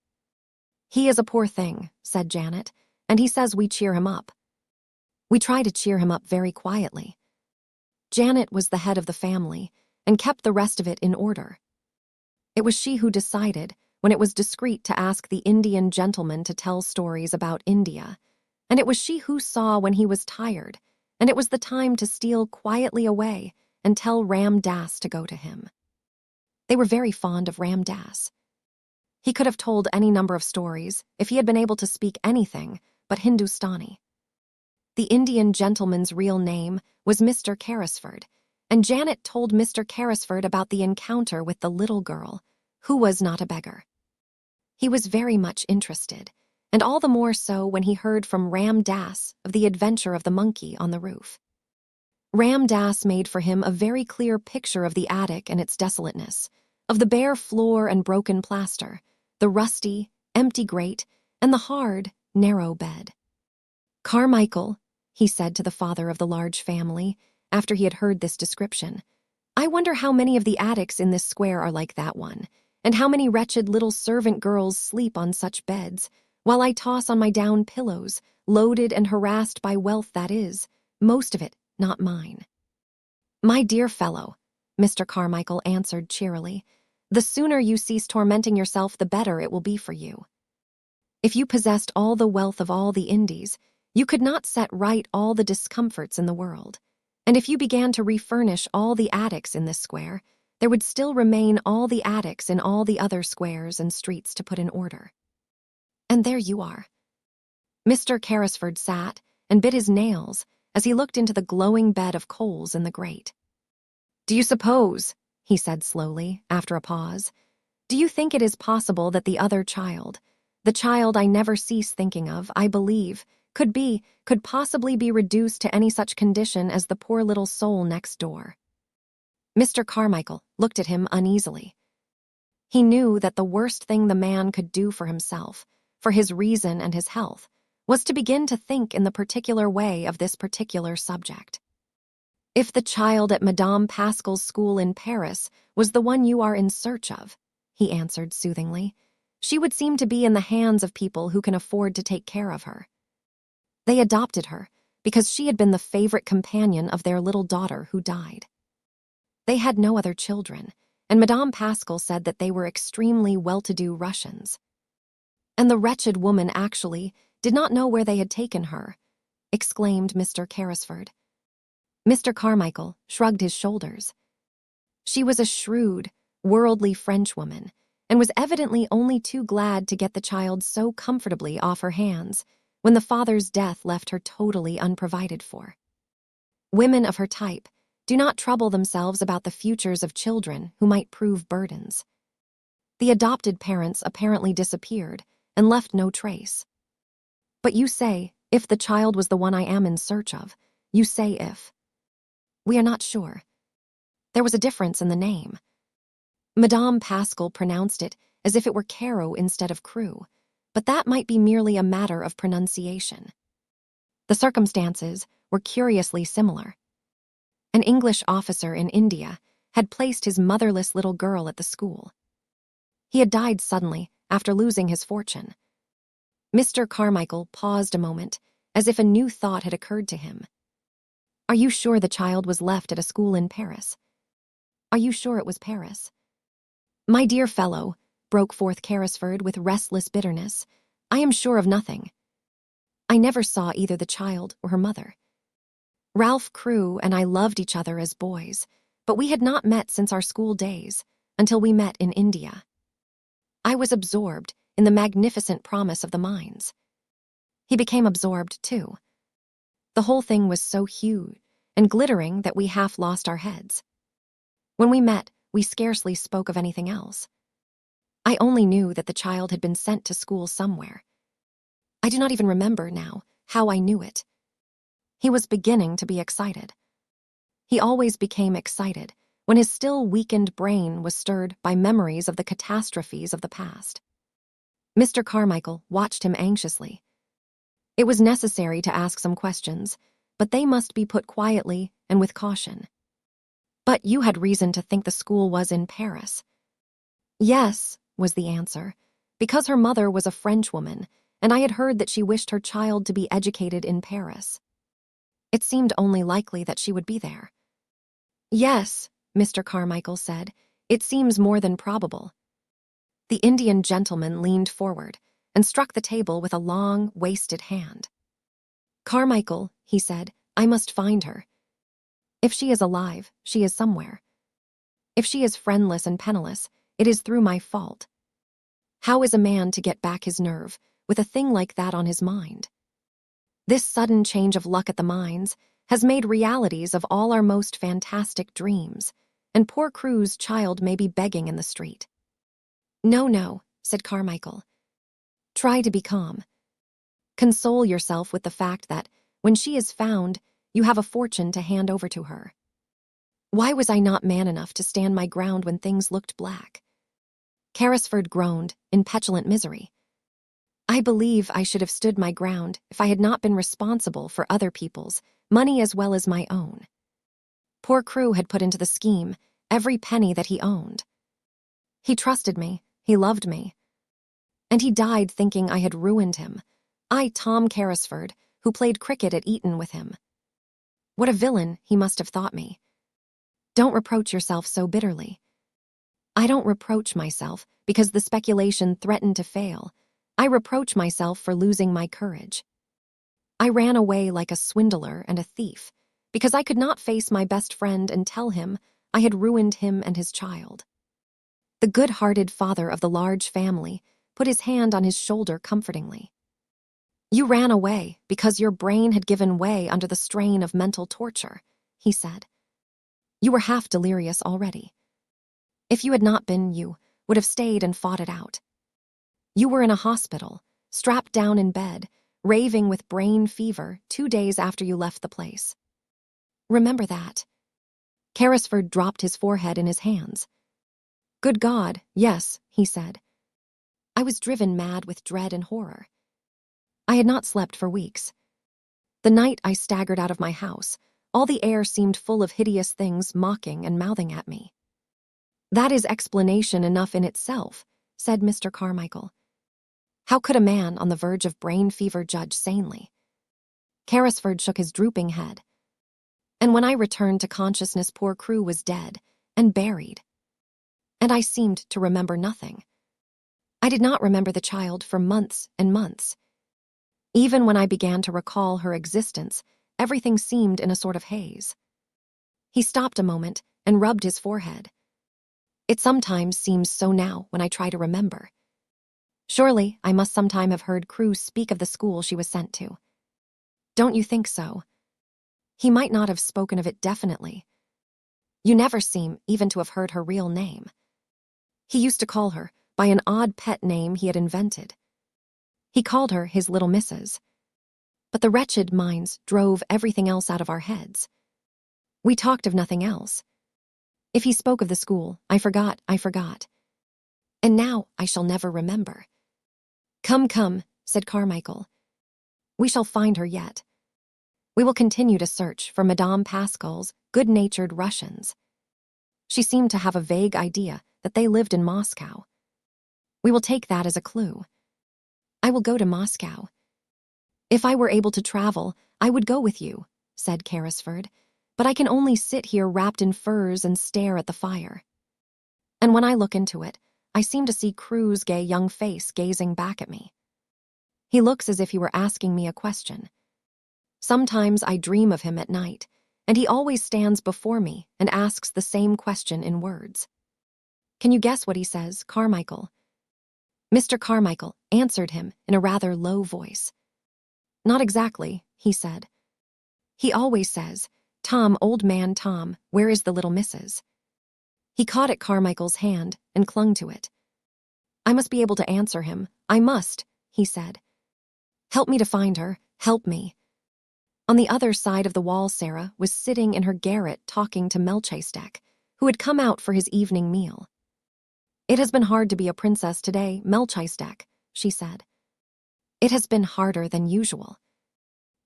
"He is a poor thing," said Janet, "and he says we cheer him up." We try to cheer him up very quietly. Janet was the head of the family and kept the rest of it in order. It was she who decided when it was discreet to ask the Indian gentleman to tell stories about India, and it was she who saw when he was tired, and it was the time to steal quietly away and tell Ram Das to go to him. They were very fond of Ram Das. He could have told any number of stories if he had been able to speak anything but Hindustani. The Indian gentleman's real name was Mr. Carrisford, and Janet told Mr. Carrisford about the encounter with the little girl, who was not a beggar. He was very much interested, and all the more so when he heard from Ram Das of the adventure of the monkey on the roof. Ram Das made for him a very clear picture of the attic and its desolateness, of the bare floor and broken plaster, the rusty, empty grate, and the hard, narrow bed. "Carmichael," he said to the father of the large family, after he had heard this description, "I wonder how many of the attics in this square are like that one, and how many wretched little servant girls sleep on such beds, while I toss on my down pillows, loaded and harassed by wealth that is, most of it, not mine." "My dear fellow," Mr. Carmichael answered cheerily, "the sooner you cease tormenting yourself, the better it will be for you. If you possessed all the wealth of all the Indies, you could not set right all the discomforts in the world, and if you began to refurnish all the attics in this square, there would still remain all the attics in all the other squares and streets to put in order. And there you are." Mr. Carrisford sat and bit his nails as he looked into the glowing bed of coals in the grate. "Do you suppose," he said slowly, after a pause, "do you think it is possible that the other child, the child I never cease thinking of, I believe, could possibly be reduced to any such condition as the poor little soul next door?" Mr. Carmichael looked at him uneasily. He knew that the worst thing the man could do for himself, for his reason and his health, was to begin to think in the particular way of this particular subject. "If the child at Madame Pascal's school in Paris was the one you are in search of," he answered soothingly, "she would seem to be in the hands of people who can afford to take care of her. They adopted her because she had been the favorite companion of their little daughter who died. They had no other children, and Madame Pascal said that they were extremely well-to-do Russians. And the wretched woman actually did not know where they had taken her," exclaimed Mr. Carrisford. Mr. Carmichael shrugged his shoulders. "She was a shrewd, worldly Frenchwoman, and was evidently only too glad to get the child so comfortably off her hands when the father's death left her totally unprovided for. Women of her type do not trouble themselves about the futures of children who might prove burdens. The adopted parents apparently disappeared and left no trace. But you say, if the child was the one I am in search of, you say if. We are not sure. There was a difference in the name. Madame Pascal pronounced it as if it were Carew instead of Crewe, but that might be merely a matter of pronunciation. The circumstances were curiously similar. An English officer in India had placed his motherless little girl at the school. He had died suddenly after losing his fortune. Mr. Carmichael paused a moment, as if a new thought had occurred to him. "Are you sure the child was left at a school in Paris? Are you sure it was Paris?" "My dear fellow," broke forth Carrisford with restless bitterness, "I am sure of nothing. I never saw either the child or her mother. Ralph Crewe and I loved each other as boys, but we had not met since our school days, until we met in India. I was absorbed in the magnificent promise of the mines. He became absorbed, too. The whole thing was so huge and glittering that we half lost our heads. When we met, we scarcely spoke of anything else. I only knew that the child had been sent to school somewhere. I do not even remember now how I knew it. He was beginning to be excited. He always became excited when his still weakened brain was stirred by memories of the catastrophes of the past. Mr. Carmichael watched him anxiously, It was necessary to ask some questions, but they must be put quietly and with caution. But you had reason to think the school was in Paris. Yes, was the answer, because her mother was a Frenchwoman, and I had heard that she wished her child to be educated in Paris. It seemed only likely that she would be there. Yes, Mr. Carmichael said, it seems more than probable. The Indian gentleman leaned forward and struck the table with a long, wasted hand. Carmichael, he said, I must find her. If she is alive, she is somewhere. If she is friendless and penniless, it is through my fault. How is a man to get back his nerve with a thing like that on his mind? This sudden change of luck at the mines has made realities of all our most fantastic dreams, and poor Crewe's child may be begging in the street. No, said Carmichael. Try to be calm. Console yourself with the fact that, when she is found, you have a fortune to hand over to her. Why was I not man enough to stand my ground when things looked black? Carrisford groaned in petulant misery. I believe I should have stood my ground if I had not been responsible for other people's money as well as my own. Poor Crewe had put into the scheme every penny that he owned. He trusted me, he loved me. And he died thinking I had ruined him. I, Tom Carrisford, who played cricket at Eton with him. What a villain he must have thought me. Don't reproach yourself so bitterly. I don't reproach myself because the speculation threatened to fail. I reproach myself for losing my courage. I ran away like a swindler and a thief because I could not face my best friend and tell him I had ruined him and his child. The good-hearted father of the large family put his hand on his shoulder comfortingly. You ran away because your brain had given way under the strain of mental torture, he said. You were half delirious already. If you had not been, you would have stayed and fought it out. You were in a hospital, strapped down in bed, raving with brain fever 2 days after you left the place. Remember that. Carrisford dropped his forehead in his hands. Good God, yes, he said. I was driven mad with dread and horror. I had not slept for weeks. The night I staggered out of my house, all the air seemed full of hideous things mocking and mouthing at me. That is explanation enough in itself, said Mr. Carmichael. How could a man on the verge of brain fever judge sanely? Carrisford shook his drooping head. And when I returned to consciousness, poor Crewe was dead and buried. And I seemed to remember nothing. I did not remember the child for months and months. Even when I began to recall her existence, everything seemed in a sort of haze. He stopped a moment and rubbed his forehead. It sometimes seems so now when I try to remember. Surely I must sometime have heard Crewe speak of the school she was sent to. Don't you think so? He might not have spoken of it definitely. You never seem even to have heard her real name. He used to call her by an odd pet name he had invented. He called her his little missus. But the wretched minds drove everything else out of our heads. We talked of nothing else. If he spoke of the school, I forgot. And now I shall never remember. Come, said Carmichael. We shall find her yet. We will continue to search for Madame Pascal's good-natured Russians. She seemed to have a vague idea that they lived in Moscow. We will take that as a clue. I will go to Moscow. If I were able to travel, I would go with you, said Carrisford, but I can only sit here wrapped in furs and stare at the fire. And when I look into it, I seem to see Crewe's gay young face gazing back at me. He looks as if he were asking me a question. Sometimes I dream of him at night, and he always stands before me and asks the same question in words. Can you guess what he says, Carmichael? Mr. Carmichael answered him in a rather low voice. Not exactly, he said. He always says, Tom, old man Tom, where is the little missus? He caught at Carmichael's hand and clung to it. I must be able to answer him. I must, he said. Help me to find her. Help me. On the other side of the wall, Sara was sitting in her garret talking to Melchizedek, who had come out for his evening meal. It has been hard to be a princess today, Melchizedek, she said. It has been harder than usual.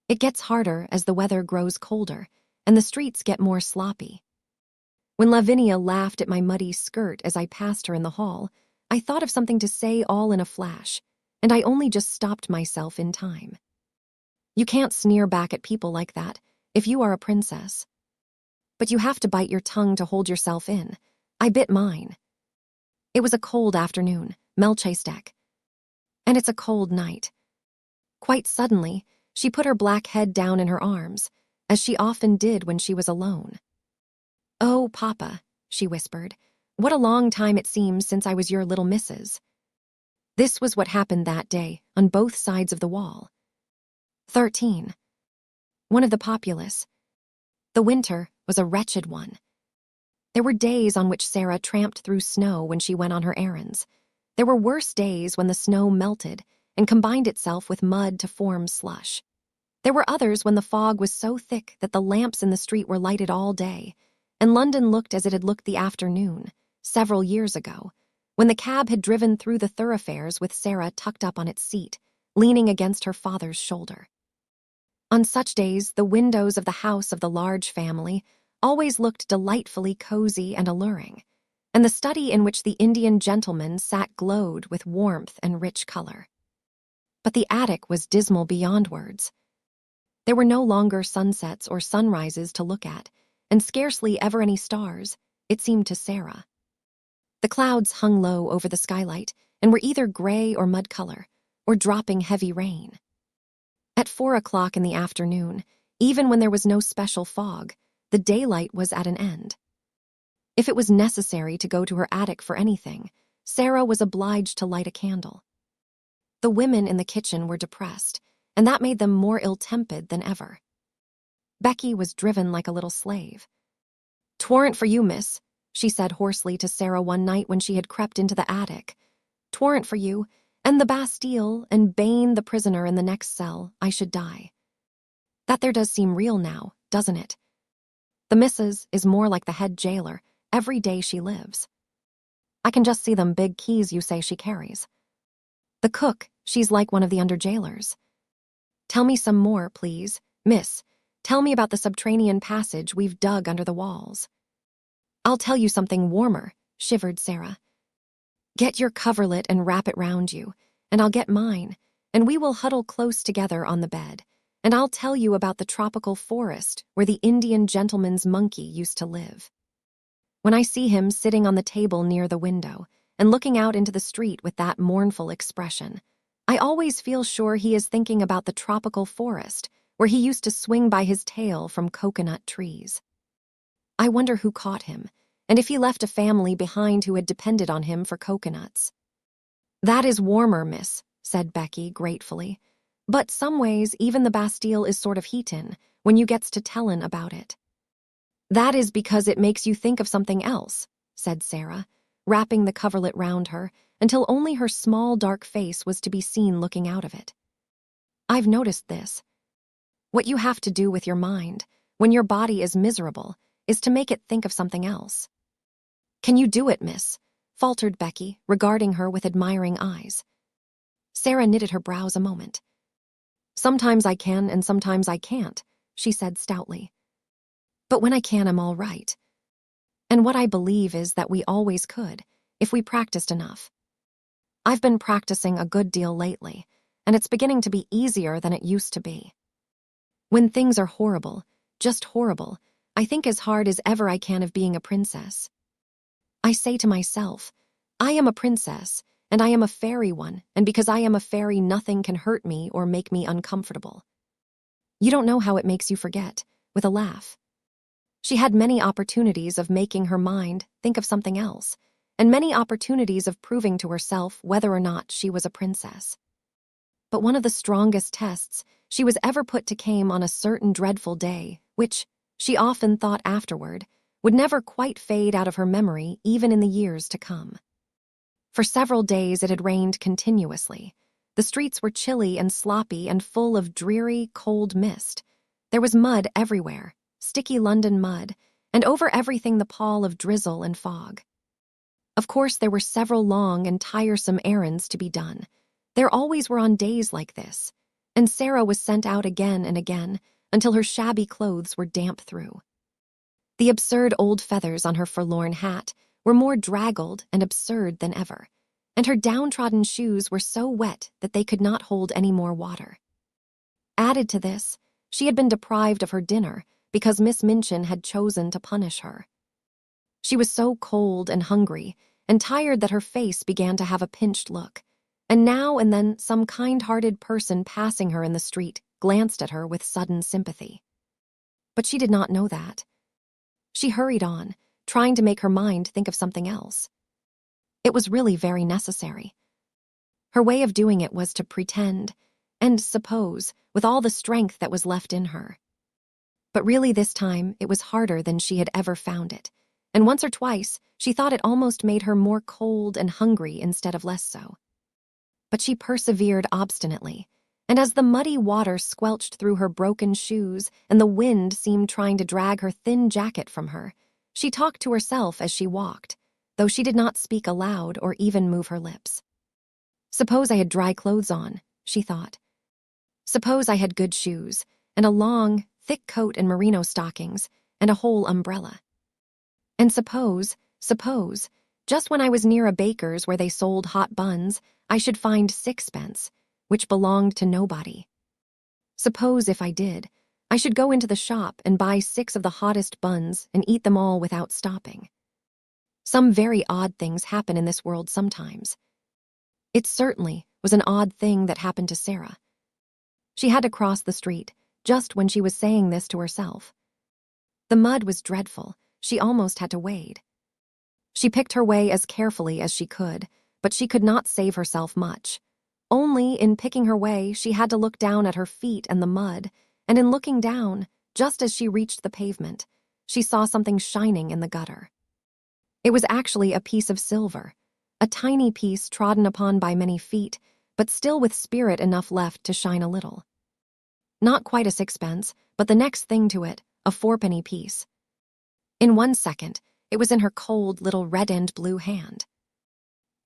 It gets harder as the weather grows colder, and the streets get more sloppy. When Lavinia laughed at my muddy skirt as I passed her in the hall, I thought of something to say all in a flash, and I only just stopped myself in time. You can't sneer back at people like that if you are a princess. But you have to bite your tongue to hold yourself in. I bit mine. It was a cold afternoon, Melchizedek. And it's a cold night. Quite suddenly, she put her black head down in her arms, as she often did when she was alone. "Oh, Papa," she whispered, "what a long time it seems since I was your little missus." This was what happened that day, on both sides of the wall. 13. One of the populace. The winter was a wretched one. There were days on which Sara tramped through snow when she went on her errands. There were worse days when the snow melted and combined itself with mud to form slush. There were others when the fog was so thick that the lamps in the street were lighted all day, and London looked as it had looked the afternoon, several years ago, when the cab had driven through the thoroughfares with Sara tucked up on its seat, leaning against her father's shoulder. On such days, the windows of the house of the large family always looked delightfully cozy and alluring, and the study in which the Indian gentleman sat glowed with warmth and rich color. But the attic was dismal beyond words. There were no longer sunsets or sunrises to look at, and scarcely ever any stars, it seemed to Sara. The clouds hung low over the skylight and were either gray or mud color, or dropping heavy rain. At 4 o'clock in the afternoon, even when there was no special fog, the daylight was at an end. If it was necessary to go to her attic for anything, Sara was obliged to light a candle. The women in the kitchen were depressed, and that made them more ill-tempered than ever. Becky was driven like a little slave. "'Twarn't for you, miss," she said hoarsely to Sara one night when she had crept into the attic. "'Twarn't for you, and the Bastille, and Bain the prisoner in the next cell, I should die. That there does seem real now, doesn't it? The missus is more like the head jailer every day she lives. I can just see them big keys you say she carries. The cook, she's like one of the under jailers. Tell me some more, please, miss. Tell me about the subterranean passage we've dug under the walls." "I'll tell you something warmer," shivered Sara. "Get your coverlet and wrap it round you, and I'll get mine, and we will huddle close together on the bed, and I'll tell you about the tropical forest where the Indian gentleman's monkey used to live. When I see him sitting on the table near the window and looking out into the street with that mournful expression, I always feel sure he is thinking about the tropical forest where he used to swing by his tail from coconut trees. I wonder who caught him, and if he left a family behind who had depended on him for coconuts." "That is warmer, miss," said Becky gratefully. "But some ways even the Bastille is sort of heatin' when you gets to tellin' about it." "That is because it makes you think of something else," said Sara, wrapping the coverlet round her until only her small dark face was to be seen looking out of it. "I've noticed this. What you have to do with your mind, when your body is miserable, is to make it think of something else." "Can you do it, miss?" faltered Becky, regarding her with admiring eyes. Sara knitted her brows a moment. "Sometimes I can and sometimes I can't," she said stoutly. "But when I can, I'm all right. And what I believe is that we always could, if we practiced enough. I've been practicing a good deal lately, and it's beginning to be easier than it used to be. When things are horrible, just horrible, I think as hard as ever I can of being a princess. I say to myself, I am a princess, and I am a fairy one, and because I am a fairy, nothing can hurt me or make me uncomfortable. You don't know how it makes you forget," with a laugh. She had many opportunities of making her mind think of something else, and many opportunities of proving to herself whether or not she was a princess. But one of the strongest tests she was ever put to came on a certain dreadful day, which, she often thought afterward, would never quite fade out of her memory even in the years to come. For several days it had rained continuously. The streets were chilly and sloppy and full of dreary, cold mist. There was mud everywhere, sticky London mud, and over everything the pall of drizzle and fog. Of course, there were several long and tiresome errands to be done. There always were on days like this. And Sara was sent out again and again until her shabby clothes were damp through. The absurd old feathers on her forlorn hat were more draggled and absurd than ever, and her downtrodden shoes were so wet that they could not hold any more water. Added to this, she had been deprived of her dinner because Miss Minchin had chosen to punish her. She was so cold and hungry and tired that her face began to have a pinched look, and now and then some kind-hearted person passing her in the street glanced at her with sudden sympathy. But she did not know that. She hurried on, trying to make her mind think of something else. It was really very necessary. Her way of doing it was to pretend and suppose with all the strength that was left in her. But really this time it was harder than she had ever found it, and once or twice she thought it almost made her more cold and hungry instead of less so. But she persevered obstinately, and as the muddy water squelched through her broken shoes and the wind seemed trying to drag her thin jacket from her, she talked to herself as she walked, though she did not speak aloud or even move her lips. Suppose I had dry clothes on, she thought. Suppose I had good shoes, and a long, thick coat and merino stockings, and a whole umbrella. And suppose, just when I was near a baker's where they sold hot buns, I should find 6pence, which belonged to nobody. Suppose, if I did, I should go into the shop and buy 6 of the hottest buns and eat them all without stopping. Some very odd things happen in this world sometimes. It certainly was an odd thing that happened to Sara. She had to cross the street just when she was saying this to herself. The mud was dreadful. She almost had to wade. She picked her way as carefully as she could, but she could not save herself much. Only in picking her way, she had to look down at her feet and the mud, and in looking down, just as she reached the pavement, she saw something shining in the gutter. It was actually a piece of silver, a tiny piece trodden upon by many feet, but still with spirit enough left to shine a little. Not quite a 6pence, but the next thing to it, a 4-penny piece. In 1 second, it was in her cold little red and blue hand.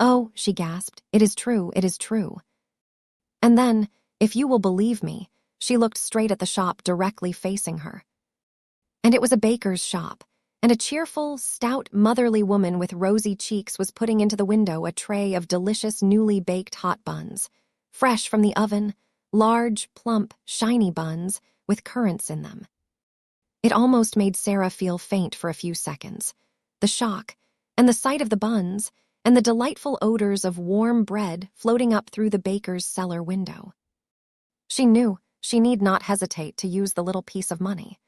"Oh," she gasped, "it is true, it is true." And then, if you will believe me, she looked straight at the shop directly facing her. And it was a baker's shop, and a cheerful, stout, motherly woman with rosy cheeks was putting into the window a tray of delicious newly baked hot buns, fresh from the oven, large, plump, shiny buns with currants in them. It almost made Sara feel faint for a few seconds. The shock, and the sight of the buns, and the delightful odors of warm bread floating up through the baker's cellar window. She knew she need not hesitate to use the little piece of money.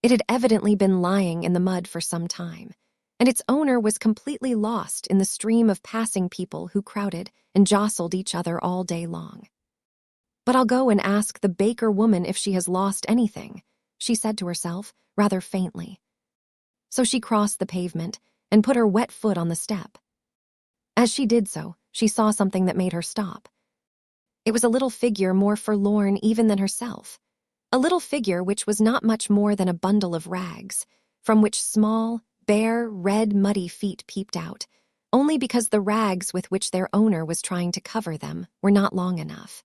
It had evidently been lying in the mud for some time, and its owner was completely lost in the stream of passing people who crowded and jostled each other all day long. "But I'll go and ask the baker woman if she has lost anything," she said to herself, rather faintly. So she crossed the pavement and put her wet foot on the step. As she did so, she saw something that made her stop. It was a little figure more forlorn even than herself, a little figure which was not much more than a bundle of rags, from which small, bare, red, muddy feet peeped out, only because the rags with which their owner was trying to cover them were not long enough.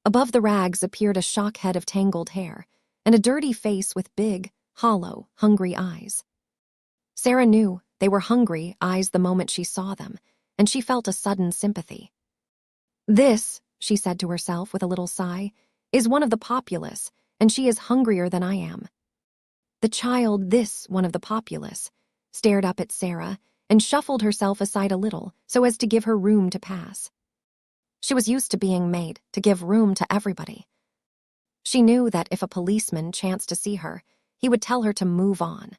Above the rags appeared a shock head of tangled hair, and a dirty face with big, hollow, hungry eyes. Sara knew they were hungry eyes the moment she saw them, and she felt a sudden sympathy. "This," she said to herself with a little sigh, "is one of the populace, and she is hungrier than I am." The child, this one of the populace, stared up at Sara and shuffled herself aside a little so as to give her room to pass. She was used to being made to give room to everybody. She knew that if a policeman chanced to see her, he would tell her to move on.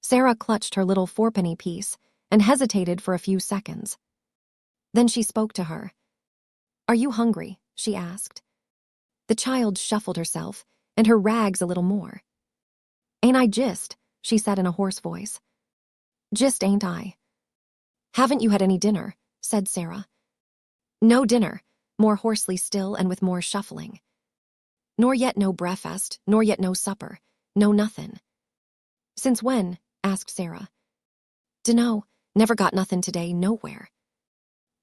Sara clutched her little 4-penny piece and hesitated for a few seconds. Then she spoke to her. "Are you hungry?" she asked. The child shuffled herself and her rags a little more. "Ain't I just?" she said in a hoarse voice. "Just ain't I?" "Haven't you had any dinner?" said Sara. "No dinner," more hoarsely still and with more shuffling. "Nor yet no breakfast, nor yet no supper, no nothin'." "Since when?" asked Sara. "Dunno, never got nothin' today, nowhere."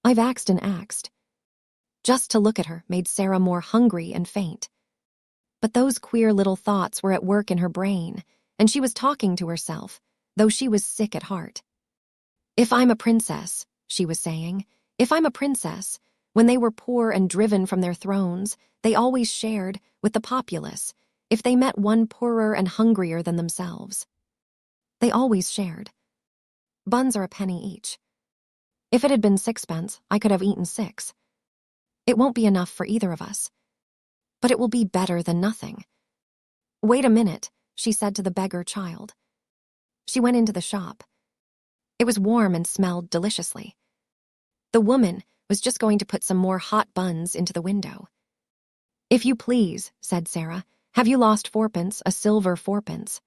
"I've axed and axed." Just to look at her made Sara more hungry and faint. But those queer little thoughts were at work in her brain, and she was talking to herself, though she was sick at heart. "If I'm a princess," she was saying, "if I'm a princess," when they were poor and driven from their thrones, they always shared with the populace if they met one poorer and hungrier than themselves. They always shared. Buns are a penny each. If it had been 6 pence, I could have eaten 6. It won't be enough for either of us. But it will be better than nothing. "Wait a minute," she said to the beggar child. She went into the shop. It was warm and smelled deliciously. The woman was just going to put some more hot buns into the window. "If you please," said Sara, "have you lost 4 pence, a silver 4 pence?"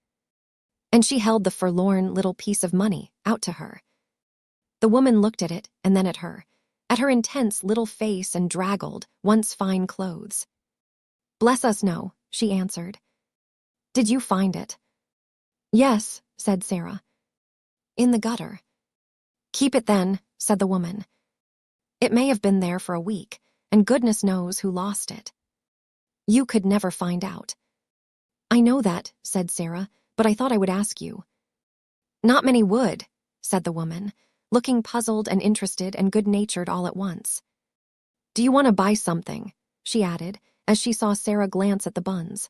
And she held the forlorn little piece of money out to her. The woman looked at it and then at her intense little face and draggled, once fine clothes. "Bless us, no," she answered. "Did you find it?" "Yes," said Sara. "In the gutter." "Keep it then," said the woman. "It may have been there for a week, and goodness knows who lost it. You could never find out." "I know that," said Sara, "but I thought I would ask you." "Not many would," said the woman, looking puzzled and interested and good-natured all at once. "Do you want to buy something?" she added, as she saw Sara glance at the buns.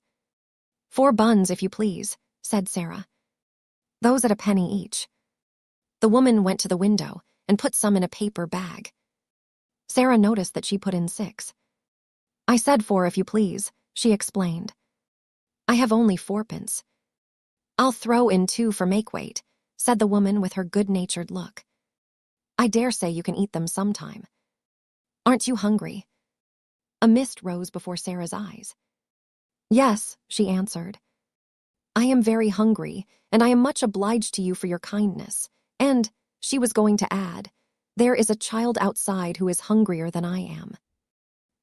"4 buns, if you please," said Sara. "Those at a penny each." The woman went to the window and put some in a paper bag. Sara noticed that she put in 6. "I said 4, if you please," she explained. "I have only 4 pence. "I'll throw in 2 for make-weight," said the woman with her good-natured look. "I dare say you can eat them sometime. Aren't you hungry?" A mist rose before Sara's eyes. "Yes," she answered. "I am very hungry, and I am much obliged to you for your kindness. And," she was going to add, "there is a child outside who is hungrier than I am."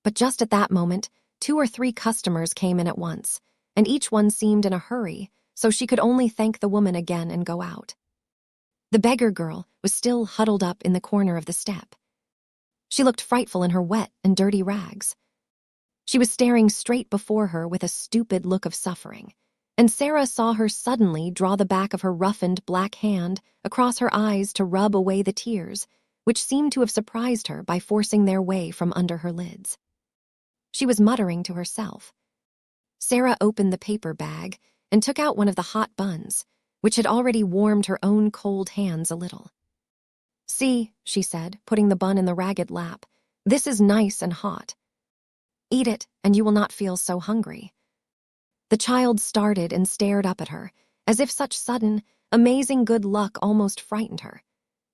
But just at that moment, 2 or 3 customers came in at once, and each one seemed in a hurry, so she could only thank the woman again and go out. The beggar girl was still huddled up in the corner of the step. She looked frightful in her wet and dirty rags. She was staring straight before her with a stupid look of suffering, and Sara saw her suddenly draw the back of her roughened black hand across her eyes to rub away the tears, which seemed to have surprised her by forcing their way from under her lids. She was muttering to herself. Sara opened the paper bag and took out one of the hot buns, which had already warmed her own cold hands a little. "See," she said, putting the bun in the ragged lap, "this is nice and hot. Eat it, and you will not feel so hungry." The child started and stared up at her, as if such sudden, amazing good luck almost frightened her.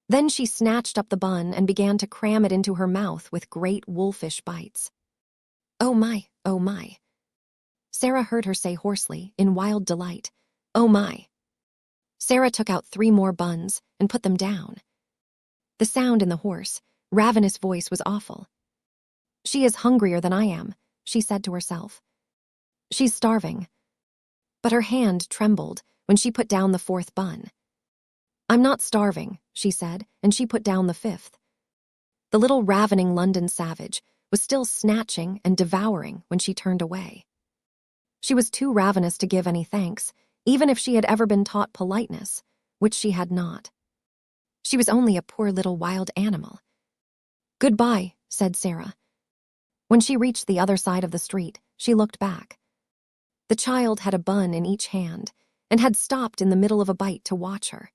Then she snatched up the bun and began to cram it into her mouth with great wolfish bites. "Oh my, oh my," Sara heard her say hoarsely, in wild delight. "Oh my." Sara took out 3 more buns and put them down. The sound in the hoarse, ravenous voice was awful. "She is hungrier than I am," she said to herself. "She's starving." But her hand trembled when she put down the 4th bun. "I'm not starving," she said, and she put down the 5th. The little ravening London savage was still snatching and devouring when she turned away. She was too ravenous to give any thanks, even if she had ever been taught politeness, which she had not. She was only a poor little wild animal. "Goodbye," said Sara. When she reached the other side of the street, she looked back. The child had a bun in each hand and had stopped in the middle of a bite to watch her.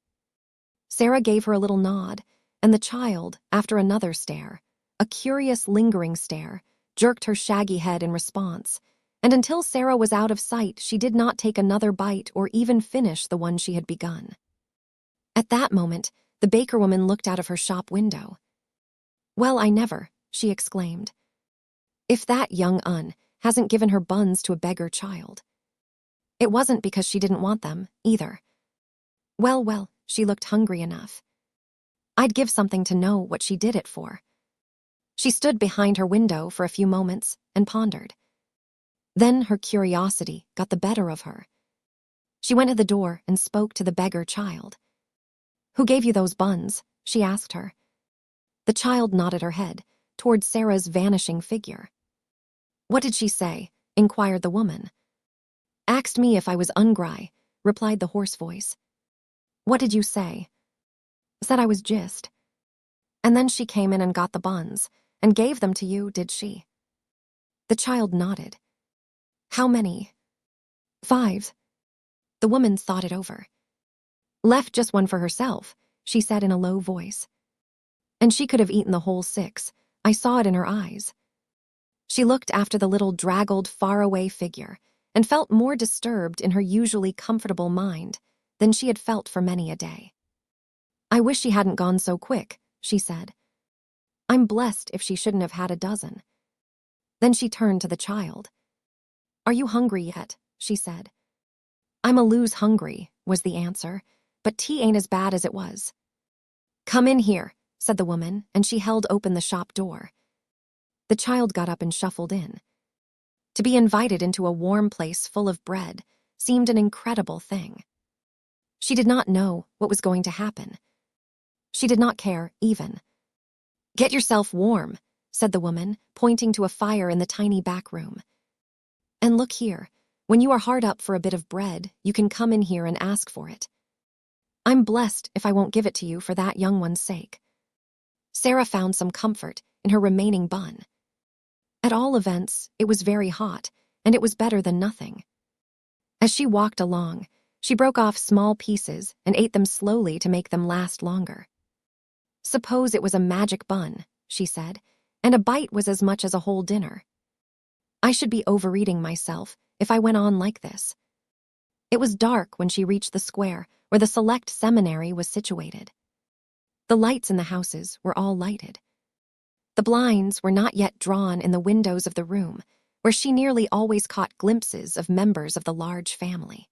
Sara gave her a little nod, and the child, after another stare, a curious lingering stare, jerked her shaggy head in response, and until Sara was out of sight, she did not take another bite or even finish the one she had begun. At that moment, the baker woman looked out of her shop window. "Well, I never," she exclaimed. "If that young hasn't given her buns to a beggar child." It wasn't because she didn't want them, either. Well, she looked hungry enough. I'd give something to know what she did it for. She stood behind her window for a few moments and pondered. Then her curiosity got the better of her. She went to the door and spoke to the beggar child. "Who gave you those buns?" she asked her. The child nodded her head, towards Sarah's vanishing figure. "What did she say?" inquired the woman. "Asked me if I was ungry," replied the hoarse voice. "What did you say?" "Said I was gist." "And then she came in and got the buns, and gave them to you, did she?" The child nodded. "How many?" "5. The woman thought it over. "Left just one for herself," she said in a low voice. "And she could have eaten the whole 6. I saw it in her eyes." She looked after the little draggled, faraway figure and felt more disturbed in her usually comfortable mind than she had felt for many a day. "I wish she hadn't gone so quick," she said. "I'm blessed if she shouldn't have had a dozen." Then she turned to the child. "Are you hungry yet?" she said. "I'm a lose hungry," was the answer, "but tea ain't as bad as it was." "Come in here," said the woman, and she held open the shop door. The child got up and shuffled in. To be invited into a warm place full of bread seemed an incredible thing. She did not know what was going to happen. She did not care, even. "Get yourself warm," said the woman, pointing to a fire in the tiny back room. "And look here, when you are hard up for a bit of bread, you can come in here and ask for it. I'm blessed if I won't give it to you for that young one's sake." Sarah found some comfort in her remaining bun. At all events, it was very hot, and it was better than nothing. As she walked along, she broke off small pieces and ate them slowly to make them last longer. "Suppose it was a magic bun," she said, "and a bite was as much as a whole dinner. I should be overeating myself if I went on like this." It was dark when she reached the square where the select seminary was situated. The lights in the houses were all lighted. The blinds were not yet drawn in the windows of the room, where she nearly always caught glimpses of members of the large family.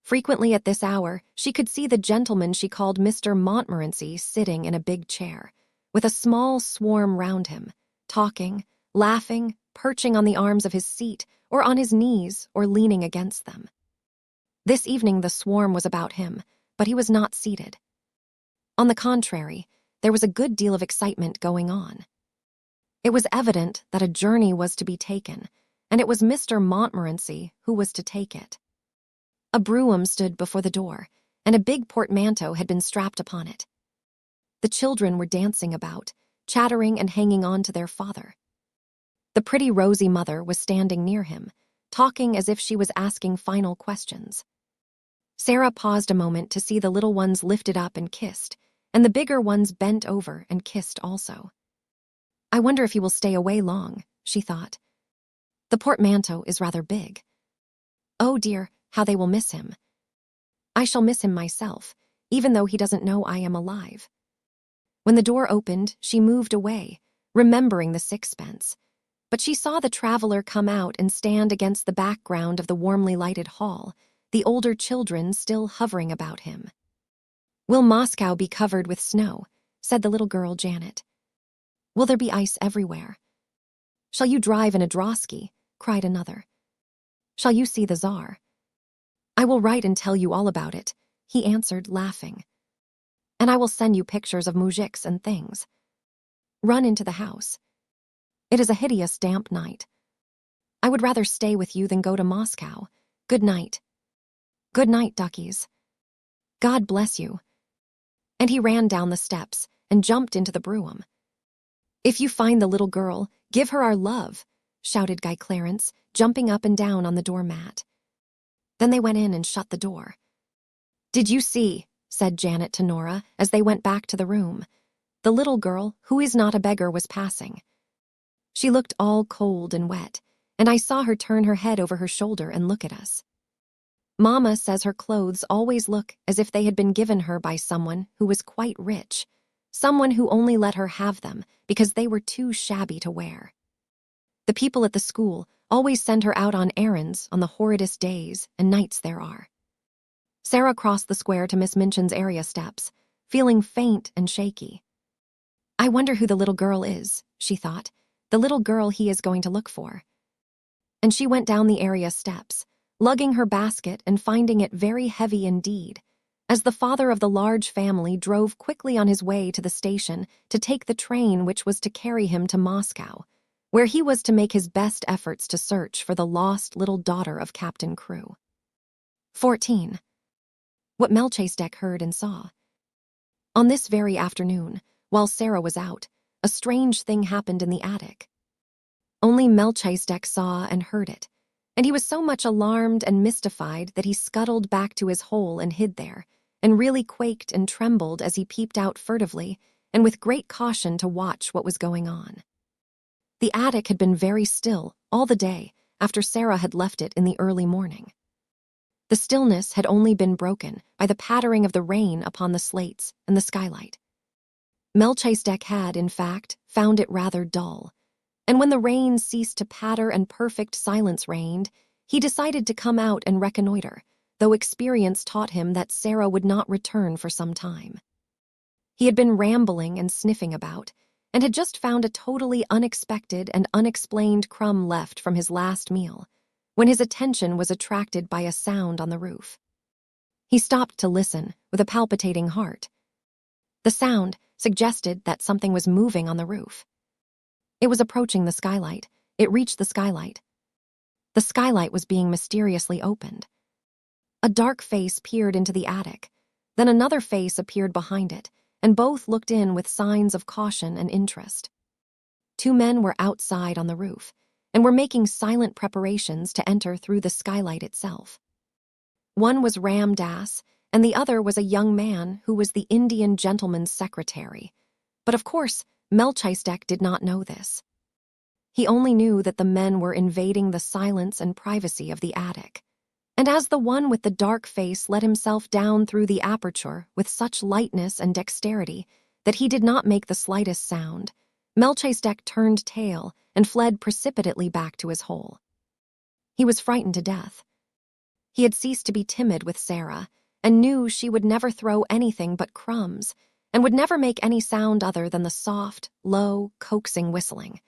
Frequently at this hour, she could see the gentleman she called Mr. Montmorency sitting in a big chair, with a small swarm round him, talking, laughing, perching on the arms of his seat, or on his knees, or leaning against them. This evening the swarm was about him, but he was not seated. On the contrary, there was a good deal of excitement going on. It was evident that a journey was to be taken, and it was Mr. Montmorency who was to take it. A brougham stood before the door, and a big portmanteau had been strapped upon it. The children were dancing about, chattering and hanging on to their father. The pretty rosy mother was standing near him, talking as if she was asking final questions. Sarah paused a moment to see the little ones lifted up and kissed, and the bigger ones bent over and kissed also. "I wonder if he will stay away long," she thought. "The portmanteau is rather big. Oh dear, how they will miss him. I shall miss him myself, even though he doesn't know I am alive." When the door opened, she moved away, remembering the 6pence, but she saw the traveler come out and stand against the background of the warmly lighted hall, the older children still hovering about him. "Will Moscow be covered with snow?" said the little girl Janet. "Will there be ice everywhere?" "Shall you drive in a drosky?" cried another. "Shall you see the Tsar?" "I will write and tell you all about it," he answered, laughing. "And I will send you pictures of moujiks and things. Run into the house. It is a hideous damp night. I would rather stay with you than go to Moscow. Good night." "Good night, duckies. God bless you." And he ran down the steps and jumped into the brougham. "If you find the little girl, give her our love," shouted Guy Clarence, jumping up and down on the doormat. Then they went in and shut the door. "Did you see," said Janet to Nora as they went back to the room, "the little girl, who is not a beggar, was passing. She looked all cold and wet, and I saw her turn her head over her shoulder and look at us. Mama says her clothes always look as if they had been given her by someone who was quite rich, someone who only let her have them because they were too shabby to wear. The people at the school always send her out on errands on the horridest days and nights there are." Sarah crossed the square to Miss Minchin's area steps, feeling faint and shaky. "I wonder who the little girl is," she thought, "the little girl he is going to look for." And she went down the area steps, lugging her basket and finding it very heavy indeed, as the father of the large family drove quickly on his way to the station to take the train which was to carry him to Moscow, where he was to make his best efforts to search for the lost little daughter of Captain Crewe. 14. What Melchizedek heard and saw. On this very afternoon, while Sara was out, a strange thing happened in the attic. Only Melchizedek saw and heard it, and he was so much alarmed and mystified that he scuttled back to his hole and hid there, and really quaked and trembled as he peeped out furtively and with great caution to watch what was going on. The attic had been very still all the day after Sara had left it in the early morning. The stillness had only been broken by the pattering of the rain upon the slates and the skylight. Melchizedek had, in fact, found it rather dull, and when the rain ceased to patter and perfect silence reigned, he decided to come out and reconnoiter, though experience taught him that Sara would not return for some time. He had been rambling and sniffing about, and had just found a totally unexpected and unexplained crumb left from his last meal, when his attention was attracted by a sound on the roof. He stopped to listen with a palpitating heart. The sound suggested that something was moving on the roof. It was approaching the skylight. It reached the skylight. The skylight was being mysteriously opened. A dark face peered into the attic. Then another face appeared behind it, and both looked in with signs of caution and interest. Two men were outside on the roof, and were making silent preparations to enter through the skylight itself. One was Ram Dass, and the other was a young man who was the Indian gentleman's secretary. But of course, Melchizedek did not know this. He only knew that the men were invading the silence and privacy of the attic. And as the one with the dark face let himself down through the aperture with such lightness and dexterity that he did not make the slightest sound, Melchizedek turned tail and fled precipitately back to his hole. He was frightened to death. He had ceased to be timid with Sara, and knew she would never throw anything but crumbs, and would never make any sound other than the soft, low, coaxing whistling.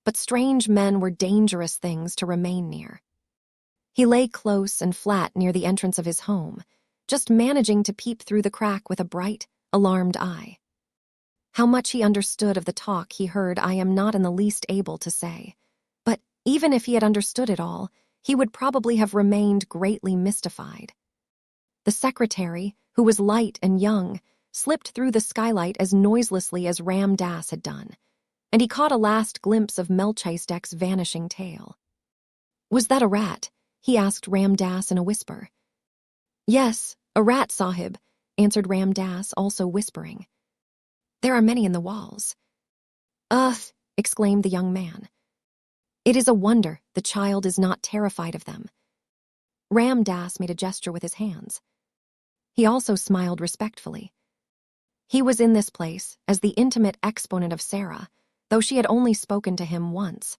But strange men were dangerous things to remain near. He lay close and flat near the entrance of his home, just managing to peep through the crack with a bright, alarmed eye. How much he understood of the talk he heard I am not in the least able to say, but even if he had understood it all, he would probably have remained greatly mystified. The secretary, who was light and young, slipped through the skylight as noiselessly as Ram Dass had done, and he caught a last glimpse of Melchizedek's vanishing tail. "Was that a rat?" he asked Ram Dass in a whisper. "Yes, a rat, Sahib," answered Ram Dass, also whispering. "There are many in the walls." "Ugh," exclaimed the young man. "It is a wonder the child is not terrified of them." Ram Dass made a gesture with his hands. He also smiled respectfully. He was in this place as the intimate exponent of Sara, though she had only spoken to him once.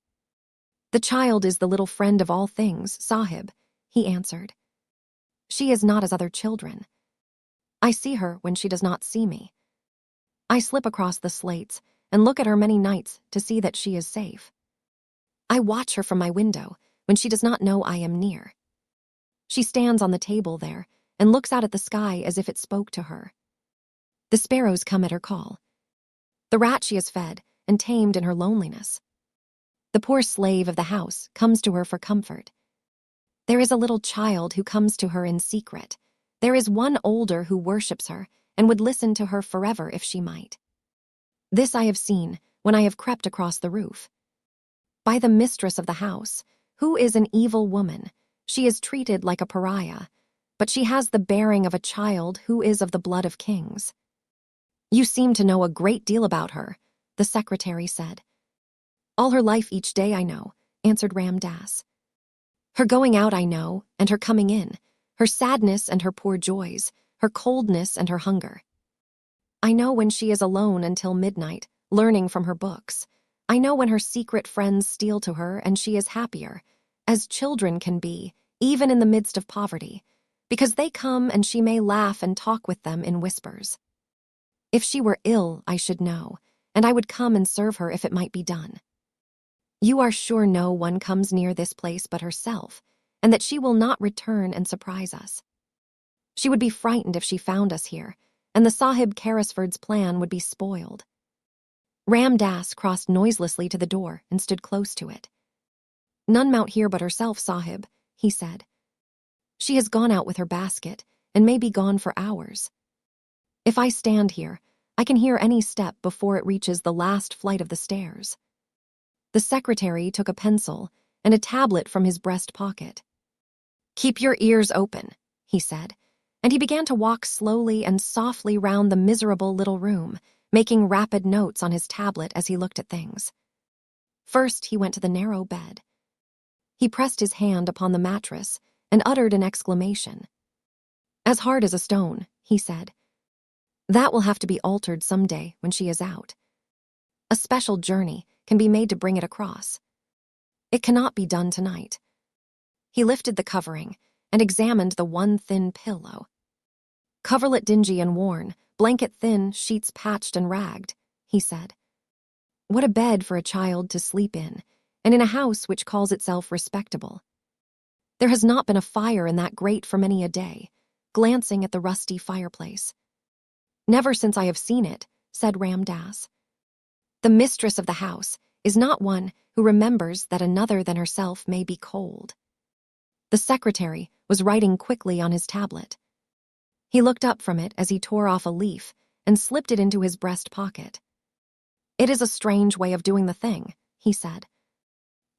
"The child is the little friend of all things, Sahib," he answered. "She is not as other children. I see her when she does not see me. I slip across the slates and look at her many nights to see that she is safe. I watch her from my window when she does not know I am near. She stands on the table there and looks out at the sky as if it spoke to her. The sparrows come at her call. The rat she has fed and tamed in her loneliness. The poor slave of the house comes to her for comfort. There is a little child who comes to her in secret. There is one older who worships her and would listen to her forever if she might. This I have seen when I have crept across the roof. By the mistress of the house, who is an evil woman, she is treated like a pariah, but she has the bearing of a child who is of the blood of kings." "You seem to know a great deal about her," the secretary said. "All her life each day I know," answered Ram Dass. "Her going out I know, and her coming in, her sadness and her poor joys, her coldness and her hunger. I know when she is alone until midnight, learning from her books. I know when her secret friends steal to her and she is happier, as children can be, even in the midst of poverty, because they come and she may laugh and talk with them in whispers. If she were ill, I should know, and I would come and serve her if it might be done. You are sure no one comes near this place but herself, and that she will not return and surprise us. She would be frightened if she found us here, and the Sahib Carrisford's plan would be spoiled. Ram Das crossed noiselessly to the door and stood close to it. "None mount here but herself, Sahib," he said. "She has gone out with her basket and may be gone for hours. If I stand here, I can hear any step before it reaches the last flight of the stairs." The secretary took a pencil and a tablet from his breast pocket. "Keep your ears open," he said, and he began to walk slowly and softly round the miserable little room, making rapid notes on his tablet as he looked at things. First, he went to the narrow bed. He pressed his hand upon the mattress and uttered an exclamation. "As hard as a stone," he said. "That will have to be altered someday when she is out. A special journey can be made to bring it across. It cannot be done tonight." He lifted the covering and examined the one thin pillow. "Coverlet dingy and worn, blanket thin, sheets patched and ragged," he said. "What a bed for a child to sleep in, and in a house which calls itself respectable. There has not been a fire in that grate for many a day," glancing at the rusty fireplace. "Never since I have seen it," said Ram Das. "The mistress of the house is not one who remembers that another than herself may be cold." The secretary was writing quickly on his tablet. He looked up from it as he tore off a leaf and slipped it into his breast pocket. "It is a strange way of doing the thing," he said.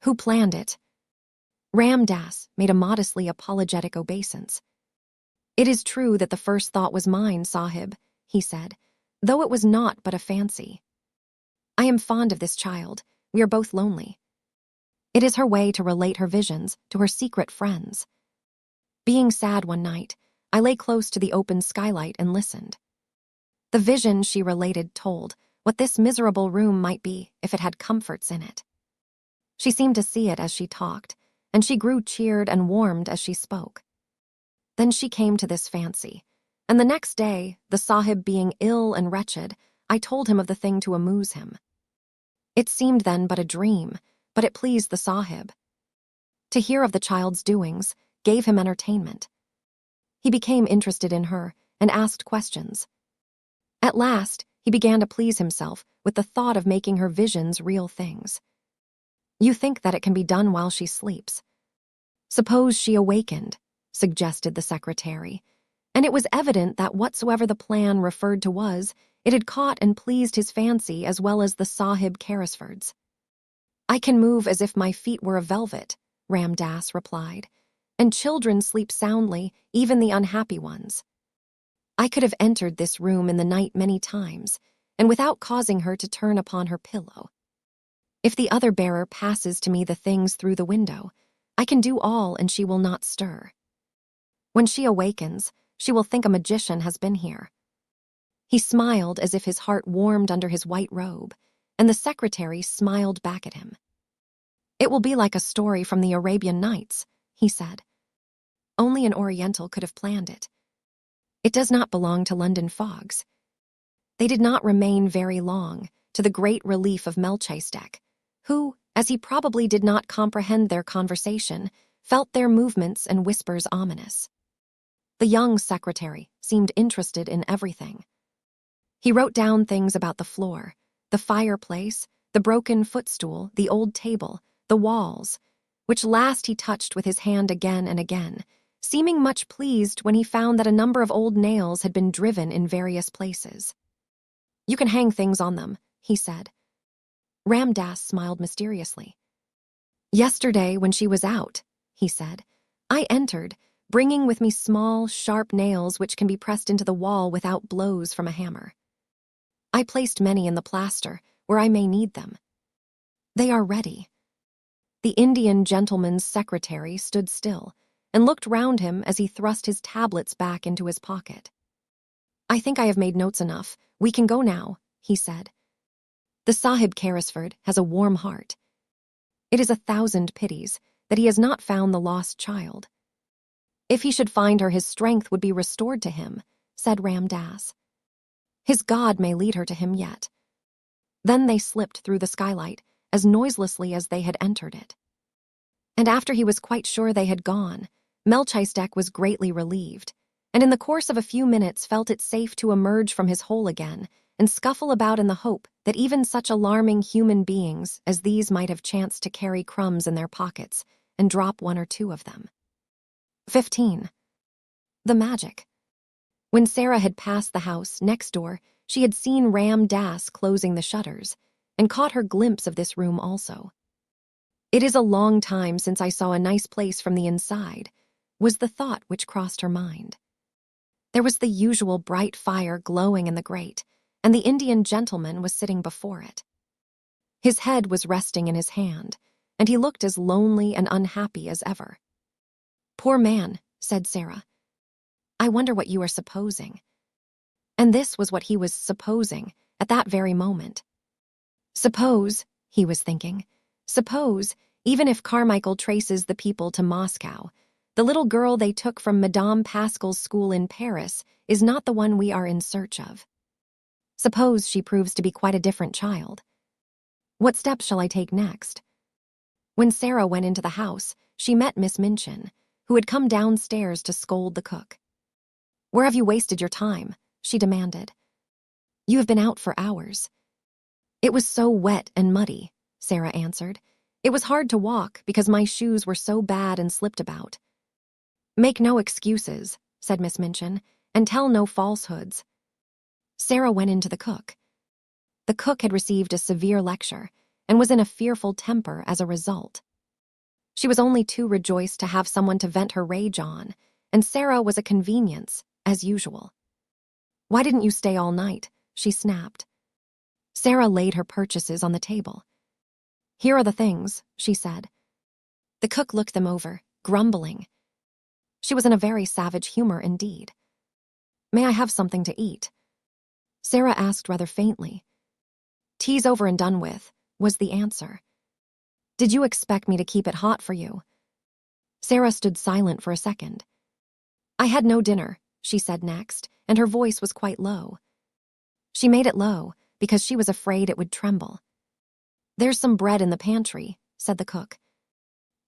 "Who planned it?" Ram Das made a modestly apologetic obeisance. "It is true that the first thought was mine, Sahib," he said, "though it was not but a fancy. I am fond of this child. We are both lonely. It is her way to relate her visions to her secret friends. Being sad one night, I lay close to the open skylight and listened. The vision she related told what this miserable room might be if it had comforts in it. She seemed to see it as she talked, and she grew cheered and warmed as she spoke. Then she came to this fancy, and the next day, the Sahib being ill and wretched, I told him of the thing to amuse him. It seemed then but a dream, but it pleased the Sahib. To hear of the child's doings gave him entertainment. He became interested in her and asked questions. At last, he began to please himself with the thought of making her visions real things. You think that it can be done while she sleeps. Suppose she awakened, suggested the secretary, and it was evident that whatsoever the plan referred to was, it had caught and pleased his fancy as well as the Sahib Carrisford's. "I can move as if my feet were of velvet," Ram Das replied, "and children sleep soundly, even the unhappy ones. I could have entered this room in the night many times, and without causing her to turn upon her pillow. If the other bearer passes to me the things through the window, I can do all and she will not stir. When she awakens, she will think a magician has been here." He smiled as if his heart warmed under his white robe, and the secretary smiled back at him. "It will be like a story from the Arabian Nights," he said. "Only an Oriental could have planned it. It does not belong to London fogs." They did not remain very long, to the great relief of Melchizedek, who, as he probably did not comprehend their conversation, felt their movements and whispers ominous. The young secretary seemed interested in everything. He wrote down things about the floor, the fireplace, the broken footstool, the old table, the walls, which last he touched with his hand again and again, seeming much pleased when he found that a number of old nails had been driven in various places. "You can hang things on them," he said. Ram Das smiled mysteriously. "Yesterday, when she was out," he said, "I entered, bringing with me small, sharp nails which can be pressed into the wall without blows from a hammer. I placed many in the plaster, where I may need them. They are ready." The Indian gentleman's secretary stood still and looked round him as he thrust his tablets back into his pocket. "I think I have made notes enough. We can go now," he said. "The Sahib Carrisford has a warm heart. It is 1,000 pities that he has not found the lost child. If he should find her, his strength would be restored to him," said Ram Das. "His God may lead her to him yet." Then they slipped through the skylight as noiselessly as they had entered it. And after he was quite sure they had gone, Melchizedek was greatly relieved, and in the course of a few minutes felt it safe to emerge from his hole again and scuffle about in the hope that even such alarming human beings as these might have chanced to carry crumbs in their pockets and drop one or two of them. 15. The magic. When Sara had passed the house next door, she had seen Ram Dass closing the shutters and caught her glimpse of this room also. "It is a long time since I saw a nice place from the inside," was the thought which crossed her mind. There was the usual bright fire glowing in the grate, and the Indian gentleman was sitting before it. His head was resting in his hand, and he looked as lonely and unhappy as ever. "Poor man," said Sara. "I wonder what you are supposing." And this was what he was supposing at that very moment. Suppose, he was thinking, suppose, even if Carmichael traces the people to Moscow, the little girl they took from Madame Pascal's school in Paris is not the one we are in search of. Suppose she proves to be quite a different child. What steps shall I take next? When Sara went into the house, she met Miss Minchin, who had come downstairs to scold the cook. "Where have you wasted your time?" she demanded. "You have been out for hours." "It was so wet and muddy," Sara answered. "It was hard to walk because my shoes were so bad and slipped about." "Make no excuses," said Miss Minchin, "and tell no falsehoods." Sara went into the cook. The cook had received a severe lecture and was in a fearful temper as a result. She was only too rejoiced to have someone to vent her rage on, and Sara was a convenience, as usual. "Why didn't you stay all night?" she snapped. Sara laid her purchases on the table. "Here are the things," she said. The cook looked them over, grumbling. She was in a very savage humor indeed. "May I have something to eat?" Sara asked rather faintly. "Tea's over and done with," was the answer. "Did you expect me to keep it hot for you?" Sara stood silent for a second. "I had no dinner," she said next, and her voice was quite low. She made it low because she was afraid it would tremble. "There's some bread in the pantry," said the cook.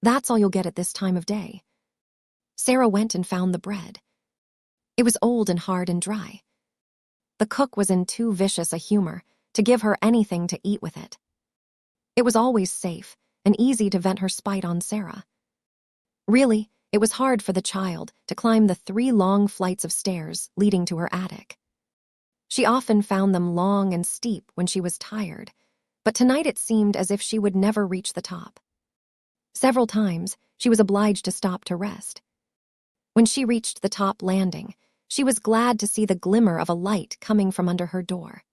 "That's all you'll get at this time of day." Sara went and found the bread. It was old and hard and dry. The cook was in too vicious a humor to give her anything to eat with it. It was always safe and easy to vent her spite on Sara. Really, it was hard for the child to climb the 3 long flights of stairs leading to her attic. She often found them long and steep when she was tired, but tonight it seemed as if she would never reach the top. Several times, she was obliged to stop to rest. When she reached the top landing, she was glad to see the glimmer of a light coming from under her door.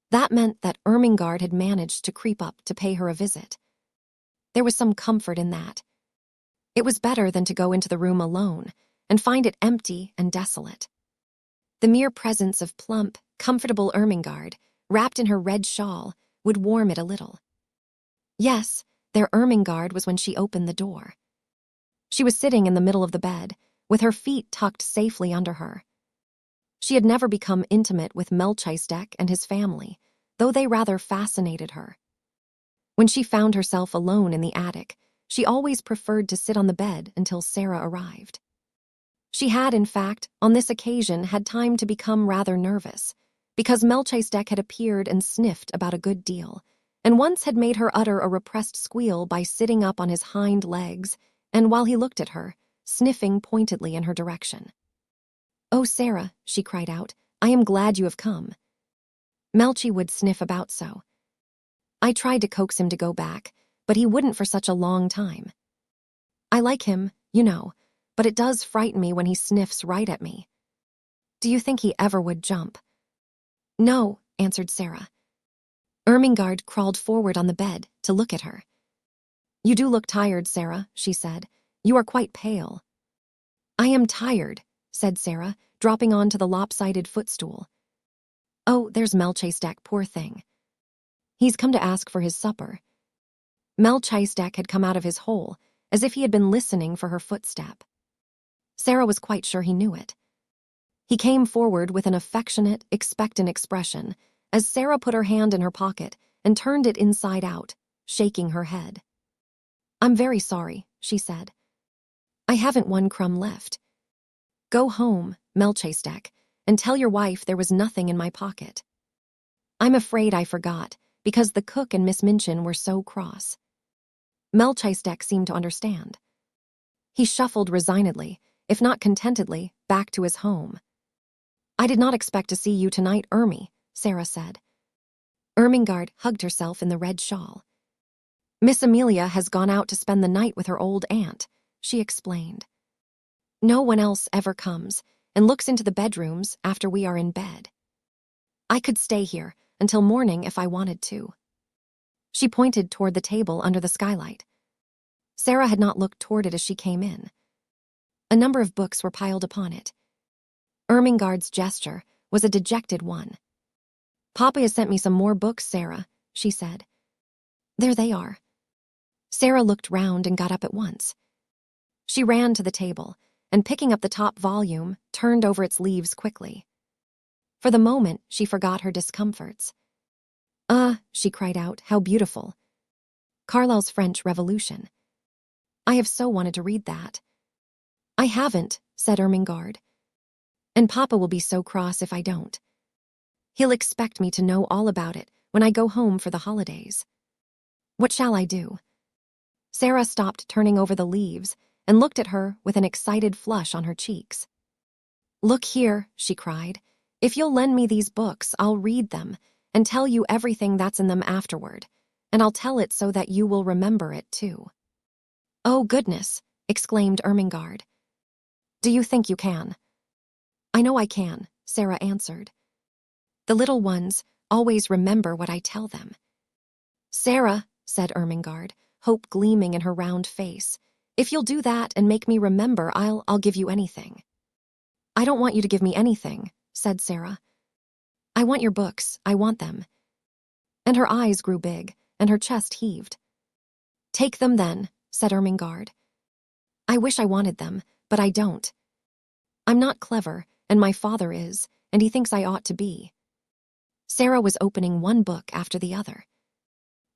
That meant that Ermengarde had managed to creep up to pay her a visit. There was some comfort in that. It was better than to go into the room alone and find it empty and desolate. The mere presence of plump, comfortable Ermengarde, wrapped in her red shawl, would warm it a little. Yes, their Ermengarde was when she opened the door. She was sitting in the middle of the bed, with her feet tucked safely under her. She had never become intimate with Melchizedek and his family, though they rather fascinated her. When she found herself alone in the attic, she always preferred to sit on the bed until Sara arrived. She had, in fact, on this occasion had time to become rather nervous, because Melchizedek had appeared and sniffed about a good deal, and once had made her utter a repressed squeal by sitting up on his hind legs, and while he looked at her, sniffing pointedly in her direction. "Oh, Sara," she cried out, "I am glad you have come." Melchi would sniff about so. I tried to coax him to go back, but he wouldn't for such a long time. I like him, you know, but it does frighten me when he sniffs right at me. Do you think he ever would jump? No, answered Sara. Ermengarde crawled forward on the bed to look at her. You do look tired, Sara, she said. You are quite pale. I am tired, said Sara, dropping onto the lopsided footstool. Oh, there's Melchizedek, poor thing. He's come to ask for his supper. Melchizedek had come out of his hole, as if he had been listening for her footstep. Sara was quite sure he knew it. He came forward with an affectionate, expectant expression, as Sara put her hand in her pocket and turned it inside out, shaking her head. I'm very sorry, she said. I haven't one crumb left. Go home, Melchizedek, and tell your wife there was nothing in my pocket. I'm afraid I forgot, because the cook and Miss Minchin were so cross. Melchizedek seemed to understand. He shuffled resignedly, if not contentedly, back to his home. I did not expect to see you tonight, Ermi, Sara said. Ermengarde hugged herself in the red shawl. Miss Amelia has gone out to spend the night with her old aunt, she explained. No one else ever comes and looks into the bedrooms after we are in bed. I could stay here until morning if I wanted to. She pointed toward the table under the skylight. Sara had not looked toward it as she came in. A number of books were piled upon it. Ermengarde's gesture was a dejected one. Papa has sent me some more books, Sara, she said. There they are. Sara looked round and got up at once. She ran to the table and, picking up the top volume, turned over its leaves quickly. For the moment, she forgot her discomforts. She cried out, how beautiful. Carlyle's French Revolution. I have so wanted to read that. I haven't, said Ermengarde. And Papa will be so cross if I don't. He'll expect me to know all about it when I go home for the holidays. What shall I do? Sara stopped turning over the leaves and looked at her with an excited flush on her cheeks. Look here, she cried. If you'll lend me these books, I'll read them and tell you everything that's in them afterward, and I'll tell it so that you will remember it too. Oh, goodness, exclaimed Ermengarde. Do you think you can? I know I can, Sara answered. The little ones always remember what I tell them. Sara, said Ermengarde, hope gleaming in her round face, if you'll do that and make me remember, I'll give you anything. I don't want you to give me anything, said Sara. I want your books, I want them. And her eyes grew big, and her chest heaved. Take them then, said Ermengarde. I wish I wanted them, but I don't. I'm not clever, and my father is, and he thinks I ought to be. Sara was opening one book after the other.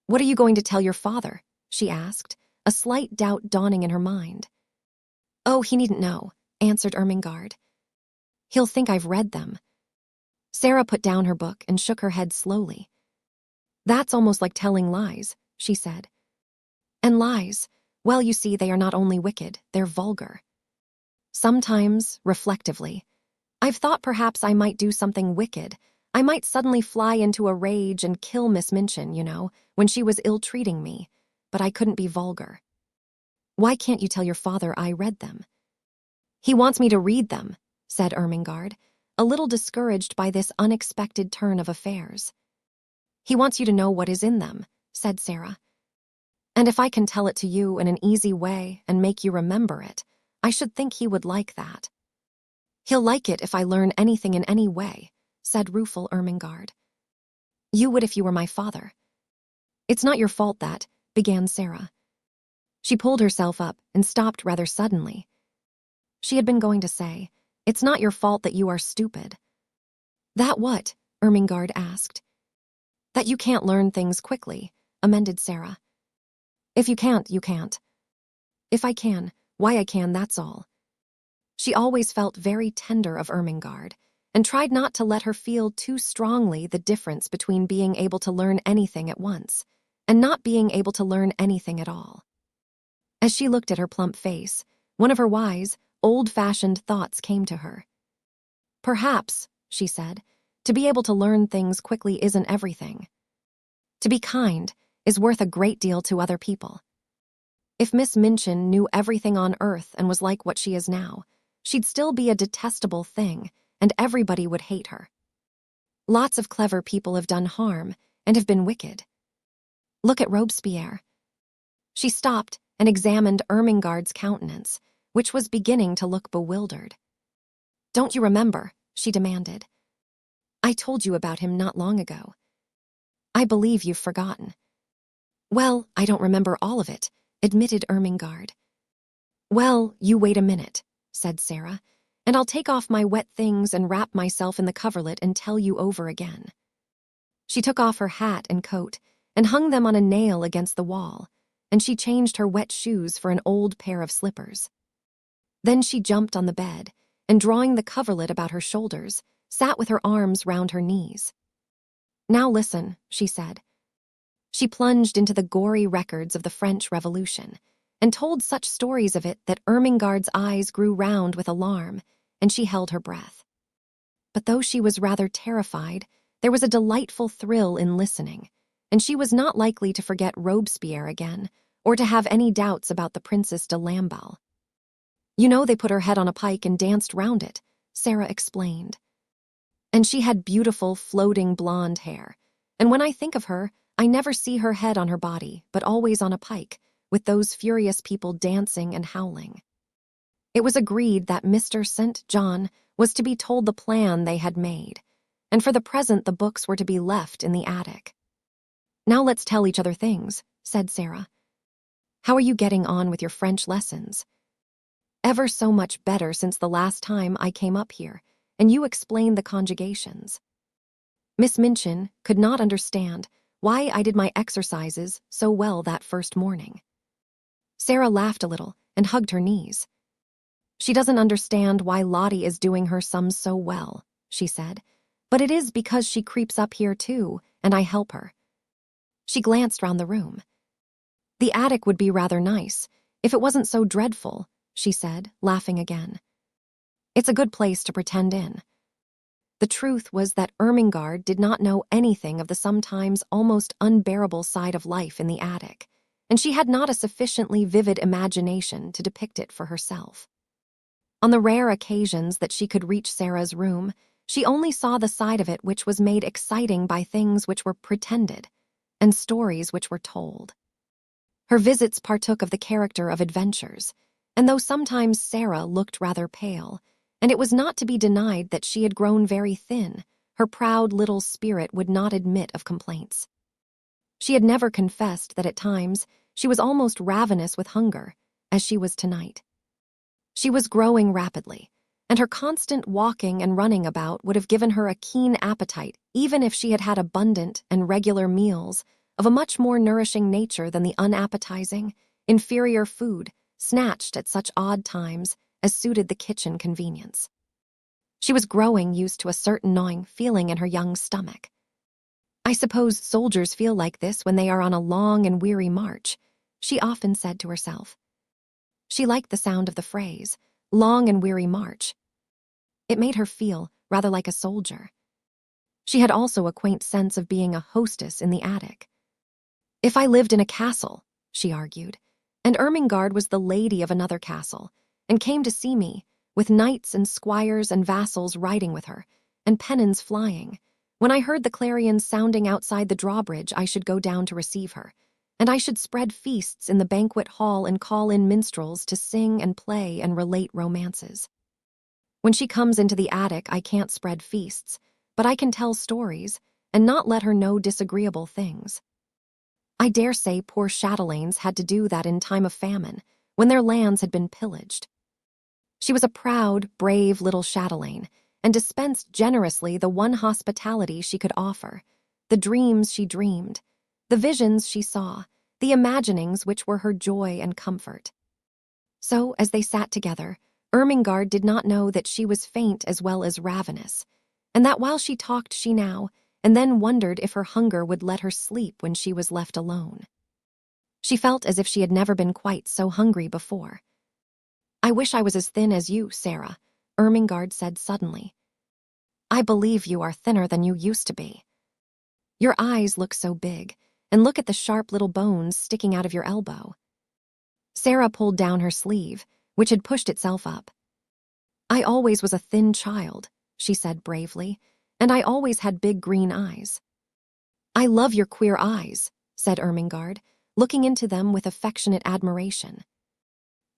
What are you going to tell your father? She asked, a slight doubt dawning in her mind. Oh, he needn't know, answered Ermengarde. He'll think I've read them. Sara put down her book and shook her head slowly. That's almost like telling lies, she said. And lies, well, you see, they are not only wicked, they're vulgar. Sometimes, reflectively, I've thought perhaps I might do something wicked. I might suddenly fly into a rage and kill Miss Minchin, when she was ill-treating me, but I couldn't be vulgar. Why can't you tell your father I read them? He wants me to read them, said Ermengarde, a little discouraged by this unexpected turn of affairs. He wants you to know what is in them, said Sara. And if I can tell it to you in an easy way and make you remember it, I should think he would like that. He'll like it if I learn anything in any way, said rueful Ermengarde. You would if you were my father. It's not your fault that, began Sara. She pulled herself up and stopped rather suddenly. She had been going to say, it's not your fault that you are stupid. That what? Ermengarde asked. That you can't learn things quickly, amended Sara. If you can't, you can't. If I can, why I can, that's all. She always felt very tender of Ermengarde, and tried not to let her feel too strongly the difference between being able to learn anything at once and not being able to learn anything at all. As she looked at her plump face, one of her wise, old-fashioned thoughts came to her. Perhaps, she said, to be able to learn things quickly isn't everything. To be kind is worth a great deal to other people. If Miss Minchin knew everything on earth and was like what she is now, she'd still be a detestable thing, and everybody would hate her. Lots of clever people have done harm and have been wicked. Look at Robespierre. She stopped and examined Ermengarde's countenance, which was beginning to look bewildered. Don't you remember? She demanded. I told you about him not long ago. I believe you've forgotten. Well, I don't remember all of it, admitted Ermengarde. Well, you wait a minute, said Sara, and I'll take off my wet things and wrap myself in the coverlet and tell you over again. She took off her hat and coat and hung them on a nail against the wall, and she changed her wet shoes for an old pair of slippers. Then she jumped on the bed and drawing the coverlet about her shoulders, sat with her arms round her knees. "Now listen," she said. She plunged into the gory records of the French Revolution and told such stories of it that Ermengarde's eyes grew round with alarm, and she held her breath. But though she was rather terrified, there was a delightful thrill in listening, and she was not likely to forget Robespierre again, or to have any doubts about the Princess de Lamballe. "You know, they put her head on a pike and danced round it," Sara explained. "And she had beautiful, floating blonde hair, and when I think of her, I never see her head on her body, but always on a pike, with those furious people dancing and howling." It was agreed that Mr. St. John was to be told the plan they had made, and for the present the books were to be left in the attic. "Now let's tell each other things," said Sara. "How are you getting on with your French lessons?" "Ever so much better since the last time I came up here, and you explained the conjugations." Miss Minchin could not understand why I did my exercises so well that first morning. Sara laughed a little and hugged her knees. "She doesn't understand why Lottie is doing her sums so well," she said, "but it is because she creeps up here too, and I help her." She glanced round the room. "The attic would be rather nice, if it wasn't so dreadful," she said, laughing again. "It's a good place to pretend in." The truth was that Ermengarde did not know anything of the sometimes almost unbearable side of life in the attic, and she had not a sufficiently vivid imagination to depict it for herself. On the rare occasions that she could reach Sara's room, she only saw the side of it which was made exciting by things which were pretended, and stories which were told. Her visits partook of the character of adventures, and though sometimes Sara looked rather pale, and it was not to be denied that she had grown very thin, her proud little spirit would not admit of complaints. She had never confessed that at times she was almost ravenous with hunger, as she was tonight. She was growing rapidly, and her constant walking and running about would have given her a keen appetite even if she had had abundant and regular meals of a much more nourishing nature than the unappetizing, inferior food snatched at such odd times as suited the kitchen convenience. She was growing used to a certain gnawing feeling in her young stomach. "I suppose soldiers feel like this when they are on a long and weary march," she often said to herself. She liked the sound of the phrase, long and weary march. It made her feel rather like a soldier. She had also a quaint sense of being a hostess in the attic. "If I lived in a castle," she argued, "and Ermengarde was the lady of another castle, and came to see me, with knights and squires and vassals riding with her, and pennons flying, when I heard the clarions sounding outside the drawbridge I should go down to receive her, and I should spread feasts in the banquet hall and call in minstrels to sing and play and relate romances. When she comes into the attic I can't spread feasts, but I can tell stories, and not let her know disagreeable things. I dare say poor chatelaines had to do that in time of famine, when their lands had been pillaged. She was a proud, brave little chatelaine, and dispensed generously the one hospitality she could offer, the dreams she dreamed, the visions she saw, the imaginings which were her joy and comfort. So, as they sat together, Ermengarde did not know that she was faint as well as ravenous, and that while she talked she now and then wondered if her hunger would let her sleep when she was left alone. She felt as if she had never been quite so hungry before. "I wish I was as thin as you, Sara," Ermengarde said suddenly. "I believe you are thinner than you used to be. Your eyes look so big, and look at the sharp little bones sticking out of your elbow." Sara pulled down her sleeve, which had pushed itself up. "I always was a thin child," she said bravely, "and I always had big green eyes." "I love your queer eyes," said Ermengarde, looking into them with affectionate admiration.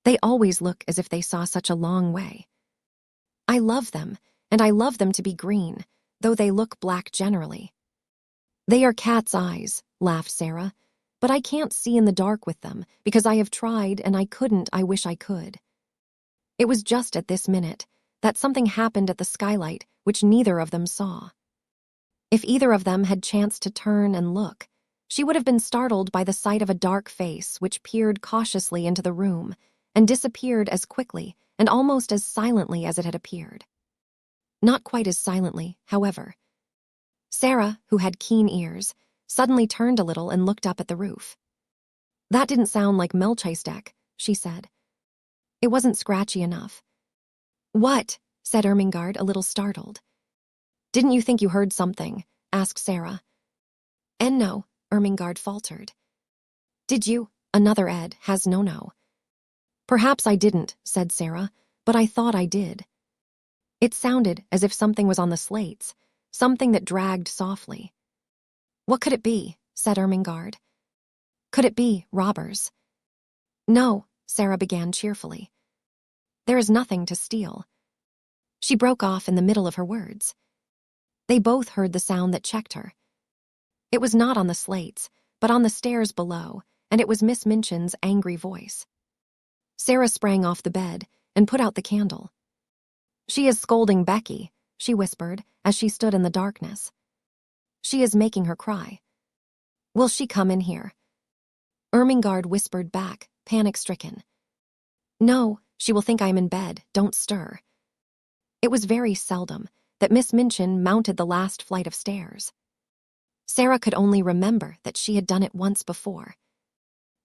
"They always look as if they saw such a long way." "I love them, and I love them to be green, though they look black generally." "They are cat's eyes," laughed Sara, "but I can't see in the dark with them, because I have tried and I couldn't. I wish I could." It was just at this minute that something happened at the skylight which neither of them saw. If either of them had chanced to turn and look, she would have been startled by the sight of a dark face which peered cautiously into the room and disappeared as quickly and almost as silently as it had appeared. Not quite as silently, however. Sara, who had keen ears, suddenly turned a little and looked up at the roof. "That didn't sound like Melchizedek," she said. "It wasn't scratchy enough." "What?" said Ermengarde, a little startled. "Didn't you think you heard something?" asked Sara. "No," Ermengarde faltered. "Did you?" Another Ed has no. "Perhaps I didn't," said Sara, "but I thought I did." It sounded as if something was on the slates, something that dragged softly. "What could it be?" said Ermengarde. "Could it be robbers?" "No," Sara began cheerfully. "There is nothing to steal." She broke off in the middle of her words. They both heard the sound that checked her. It was not on the slates, but on the stairs below, and it was Miss Minchin's angry voice. Sara sprang off the bed and put out the candle. "She is scolding Becky," she whispered as she stood in the darkness. "She is making her cry. Will she come in here?" Ermengarde whispered back, panic-stricken. "No, she will think I am in bed. Don't stir." It was very seldom that Miss Minchin mounted the last flight of stairs. Sara could only remember that she had done it once before.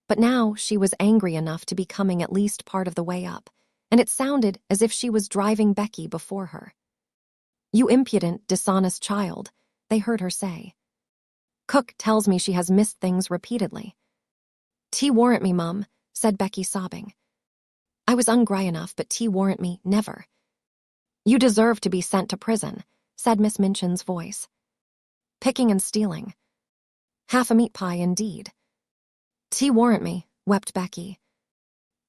But now she was angry enough to be coming at least part of the way up, and it sounded as if she was driving Becky before her. "You impudent, dishonest child," they heard her say. "Cook tells me she has missed things repeatedly." "T warrant me, Mum," said Becky, sobbing. "I was ungry enough, but T warrant me, never." "You deserve to be sent to prison," said Miss Minchin's voice. "Picking and stealing. Half a meat pie, indeed." "T warrant me," wept Becky.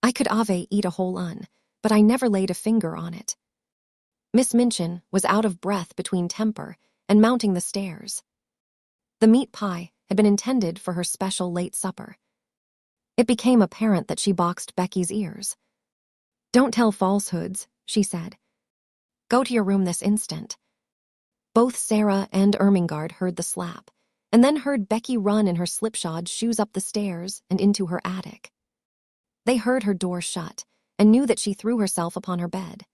"I could ave eat a whole un, but I never laid a finger on it." Miss Minchin was out of breath between temper and mounting the stairs. The meat pie had been intended for her special late supper. It became apparent that she boxed Becky's ears. "Don't tell falsehoods," she said. "Go to your room this instant." Both Sara and Ermengarde heard the slap, and then heard Becky run in her slipshod shoes up the stairs and into her attic. They heard her door shut and knew that she threw herself upon her bed.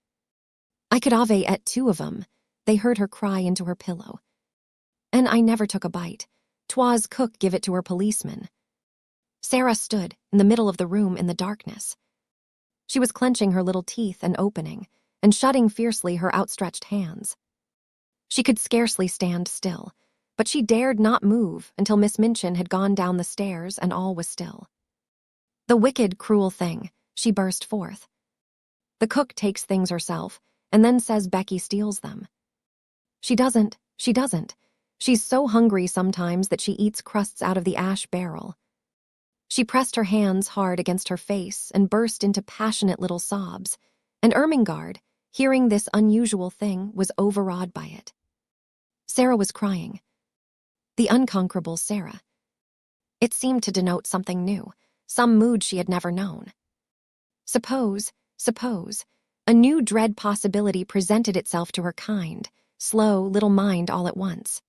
"I could ave et two of 'em," they heard her cry into her pillow. "And I never took a bite. 'Twas cook give it to her policeman." Sara stood in the middle of the room in the darkness. She was clenching her little teeth and opening, and shutting fiercely her outstretched hands. She could scarcely stand still, but she dared not move until Miss Minchin had gone down the stairs and all was still. "The wicked, cruel thing," she burst forth. "The cook takes things herself, and then says Becky steals them. She doesn't. She's so hungry sometimes that she eats crusts out of the ash barrel." She pressed her hands hard against her face and burst into passionate little sobs, and Ermengarde, hearing this unusual thing, was overawed by it. Sara was crying. The unconquerable Sara. It seemed to denote something new, some mood she had never known. Suppose, a new dread possibility presented itself to her kind, slow little mind all at once.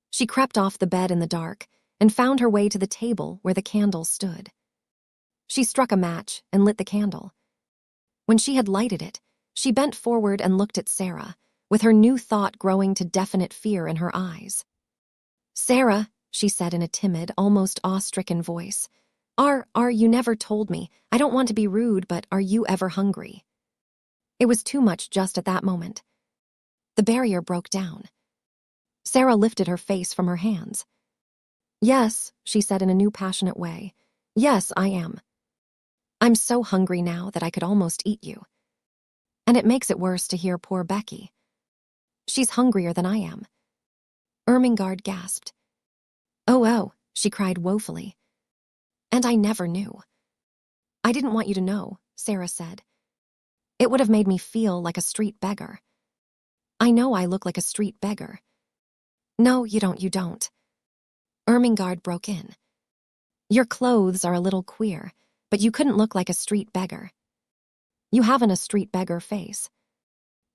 She crept off the bed in the dark and found her way to the table where the candle stood. She struck a match and lit the candle. When she had lighted it, she bent forward and looked at Sara, with her new thought growing to definite fear in her eyes. "Sara," she said in a timid, almost awe-stricken voice, you never told me. I don't want to be rude, but are you ever hungry?" It was too much just at that moment. The barrier broke down. Sara lifted her face from her hands. "Yes," she said in a new passionate way. "Yes, I am. I'm so hungry now that I could almost eat you. And it makes it worse to hear poor Becky. She's hungrier than I am." Ermengarde gasped. Oh, she cried woefully. "And I never knew." "I didn't want you to know," Sara said. "It would have made me feel like a street beggar." "I know I look like a street beggar." "No, you don't. Ermengarde broke in. "Your clothes are a little queer, but you couldn't look like a street beggar. You haven't a street beggar face."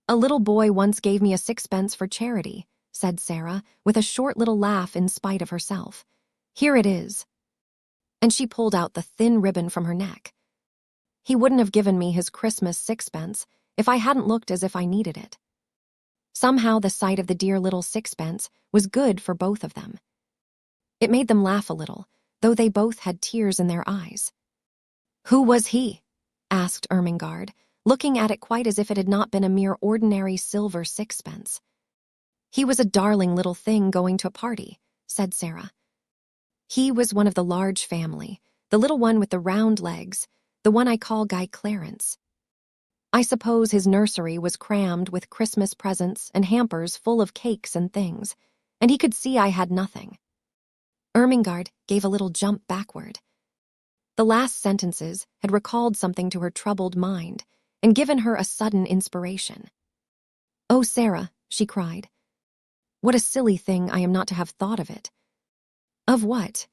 "A little boy once gave me a sixpence for charity," said Sara, with a short little laugh in spite of herself. "Here it is." And she pulled out the thin ribbon from her neck. He wouldn't have given me his Christmas sixpence if I hadn't looked as if I needed it. Somehow the sight of the dear little sixpence was good for both of them. It made them laugh a little, though they both had tears in their eyes. "Who was he?" asked Ermengarde, looking at it quite as if it had not been a mere ordinary silver sixpence. "He was a darling little thing going to a party," said Sara. "He was one of the large family, the little one with the round legs, the one I call Guy Clarence. I suppose his nursery was crammed with Christmas presents and hampers full of cakes and things, and he could see I had nothing." Ermengarde gave a little jump backward. The last sentences had recalled something to her troubled mind and given her a sudden inspiration. "Oh, Sara," she cried. "What a silly thing I am not to have thought of it." "Of what?"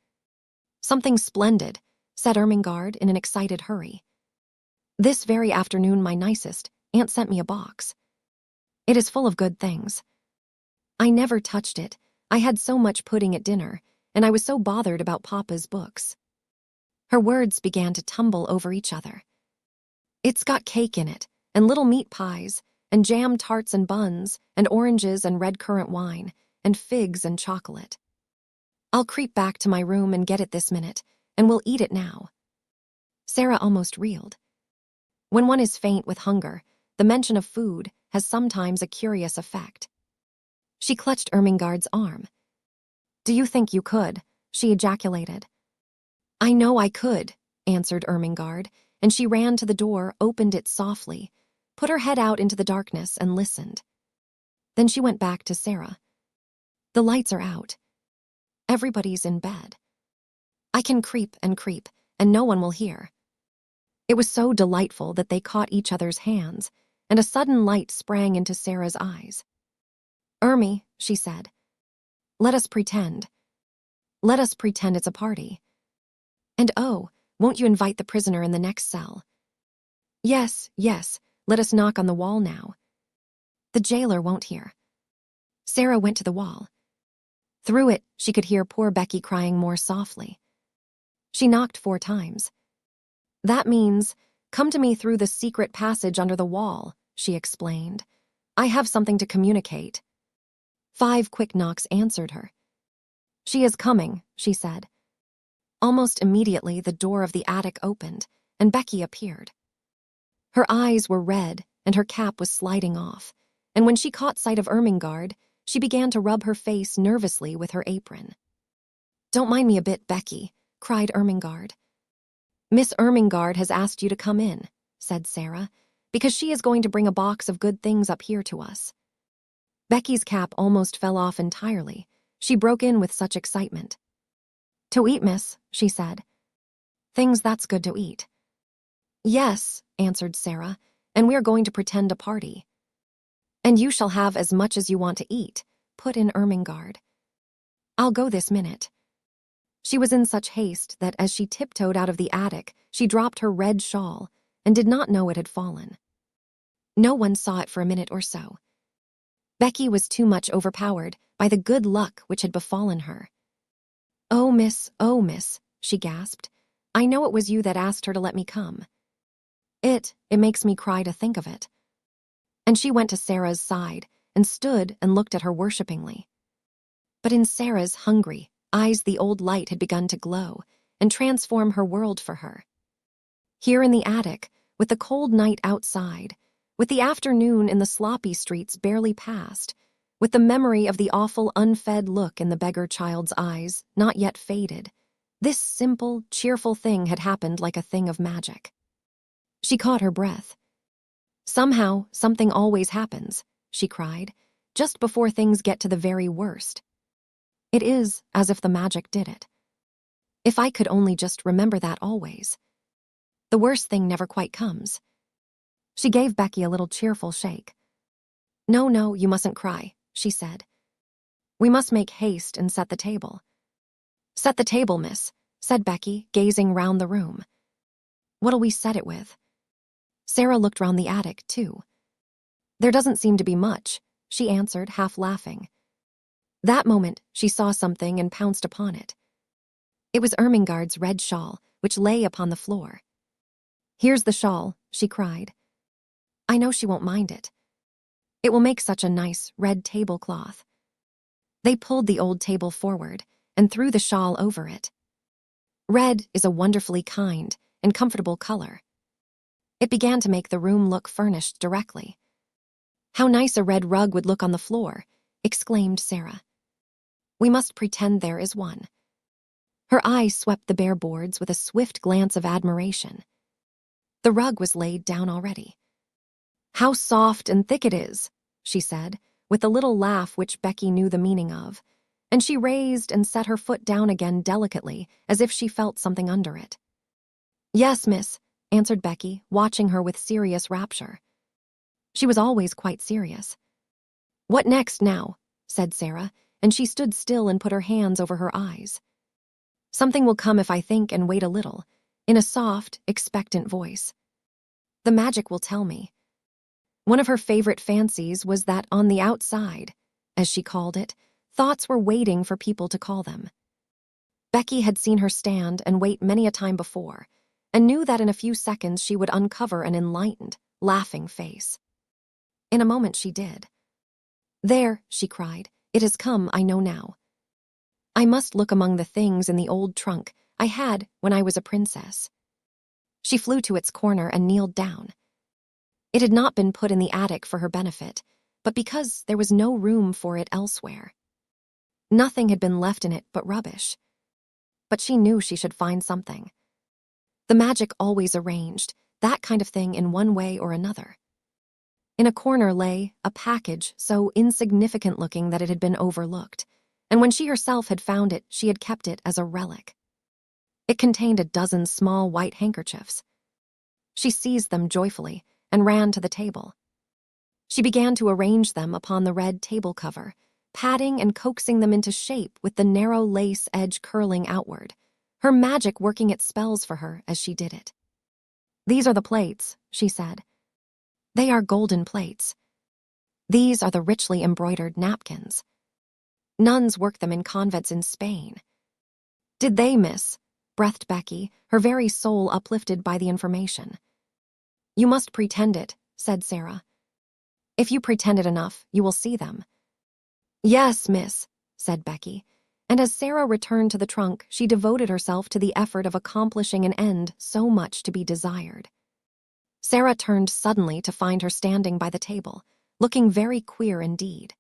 "Something splendid," said Ermengarde in an excited hurry. "This very afternoon my nicest aunt sent me a box. It is full of good things. I never touched it. I had so much pudding at dinner, and I was so bothered about Papa's books." Her words began to tumble over each other. "It's got cake in it, and little meat pies, and jam tarts and buns, and oranges and red currant wine, and figs and chocolate. I'll creep back to my room and get it this minute, and we'll eat it now." Sara almost reeled. When one is faint with hunger, the mention of food has sometimes a curious effect. She clutched Ermengarde's arm. "Do you think you could?" she ejaculated. "I know I could," answered Ermengarde, and she ran to the door, opened it softly, put her head out into the darkness and listened. Then she went back to Sara. "The lights are out. Everybody's in bed. I can creep, and no one will hear." It was so delightful that they caught each other's hands, and a sudden light sprang into Sara's eyes. "Ermy," she said, let us pretend it's a party. And oh, won't you invite the prisoner in the next cell?" Yes, let us knock on the wall now. The jailer won't hear." Sara went to the wall. Through it, she could hear poor Becky crying more softly. She knocked 4 times. "That means, come to me through the secret passage under the wall," she explained. "I have something to communicate." 5 quick knocks answered her. "She is coming," she said. Almost immediately, the door of the attic opened, and Becky appeared. Her eyes were red, and her cap was sliding off, and when she caught sight of Ermengarde, she began to rub her face nervously with her apron. "Don't mind me a bit, Becky," cried Ermengarde. "Miss Ermengarde has asked you to come in," said Sara, "because she is going to bring a box of good things up here to us." Becky's cap almost fell off entirely. She broke in with such excitement. "To eat, miss," she said. "Things that's good to eat." "Yes," answered Sara, "and we're going to pretend a party." "And you shall have as much as you want to eat," put in Ermengarde. "I'll go this minute." She was in such haste that as she tiptoed out of the attic, she dropped her red shawl and did not know it had fallen. No one saw it for a minute or so. Becky was too much overpowered by the good luck which had befallen her. Oh, miss," she gasped. "I know it was you that asked her to let me come. It makes me cry to think of it." And she went to Sara's side and stood and looked at her worshippingly. But in Sara's hungry eyes the old light had begun to glow and transform her world for her. Here in the attic, with the cold night outside, with the afternoon in the sloppy streets barely past, with the memory of the awful unfed look in the beggar child's eyes not yet faded, this simple, cheerful thing had happened like a thing of magic. She caught her breath. "Somehow, something always happens," she cried, "just before things get to the very worst. It is as if the magic did it. If I could only just remember that always. The worst thing never quite comes." She gave Becky a little cheerful shake. No, you mustn't cry," she said. "We must make haste and set the table." "Set the table, miss," said Becky, gazing round the room. "What'll we set it with?" Sara looked round the attic, too. "There doesn't seem to be much," she answered, half laughing. That moment, she saw something and pounced upon it. It was Ermengarde's red shawl, which lay upon the floor. "Here's the shawl," she cried. "I know she won't mind it. It will make such a nice red tablecloth." They pulled the old table forward and threw the shawl over it. Red is a wonderfully kind and comfortable color. It began to make the room look furnished directly. "How nice a red rug would look on the floor," exclaimed Sara. "We must pretend there is one." Her eye swept the bare boards with a swift glance of admiration. The rug was laid down already. "How soft and thick it is," she said, with a little laugh which Becky knew the meaning of, and she raised and set her foot down again delicately as if she felt something under it. "Yes, miss," answered Becky, watching her with serious rapture. She was always quite serious. "What next now?" said Sara, and she stood still and put her hands over her eyes. "Something will come if I think and wait a little," in a soft, expectant voice. "The magic will tell me." One of her favorite fancies was that on the outside, as she called it, thoughts were waiting for people to call them. Becky had seen her stand and wait many a time before, and knew that in a few seconds she would uncover an enlightened, laughing face. In a moment she did. "There," she cried, "it has come, I know now. I must look among the things in the old trunk I had when I was a princess." She flew to its corner and kneeled down. It had not been put in the attic for her benefit, but because there was no room for it elsewhere. Nothing had been left in it but rubbish. But she knew she should find something. The magic always arranged that kind of thing in one way or another. In a corner lay a package so insignificant-looking that it had been overlooked, and when she herself had found it, she had kept it as a relic. It contained a dozen small white handkerchiefs. She seized them joyfully and ran to the table. She began to arrange them upon the red table cover, patting and coaxing them into shape with the narrow lace edge curling outward, her magic working its spells for her as she did it. "These are the plates," she said. "They are golden plates. These are the richly embroidered napkins. Nuns work them in convents in Spain." "Did they, miss?" breathed Becky, her very soul uplifted by the information. "You must pretend it," said Sara. "If you pretend it enough, you will see them." "Yes, miss," said Becky, and as Sara returned to the trunk, she devoted herself to the effort of accomplishing an end so much to be desired. Sara turned suddenly to find her standing by the table, looking very queer indeed.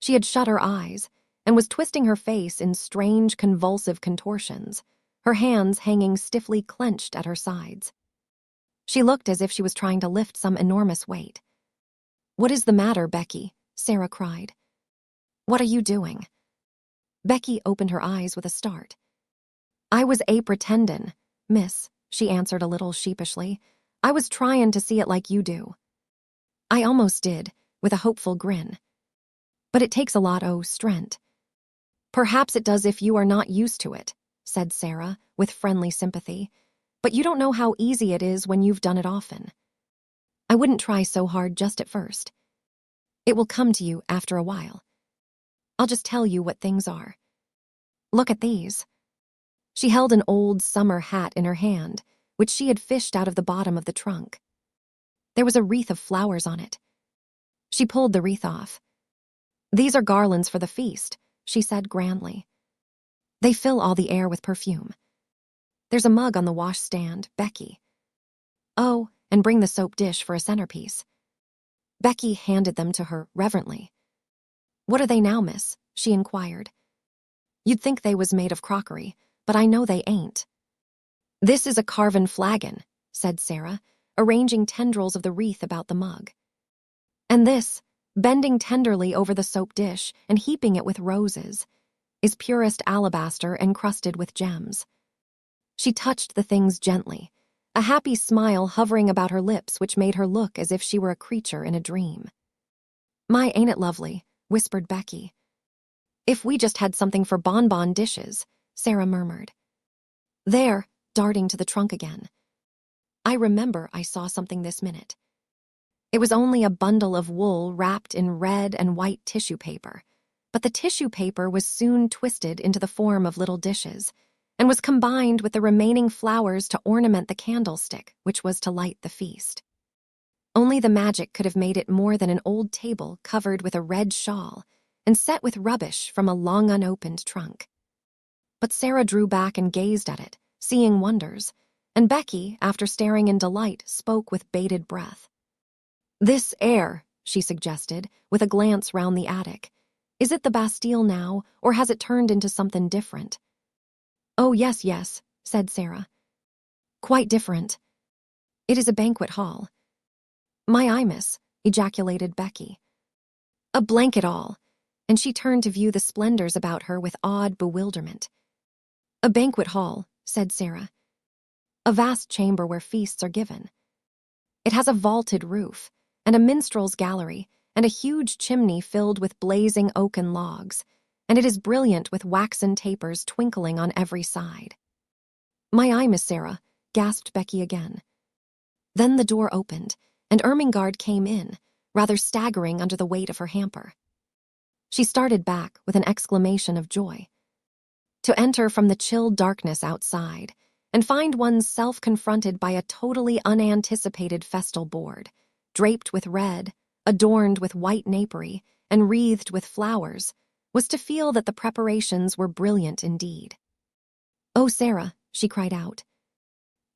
She had shut her eyes and was twisting her face in strange convulsive contortions, her hands hanging stiffly clenched at her sides. She looked as if she was trying to lift some enormous weight. "What is the matter, Becky?" Sara cried. "What are you doing?" Becky opened her eyes with a start. "I was pretendin', miss," she answered a little sheepishly. "I was tryin' to see it like you do." "I almost did," with a hopeful grin. "But it takes a lot o' strength." "Perhaps it does if you are not used to it," said Sara, with friendly sympathy. "But you don't know how easy it is when you've done it often. I wouldn't try so hard just at first. It will come to you after a while. I'll just tell you what things are. Look at these." She held an old summer hat in her hand, which she had fished out of the bottom of the trunk. There was a wreath of flowers on it. She pulled the wreath off. "These are garlands for the feast," she said grandly. "They fill all the air with perfume. There's a mug on the washstand, Becky. Oh, and bring the soap dish for a centerpiece." Becky handed them to her reverently. "What are they now, miss?" she inquired. "You'd think they was made of crockery, but I know they ain't." "This is a carven flagon," said Sara, arranging tendrils of the wreath about the mug. "And this," bending tenderly over the soap dish and heaping it with roses, "is purest alabaster encrusted with gems." She touched the things gently, a happy smile hovering about her lips which made her look as if she were a creature in a dream. "My, ain't it lovely?" whispered Becky. "If we just had something for bonbon dishes," Sara murmured. "There," darting to the trunk again. "I remember I saw something this minute." It was only a bundle of wool wrapped in red and white tissue paper, but the tissue paper was soon twisted into the form of little dishes, and was combined with the remaining flowers to ornament the candlestick, which was to light the feast. Only the magic could have made it more than an old table covered with a red shawl and set with rubbish from a long unopened trunk. But Sara drew back and gazed at it, seeing wonders, and Becky, after staring in delight, spoke with bated breath. "This air," she suggested, with a glance round the attic. "Is it the Bastille now, or has it turned into something different?" "Oh, yes," said Sara. "Quite different. It is a banquet hall." "My eye, miss," ejaculated Becky. "A blanket hall," and she turned to view the splendors about her with odd bewilderment. "A banquet hall," said Sara. "A vast chamber where feasts are given. It has a vaulted roof, and a minstrel's gallery, and a huge chimney filled with blazing oaken logs, and it is brilliant with waxen tapers twinkling on every side." "My eye, Miss Sara," gasped Becky again. Then the door opened, and Ermengarde came in, rather staggering under the weight of her hamper. She started back with an exclamation of joy. To enter from the chill darkness outside and find one's self confronted by a totally unanticipated festal board, draped with red, adorned with white napery, and wreathed with flowers, was to feel that the preparations were brilliant indeed. "Oh, Sara," she cried out,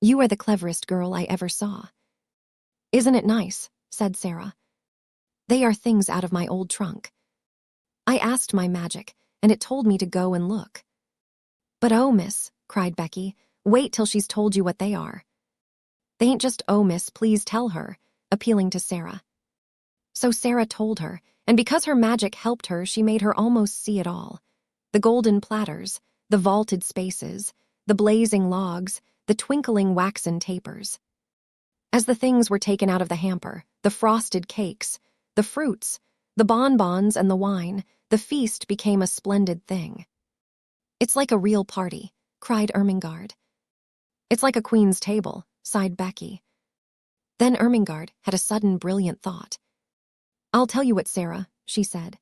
"you are the cleverest girl I ever saw." "Isn't it nice?" said Sara. "They are things out of my old trunk. I asked my magic, and it told me to go and look." "But oh, miss," cried Becky, "wait till she's told you what they are." "They ain't just oh, miss, please tell her," appealing to Sara. So Sara told her, and because her magic helped her, she made her almost see it all. The golden platters, the vaulted spaces, the blazing logs, the twinkling waxen tapers. As the things were taken out of the hamper, the frosted cakes, the fruits, the bonbons and the wine, the feast became a splendid thing. "It's like a real party," cried Ermengarde. "It's like a queen's table," sighed Becky. Then Ermengarde had a sudden brilliant thought. "I'll tell you what, Sara," she said.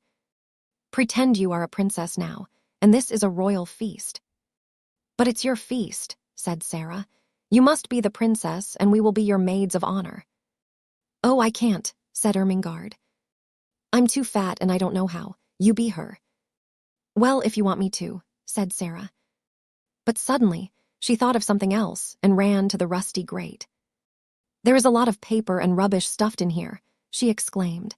"Pretend you are a princess now, and this is a royal feast." "But it's your feast," said Sara. "You must be the princess, and we will be your maids of honor." "Oh, I can't," said Ermengarde. "I'm too fat and I don't know how. You be her." "Well, if you want me to," said Sara. But suddenly, she thought of something else and ran to the rusty grate. "There is a lot of paper and rubbish stuffed in here," she exclaimed.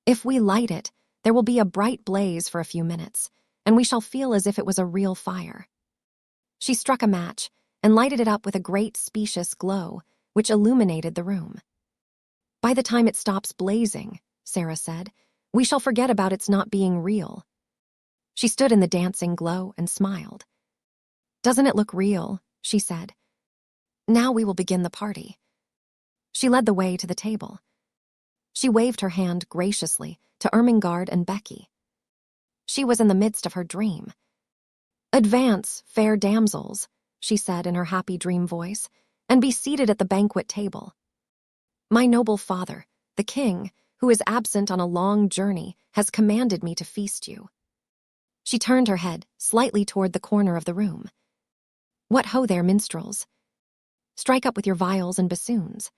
"If we light it, there will be a bright blaze for a few minutes, and we shall feel as if it was a real fire." She struck a match and lighted it up with a great specious glow, which illuminated the room. "By the time it stops blazing," Sara said, "we shall forget about its not being real." She stood in the dancing glow and smiled. "Doesn't it look real?" she said. "Now we will begin the party." She led the way to the table. She waved her hand graciously to Ermengarde and Becky. She was in the midst of her dream. "Advance, fair damsels," she said in her happy dream voice, "and be seated at the banquet table. My noble father, the king, who is absent on a long journey, has commanded me to feast you." She turned her head slightly toward the corner of the room. "What ho there, minstrels! Strike up with your viols and bassoons.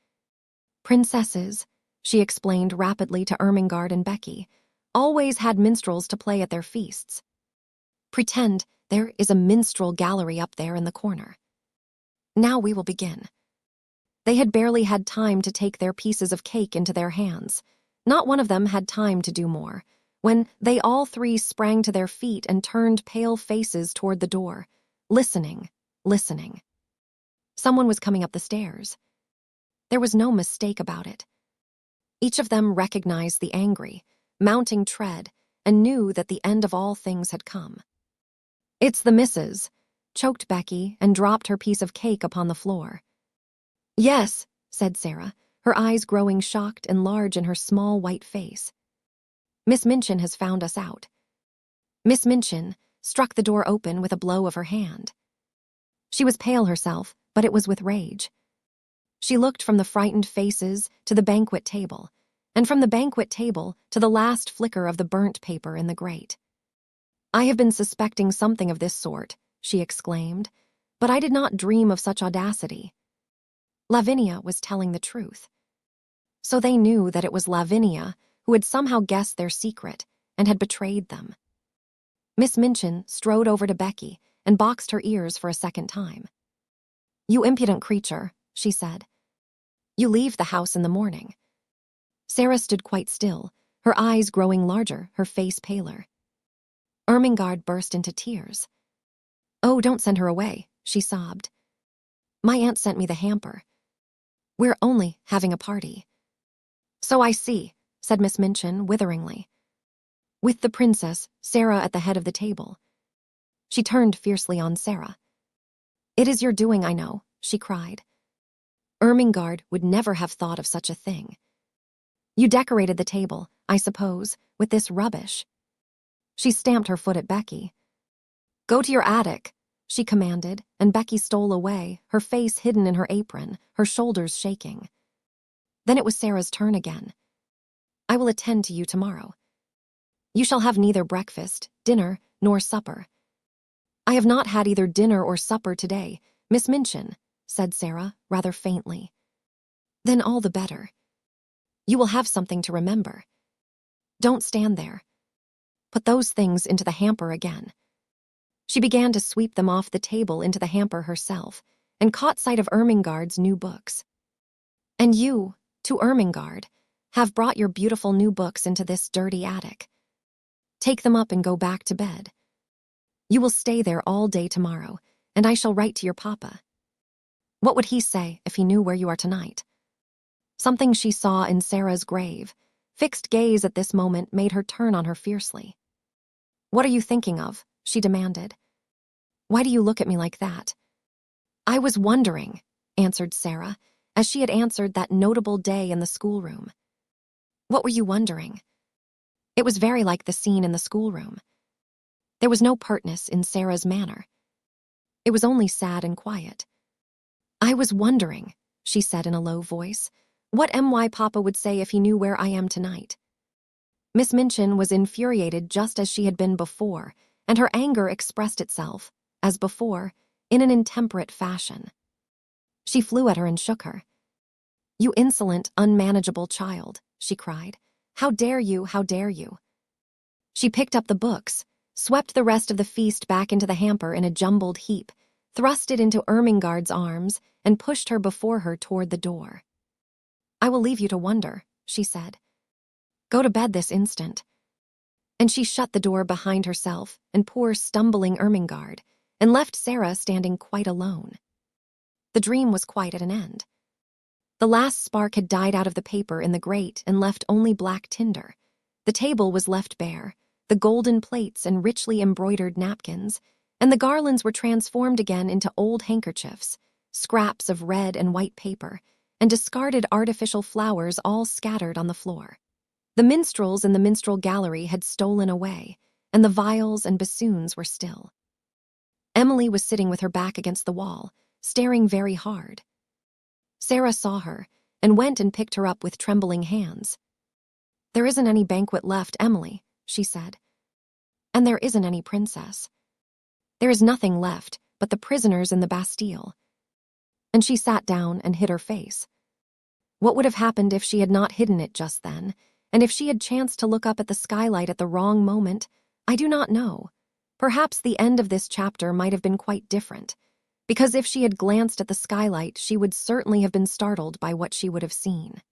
Princesses," she explained rapidly to Ermengarde and Becky, "always had minstrels to play at their feasts. Pretend there is a minstrel gallery up there in the corner. Now we will begin." They had barely had time to take their pieces of cake into their hands. Not one of them had time to do more, when they all three sprang to their feet and turned pale faces toward the door, listening. Someone was coming up the stairs. There was no mistake about it. Each of them recognized the angry, mounting tread and knew that the end of all things had come. "It's the missus," choked Becky and dropped her piece of cake upon the floor. "Yes," said Sara, her eyes growing shocked and large in her small white face. "Miss Minchin has found us out." Miss Minchin struck the door open with a blow of her hand. She was pale herself, but it was with rage. She looked from the frightened faces to the banquet table, and from the banquet table to the last flicker of the burnt paper in the grate. "I have been suspecting something of this sort," she exclaimed, but I did not dream of such audacity. Lavinia was telling the truth. So they knew that it was Lavinia who had somehow guessed their secret and had betrayed them. Miss Minchin strode over to Becky and boxed her ears for a second time. "You impudent creature," she said. "You leave the house in the morning." Sara stood quite still, her eyes growing larger, her face paler. Ermengarde burst into tears. "Oh, don't send her away," she sobbed. "My aunt sent me the hamper. We're only having a party." "So I see," said Miss Minchin witheringly. With the princess, Sara at the head of the table. She turned fiercely on Sara. "It is your doing, I know," she cried. "Ermengarde would never have thought of such a thing. You decorated the table, I suppose, with this rubbish." She stamped her foot at Becky. "Go to your attic," she commanded, and Becky stole away, her face hidden in her apron, her shoulders shaking. Then it was Sara's turn again. "I will attend to you tomorrow. You shall have neither breakfast, dinner, nor supper." "I have not had either dinner or supper today, Miss Minchin," said Sara, rather faintly. "Then all the better. You will have something to remember. Don't stand there. Put those things into the hamper again." She began to sweep them off the table into the hamper herself, and caught sight of Ermengarde's new books. "And you, to Ermengarde, have brought your beautiful new books into this dirty attic. Take them up and go back to bed. You will stay there all day tomorrow, and I shall write to your papa. What would he say if he knew where you are tonight?" Something she saw in Sara's grave, fixed gaze at this moment, made her turn on her fiercely. "What are you thinking of?" she demanded. "Why do you look at me like that?" "I was wondering," answered Sara, as she had answered that notable day in the schoolroom. "What were you wondering?" It was very like the scene in the schoolroom. There was no pertness in Sara's manner. It was only sad and quiet. "I was wondering," she said in a low voice, "what my papa would say if he knew where I am tonight." Miss Minchin was infuriated just as she had been before, and her anger expressed itself, as before, in an intemperate fashion. She flew at her and shook her. "You insolent, unmanageable child," she cried. "How dare you, how dare you?" She picked up the books, swept the rest of the feast back into the hamper in a jumbled heap, thrust it into Ermengarde's arms, and pushed her before her toward the door. "I will leave you to wonder," she said. "Go to bed this instant." And she shut the door behind herself and poor stumbling Ermengarde, and left Sara standing quite alone. The dream was quite at an end. The last spark had died out of the paper in the grate and left only black tinder. The table was left bare, the golden plates and richly embroidered napkins, and the garlands were transformed again into old handkerchiefs, scraps of red and white paper, and discarded artificial flowers all scattered on the floor. The minstrels in the minstrel gallery had stolen away, and the viols and bassoons were still. Emily was sitting with her back against the wall, staring very hard. Sara saw her, and went and picked her up with trembling hands. "There isn't any banquet left, Emily," she said. "And there isn't any princess. There is nothing left but the prisoners in the Bastille." And she sat down and hid her face. What would have happened if she had not hidden it just then, and if she had chanced to look up at the skylight at the wrong moment? I do not know. Perhaps the end of this chapter might have been quite different, because if she had glanced at the skylight, she would certainly have been startled by what she would have seen.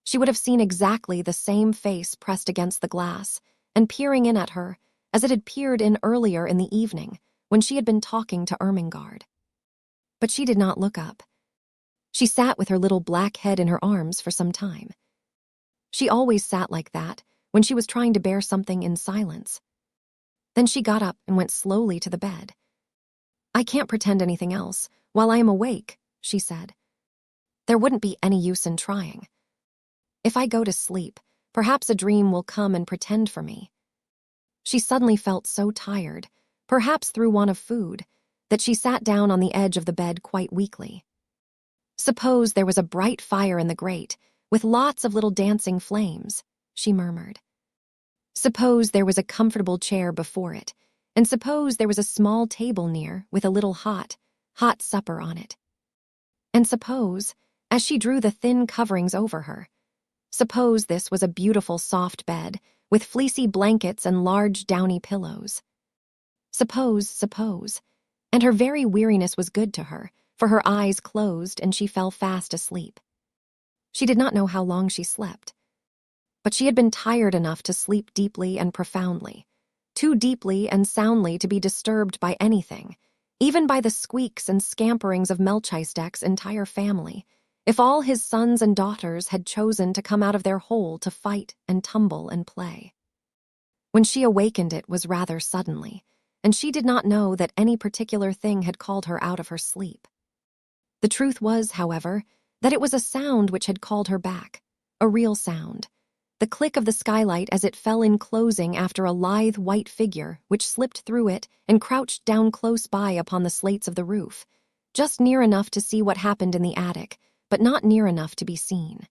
She would have seen exactly the same face pressed against the glass and peering in at her as it had peered in earlier in the evening when she had been talking to Ermengarde. But she did not look up. She sat with her little black head in her arms for some time. She always sat like that when she was trying to bear something in silence. Then she got up and went slowly to the bed. "I can't pretend anything else while I am awake," she said. "There wouldn't be any use in trying. If I go to sleep, perhaps a dream will come and pretend for me." She suddenly felt so tired, perhaps through want of food, that she sat down on the edge of the bed quite weakly. "Suppose there was a bright fire in the grate, with lots of little dancing flames," she murmured. "Suppose there was a comfortable chair before it, And suppose there was a small table near with a little hot supper on it. And suppose, as she drew the thin coverings over her, suppose this was a beautiful soft bed with fleecy blankets and large downy pillows. Suppose, and her very weariness was good to her, for her eyes closed and she fell fast asleep. She did not know how long she slept, but she had been tired enough to sleep deeply and profoundly, too deeply and soundly to be disturbed by anything, even by the squeaks and scamperings of Melchisedek's entire family, if all his sons and daughters had chosen to come out of their hole to fight and tumble and play. When she awakened, it was rather suddenly, and she did not know that any particular thing had called her out of her sleep. The truth was, however, that it was a sound which had called her back, a real sound, the click of the skylight as it fell in closing after a lithe white figure which slipped through it and crouched down close by upon the slates of the roof, just near enough to see what happened in the attic, but not near enough to be seen.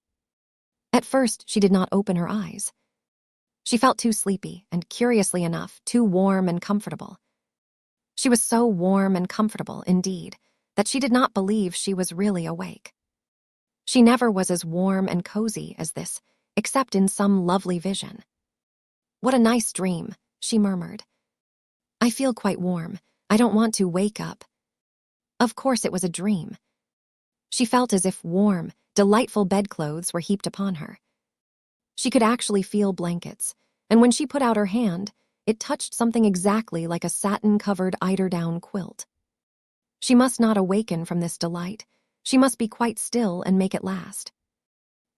At first, she did not open her eyes. She felt too sleepy and, curiously enough, too warm and comfortable. She was so warm and comfortable, indeed, that she did not believe she was really awake. She never was as warm and cozy as this, except in some lovely vision. "What a nice dream," she murmured. "I feel quite warm. I don't want to wake up." Of course it was a dream. She felt as if warm, delightful bedclothes were heaped upon her. She could actually feel blankets, and when she put out her hand, it touched something exactly like a satin-covered eiderdown quilt. She must not awaken from this delight. She must be quite still and make it last.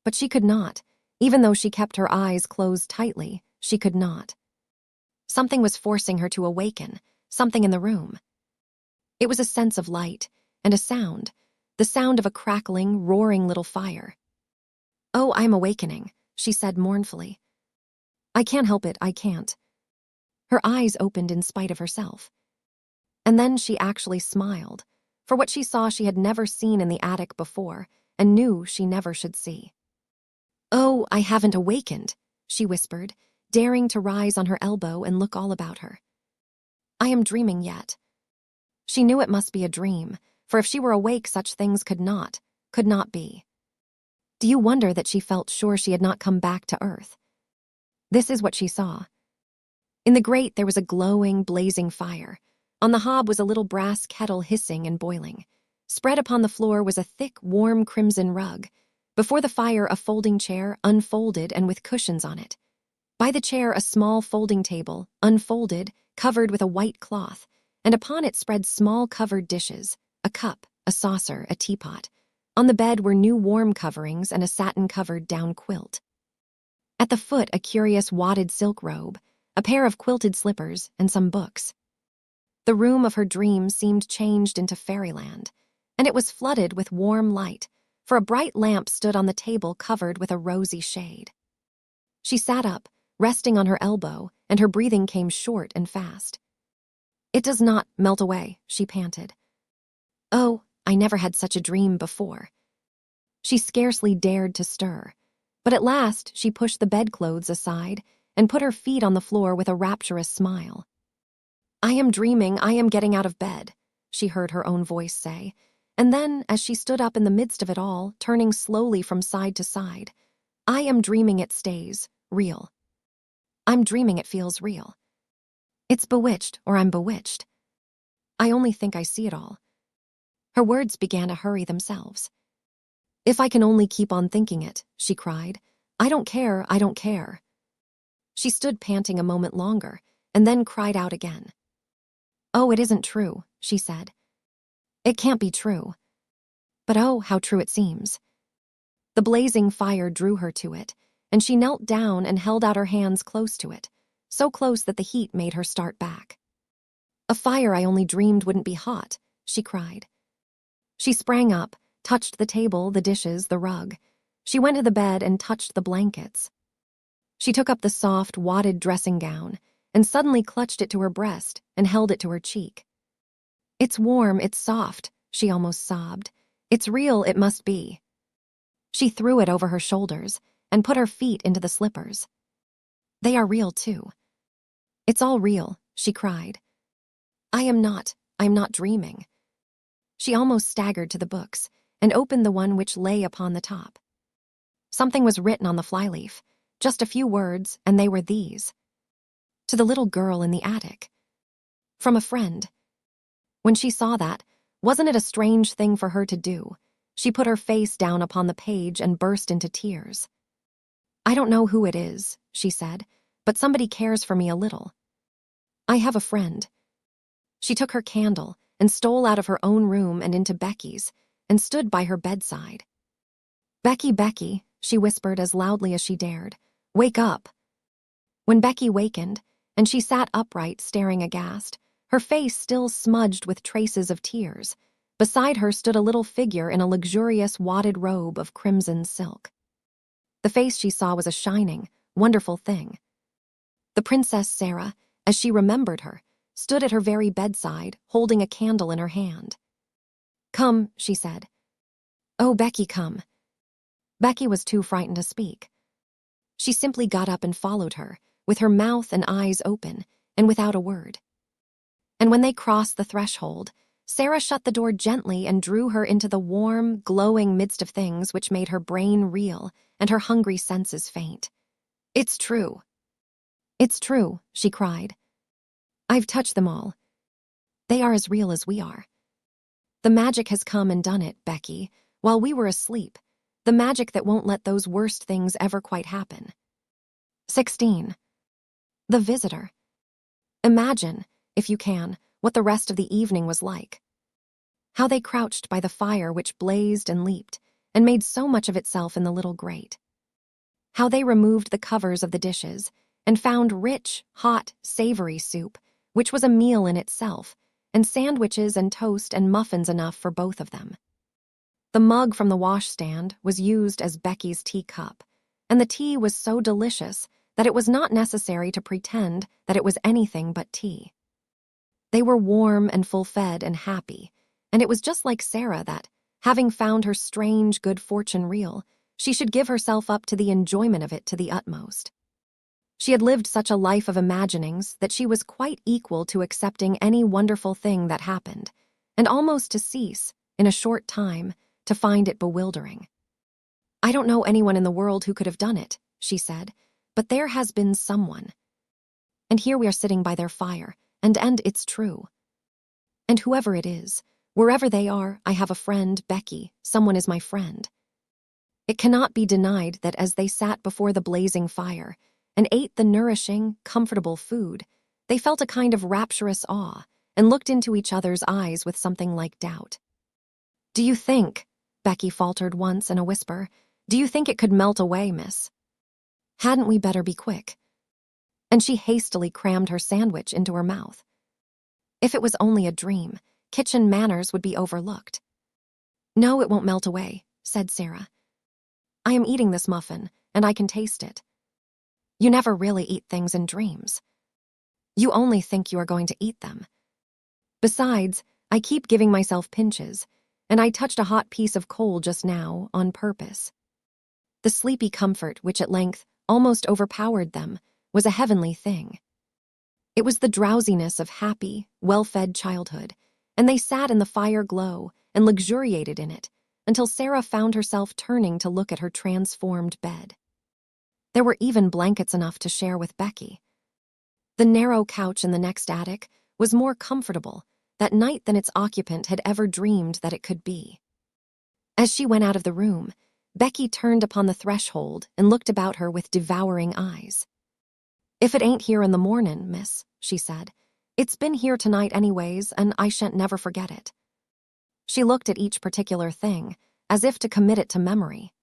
But she could not. Even though she kept her eyes closed tightly, she could not. Something was forcing her to awaken, something in the room. It was a sense of light and a sound, the sound of a crackling, roaring little fire. "Oh, I'm awakening," she said mournfully. "I can't help it, I can't." Her eyes opened in spite of herself. And then she actually smiled, for what she saw she had never seen in the attic before and knew she never should see. "Oh, I haven't awakened," she whispered, daring to rise on her elbow and look all about her. "I am dreaming yet." She knew it must be a dream, for if she were awake such things could not be. Do you wonder that she felt sure she had not come back to earth? This is what she saw. In the grate there was a glowing, blazing fire. On the hob was a little brass kettle hissing and boiling. Spread upon the floor was a thick, warm crimson rug. Before the fire a folding chair, unfolded and with cushions on it. By the chair a small folding table, unfolded, covered with a white cloth, and upon it spread small covered dishes, a cup, a saucer, a teapot. On the bed were new warm coverings and a satin-covered down quilt. At the foot a curious wadded silk robe, a pair of quilted slippers, and some books. The room of her dreams seemed changed into fairyland, and it was flooded with warm light, for a bright lamp stood on the table covered with a rosy shade. She sat up, resting on her elbow, and her breathing came short and fast. "It does not melt away," she panted. "Oh, I never had such a dream before." She scarcely dared to stir, but at last she pushed the bedclothes aside and put her feet on the floor with a rapturous smile. "I am dreaming, I am getting out of bed," she heard her own voice say, and then, as she stood up in the midst of it all, turning slowly from side to side, "I am dreaming it stays real. I'm dreaming it feels real. It's bewitched, or I'm bewitched. I only think I see it all." Her words began to hurry themselves. "If I can only keep on thinking it," she cried. "I don't care, I don't care." She stood panting a moment longer, and then cried out again. "Oh, it isn't true," she said. "It can't be true. But oh, how true it seems." The blazing fire drew her to it, and she knelt down and held out her hands close to it, so close that the heat made her start back. "A fire I only dreamed wouldn't be hot," she cried. She sprang up, touched the table, the dishes, the rug. She went to the bed and touched the blankets. She took up the soft, wadded dressing gown and suddenly clutched it to her breast and held it to her cheek. "It's warm, it's soft," she almost sobbed. "It's real, it must be." She threw it over her shoulders and put her feet into the slippers. "They are real, too." "It's all real," she cried. I'm not dreaming." She almost staggered to the books and opened the one which lay upon the top. Something was written on the flyleaf, just a few words, and they were these: "To the little girl in the attic. From a friend." When she saw that, wasn't it a strange thing for her to do? She put her face down upon the page and burst into tears. "I don't know who it is," she said, "but somebody cares for me a little. I have a friend." She took her candle and stole out of her own room and into Becky's and stood by her bedside. "Becky, Becky," she whispered as loudly as she dared, "wake up." When Becky wakened, and she sat upright staring aghast, her face still smudged with traces of tears, beside her stood a little figure in a luxurious wadded robe of crimson silk. The face she saw was a shining, wonderful thing. The Princess Sara, as she remembered her, stood at her very bedside, holding a candle in her hand. "Come," she said. "Oh, Becky, come." Becky was too frightened to speak. She simply got up and followed her, with her mouth and eyes open, and without a word. And when they crossed the threshold, Sara shut the door gently and drew her into the warm, glowing midst of things which made her brain reel and her hungry senses faint. "It's true. It's true," she cried. "I've touched them all. They are as real as we are. The magic has come and done it, Becky, while we were asleep. The magic that won't let those worst things ever quite happen." 16. The visitor. Imagine, if you can, what the rest of the evening was like. How they crouched by the fire which blazed and leaped, and made so much of itself in the little grate. How they removed the covers of the dishes, and found rich, hot, savory soup, which was a meal in itself, and sandwiches and toast and muffins enough for both of them. The mug from the washstand was used as Becky's teacup, and the tea was so delicious that it was not necessary to pretend that it was anything but tea. They were warm and full-fed and happy, and it was just like Sara that, having found her strange good fortune real, she should give herself up to the enjoyment of it to the utmost. She had lived such a life of imaginings that she was quite equal to accepting any wonderful thing that happened, and almost to cease, in a short time, to find it bewildering. "I don't know anyone in the world who could have done it," she said, "but there has been someone. And here we are sitting by their fire, and it's true. And whoever it is, wherever they are, I have a friend, Becky, someone is my friend." It cannot be denied that as they sat before the blazing fire and ate the nourishing, comfortable food, they felt a kind of rapturous awe and looked into each other's eyes with something like doubt. "Do you think," Becky faltered once in a whisper, "do you think it could melt away, miss? Hadn't we better be quick?" And she hastily crammed her sandwich into her mouth. If it was only a dream, kitchen manners would be overlooked. "No, it won't melt away," said Sara. "I am eating this muffin, and I can taste it. You never really eat things in dreams. You only think you are going to eat them. Besides, I keep giving myself pinches, and I touched a hot piece of coal just now on purpose." The sleepy comfort which at length almost overpowered them was a heavenly thing. It was the drowsiness of happy, well-fed childhood, and they sat in the fire glow and luxuriated in it until Sara found herself turning to look at her transformed bed. There were even blankets enough to share with Becky. The narrow couch in the next attic was more comfortable that night than its occupant had ever dreamed that it could be. As she went out of the room, Becky turned upon the threshold and looked about her with devouring eyes. "If it ain't here in the mornin', miss," she said, "it's been here tonight anyways, and I shan't never forget it." She looked at each particular thing, as if to commit it to memory.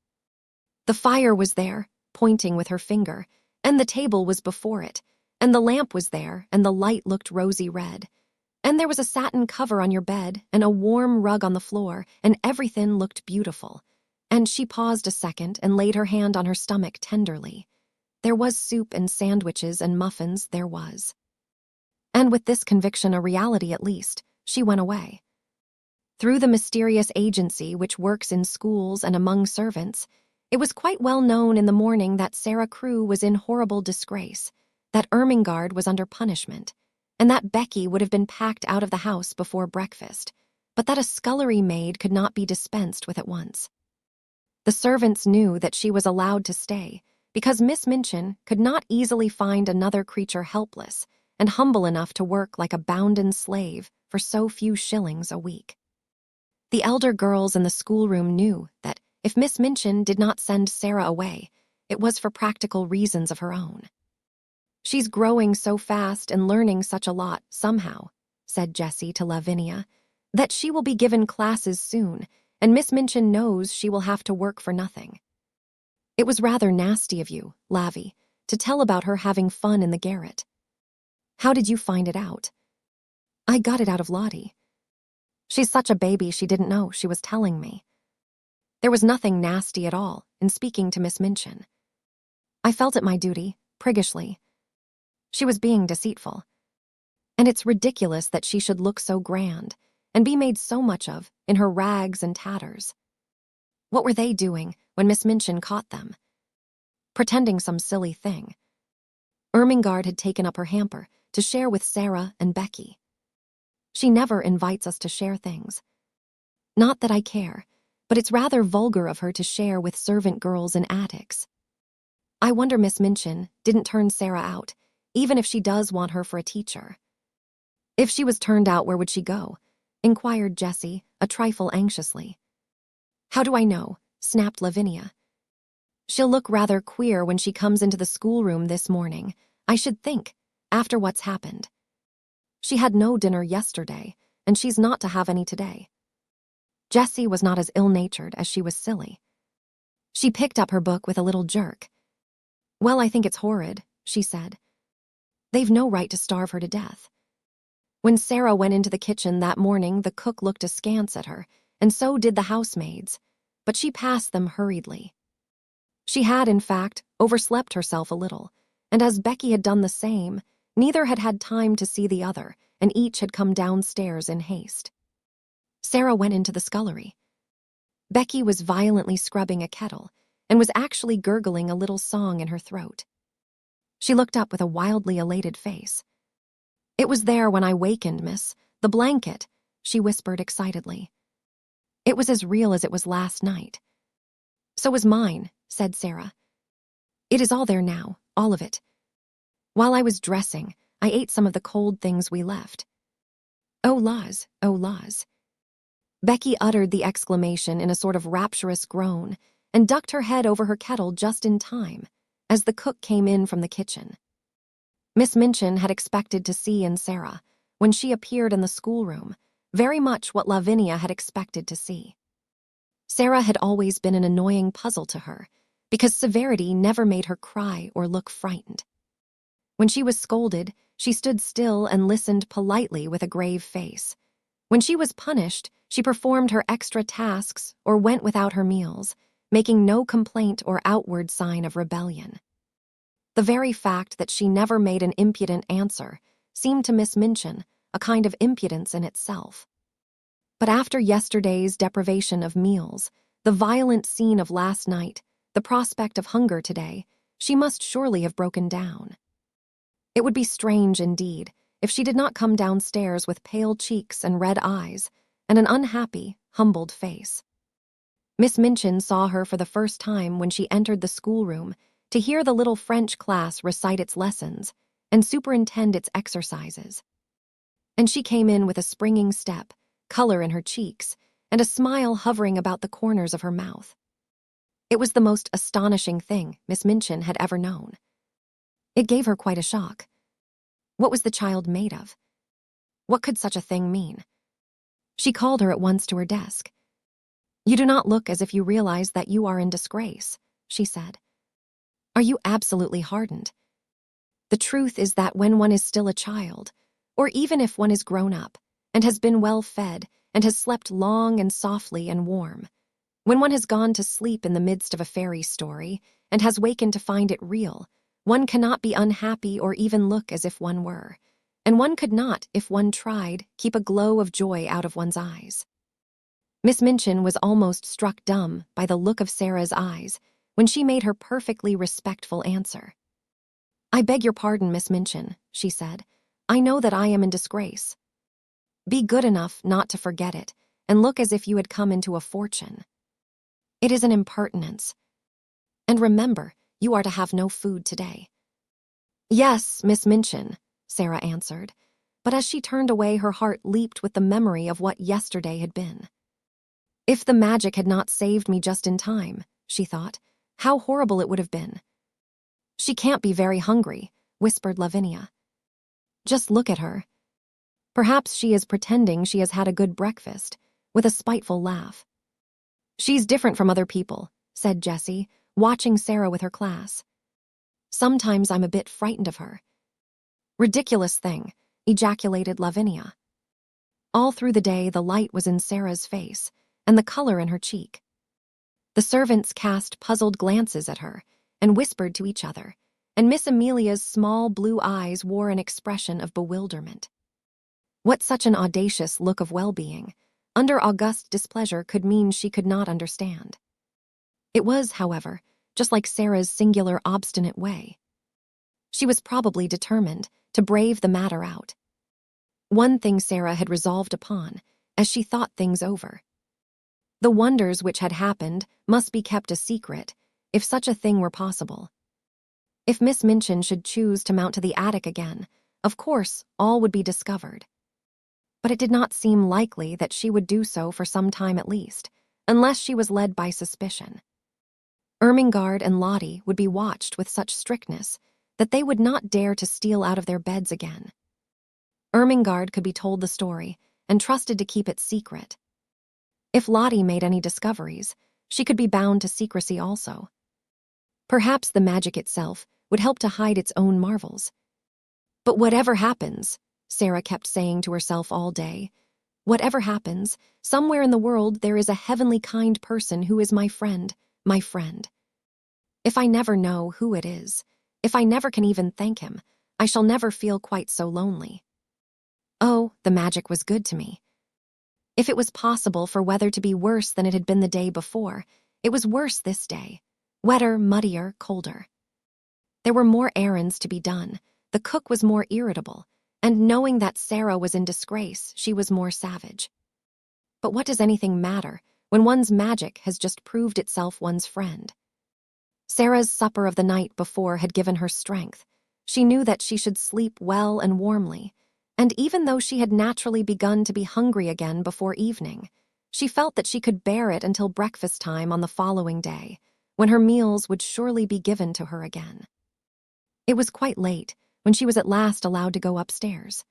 The fire was there, pointing with her finger, and the table was before it, and the lamp was there, and the light looked rosy red. And there was a satin cover on your bed, and a warm rug on the floor, and everything looked beautiful. And she paused a second and laid her hand on her stomach tenderly. There was soup and sandwiches and muffins, there was. And with this conviction a reality at least, she went away. Through the mysterious agency which works in schools and among servants, it was quite well known in the morning that Sara Crewe was in horrible disgrace, that Ermengarde was under punishment, and that Becky would have been packed out of the house before breakfast, but that a scullery maid could not be dispensed with at once. The servants knew that she was allowed to stay, because Miss Minchin could not easily find another creature helpless and humble enough to work like a bounden slave for so few shillings a week. The elder girls in the schoolroom knew that if Miss Minchin did not send Sara away, it was for practical reasons of her own. "She's growing so fast and learning such a lot, somehow," said Jessie to Lavinia, "that she will be given classes soon, and Miss Minchin knows she will have to work for nothing. It was rather nasty of you, Lavy, to tell about her having fun in the garret. How did you find it out?" "I got it out of Lottie. She's such a baby she didn't know she was telling me. There was nothing nasty at all in speaking to Miss Minchin. I felt it my duty, priggishly. She was being deceitful. And it's ridiculous that she should look so grand and be made so much of in her rags and tatters. What were they doing when Miss Minchin caught them? Pretending some silly thing. Ermengarde had taken up her hamper to share with Sara and Becky. She never invites us to share things. Not that I care, but it's rather vulgar of her to share with servant girls in attics. I wonder Miss Minchin didn't turn Sara out, even if she does want her for a teacher." "If she was turned out, where would she go?" inquired Jessie, a trifle anxiously. "How do I know?" snapped Lavinia. "She'll look rather queer when she comes into the schoolroom this morning, I should think, after what's happened. She had no dinner yesterday, and she's not to have any today." Jessie was not as ill-natured as she was silly. She picked up her book with a little jerk. "Well, I think it's horrid," she said. "They've no right to starve her to death." When Sara went into the kitchen that morning, the cook looked askance at her, and so did the housemaids, but she passed them hurriedly. She had, in fact, overslept herself a little, and as Becky had done the same, neither had had time to see the other, and each had come downstairs in haste. Sara went into the scullery. Becky was violently scrubbing a kettle, and was actually gurgling a little song in her throat. She looked up with a wildly elated face. "It was there when I wakened, miss. The blanket," she whispered excitedly. "It was as real as it was last night." "So was mine," said Sara. "It is all there now, all of it. While I was dressing, I ate some of the cold things we left." "Oh, laws, oh, laws." Becky uttered the exclamation in a sort of rapturous groan and ducked her head over her kettle just in time, as the cook came in from the kitchen. Miss Minchin had expected to see in Sara, when she appeared in the schoolroom, very much what Lavinia had expected to see. Sara had always been an annoying puzzle to her, because severity never made her cry or look frightened. When she was scolded, she stood still and listened politely with a grave face. When she was punished, she performed her extra tasks or went without her meals, making no complaint or outward sign of rebellion. The very fact that she never made an impudent answer seemed to Miss Minchin a kind of impudence in itself. But after yesterday's deprivation of meals, the violent scene of last night, the prospect of hunger today, she must surely have broken down. It would be strange indeed if she did not come downstairs with pale cheeks and red eyes and an unhappy, humbled face. Miss Minchin saw her for the first time when she entered the schoolroom to hear the little French class recite its lessons and superintend its exercises. And she came in with a springing step, color in her cheeks, and a smile hovering about the corners of her mouth. It was the most astonishing thing Miss Minchin had ever known. It gave her quite a shock. What was the child made of? What could such a thing mean? She called her at once to her desk. "You do not look as if you realize that you are in disgrace," she said. "Are you absolutely hardened? The truth is that when one is still a child, or even if one is grown up, and has been well fed, and has slept long and softly and warm, when one has gone to sleep in the midst of a fairy story, and has wakened to find it real, one cannot be unhappy or even look as if one were, and one could not, if one tried, keep a glow of joy out of one's eyes." Miss Minchin was almost struck dumb by the look of Sara's eyes when she made her perfectly respectful answer. "I beg your pardon, Miss Minchin," she said. I know that I am in disgrace. Be good enough not to forget it, and look as if you had come into a fortune. It is an impertinence. And remember, you are to have no food today." "Yes, Miss Minchin," Sara answered, but as she turned away, her heart leaped with the memory of what yesterday had been. If the magic had not saved me just in time, she thought, how horrible it would have been. "She can't be very hungry," whispered Lavinia. "Just look at her. Perhaps she is pretending she has had a good breakfast," with a spiteful laugh. "She's different from other people," said Jessie, watching Sara with her class. "Sometimes I'm a bit frightened of her." "Ridiculous thing," ejaculated Lavinia. All through the day, the light was in Sara's face, and the color in her cheek. The servants cast puzzled glances at her and whispered to each other, and Miss Amelia's small blue eyes wore an expression of bewilderment. What such an audacious look of well-being, under august displeasure, could mean she could not understand. It was, however, just like Sara's singular obstinate way. She was probably determined to brave the matter out. One thing Sara had resolved upon, as she thought things over. The wonders which had happened must be kept a secret, if such a thing were possible. If Miss Minchin should choose to mount to the attic again, of course all would be discovered. But it did not seem likely that she would do so for some time at least, unless she was led by suspicion. Ermengarde and Lottie would be watched with such strictness that they would not dare to steal out of their beds again. Ermengarde could be told the story and trusted to keep it secret. If Lottie made any discoveries, she could be bound to secrecy also. Perhaps the magic itself would help to hide its own marvels. But whatever happens, Sara kept saying to herself all day, whatever happens, somewhere in the world there is a heavenly kind person who is my friend, my friend. If I never know who it is, if I never can even thank him, I shall never feel quite so lonely. Oh, the magic was good to me. If it was possible for weather to be worse than it had been the day before, it was worse this day. Wetter, muddier, colder. There were more errands to be done, the cook was more irritable, and knowing that Sara was in disgrace, she was more savage. But what does anything matter when one's magic has just proved itself one's friend? Sara's supper of the night before had given her strength. She knew that she should sleep well and warmly, and even though she had naturally begun to be hungry again before evening, she felt that she could bear it until breakfast time on the following day, when her meals would surely be given to her again. It was quite late when she was at last allowed to go upstairs.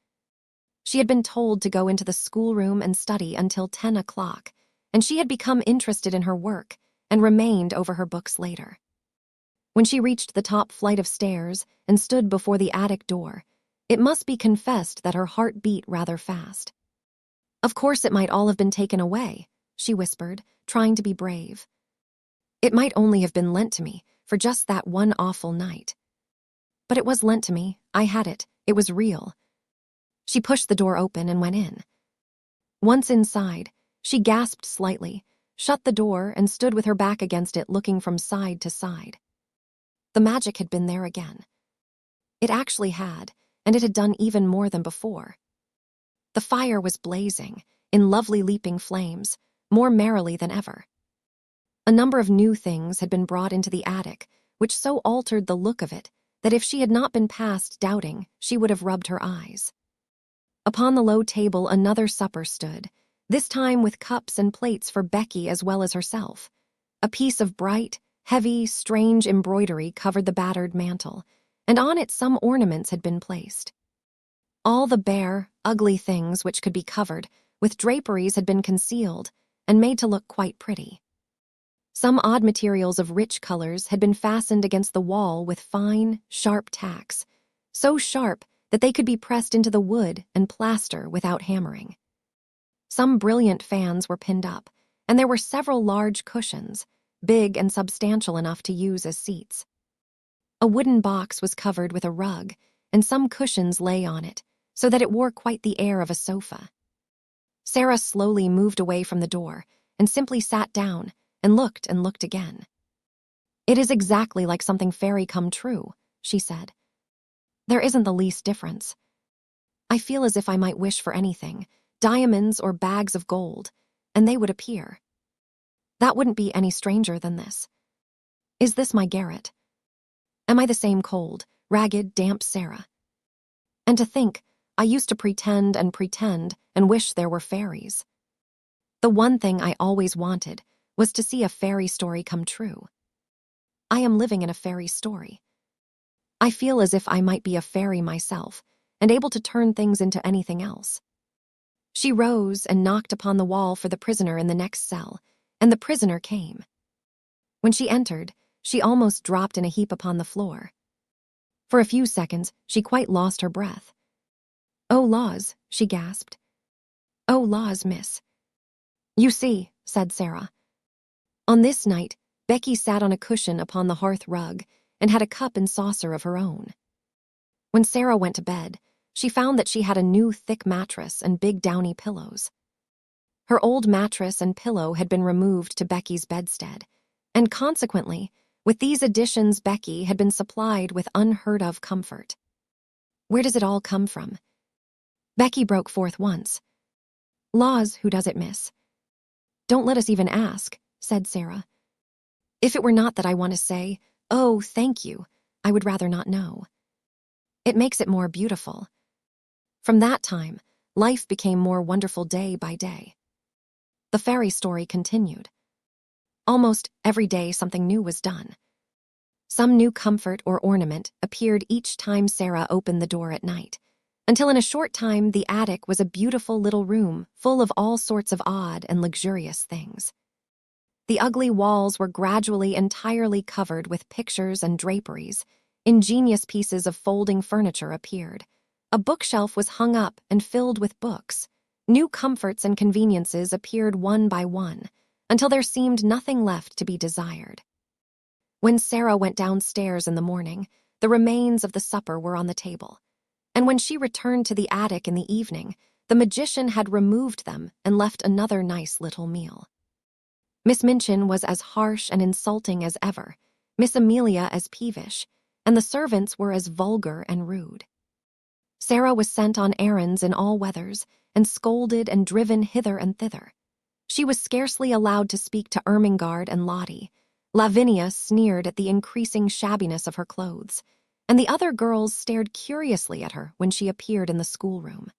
She had been told to go into the schoolroom and study until 10 o'clock, and she had become interested in her work and remained over her books later. When she reached the top flight of stairs and stood before the attic door, it must be confessed that her heart beat rather fast. "Of course it might all have been taken away," she whispered, trying to be brave. "It might only have been lent to me for just that one awful night. But it was lent to me, I had it, it was real." She pushed the door open and went in. Once inside, she gasped slightly, shut the door, and stood with her back against it, looking from side to side. The magic had been there again. It actually had, and it had done even more than before. The fire was blazing, in lovely leaping flames, more merrily than ever. A number of new things had been brought into the attic, which so altered the look of it that if she had not been past doubting, she would have rubbed her eyes. Upon the low table another supper stood, this time with cups and plates for Becky as well as herself. A piece of bright, heavy, strange embroidery covered the battered mantel, and on it some ornaments had been placed. All the bare, ugly things which could be covered with draperies had been concealed and made to look quite pretty. Some odd materials of rich colors had been fastened against the wall with fine, sharp tacks, so sharp that they could be pressed into the wood and plaster without hammering. Some brilliant fans were pinned up, and there were several large cushions, big and substantial enough to use as seats. A wooden box was covered with a rug, and some cushions lay on it, so that it wore quite the air of a sofa. Sara slowly moved away from the door and simply sat down and looked again. "It is exactly like something fairy come true," she said. "There isn't the least difference." I feel as if I might wish for anything, diamonds or bags of gold, and they would appear. That wouldn't be any stranger than this. Is this my garret? Am I the same cold, ragged, damp Sara? And to think, I used to pretend and wish there were fairies. The one thing I always wanted was to see a fairy story come true. I am living in a fairy story. I feel as if I might be a fairy myself, and able to turn things into anything else. She rose and knocked upon the wall for the prisoner in the next cell, and the prisoner came. When she entered, she almost dropped in a heap upon the floor. For a few seconds, she quite lost her breath. "Oh, laws," she gasped. "Oh, laws, miss." "You see," said Sara. On this night, Becky sat on a cushion upon the hearth rug and had a cup and saucer of her own. When Sara went to bed, she found that she had a new thick mattress and big downy pillows. Her old mattress and pillow had been removed to Becky's bedstead, and consequently, with these additions Becky had been supplied with unheard-of comfort. Where does it all come from? Becky broke forth once. "Laws, who does it, miss?" "Don't let us even ask," said Sara. "If it were not that I want to say, 'Oh, thank you,' I would rather not know. It makes it more beautiful." From that time, life became more wonderful day by day. The fairy story continued. Almost every day something new was done. Some new comfort or ornament appeared each time Sara opened the door at night, until in a short time the attic was a beautiful little room full of all sorts of odd and luxurious things. The ugly walls were gradually entirely covered with pictures and draperies. Ingenious pieces of folding furniture appeared. A bookshelf was hung up and filled with books. New comforts and conveniences appeared one by one, until there seemed nothing left to be desired. When Sara went downstairs in the morning, the remains of the supper were on the table, and when she returned to the attic in the evening, the magician had removed them and left another nice little meal. Miss Minchin was as harsh and insulting as ever, Miss Amelia as peevish, and the servants were as vulgar and rude. Sara was sent on errands in all weathers, and scolded and driven hither and thither. She was scarcely allowed to speak to Ermengarde and Lottie. Lavinia sneered at the increasing shabbiness of her clothes, and the other girls stared curiously at her when she appeared in the schoolroom.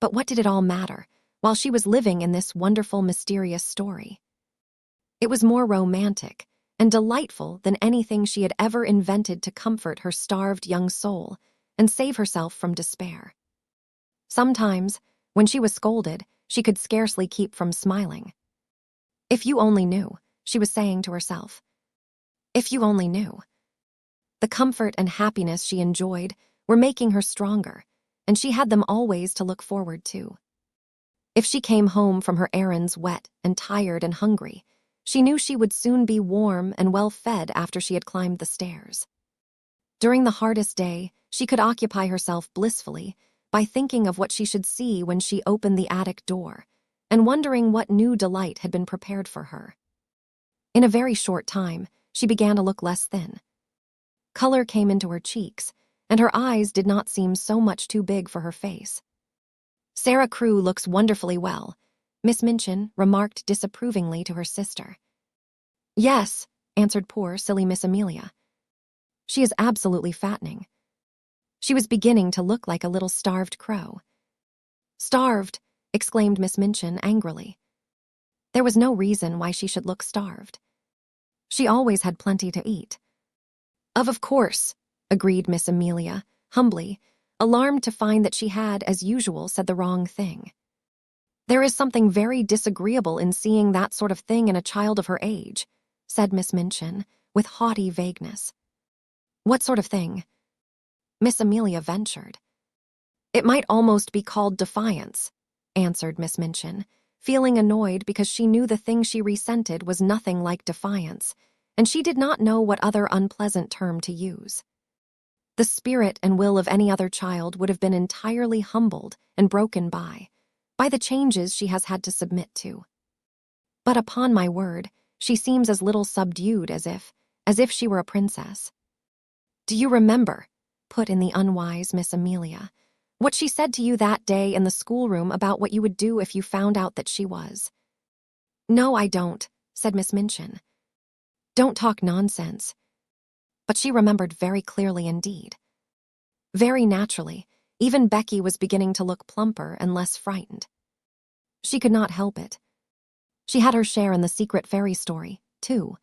But what did it all matter, while she was living in this wonderful, mysterious story? It was more romantic and delightful than anything she had ever invented to comfort her starved young soul and save herself from despair. Sometimes, when she was scolded, she could scarcely keep from smiling. "If you only knew," she was saying to herself. "If you only knew." The comfort and happiness she enjoyed were making her stronger, and she had them always to look forward to. If she came home from her errands wet and tired and hungry, she knew she would soon be warm and well fed after she had climbed the stairs. During the hardest day, she could occupy herself blissfully by thinking of what she should see when she opened the attic door, and wondering what new delight had been prepared for her. In a very short time, she began to look less thin. Color came into her cheeks, and her eyes did not seem so much too big for her face. "Sara Crewe looks wonderfully well," Miss Minchin remarked disapprovingly to her sister. "Yes," answered poor, silly Miss Amelia. "She is absolutely fattening." She was beginning to look like a little starved crow. "Starved!" exclaimed Miss Minchin angrily. There was no reason why she should look starved. She always had plenty to eat. Of course," agreed Miss Amelia, humbly, alarmed to find that she had, as usual, said the wrong thing. "There is something very disagreeable in seeing that sort of thing in a child of her age," said Miss Minchin, with haughty vagueness. "What sort of thing?" Miss Amelia ventured. "It might almost be called defiance," answered Miss Minchin, feeling annoyed because she knew the thing she resented was nothing like defiance, and she did not know what other unpleasant term to use. The spirit and will of any other child would have been entirely humbled and broken by the changes she has had to submit to. But upon my word, she seems as little subdued as if she were a princess. "Do you remember," put in the unwise Miss Amelia, What she said to you that day in the schoolroom about what you would do if you found out that she was." "No, I don't," said Miss Minchin. "Don't talk nonsense." But she remembered very clearly indeed. Very naturally, even Becky was beginning to look plumper and less frightened. She could not help it. She had her share in the secret fairy story, too.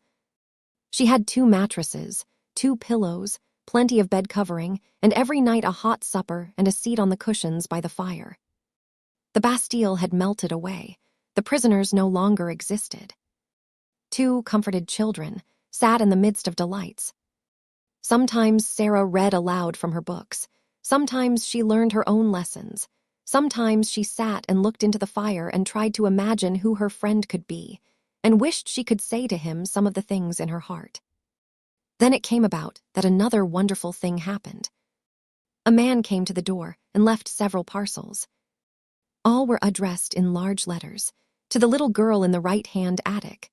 She had 2 mattresses, 2 pillows, plenty of bed covering, and every night a hot supper and a seat on the cushions by the fire. The Bastille had melted away. The prisoners no longer existed. 2 comforted children sat in the midst of delights. Sometimes Sara read aloud from her books. Sometimes she learned her own lessons. Sometimes she sat and looked into the fire and tried to imagine who her friend could be, and wished she could say to him some of the things in her heart. Then it came about that another wonderful thing happened. A man came to the door and left several parcels. All were addressed in large letters to the little girl in the right-hand attic.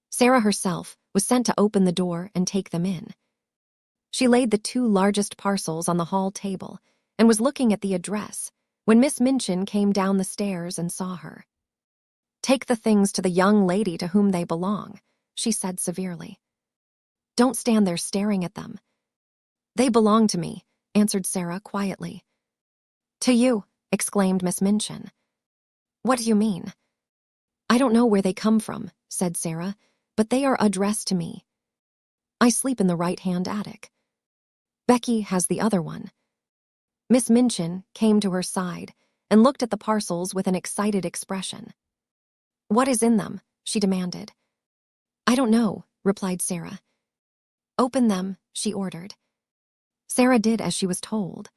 Sara herself was sent to open the door and take them in. She laid the 2 largest parcels on the hall table and was looking at the address when Miss Minchin came down the stairs and saw her. "Take the things to the young lady to whom they belong," she said severely. "Don't stand there staring at them." "They belong to me," answered Sara quietly. "To you," exclaimed Miss Minchin. "What do you mean?" "I don't know where they come from," said Sara, "but they are addressed to me. I sleep in the right-hand attic. Becky has the other one." Miss Minchin came to her side and looked at the parcels with an excited expression. "What is in them?" she demanded. "I don't know," replied Sara. "Open them," she ordered. Sara did as she was told.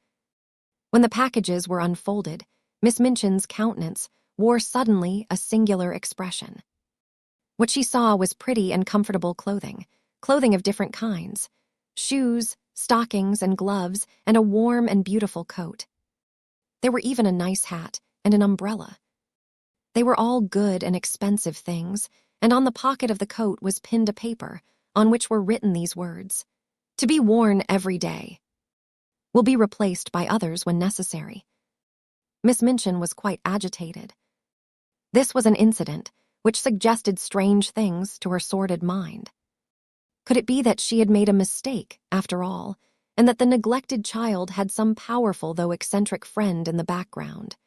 When the packages were unfolded, Miss Minchin's countenance wore suddenly a singular expression. What she saw was pretty and comfortable clothing of different kinds, shoes, stockings, and gloves, and a warm and beautiful coat. There were even a nice hat and an umbrella. They were all good and expensive things, and on the pocket of the coat was pinned a paper on which were written these words: "To be worn every day. Will be replaced by others when necessary." Miss Minchin was quite agitated. This was an incident which suggested strange things to her sordid mind. Could it be that she had made a mistake, after all, and that the neglected child had some powerful though eccentric friend in the background?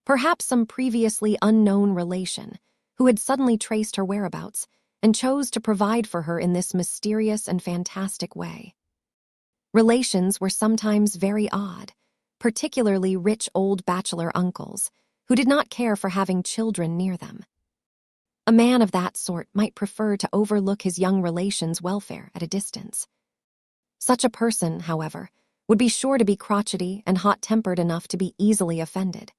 Perhaps some previously unknown relation who had suddenly traced her whereabouts and chose to provide for her in this mysterious and fantastic way. Relations were sometimes very odd, particularly rich old bachelor uncles who did not care for having children near them. A man of that sort might prefer to overlook his young relation's welfare at a distance. Such a person, however, would be sure to be crotchety and hot-tempered enough to be easily offended.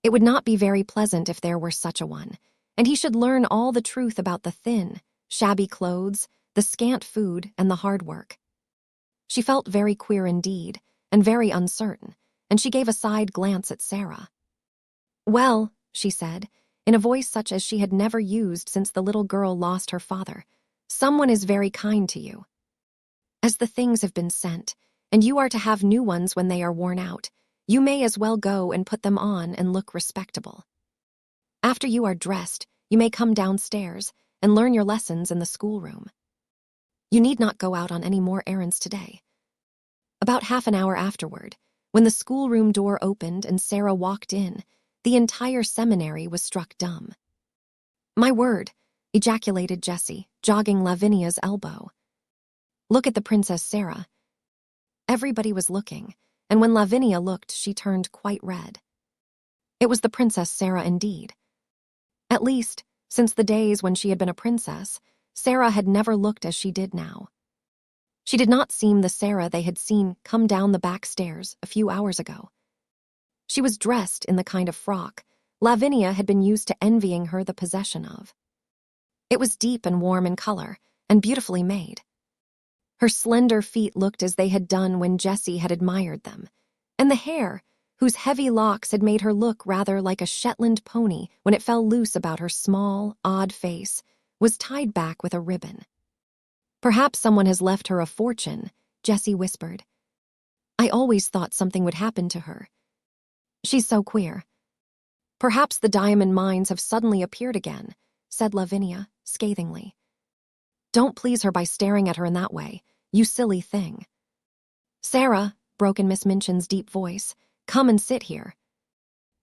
It would not be very pleasant if there were such a one, and he should learn all the truth about the thin, shabby clothes, the scant food, and the hard work. She felt very queer indeed, and very uncertain, and she gave a side glance at Sara. "Well," she said, in a voice such as she had never used since the little girl lost her father, "someone is very kind to you. As the things have been sent, and you are to have new ones when they are worn out, you may as well go and put them on and look respectable. After you are dressed, you may come downstairs and learn your lessons in the schoolroom. You need not go out on any more errands today." About half an hour afterward, when the schoolroom door opened and Sara walked in, the entire seminary was struck dumb. "My word," ejaculated Jessie, jogging Lavinia's elbow. "Look at the Princess Sara." Everybody was looking, and when Lavinia looked, she turned quite red. It was the Princess Sara indeed. At least, since the days when she had been a princess, Sara had never looked as she did now. She did not seem the Sara they had seen come down the back stairs a few hours ago. She was dressed in the kind of frock Lavinia had been used to envying her the possession of. It was deep and warm in color, and beautifully made. Her slender feet looked as they had done when Jessie had admired them, and the hair, whose heavy locks had made her look rather like a Shetland pony when it fell loose about her small, odd face, was tied back with a ribbon. "Perhaps someone has left her a fortune," Jessie whispered. "I always thought something would happen to her. She's so queer. Perhaps the diamond mines have suddenly appeared again, said Lavinia, scathingly. Don't please her by staring at her in that way, you silly thing. Sara, broke in Miss Minchin's deep voice, come and sit here.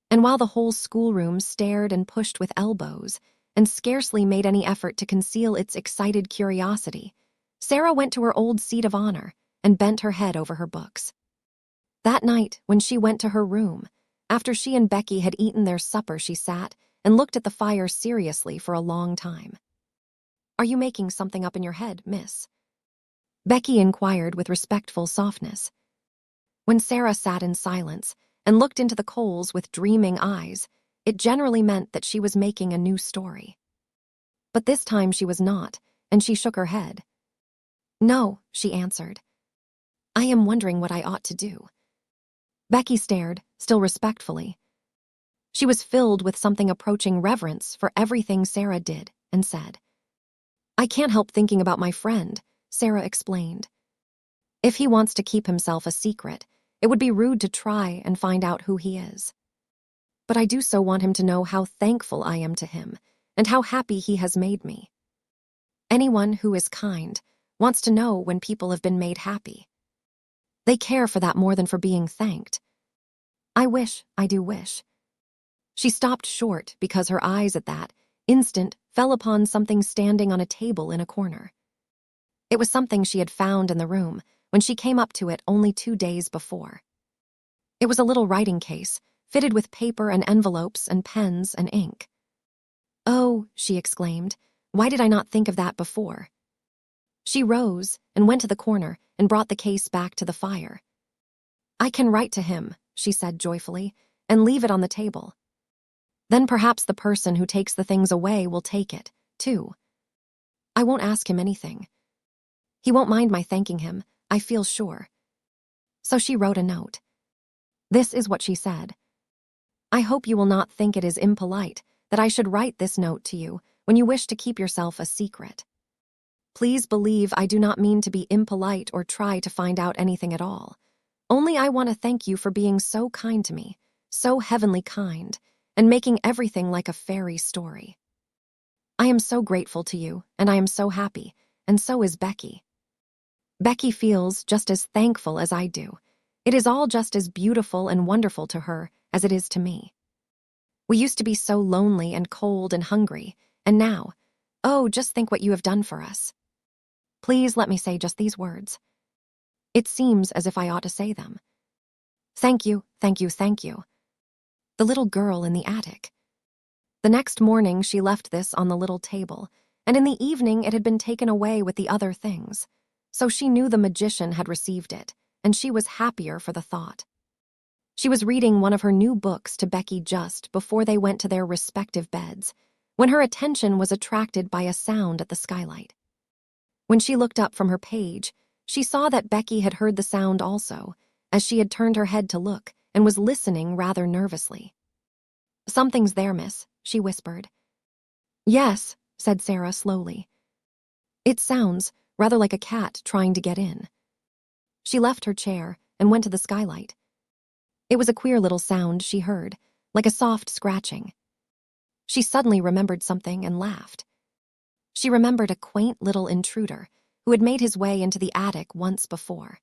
And while the whole schoolroom stared and pushed with elbows, and scarcely made any effort to conceal its excited curiosity, Sara went to her old seat of honor and bent her head over her books. That night, when she went to her room, after she and Becky had eaten their supper, she sat and looked at the fire seriously for a long time. Are you making something up in your head, miss? Becky inquired with respectful softness. When Sara sat in silence and looked into the coals with dreaming eyes, it generally meant that she was making a new story. But this time she was not, and she shook her head. No, she answered. I am wondering what I ought to do. Becky stared, still respectfully. She was filled with something approaching reverence for everything Sara did and said. I can't help thinking about my friend, Sara explained. If he wants to keep himself a secret, it would be rude to try and find out who he is. But I do so want him to know how thankful I am to him and how happy he has made me. Anyone who is kind wants to know when people have been made happy. They care for that more than for being thanked. I do wish. She stopped short because her eyes at that instant fell upon something standing on a table in a corner. It was something she had found in the room when she came up to it only 2 days before. It was a little writing case, fitted with paper and envelopes and pens and ink. Oh, she exclaimed, why did I not think of that before? She rose and went to the corner and brought the case back to the fire. I can write to him, she said joyfully, and leave it on the table. Then perhaps the person who takes the things away will take it, too. I won't ask him anything. He won't mind my thanking him, I feel sure. So she wrote a note. This is what she said. I hope you will not think it is impolite that I should write this note to you when you wish to keep yourself a secret. Please believe I do not mean to be impolite or try to find out anything at all. Only I want to thank you for being so kind to me, so heavenly kind, and making everything like a fairy story. I am so grateful to you, and I am so happy, and so is Becky. Becky feels just as thankful as I do. It is all just as beautiful and wonderful to her as it is to me. We used to be so lonely and cold and hungry, and now, oh, just think what you have done for us. Please let me say just these words. It seems as if I ought to say them. Thank you, thank you, thank you. The little girl in the attic. The next morning she left this on the little table, and in the evening it had been taken away with the other things. So she knew the magician had received it, and she was happier for the thought. She was reading one of her new books to Becky just before they went to their respective beds, when her attention was attracted by a sound at the skylight. When she looked up from her page, she saw that Becky had heard the sound also, as she had turned her head to look and was listening rather nervously. Something's there, miss, she whispered. Yes, said Sara slowly. It sounds rather like a cat trying to get in. She left her chair and went to the skylight. It was a queer little sound she heard, like a soft scratching. She suddenly remembered something and laughed. She remembered a quaint little intruder who had made his way into the attic once before.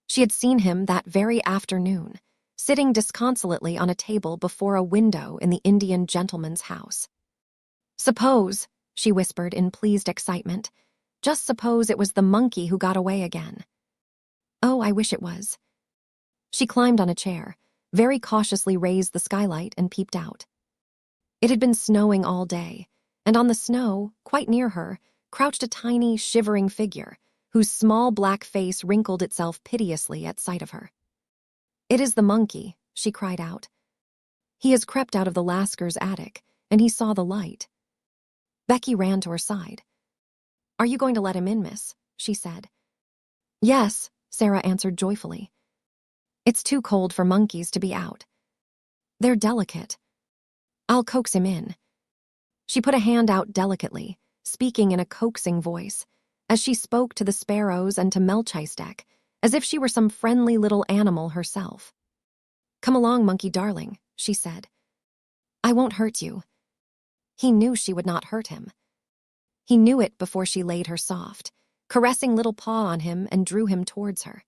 She had seen him that very afternoon, sitting disconsolately on a table before a window in the Indian gentleman's house. Suppose, she whispered in pleased excitement, just suppose it was the monkey who got away again. Oh, I wish it was. She climbed on a chair, very cautiously raised the skylight and peeped out. It had been snowing all day, and on the snow, quite near her, crouched a tiny, shivering figure, whose small black face wrinkled itself piteously at sight of her. It is the monkey, she cried out. He has crept out of the Lasker's attic, and he saw the light. Becky ran to her side. Are you going to let him in, miss? She said. Yes, Sara answered joyfully. It's too cold for monkeys to be out. They're delicate. I'll coax him in. She put a hand out delicately, speaking in a coaxing voice, as she spoke to the sparrows and to Melchizedek, as if she were some friendly little animal herself. "Come along, monkey darling," she said. "I won't hurt you." He knew she would not hurt him. He knew it before she laid her soft, caressing little paw on him and drew him towards her.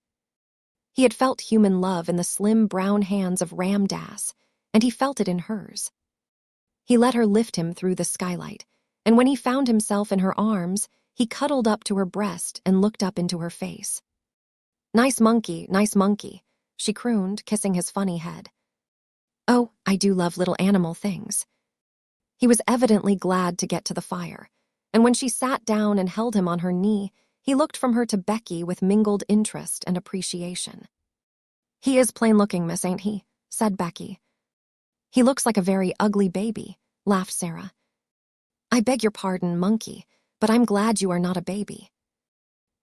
He had felt human love in the slim brown hands of Ram Dass, and he felt it in hers. He let her lift him through the skylight, and when he found himself in her arms, he cuddled up to her breast and looked up into her face. Nice monkey," she crooned, kissing his funny head. "Oh, I do love little animal things." He was evidently glad to get to the fire, and when she sat down and held him on her knee, he looked from her to Becky with mingled interest and appreciation. "He is plain-looking, miss, ain't he?" said Becky. "He looks like a very ugly baby," laughed Sara. "I beg your pardon, monkey, but I'm glad you are not a baby.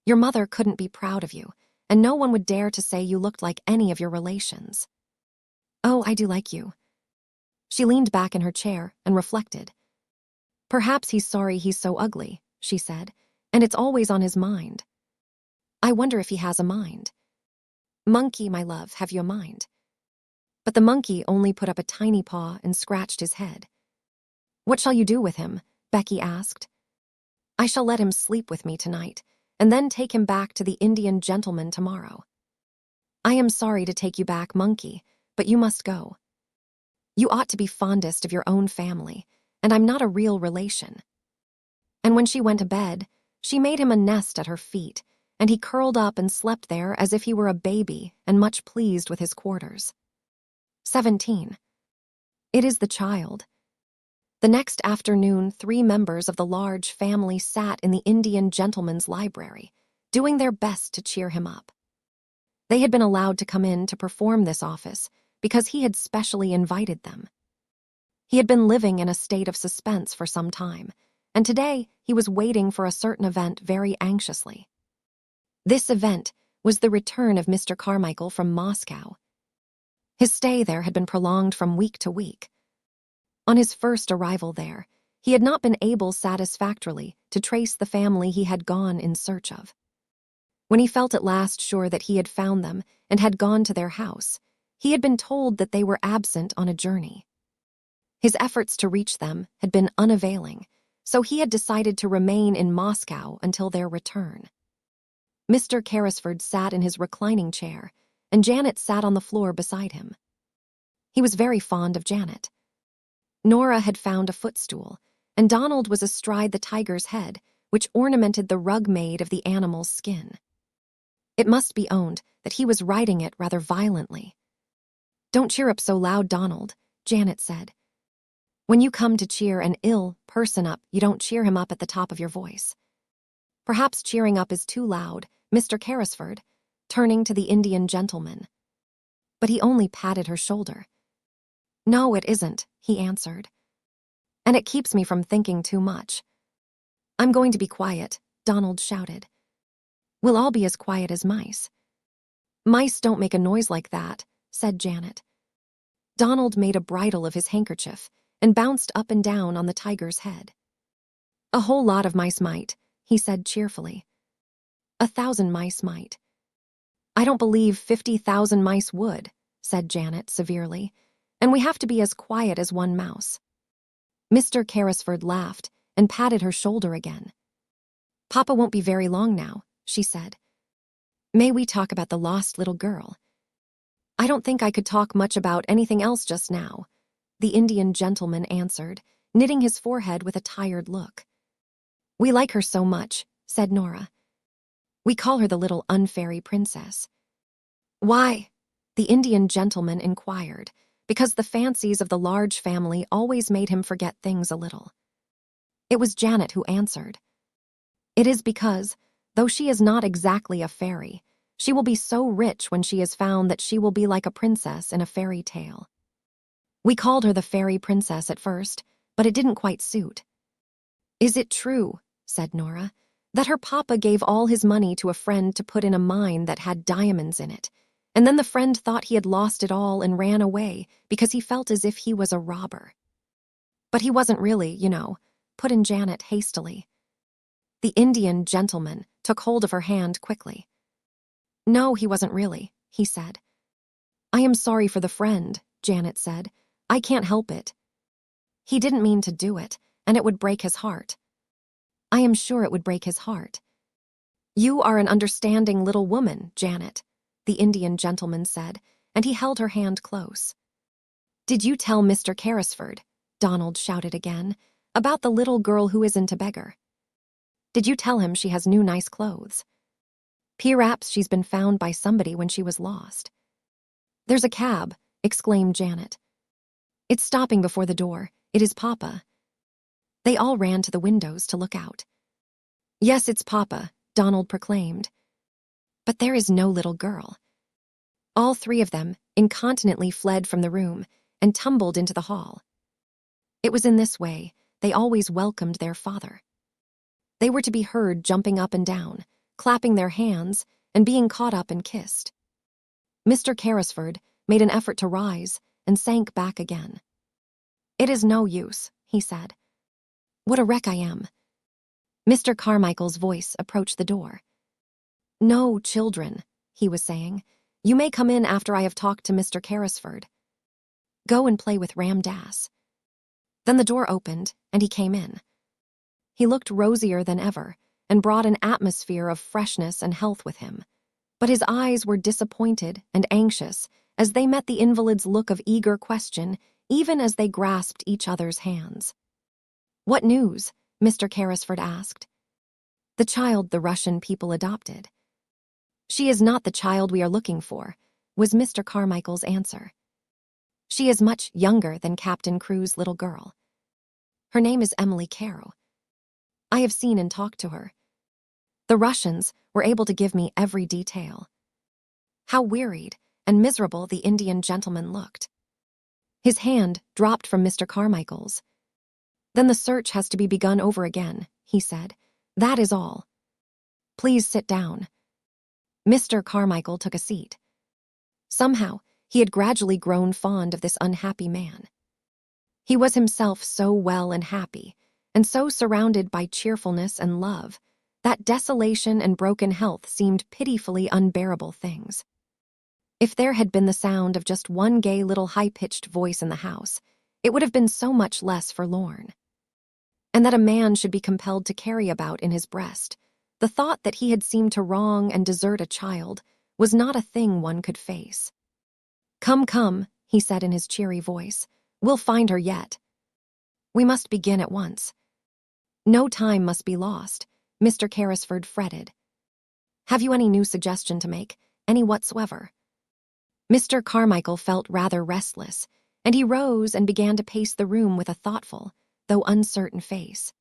Your mother couldn't be proud of you, and no one would dare to say you looked like any of your relations." "Oh, I do like you." She leaned back in her chair and reflected. "Perhaps he's sorry he's so ugly," she said, "and it's always on his mind. I wonder if he has a mind. Monkey, my love, have you a mind?" But the monkey only put up a tiny paw and scratched his head. "What shall you do with him?" Becky asked. "I shall let him sleep with me tonight, and then take him back to the Indian gentleman tomorrow." "I am sorry to take you back, monkey, but you must go. You ought to be fondest of your own family, and I'm not a real relation." And when she went to bed, she made him a nest at her feet, and he curled up and slept there as if he were a baby and much pleased with his quarters. 17. It is the child. The next afternoon, 3 members of the large family sat in the Indian gentleman's library, doing their best to cheer him up. They had been allowed to come in to perform this office because he had specially invited them. He had been living in a state of suspense for some time, and today he was waiting for a certain event very anxiously. This event was the return of Mr. Carmichael from Moscow. His stay there had been prolonged from week to week. On his first arrival there, he had not been able satisfactorily to trace the family he had gone in search of. When he felt at last sure that he had found them and had gone to their house, he had been told that they were absent on a journey. His efforts to reach them had been unavailing, so he had decided to remain in Moscow until their return. Mr. Carrisford sat in his reclining chair, and Janet sat on the floor beside him. He was very fond of Janet. Nora had found a footstool, and Donald was astride the tiger's head, which ornamented the rug made of the animal's skin. It must be owned that he was riding it rather violently. "Don't cheer up so loud, Donald," Janet said. "When you come to cheer an ill person up, you don't cheer him up at the top of your voice. Perhaps cheering up is too loud, Mr. Carrisford," turning to the Indian gentleman. But he only patted her shoulder. "No, it isn't," he answered. "And it keeps me from thinking too much." "I'm going to be quiet," Donald shouted. "We'll all be as quiet as mice." "Mice don't make a noise like that," said Janet. Donald made a bridle of his handkerchief and bounced up and down on the tiger's head. "A whole lot of mice might," he said cheerfully. 1,000 mice might. "I don't believe 50,000 mice would," said Janet severely, "and we have to be as quiet as one mouse." Mr. Carrisford laughed and patted her shoulder again. "Papa won't be very long now," she said. "May we talk about the lost little girl?" "I don't think I could talk much about anything else just now," the Indian gentleman answered, knitting his forehead with a tired look. "We like her so much," said Nora. "We call her the little unfairy princess." "Why?" the Indian gentleman inquired, because the fancies of the large family always made him forget things a little. It was Janet who answered. "It is because, though she is not exactly a fairy, she will be so rich when she is found that she will be like a princess in a fairy tale. We called her the fairy princess at first, but it didn't quite suit." "Is it true," said Nora, "that her papa gave all his money to a friend to put in a mine that had diamonds in it, and then the friend thought he had lost it all and ran away because he felt as if he was a robber?" "But he wasn't really, you know," put in Janet hastily. The Indian gentleman took hold of her hand quickly. "No, he wasn't really," he said. I am sorry for the friend, Janet said. I can't help it. He didn't mean to do it, and it would break his heart. I am sure it would break his heart. You are an understanding little woman, Janet, the Indian gentleman said, and he held her hand close. Did you tell Mr. Carrisford, Donald shouted again, about the little girl who isn't a beggar? Did you tell him she has new nice clothes? Perhaps she's been found by somebody when she was lost. There's a cab, exclaimed Janet. It's stopping before the door. It is Papa. They all ran to the windows to look out. Yes, it's Papa, Donald proclaimed. But there is no little girl. All three of them incontinently fled from the room and tumbled into the hall. It was in this way they always welcomed their father. They were to be heard jumping up and down, clapping their hands, and being caught up and kissed. Mr. Carrisford made an effort to rise and sank back again. It is no use, he said. What a wreck I am. Mr. Carmichael's voice approached the door. No, children, he was saying. You may come in after I have talked to Mr. Carrisford. Go and play with Ram Dass. Then the door opened, and he came in. He looked rosier than ever, and brought an atmosphere of freshness and health with him. But his eyes were disappointed and anxious as they met the invalid's look of eager question, even as they grasped each other's hands. What news? Mr. Carrisford asked. The child the Russian people adopted. She is not the child we are looking for, was Mr. Carmichael's answer. She is much younger than Captain Crewe's little girl. Her name is Emily Carew. I have seen and talked to her. The Russians were able to give me every detail. How wearied and miserable the Indian gentleman looked. His hand dropped from Mr. Carmichael's. Then the search has to be begun over again, he said. That is all. Please sit down. Mr. Carmichael took a seat. Somehow, he had gradually grown fond of this unhappy man. He was himself so well and happy, and so surrounded by cheerfulness and love, that desolation and broken health seemed pitifully unbearable things. If there had been the sound of just one gay little high-pitched voice in the house, it would have been so much less forlorn. And that a man should be compelled to carry about in his breast the thought that he had seemed to wrong and desert a child was not a thing one could face. Come, come, he said in his cheery voice. We'll find her yet. We must begin at once. No time must be lost, Mr. Carrisford fretted. Have you any new suggestion to make, any whatsoever? Mr. Carmichael felt rather restless, and he rose and began to pace the room with a thoughtful, though uncertain face.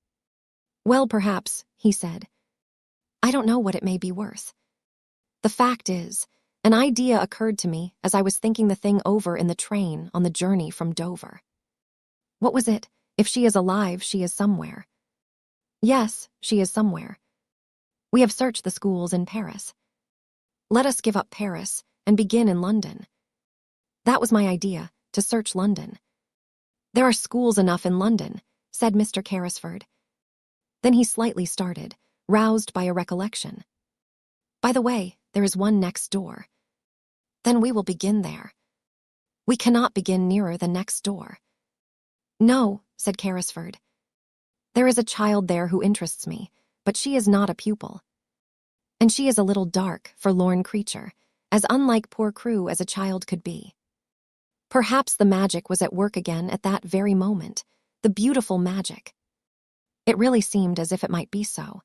Well, perhaps, he said. I don't know what it may be worth. The fact is, an idea occurred to me as I was thinking the thing over in the train on the journey from Dover. What was it? If she is alive, she is somewhere. Yes, she is somewhere. We have searched the schools in Paris. Let us give up Paris and begin in London. That was my idea, to search London. There are schools enough in London, said Mr. Carrisford. Then he slightly started, roused by a recollection. By the way, there is one next door. Then we will begin there. We cannot begin nearer than next door. No, said Carrisford. There is a child there who interests me, but she is not a pupil. And she is a little dark, forlorn creature, as unlike poor Crewe as a child could be. Perhaps the magic was at work again at that very moment, the beautiful magic. It really seemed as if it might be so.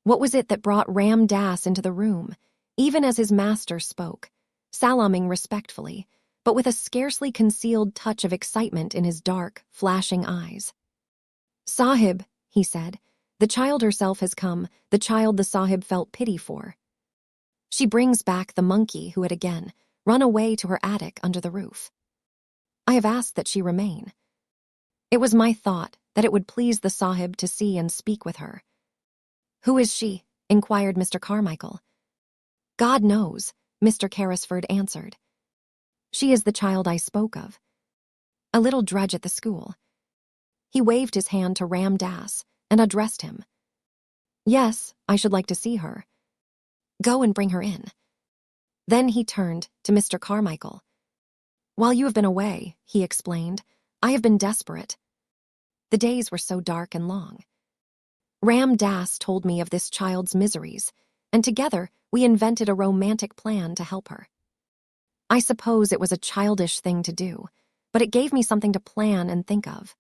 What was it that brought Ram Dass into the room, even as his master spoke, salaaming respectfully, but with a scarcely concealed touch of excitement in his dark, flashing eyes? Sahib, he said, the child herself has come, the child the Sahib felt pity for. She brings back the monkey who had again run away to her attic under the roof. I have asked that she remain. It was my thought that it would please the Sahib to see and speak with her. Who is she? Inquired Mr. Carmichael. God knows, Mr. Carrisford answered. She is the child I spoke of. A little drudge at the school. He waved his hand to Ram Dass and addressed him. Yes, I should like to see her. Go and bring her in. Then he turned to Mr. Carmichael. While you have been away, he explained, I have been desperate. The days were so dark and long. Ram Dass told me of this child's miseries, and together we invented a romantic plan to help her. I suppose it was a childish thing to do, but it gave me something to plan and think of.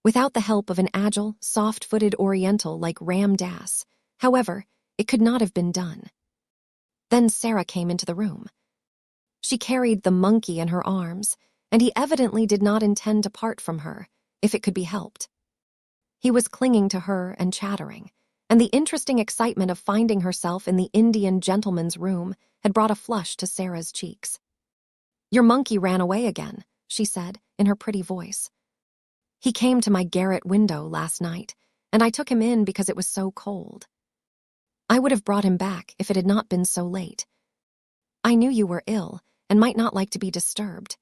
Without the help of an agile, soft-footed Oriental like Ram Dass, however, it could not have been done. Then Sara came into the room. She carried the monkey in her arms, and he evidently did not intend to part from her, if it could be helped. He was clinging to her and chattering, and the interesting excitement of finding herself in the Indian gentleman's room had brought a flush to Sara's cheeks. Your monkey ran away again, she said, in her pretty voice. He came to my garret window last night, and I took him in because it was so cold. I would have brought him back if it had not been so late. I knew you were ill and might not like to be disturbed.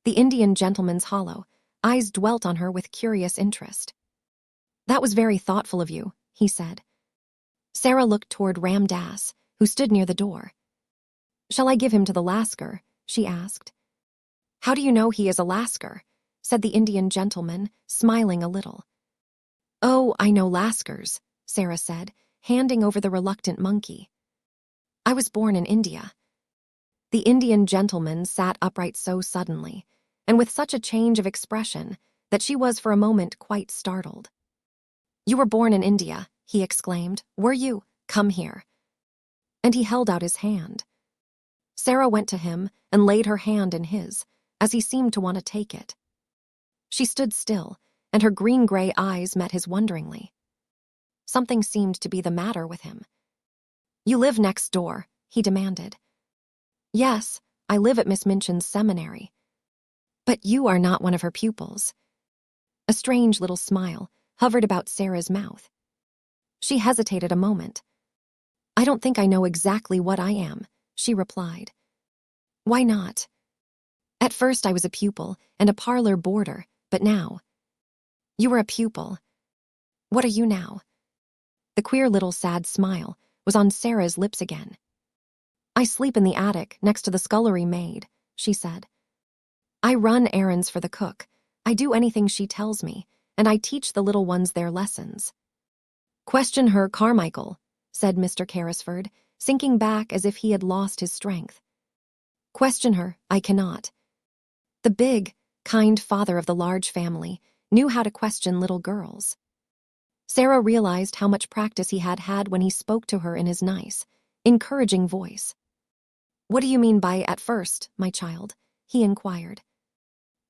The Indian gentleman's hollow eyes dwelt on her with curious interest. That was very thoughtful of you, he said. Sara looked toward Ram Dass, who stood near the door. Shall I give him to the Lascar? She asked. How do you know he is a Lascar? Said the Indian gentleman, smiling a little. Oh, I know Lascars, Sara said, handing over the reluctant monkey. I was born in India. The Indian gentleman sat upright so suddenly, and with such a change of expression, that she was for a moment quite startled. You were born in India, he exclaimed. Were you? Come here. And he held out his hand. Sara went to him and laid her hand in his, as he seemed to want to take it. She stood still, and her green-gray eyes met his wonderingly. Something seemed to be the matter with him. You live next door, he demanded. Yes, I live at Miss Minchin's seminary. But you are not one of her pupils. A strange little smile hovered about Sara's mouth. She hesitated a moment. I don't think I know exactly what I am, she replied. Why not? At first I was a pupil and a parlor boarder, but now. You were a pupil. What are you now? The queer little sad smile was on Sara's lips again. I sleep in the attic next to the scullery maid, she said. I run errands for the cook. I do anything she tells me, and I teach the little ones their lessons. Question her, Carmichael, said Mr. Carrisford, sinking back as if he had lost his strength. Question her, I cannot. The big, kind father of the large family knew how to question little girls. Sara realized how much practice he had had when he spoke to her in his nice, encouraging voice. What do you mean by at first, my child? He inquired.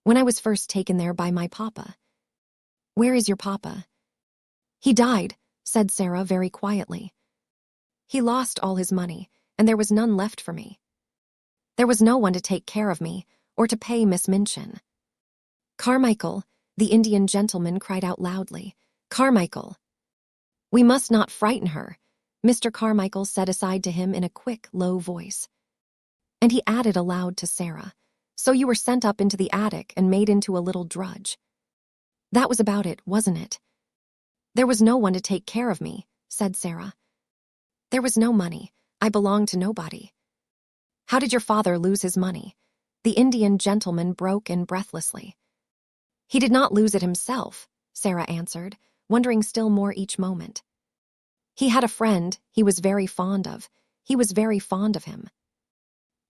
When I was first taken there by my papa. Where is your papa? He died, said Sara very quietly. He lost all his money, and there was none left for me. There was no one to take care of me or to pay Miss Minchin. Carmichael, the Indian gentleman cried out loudly. Carmichael. We must not frighten her, Mr. Carmichael said aside to him in a quick, low voice. And he added aloud to Sara, So you were sent up into the attic and made into a little drudge. That was about it, wasn't it? There was no one to take care of me, said Sara. There was no money. I belonged to nobody. How did your father lose his money? The Indian gentleman broke in breathlessly. He did not lose it himself, Sara answered, wondering still more each moment. He had a friend he was very fond of. He was very fond of him.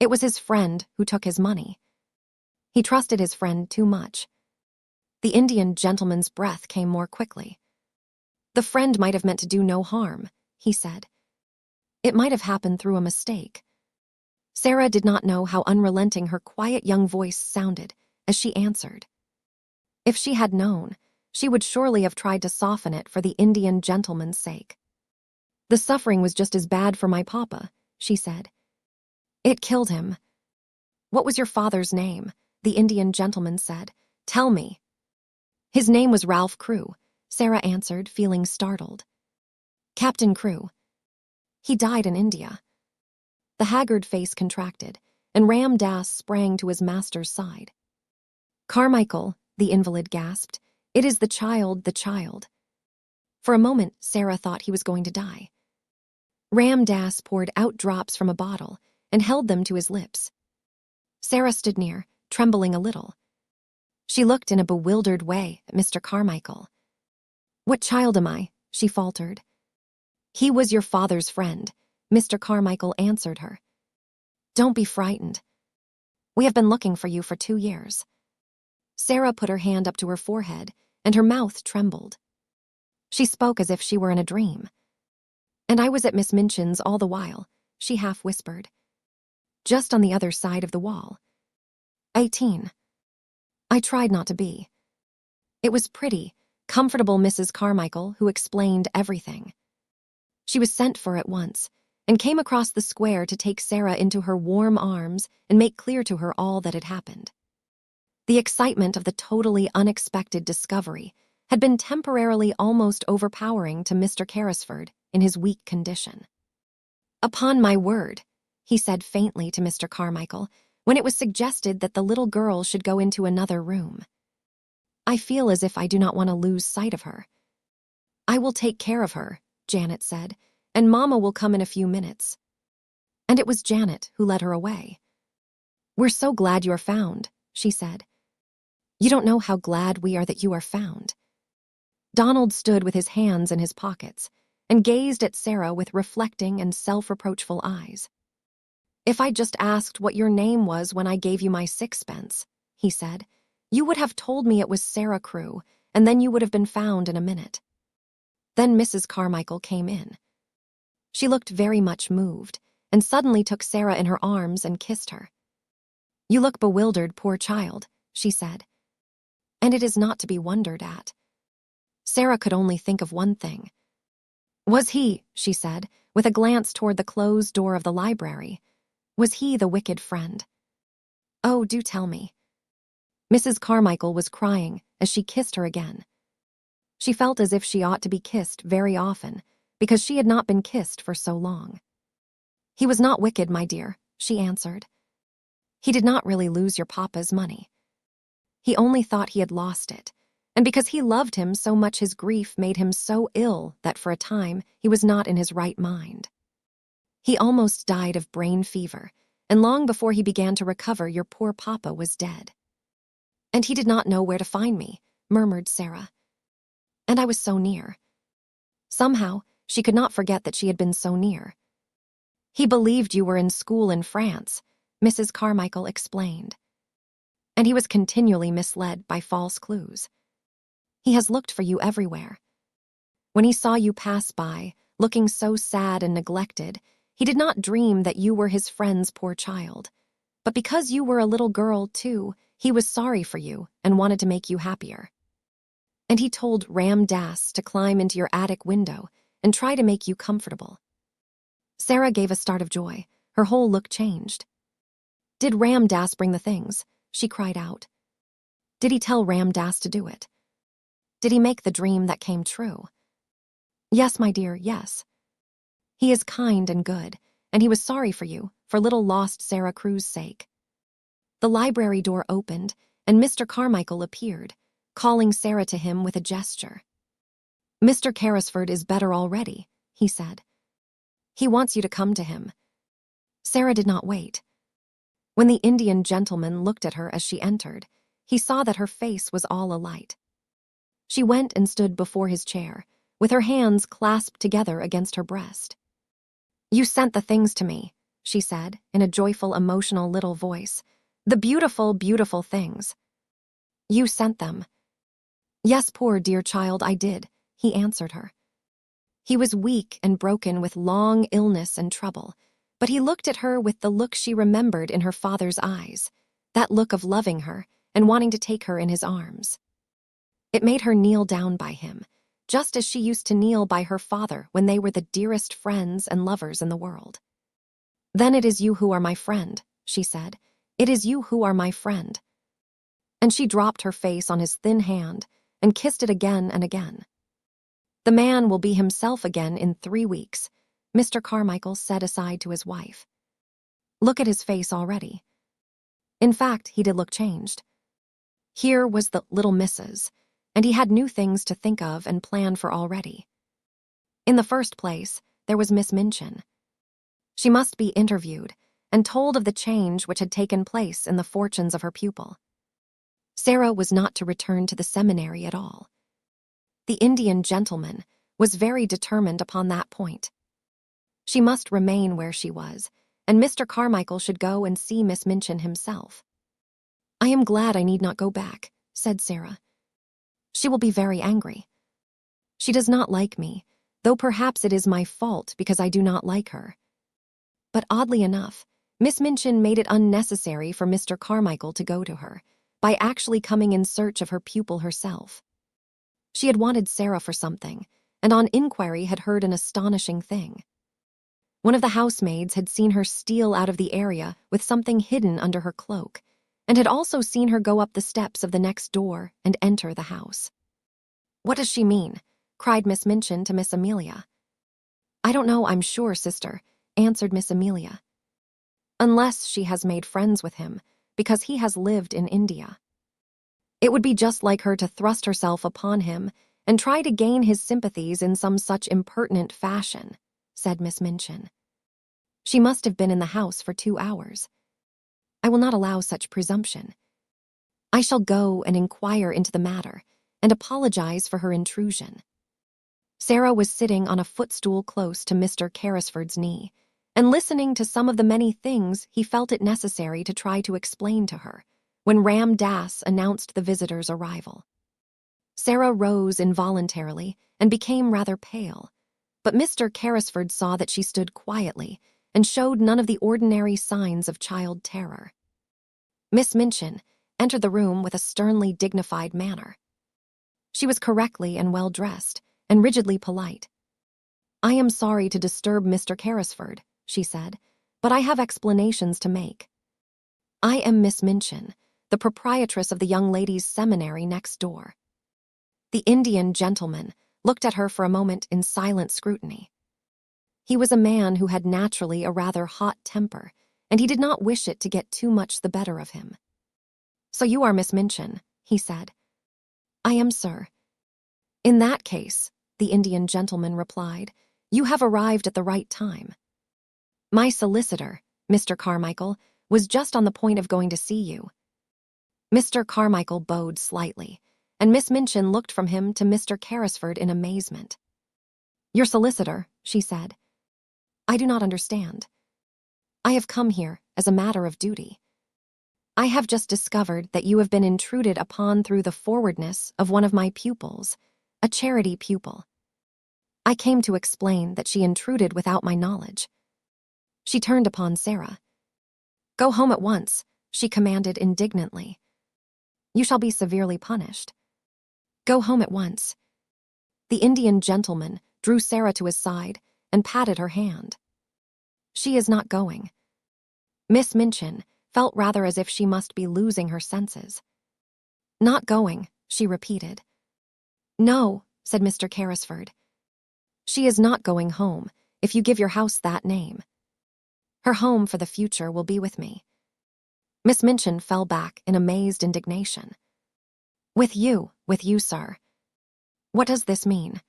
It was his friend who took his money. He trusted his friend too much. The Indian gentleman's breath came more quickly. The friend might have meant to do no harm, he said. It might have happened through a mistake. Sara did not know how unrelenting her quiet young voice sounded as she answered. If she had known, she would surely have tried to soften it for the Indian gentleman's sake. The suffering was just as bad for my papa, she said. It killed him. What was your father's name? The Indian gentleman said. Tell me. His name was Ralph Crewe, Sara answered, feeling startled. Captain Crewe. He died in India. The haggard face contracted, and Ram Dass sprang to his master's side. Carmichael, the invalid gasped. It is the child, the child. For a moment, Sara thought he was going to die. Ram Dass poured out drops from a bottle and held them to his lips. Sara stood near, trembling a little. She looked in a bewildered way at Mr. Carmichael. "What child am I?" she faltered. "He was your father's friend," Mr. Carmichael answered her. "Don't be frightened. We have been looking for you for 2 years." Sara put her hand up to her forehead, and her mouth trembled. She spoke as if she were in a dream. "And I was at Miss Minchin's all the while," she half whispered. "Just on the other side of the wall. 18. I tried not to be." It was pretty, comfortable Mrs. Carmichael who explained everything. She was sent for at once, and came across the square to take Sara into her warm arms and make clear to her all that had happened. The excitement of the totally unexpected discovery had been temporarily almost overpowering to Mr. Carrisford in his weak condition. "Upon my word," he said faintly to Mr. Carmichael, when it was suggested that the little girl should go into another room. "I feel as if I do not want to lose sight of her." "I will take care of her," Janet said, "and Mama will come in a few minutes." And it was Janet who led her away. "We're so glad you're found," she said. "You don't know how glad we are that you are found." Donald stood with his hands in his pockets and gazed at Sara with reflecting and self-reproachful eyes. "If I just asked what your name was when I gave you my 6pence, he said, "you would have told me it was Sara Crewe, and then you would have been found in a minute." Then Mrs. Carmichael came in. She looked very much moved, and suddenly took Sara in her arms and kissed her. "You look bewildered, poor child," she said. And it is not to be wondered at. Sara could only think of one thing. "Was he," she said, with a glance toward the closed door of the library, "was he the wicked friend? Oh, do tell me." Mrs. Carmichael was crying as she kissed her again. She felt as if she ought to be kissed very often, because she had not been kissed for so long. "He was not wicked, my dear," she answered. "He did not really lose your papa's money. He only thought he had lost it, and because he loved him so much his grief made him so ill that for a time he was not in his right mind. He almost died of brain fever, and long before he began to recover your poor papa was dead." "And he did not know where to find me," murmured Sara. "And I was so near." Somehow, she could not forget that she had been so near. "He believed you were in school in France," Mrs. Carmichael explained. "And he was continually misled by false clues. He has looked for you everywhere. When he saw you pass by, looking so sad and neglected, he did not dream that you were his friend's poor child. But because you were a little girl, too, he was sorry for you and wanted to make you happier. And he told Ram Dass to climb into your attic window and try to make you comfortable." Sara gave a start of joy. Her whole look changed. "Did Ram Dass bring the things?" she cried out. "Did he tell Ram Dass to do it? Did he make the dream that came true?" "Yes, my dear, yes. He is kind and good, and he was sorry for you, for little lost Sara Crewe's sake." The library door opened, and Mr. Carmichael appeared, calling Sara to him with a gesture. "Mr. Carrisford is better already," he said. "He wants you to come to him." Sara did not wait. When the Indian gentleman looked at her as she entered, he saw that her face was all alight. She went and stood before his chair, with her hands clasped together against her breast. "You sent the things to me," she said, in a joyful, emotional little voice. "The beautiful, beautiful things. You sent them." "Yes, poor dear child, I did," he answered her. He was weak and broken with long illness and trouble, but he looked at her with the look she remembered in her father's eyes, that look of loving her and wanting to take her in his arms. It made her kneel down by him, just as she used to kneel by her father when they were the dearest friends and lovers in the world. "Then it is you who are my friend," she said. "It is you who are my friend." And she dropped her face on his thin hand and kissed it again and again. "The man will be himself again in 3 weeks," Mr. Carmichael said aside to his wife. "Look at his face already." In fact, he did look changed. Here was the little missus, and he had new things to think of and plan for already. In the first place, there was Miss Minchin. She must be interviewed, and told of the change which had taken place in the fortunes of her pupil. Sara was not to return to the seminary at all. The Indian gentleman was very determined upon that point. She must remain where she was, and Mr. Carmichael should go and see Miss Minchin himself. "I am glad I need not go back," said Sara. "She will be very angry. She does not like me, though perhaps it is my fault because I do not like her." But oddly enough, Miss Minchin made it unnecessary for Mr. Carmichael to go to her, by actually coming in search of her pupil herself. She had wanted Sara for something, and on inquiry had heard an astonishing thing. One of the housemaids had seen her steal out of the area with something hidden under her cloak, and had also seen her go up the steps of the next door and enter the house. "What does she mean?" cried Miss Minchin to Miss Amelia. "I don't know, I'm sure, sister," answered Miss Amelia. "Unless she has made friends with him, because he has lived in India. It would be just like her to thrust herself upon him and try to gain his sympathies in some such impertinent fashion," said Miss Minchin. "She must have been in the house for 2 hours. I will not allow such presumption. I shall go and inquire into the matter and apologize for her intrusion." Sara was sitting on a footstool close to Mr. Carrisford's knee, and listening to some of the many things he felt it necessary to try to explain to her, when Ram Dass announced the visitor's arrival. Sara rose involuntarily and became rather pale, but Mr. Carrisford saw that she stood quietly and showed none of the ordinary signs of child terror. Miss Minchin entered the room with a sternly dignified manner. She was correctly and well dressed, and rigidly polite. "I am sorry to disturb Mr. Carrisford," she said, "but I have explanations to make. I am Miss Minchin, the proprietress of the young ladies' seminary next door." The Indian gentleman looked at her for a moment in silent scrutiny. He was a man who had naturally a rather hot temper, and he did not wish it to get too much the better of him. "So you are Miss Minchin," he said. "I am, sir." "In that case," the Indian gentleman replied, "you have arrived at the right time. My solicitor, Mr. Carmichael, was just on the point of going to see you." Mr. Carmichael bowed slightly, and Miss Minchin looked from him to Mr. Carrisford in amazement. "Your solicitor," she said. "I do not understand. I have come here as a matter of duty. I have just discovered that you have been intruded upon through the forwardness of one of my pupils, a charity pupil. I came to explain that she intruded without my knowledge." She turned upon Sara. "Go home at once," she commanded indignantly. "You shall be severely punished. Go home at once." The Indian gentleman drew Sara to his side and patted her hand. "She is not going." Miss Minchin felt rather as if she must be losing her senses. "Not going," she repeated. "No," said Mr. Carrisford. "She is not going home, if you give your house that name. Her home for the future will be with me." Miss Minchin fell back in amazed indignation. With you, sir. What does this mean?"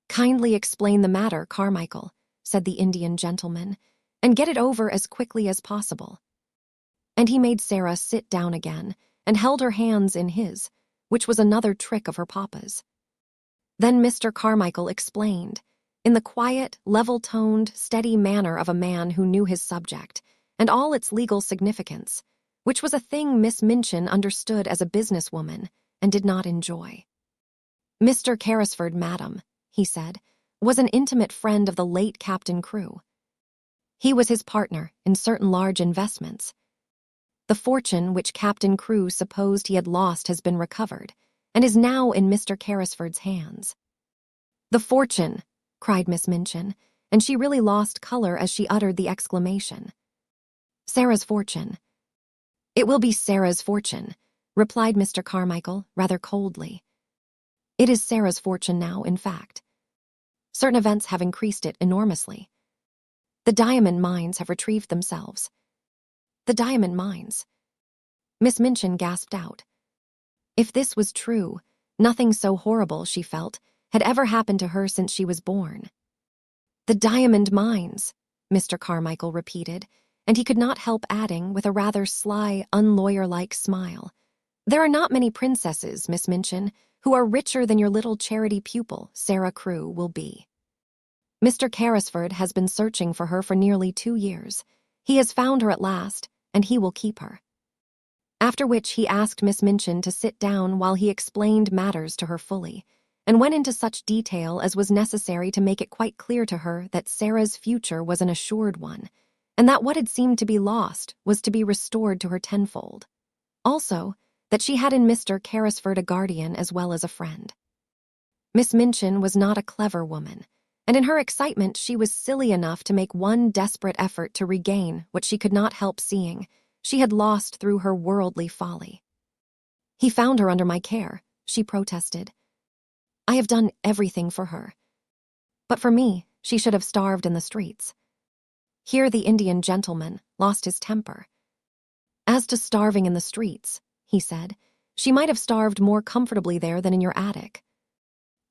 "Kindly explain the matter, Carmichael," said the Indian gentleman, "and get it over as quickly as possible." And he made Sara sit down again and held her hands in his, which was another trick of her papa's. Then Mr. Carmichael explained, in the quiet, level-toned, steady manner of a man who knew his subject, and all its legal significance, which was a thing Miss Minchin understood as a businesswoman and did not enjoy. "Mr. Carrisford, madam," he said, "was an intimate friend of the late Captain Crewe. He was his partner in certain large investments. The fortune which Captain Crewe supposed he had lost has been recovered, and is now in Mr. Carrisford's hands." "The fortune!" cried Miss Minchin, and she really lost color as she uttered the exclamation. "Sara's fortune." "It will be Sara's fortune," replied Mr. Carmichael, rather coldly. "It is Sara's fortune now, in fact. Certain events have increased it enormously. The diamond mines have retrieved themselves." "The diamond mines?" Miss Minchin gasped out. If this was true, nothing so horrible, she felt, had ever happened to her since she was born. "The diamond mines," Mr. Carmichael repeated, and he could not help adding with a rather sly, unlawyer-like smile, "There are not many princesses, Miss Minchin, who are richer than your little charity pupil, Sara Crewe, will be. Mr. Carrisford has been searching for her for nearly 2 years. He has found her at last, and he will keep her." After which he asked Miss Minchin to sit down while he explained matters to her fully, and went into such detail as was necessary to make it quite clear to her that Sarah's future was an assured one, and that what had seemed to be lost was to be restored to her tenfold. Also, that she had in Mr. Carrisford a guardian as well as a friend. Miss Minchin was not a clever woman, and in her excitement she was silly enough to make one desperate effort to regain what she could not help seeing she had lost through her worldly folly. "He found her under my care," she protested. "I have done everything for her. But for me, she should have starved in the streets." Here the Indian gentleman lost his temper. "As to starving in the streets," he said, "she might have starved more comfortably there than in your attic."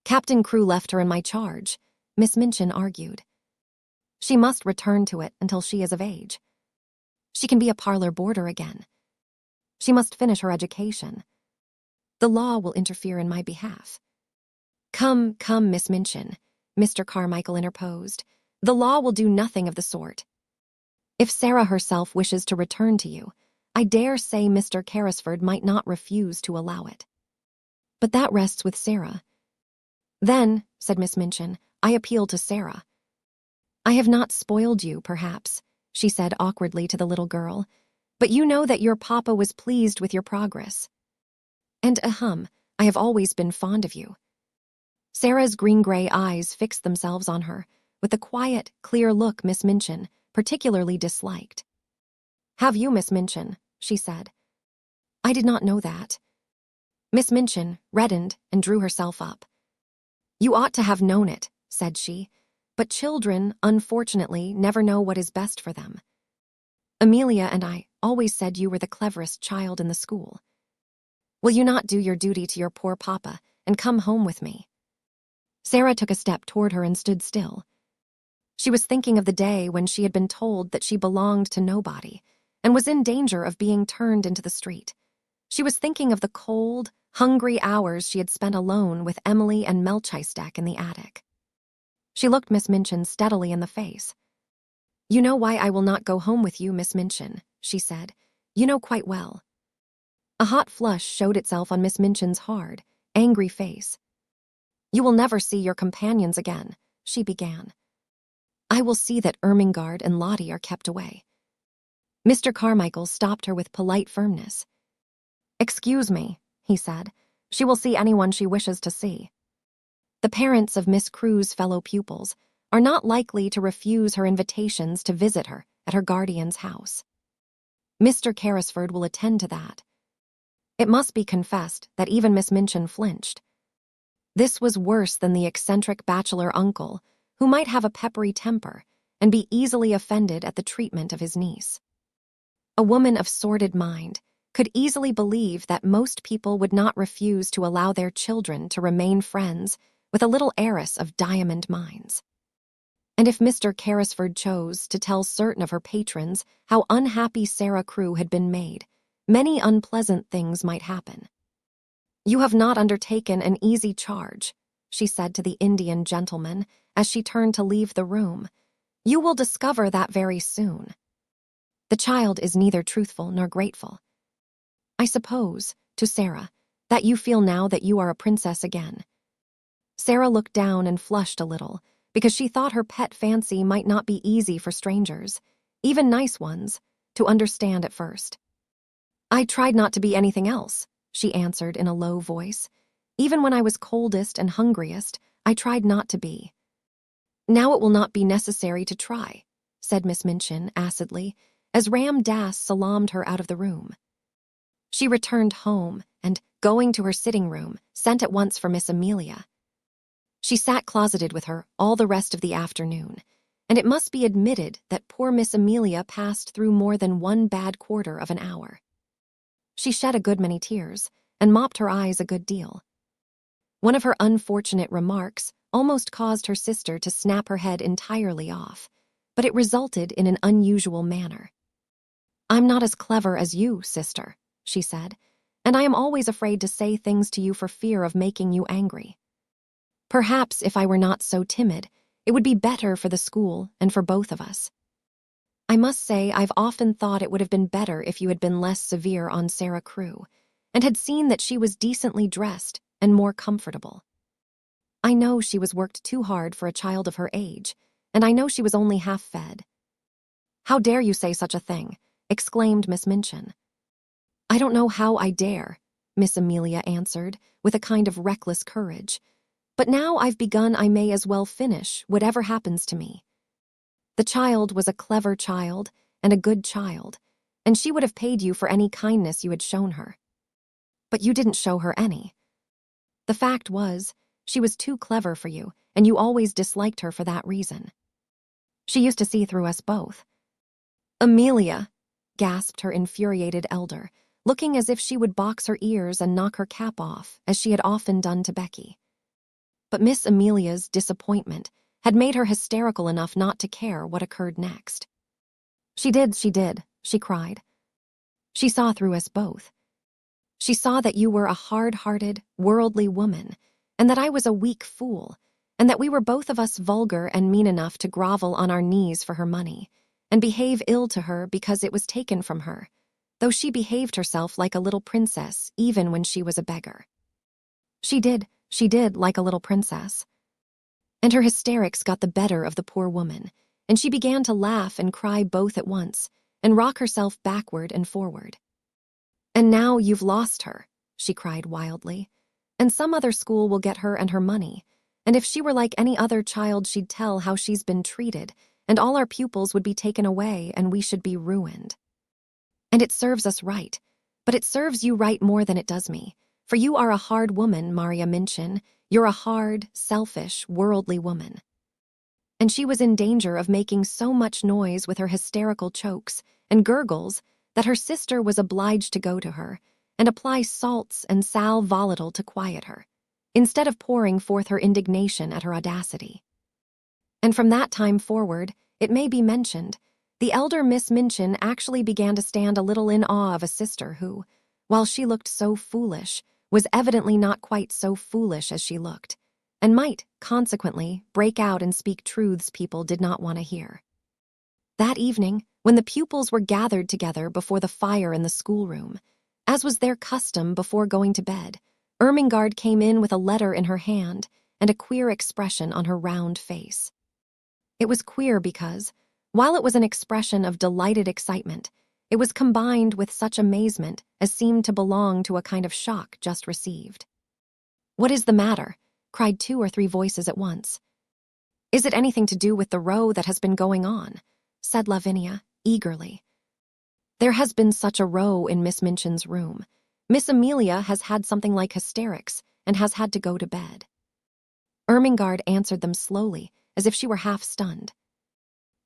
"Captain Crewe left her in my charge," Miss Minchin argued. "She must return to it until she is of age. She can be a parlor boarder again. She must finish her education. The law will interfere in my behalf." Come, Miss Minchin," Mr. Carmichael interposed. "The law will do nothing of the sort. If Sara herself wishes to return to you, I dare say Mr. Carrisford might not refuse to allow it. But that rests with Sara." "Then," said Miss Minchin, "I appeal to Sara." "I have not spoiled you, perhaps," she said awkwardly to the little girl, "but you know that your papa was pleased with your progress. And I have always been fond of you." Sarah's green-gray eyes fixed themselves on her with the quiet, clear look Miss Minchin particularly disliked. "Have you, Miss Minchin?" she said. "I did not know that." Miss Minchin reddened and drew herself up. "You ought to have known it," said she, "but children, unfortunately, never know what is best for them. Amelia and I always said you were the cleverest child in the school. Will you not do your duty to your poor papa and come home with me?" Sara took a step toward her and stood still. She was thinking of the day when she had been told that she belonged to nobody and was in danger of being turned into the street. She was thinking of the cold, hungry hours she had spent alone with Emily and Melchizedek in the attic. She looked Miss Minchin steadily in the face. "You know why I will not go home with you, Miss Minchin," she said. "You know quite well." A hot flush showed itself on Miss Minchin's hard, angry face. "You will never see your companions again," she began. "I will see that Ermengarde and Lottie are kept away." Mr. Carmichael stopped her with polite firmness. "Excuse me," he said. "She will see anyone she wishes to see. The parents of Miss Crewe's fellow pupils are not likely to refuse her invitations to visit her at her guardian's house. Mr. Carrisford will attend to that." It must be confessed that even Miss Minchin flinched. This was worse than the eccentric bachelor uncle, who might have a peppery temper and be easily offended at the treatment of his niece. A woman of sordid mind could easily believe that most people would not refuse to allow their children to remain friends with a little heiress of diamond mines. And if Mr. Carrisford chose to tell certain of her patrons how unhappy Sara Crewe had been made, many unpleasant things might happen. "You have not undertaken an easy charge," she said to the Indian gentleman as she turned to leave the room. "You will discover that very soon. The child is neither truthful nor grateful. I suppose, to Sara, that you feel now that you are a princess again." Sara looked down and flushed a little, because she thought her pet fancy might not be easy for strangers, even nice ones, to understand at first. "I tried not to be anything else," she answered in a low voice. "Even when I was coldest and hungriest, I tried not to be." "Now it will not be necessary to try," said Miss Minchin acidly, as Ram Dass salaamed her out of the room. She returned home and, going to her sitting room, sent at once for Miss Amelia. She sat closeted with her all the rest of the afternoon, and it must be admitted that poor Miss Amelia passed through more than one bad quarter of an hour. She shed a good many tears and mopped her eyes a good deal. One of her unfortunate remarks almost caused her sister to snap her head entirely off, but it resulted in an unusual manner. "I'm not as clever as you, sister," she said, "and I am always afraid to say things to you for fear of making you angry. Perhaps if I were not so timid, it would be better for the school and for both of us. I must say I've often thought it would have been better if you had been less severe on Sara Crewe and had seen that she was decently dressed and more comfortable. I know she was worked too hard for a child of her age, and I know she was only half fed." "How dare you say such a thing?" exclaimed Miss Minchin. "I don't know how I dare," Miss Amelia answered, with a kind of reckless courage. "But now I've begun, I may as well finish, whatever happens to me. The child was a clever child and a good child, and she would have paid you for any kindness you had shown her. But you didn't show her any. The fact was, she was too clever for you, and you always disliked her for that reason. She used to see through us both." "Amelia," gasped her infuriated elder, looking as if she would box her ears and knock her cap off, as she had often done to Becky. But Miss Amelia's disappointment had made her hysterical enough not to care what occurred next. She did, she cried. "She saw through us both. She saw that you were a hard-hearted, worldly woman, and that I was a weak fool, and that we were both of us vulgar and mean enough to grovel on our knees for her money, and behave ill to her because it was taken from her, though she behaved herself like a little princess even when she was a beggar. She did, like a little princess." And her hysterics got the better of the poor woman, and she began to laugh and cry both at once, and rock herself backward and forward. "And now you've lost her," she cried wildly, "and some other school will get her and her money, and if she were like any other child she'd tell how she's been treated, and all our pupils would be taken away and we should be ruined. And it serves us right, but it serves you right more than it does me, for you are a hard woman, Maria Minchin. You're a hard, selfish, worldly woman." And she was in danger of making so much noise with her hysterical chokes and gurgles that her sister was obliged to go to her and apply salts and sal volatile to quiet her, instead of pouring forth her indignation at her audacity. And from that time forward, it may be mentioned, the elder Miss Minchin actually began to stand a little in awe of a sister who, while she looked so foolish, was evidently not quite so foolish as she looked, and might, consequently, break out and speak truths people did not want to hear. That evening, when the pupils were gathered together before the fire in the schoolroom, as was their custom before going to bed, Ermengarde came in with a letter in her hand and a queer expression on her round face. It was queer because, while it was an expression of delighted excitement, it was combined with such amazement as seemed to belong to a kind of shock just received. "What is the matter?" cried 2 or 3 voices at once. "Is it anything to do with the row that has been going on?" said Lavinia, eagerly. "There has been such a row in Miss Minchin's room. Miss Amelia has had something like hysterics and has had to go to bed." Ermengarde answered them slowly, as if she were half stunned.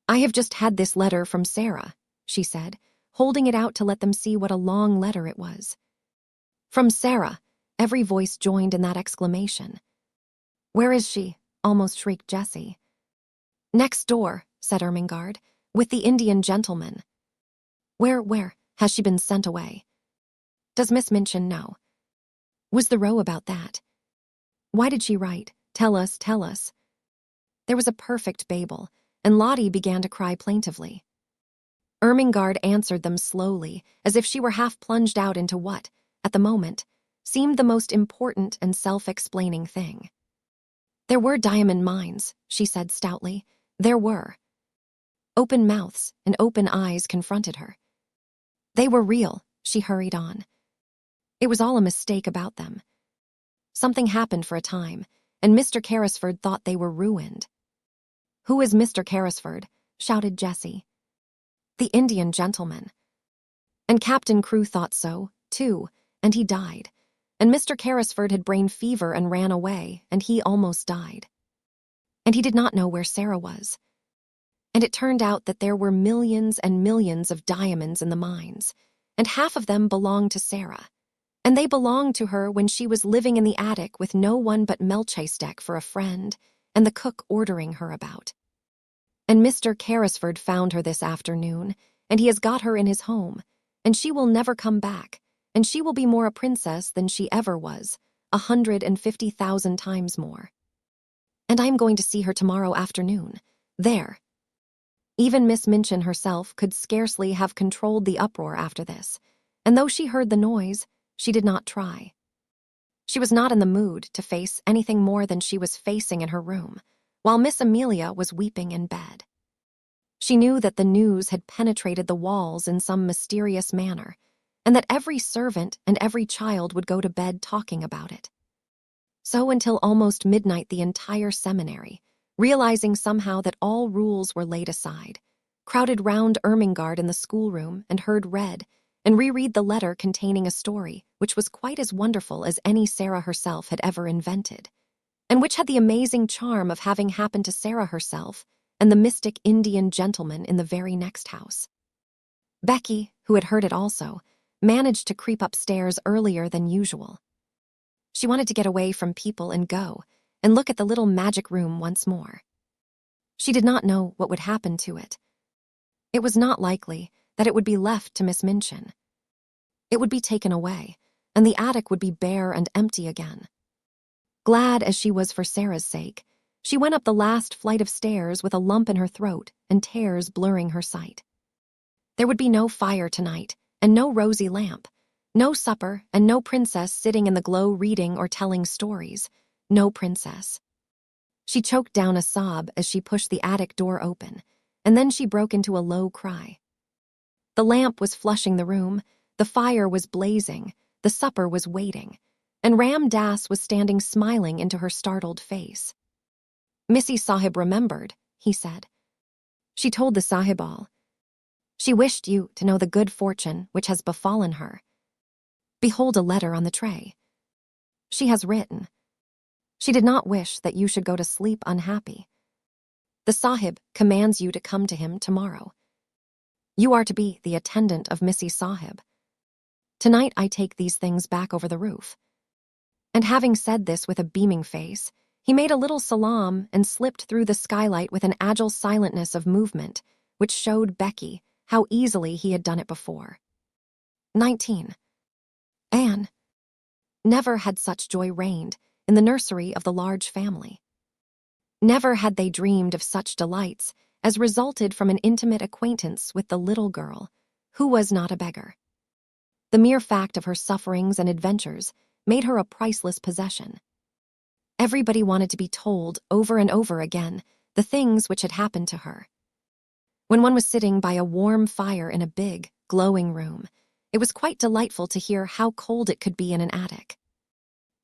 "I have just had this letter from Sara," she said, holding it out to let them see what a long letter it was. "From Sara," every voice joined in that exclamation. "Where is she?" almost shrieked Jessie. "Next door," said Ermengarde, "with the Indian gentleman." Where has she been sent away? Does Miss Minchin know? Was the row about that? Why did she write, tell us. There was a perfect babel, and Lottie began to cry plaintively. Ermengarde answered them slowly, as if she were half plunged out into what, at the moment, seemed the most important and self-explaining thing. "There were diamond mines," she said stoutly. "There were." Open mouths and open eyes confronted her. "They were real," she hurried on. "It was all a mistake about them. Something happened for a time, and Mr. Carrisford thought they were ruined." "Who is Mr. Carrisford?" shouted Jessie. "The Indian gentleman. And Captain Crewe thought so, too, and he died. And Mr. Carrisford had brain fever and ran away, and he almost died. And he did not know where Sara was. And it turned out that there were millions and millions of diamonds in the mines, and half of them belonged to Sara. And they belonged to her when she was living in the attic with no one but Melchizedek for a friend, and the cook ordering her about. And Mr. Carrisford found her this afternoon, and he has got her in his home, and she will never come back, and she will be more a princess than she ever was, 150,000 times more. And I am going to see her tomorrow afternoon. There. Even Miss Minchin herself could scarcely have controlled the uproar after this, and though she heard the noise, she did not try. She was not in the mood to face anything more than she was facing in her room, while Miss Amelia was weeping in bed. She knew that the news had penetrated the walls in some mysterious manner, and that every servant and every child would go to bed talking about it. So until almost midnight the entire seminary, realizing somehow that all rules were laid aside, crowded round Ermengarde in the schoolroom and heard read and reread the letter containing a story which was quite as wonderful as any Sara herself had ever invented, and which had the amazing charm of having happened to Sara herself and the mystic Indian gentleman in the very next house. Becky, who had heard it also, managed to creep upstairs earlier than usual. She wanted to get away from people and go and look at the little magic room once more. She did not know what would happen to it. It was not likely that it would be left to Miss Minchin. It would be taken away, and the attic would be bare and empty again. Glad as she was for Sara's sake, she went up the last flight of stairs with a lump in her throat and tears blurring her sight. There would be no fire tonight, and no rosy lamp, no supper, and no princess sitting in the glow reading or telling stories. No princess. She choked down a sob as she pushed the attic door open, and then she broke into a low cry. The lamp was flushing the room, the fire was blazing, the supper was waiting, and Ram Das was standing smiling into her startled face. Missy Sahib remembered, he said. She told the Sahib all. She wished you to know the good fortune which has befallen her. Behold a letter on the tray. She has written. She did not wish that you should go to sleep unhappy. The Sahib commands you to come to him tomorrow. You are to be the attendant of Missy Sahib. Tonight I take these things back over the roof. And having said this with a beaming face, he made a little salaam and slipped through the skylight with an agile silentness of movement, which showed Becky how easily he had done it before. 19. Anne. Never had such joy reigned in the nursery of the large family. Never had they dreamed of such delights as resulted from an intimate acquaintance with the little girl, who was not a beggar. The mere fact of her sufferings and adventures made her a priceless possession. Everybody wanted to be told over and over again the things which had happened to her. When one was sitting by a warm fire in a big, glowing room, it was quite delightful to hear how cold it could be in an attic.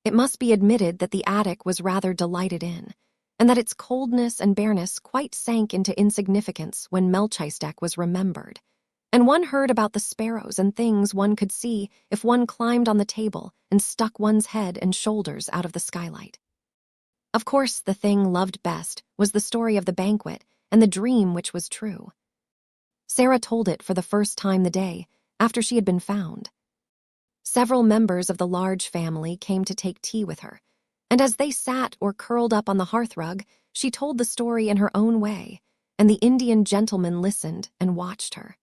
It must be admitted that the attic was rather delighted in, and that its coldness and bareness quite sank into insignificance when Melchizedek was remembered, and one heard about the sparrows and things one could see if one climbed on the table and stuck one's head and shoulders out of the skylight. Of course, the thing loved best was the story of the banquet and the dream which was true. Sara told it for the first time the day after she had been found. Several members of the large family came to take tea with her, and as they sat or curled up on the hearthrug, she told the story in her own way, and the Indian gentleman listened and watched her.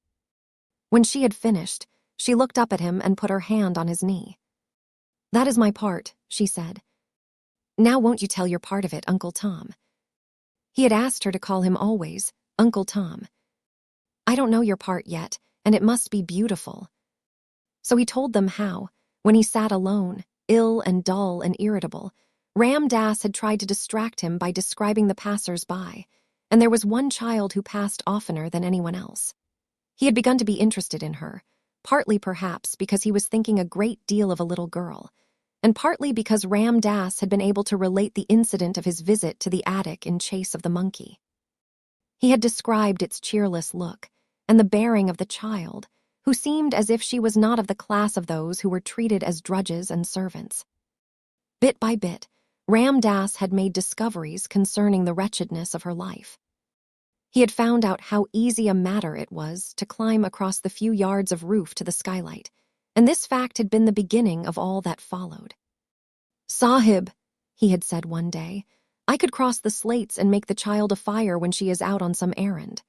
When she had finished, she looked up at him and put her hand on his knee. "That is my part," she said. "Now won't you tell your part of it, Uncle Tom?" He had asked her to call him always Uncle Tom. "I don't know your part yet, and it must be beautiful." So he told them how, when he sat alone, ill and dull and irritable, Ram Das had tried to distract him by describing the passers-by, and there was one child who passed oftener than anyone else. He had begun to be interested in her, partly perhaps because he was thinking a great deal of a little girl, and partly because Ram Das had been able to relate the incident of his visit to the attic in chase of the monkey. He had described its cheerless look and the bearing of the child, who seemed as if she was not of the class of those who were treated as drudges and servants. Bit by bit, Ram Das had made discoveries concerning the wretchedness of her life. He had found out how easy a matter it was to climb across the few yards of roof to the skylight, and this fact had been the beginning of all that followed. "Sahib," he had said one day, "I could cross the slates and make the child a fire when she is out on some errand.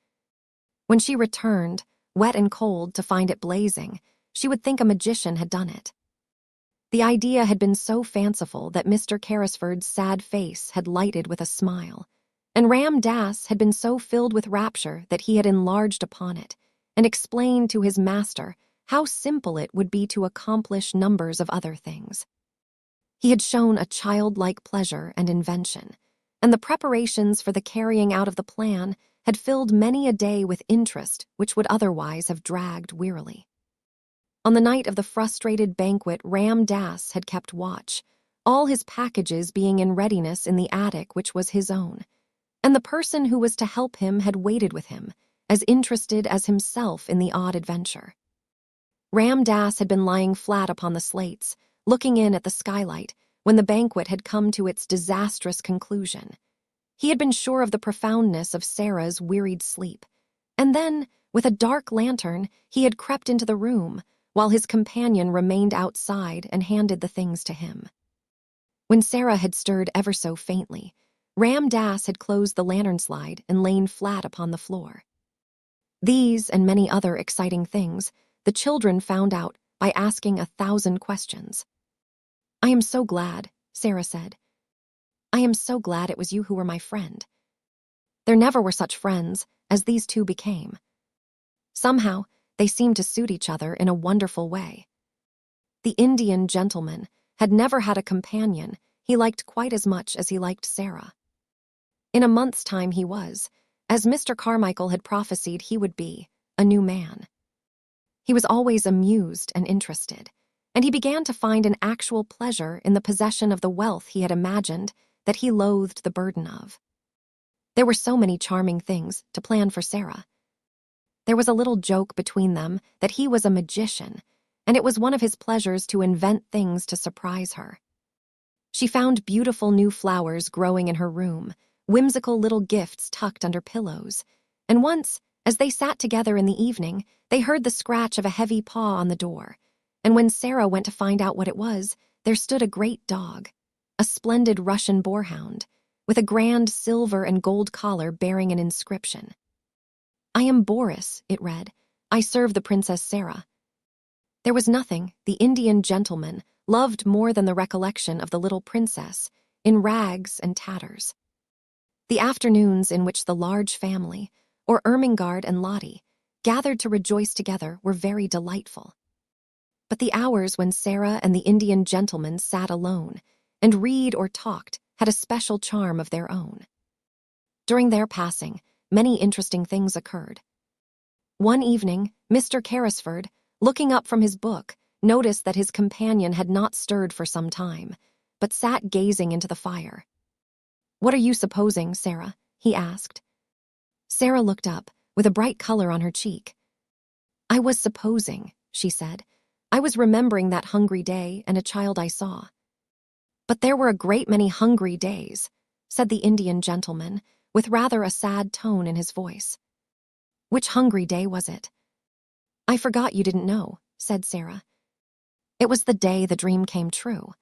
When she returned, wet and cold, to find it blazing, she would think a magician had done it. The idea had been so fanciful that Mr. Carrisford's sad face had lighted with a smile, and Ram Dass had been so filled with rapture that he had enlarged upon it and explained to his master how simple it would be to accomplish numbers of other things. He had shown a childlike pleasure and invention, and the preparations for the carrying out of the plan had filled many a day with interest which would otherwise have dragged wearily. On the night of the frustrated banquet, Ram Dass had kept watch, all his packages being in readiness in the attic which was his own, and the person who was to help him had waited with him, as interested as himself in the odd adventure. Ram Dass had been lying flat upon the slates, looking in at the skylight, when the banquet had come to its disastrous conclusion. He had been sure of the profoundness of Sarah's wearied sleep, and then, with a dark lantern, he had crept into the room, while his companion remained outside and handed the things to him. When Sara had stirred ever so faintly, Ram Dass had closed the lantern slide and lain flat upon the floor. These and many other exciting things the children found out by asking 1,000 questions. "I am so glad," Sara said. "I am so glad it was you who were my friend. There never were such friends as these two became. Somehow, they seemed to suit each other in a wonderful way." The Indian gentleman had never had a companion he liked quite as much as he liked Sara. In a month's time he was, as Mr. Carmichael had prophesied he would be, a new man. He was always amused and interested, and he began to find an actual pleasure in the possession of the wealth he had imagined that he loathed the burden of. There were so many charming things to plan for Sara. There was a little joke between them that he was a magician, and it was one of his pleasures to invent things to surprise her. She found beautiful new flowers growing in her room, whimsical little gifts tucked under pillows, and once, as they sat together in the evening, they heard the scratch of a heavy paw on the door, and when Sara went to find out what it was, there stood a great dog, a splendid Russian boarhound, with a grand silver and gold collar bearing an inscription. "I am Boris," it read. "I serve the Princess Sara." There was nothing the Indian gentleman loved more than the recollection of the little princess, in rags and tatters. The afternoons in which the large family, or Ermengarde and Lottie, gathered to rejoice together were very delightful. But the hours when Sara and the Indian gentleman sat alone and read or talked had a special charm of their own. During their passing, many interesting things occurred. One evening, Mr. Carrisford, looking up from his book, noticed that his companion had not stirred for some time, but sat gazing into the fire. "What are you supposing, Sara?" he asked. Sara looked up, with a bright color on her cheek. "I was supposing," she said. "I was remembering that hungry day and a child I saw." "But there were a great many hungry days," said the Indian gentleman, with rather a sad tone in his voice. "Which hungry day was it?" "I forgot you didn't know," said Sara. "It was the day the dream came true."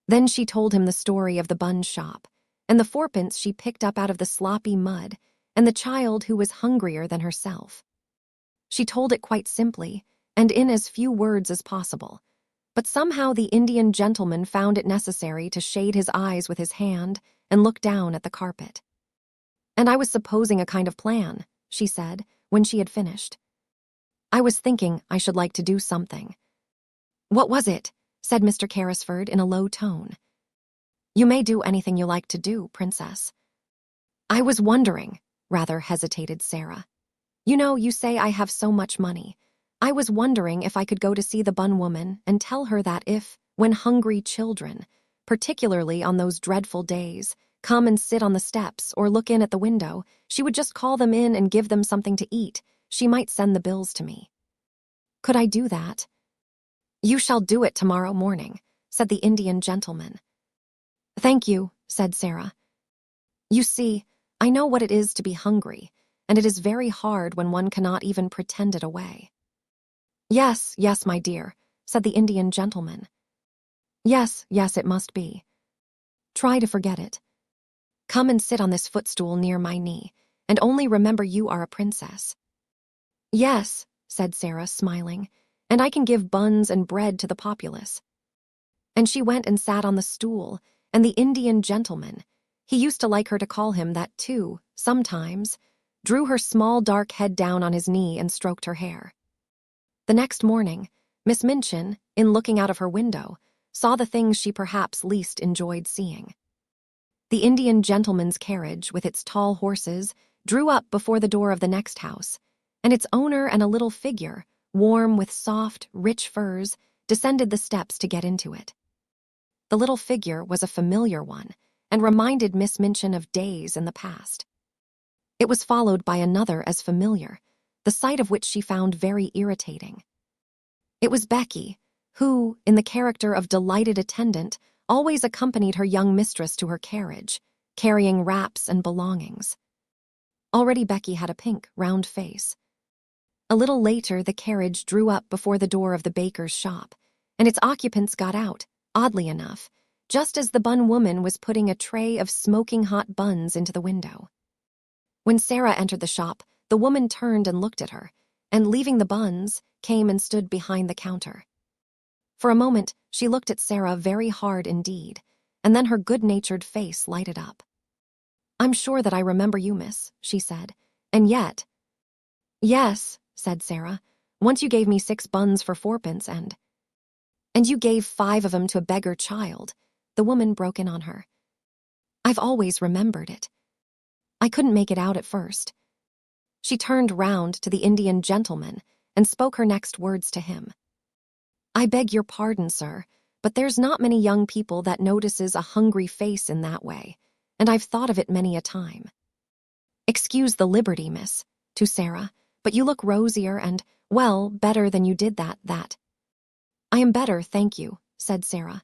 Then she told him the story of the bun shop, and the fourpence she picked up out of the sloppy mud, and the child who was hungrier than herself. She told it quite simply, and in as few words as possible, but somehow the Indian gentleman found it necessary to shade his eyes with his hand and look down at the carpet. "And I was supposing a kind of plan," she said, when she had finished. "I was thinking I should like to do something." "What was it?" said Mr. Carrisford in a low tone. "You may do anything you like to do, Princess." "I was wondering," rather hesitated Sara. "You know, you say I have so much money. I was wondering if I could go to see the bun woman and tell her that if, when hungry children, particularly on those dreadful days, come and sit on the steps or look in at the window, she would just call them in and give them something to eat. She might send the bills to me." "Could I do that?" "You shall do it tomorrow morning," said the Indian gentleman. "Thank you," said Sara. "You see, I know what it is to be hungry, and it is very hard when one cannot even pretend it away." "Yes, yes, my dear," said the Indian gentleman. "Yes, yes, it must be. Try to forget it. Come and sit on this footstool near my knee, and only remember you are a princess." Yes, said Sara, smiling, and I can give buns and bread to the populace. And she went and sat on the stool, and the Indian gentleman, he used to like her to call him that too, sometimes, drew her small dark head down on his knee and stroked her hair. The next morning, Miss Minchin, in looking out of her window, saw the things she perhaps least enjoyed seeing. The Indian gentleman's carriage, with its tall horses, drew up before the door of the next house, and its owner and a little figure, warm with soft, rich furs, descended the steps to get into it. The little figure was a familiar one, and reminded Miss Minchin of days in the past. It was followed by another as familiar, the sight of which she found very irritating. It was Becky, who, in the character of delighted attendant, always accompanied her young mistress to her carriage, carrying wraps and belongings. Already Becky had a pink, round face. A little later, the carriage drew up before the door of the baker's shop, and its occupants got out, oddly enough, just as the bun woman was putting a tray of smoking hot buns into the window. When Sara entered the shop, the woman turned and looked at her, and leaving the buns, came and stood behind the counter. For a moment, she looked at Sara very hard indeed, and then her good-natured face lighted up. "I'm sure that I remember you, miss," she said, "and yet—" "Yes," said Sara, "once you gave me 6 buns for 4pence and you gave 5 of 'em to a beggar child," the woman broke in on her. "I've always remembered it. I couldn't make it out at first." She turned round to the Indian gentleman and spoke her next words to him. "I beg your pardon, sir, but there's not many young people that notices a hungry face in that way, and I've thought of it many a time. Excuse the liberty, miss," to Sara, "but you look rosier and, well, better than you did that. "I am better, thank you," said Sara.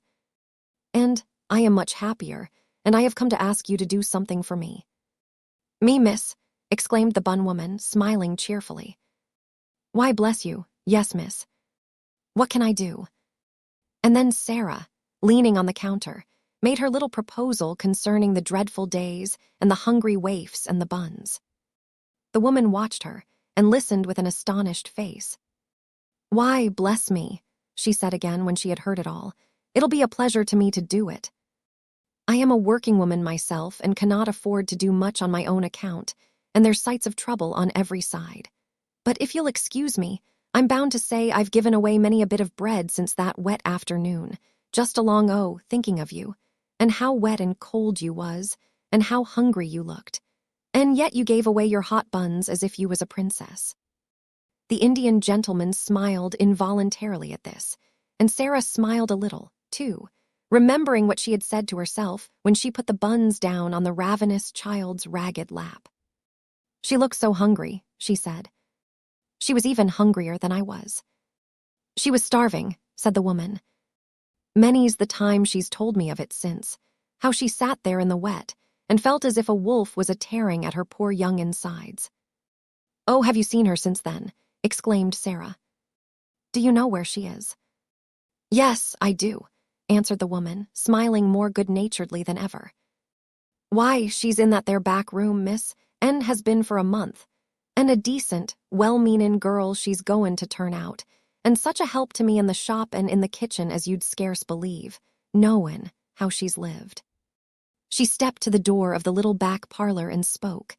"And I am much happier, and I have come to ask you to do something for me." "Me, miss," exclaimed the bun woman, smiling cheerfully. "Why, bless you, yes, miss. What can I do?" And then Sara, leaning on the counter, made her little proposal concerning the dreadful days and the hungry waifs and the buns. The woman watched her and listened with an astonished face. "Why, bless me," she said again when she had heard it all, "it'll be a pleasure to me to do it. I am a working woman myself and cannot afford to do much on my own account, and there's sights of trouble on every side. But if you'll excuse me, I'm bound to say I've given away many a bit of bread since that wet afternoon, just along thinking of you, and how wet and cold you was, and how hungry you looked. And yet you gave away your hot buns as if you was a princess." The Indian gentleman smiled involuntarily at this, and Sara smiled a little, too, remembering what she had said to herself when she put the buns down on the ravenous child's ragged lap. "She looked so hungry," she said. "She was even hungrier than I was." "She was starving," said the woman. "Many's the time she's told me of it since, how she sat there in the wet and felt as if a wolf was a-tearing at her poor young insides." "Oh, have you seen her since then?" exclaimed Sara. "Do you know where she is?" "Yes, I do," answered the woman, smiling more good-naturedly than ever. "Why, she's in that there back room, miss, and has been for a month. And a decent, well-meanin' girl she's goin' to turn out, and such a help to me in the shop and in the kitchen as you'd scarce believe, knowin' how she's lived." She stepped to the door of the little back parlor and spoke,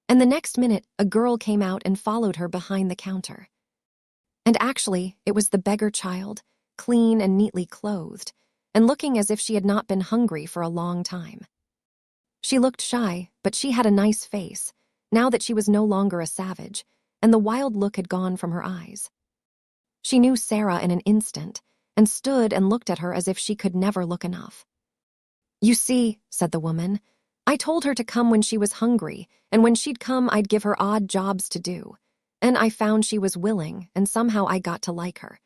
and the next minute a girl came out and followed her behind the counter. And actually, it was the beggar child, clean and neatly clothed, and looking as if she had not been hungry for a long time. She looked shy, but she had a nice face, now that she was no longer a savage, and the wild look had gone from her eyes. She knew Sara in an instant, and stood and looked at her as if she could never look enough. "You see," said the woman, "I told her to come when she was hungry, and when she'd come I'd give her odd jobs to do. And I found she was willing, and somehow I got to like her.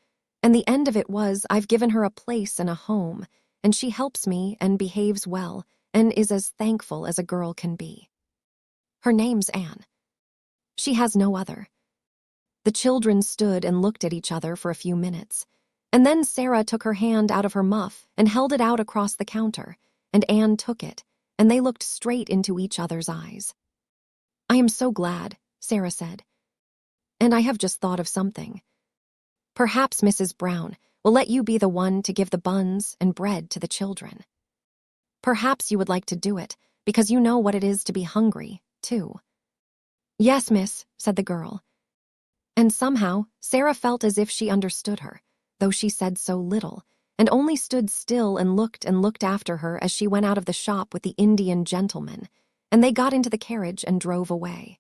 And the end of it was I've given her a place and a home, and she helps me and behaves well, and is as thankful as a girl can be. Her name's Anne. She has no other." The children stood and looked at each other for a few minutes, and then Sara took her hand out of her muff and held it out across the counter, and Anne took it, and they looked straight into each other's eyes. "I am so glad," Sara said. And I have just thought of something. Perhaps Mrs. Brown will let you be the one to give the buns and bread to the children. Perhaps you would like to do it, because you know what it is to be hungry, too." "Yes, miss," said the girl. And somehow, Sara felt as if she understood her, though she said so little, and only stood still and looked after her as she went out of the shop with the Indian gentleman, and they got into the carriage and drove away.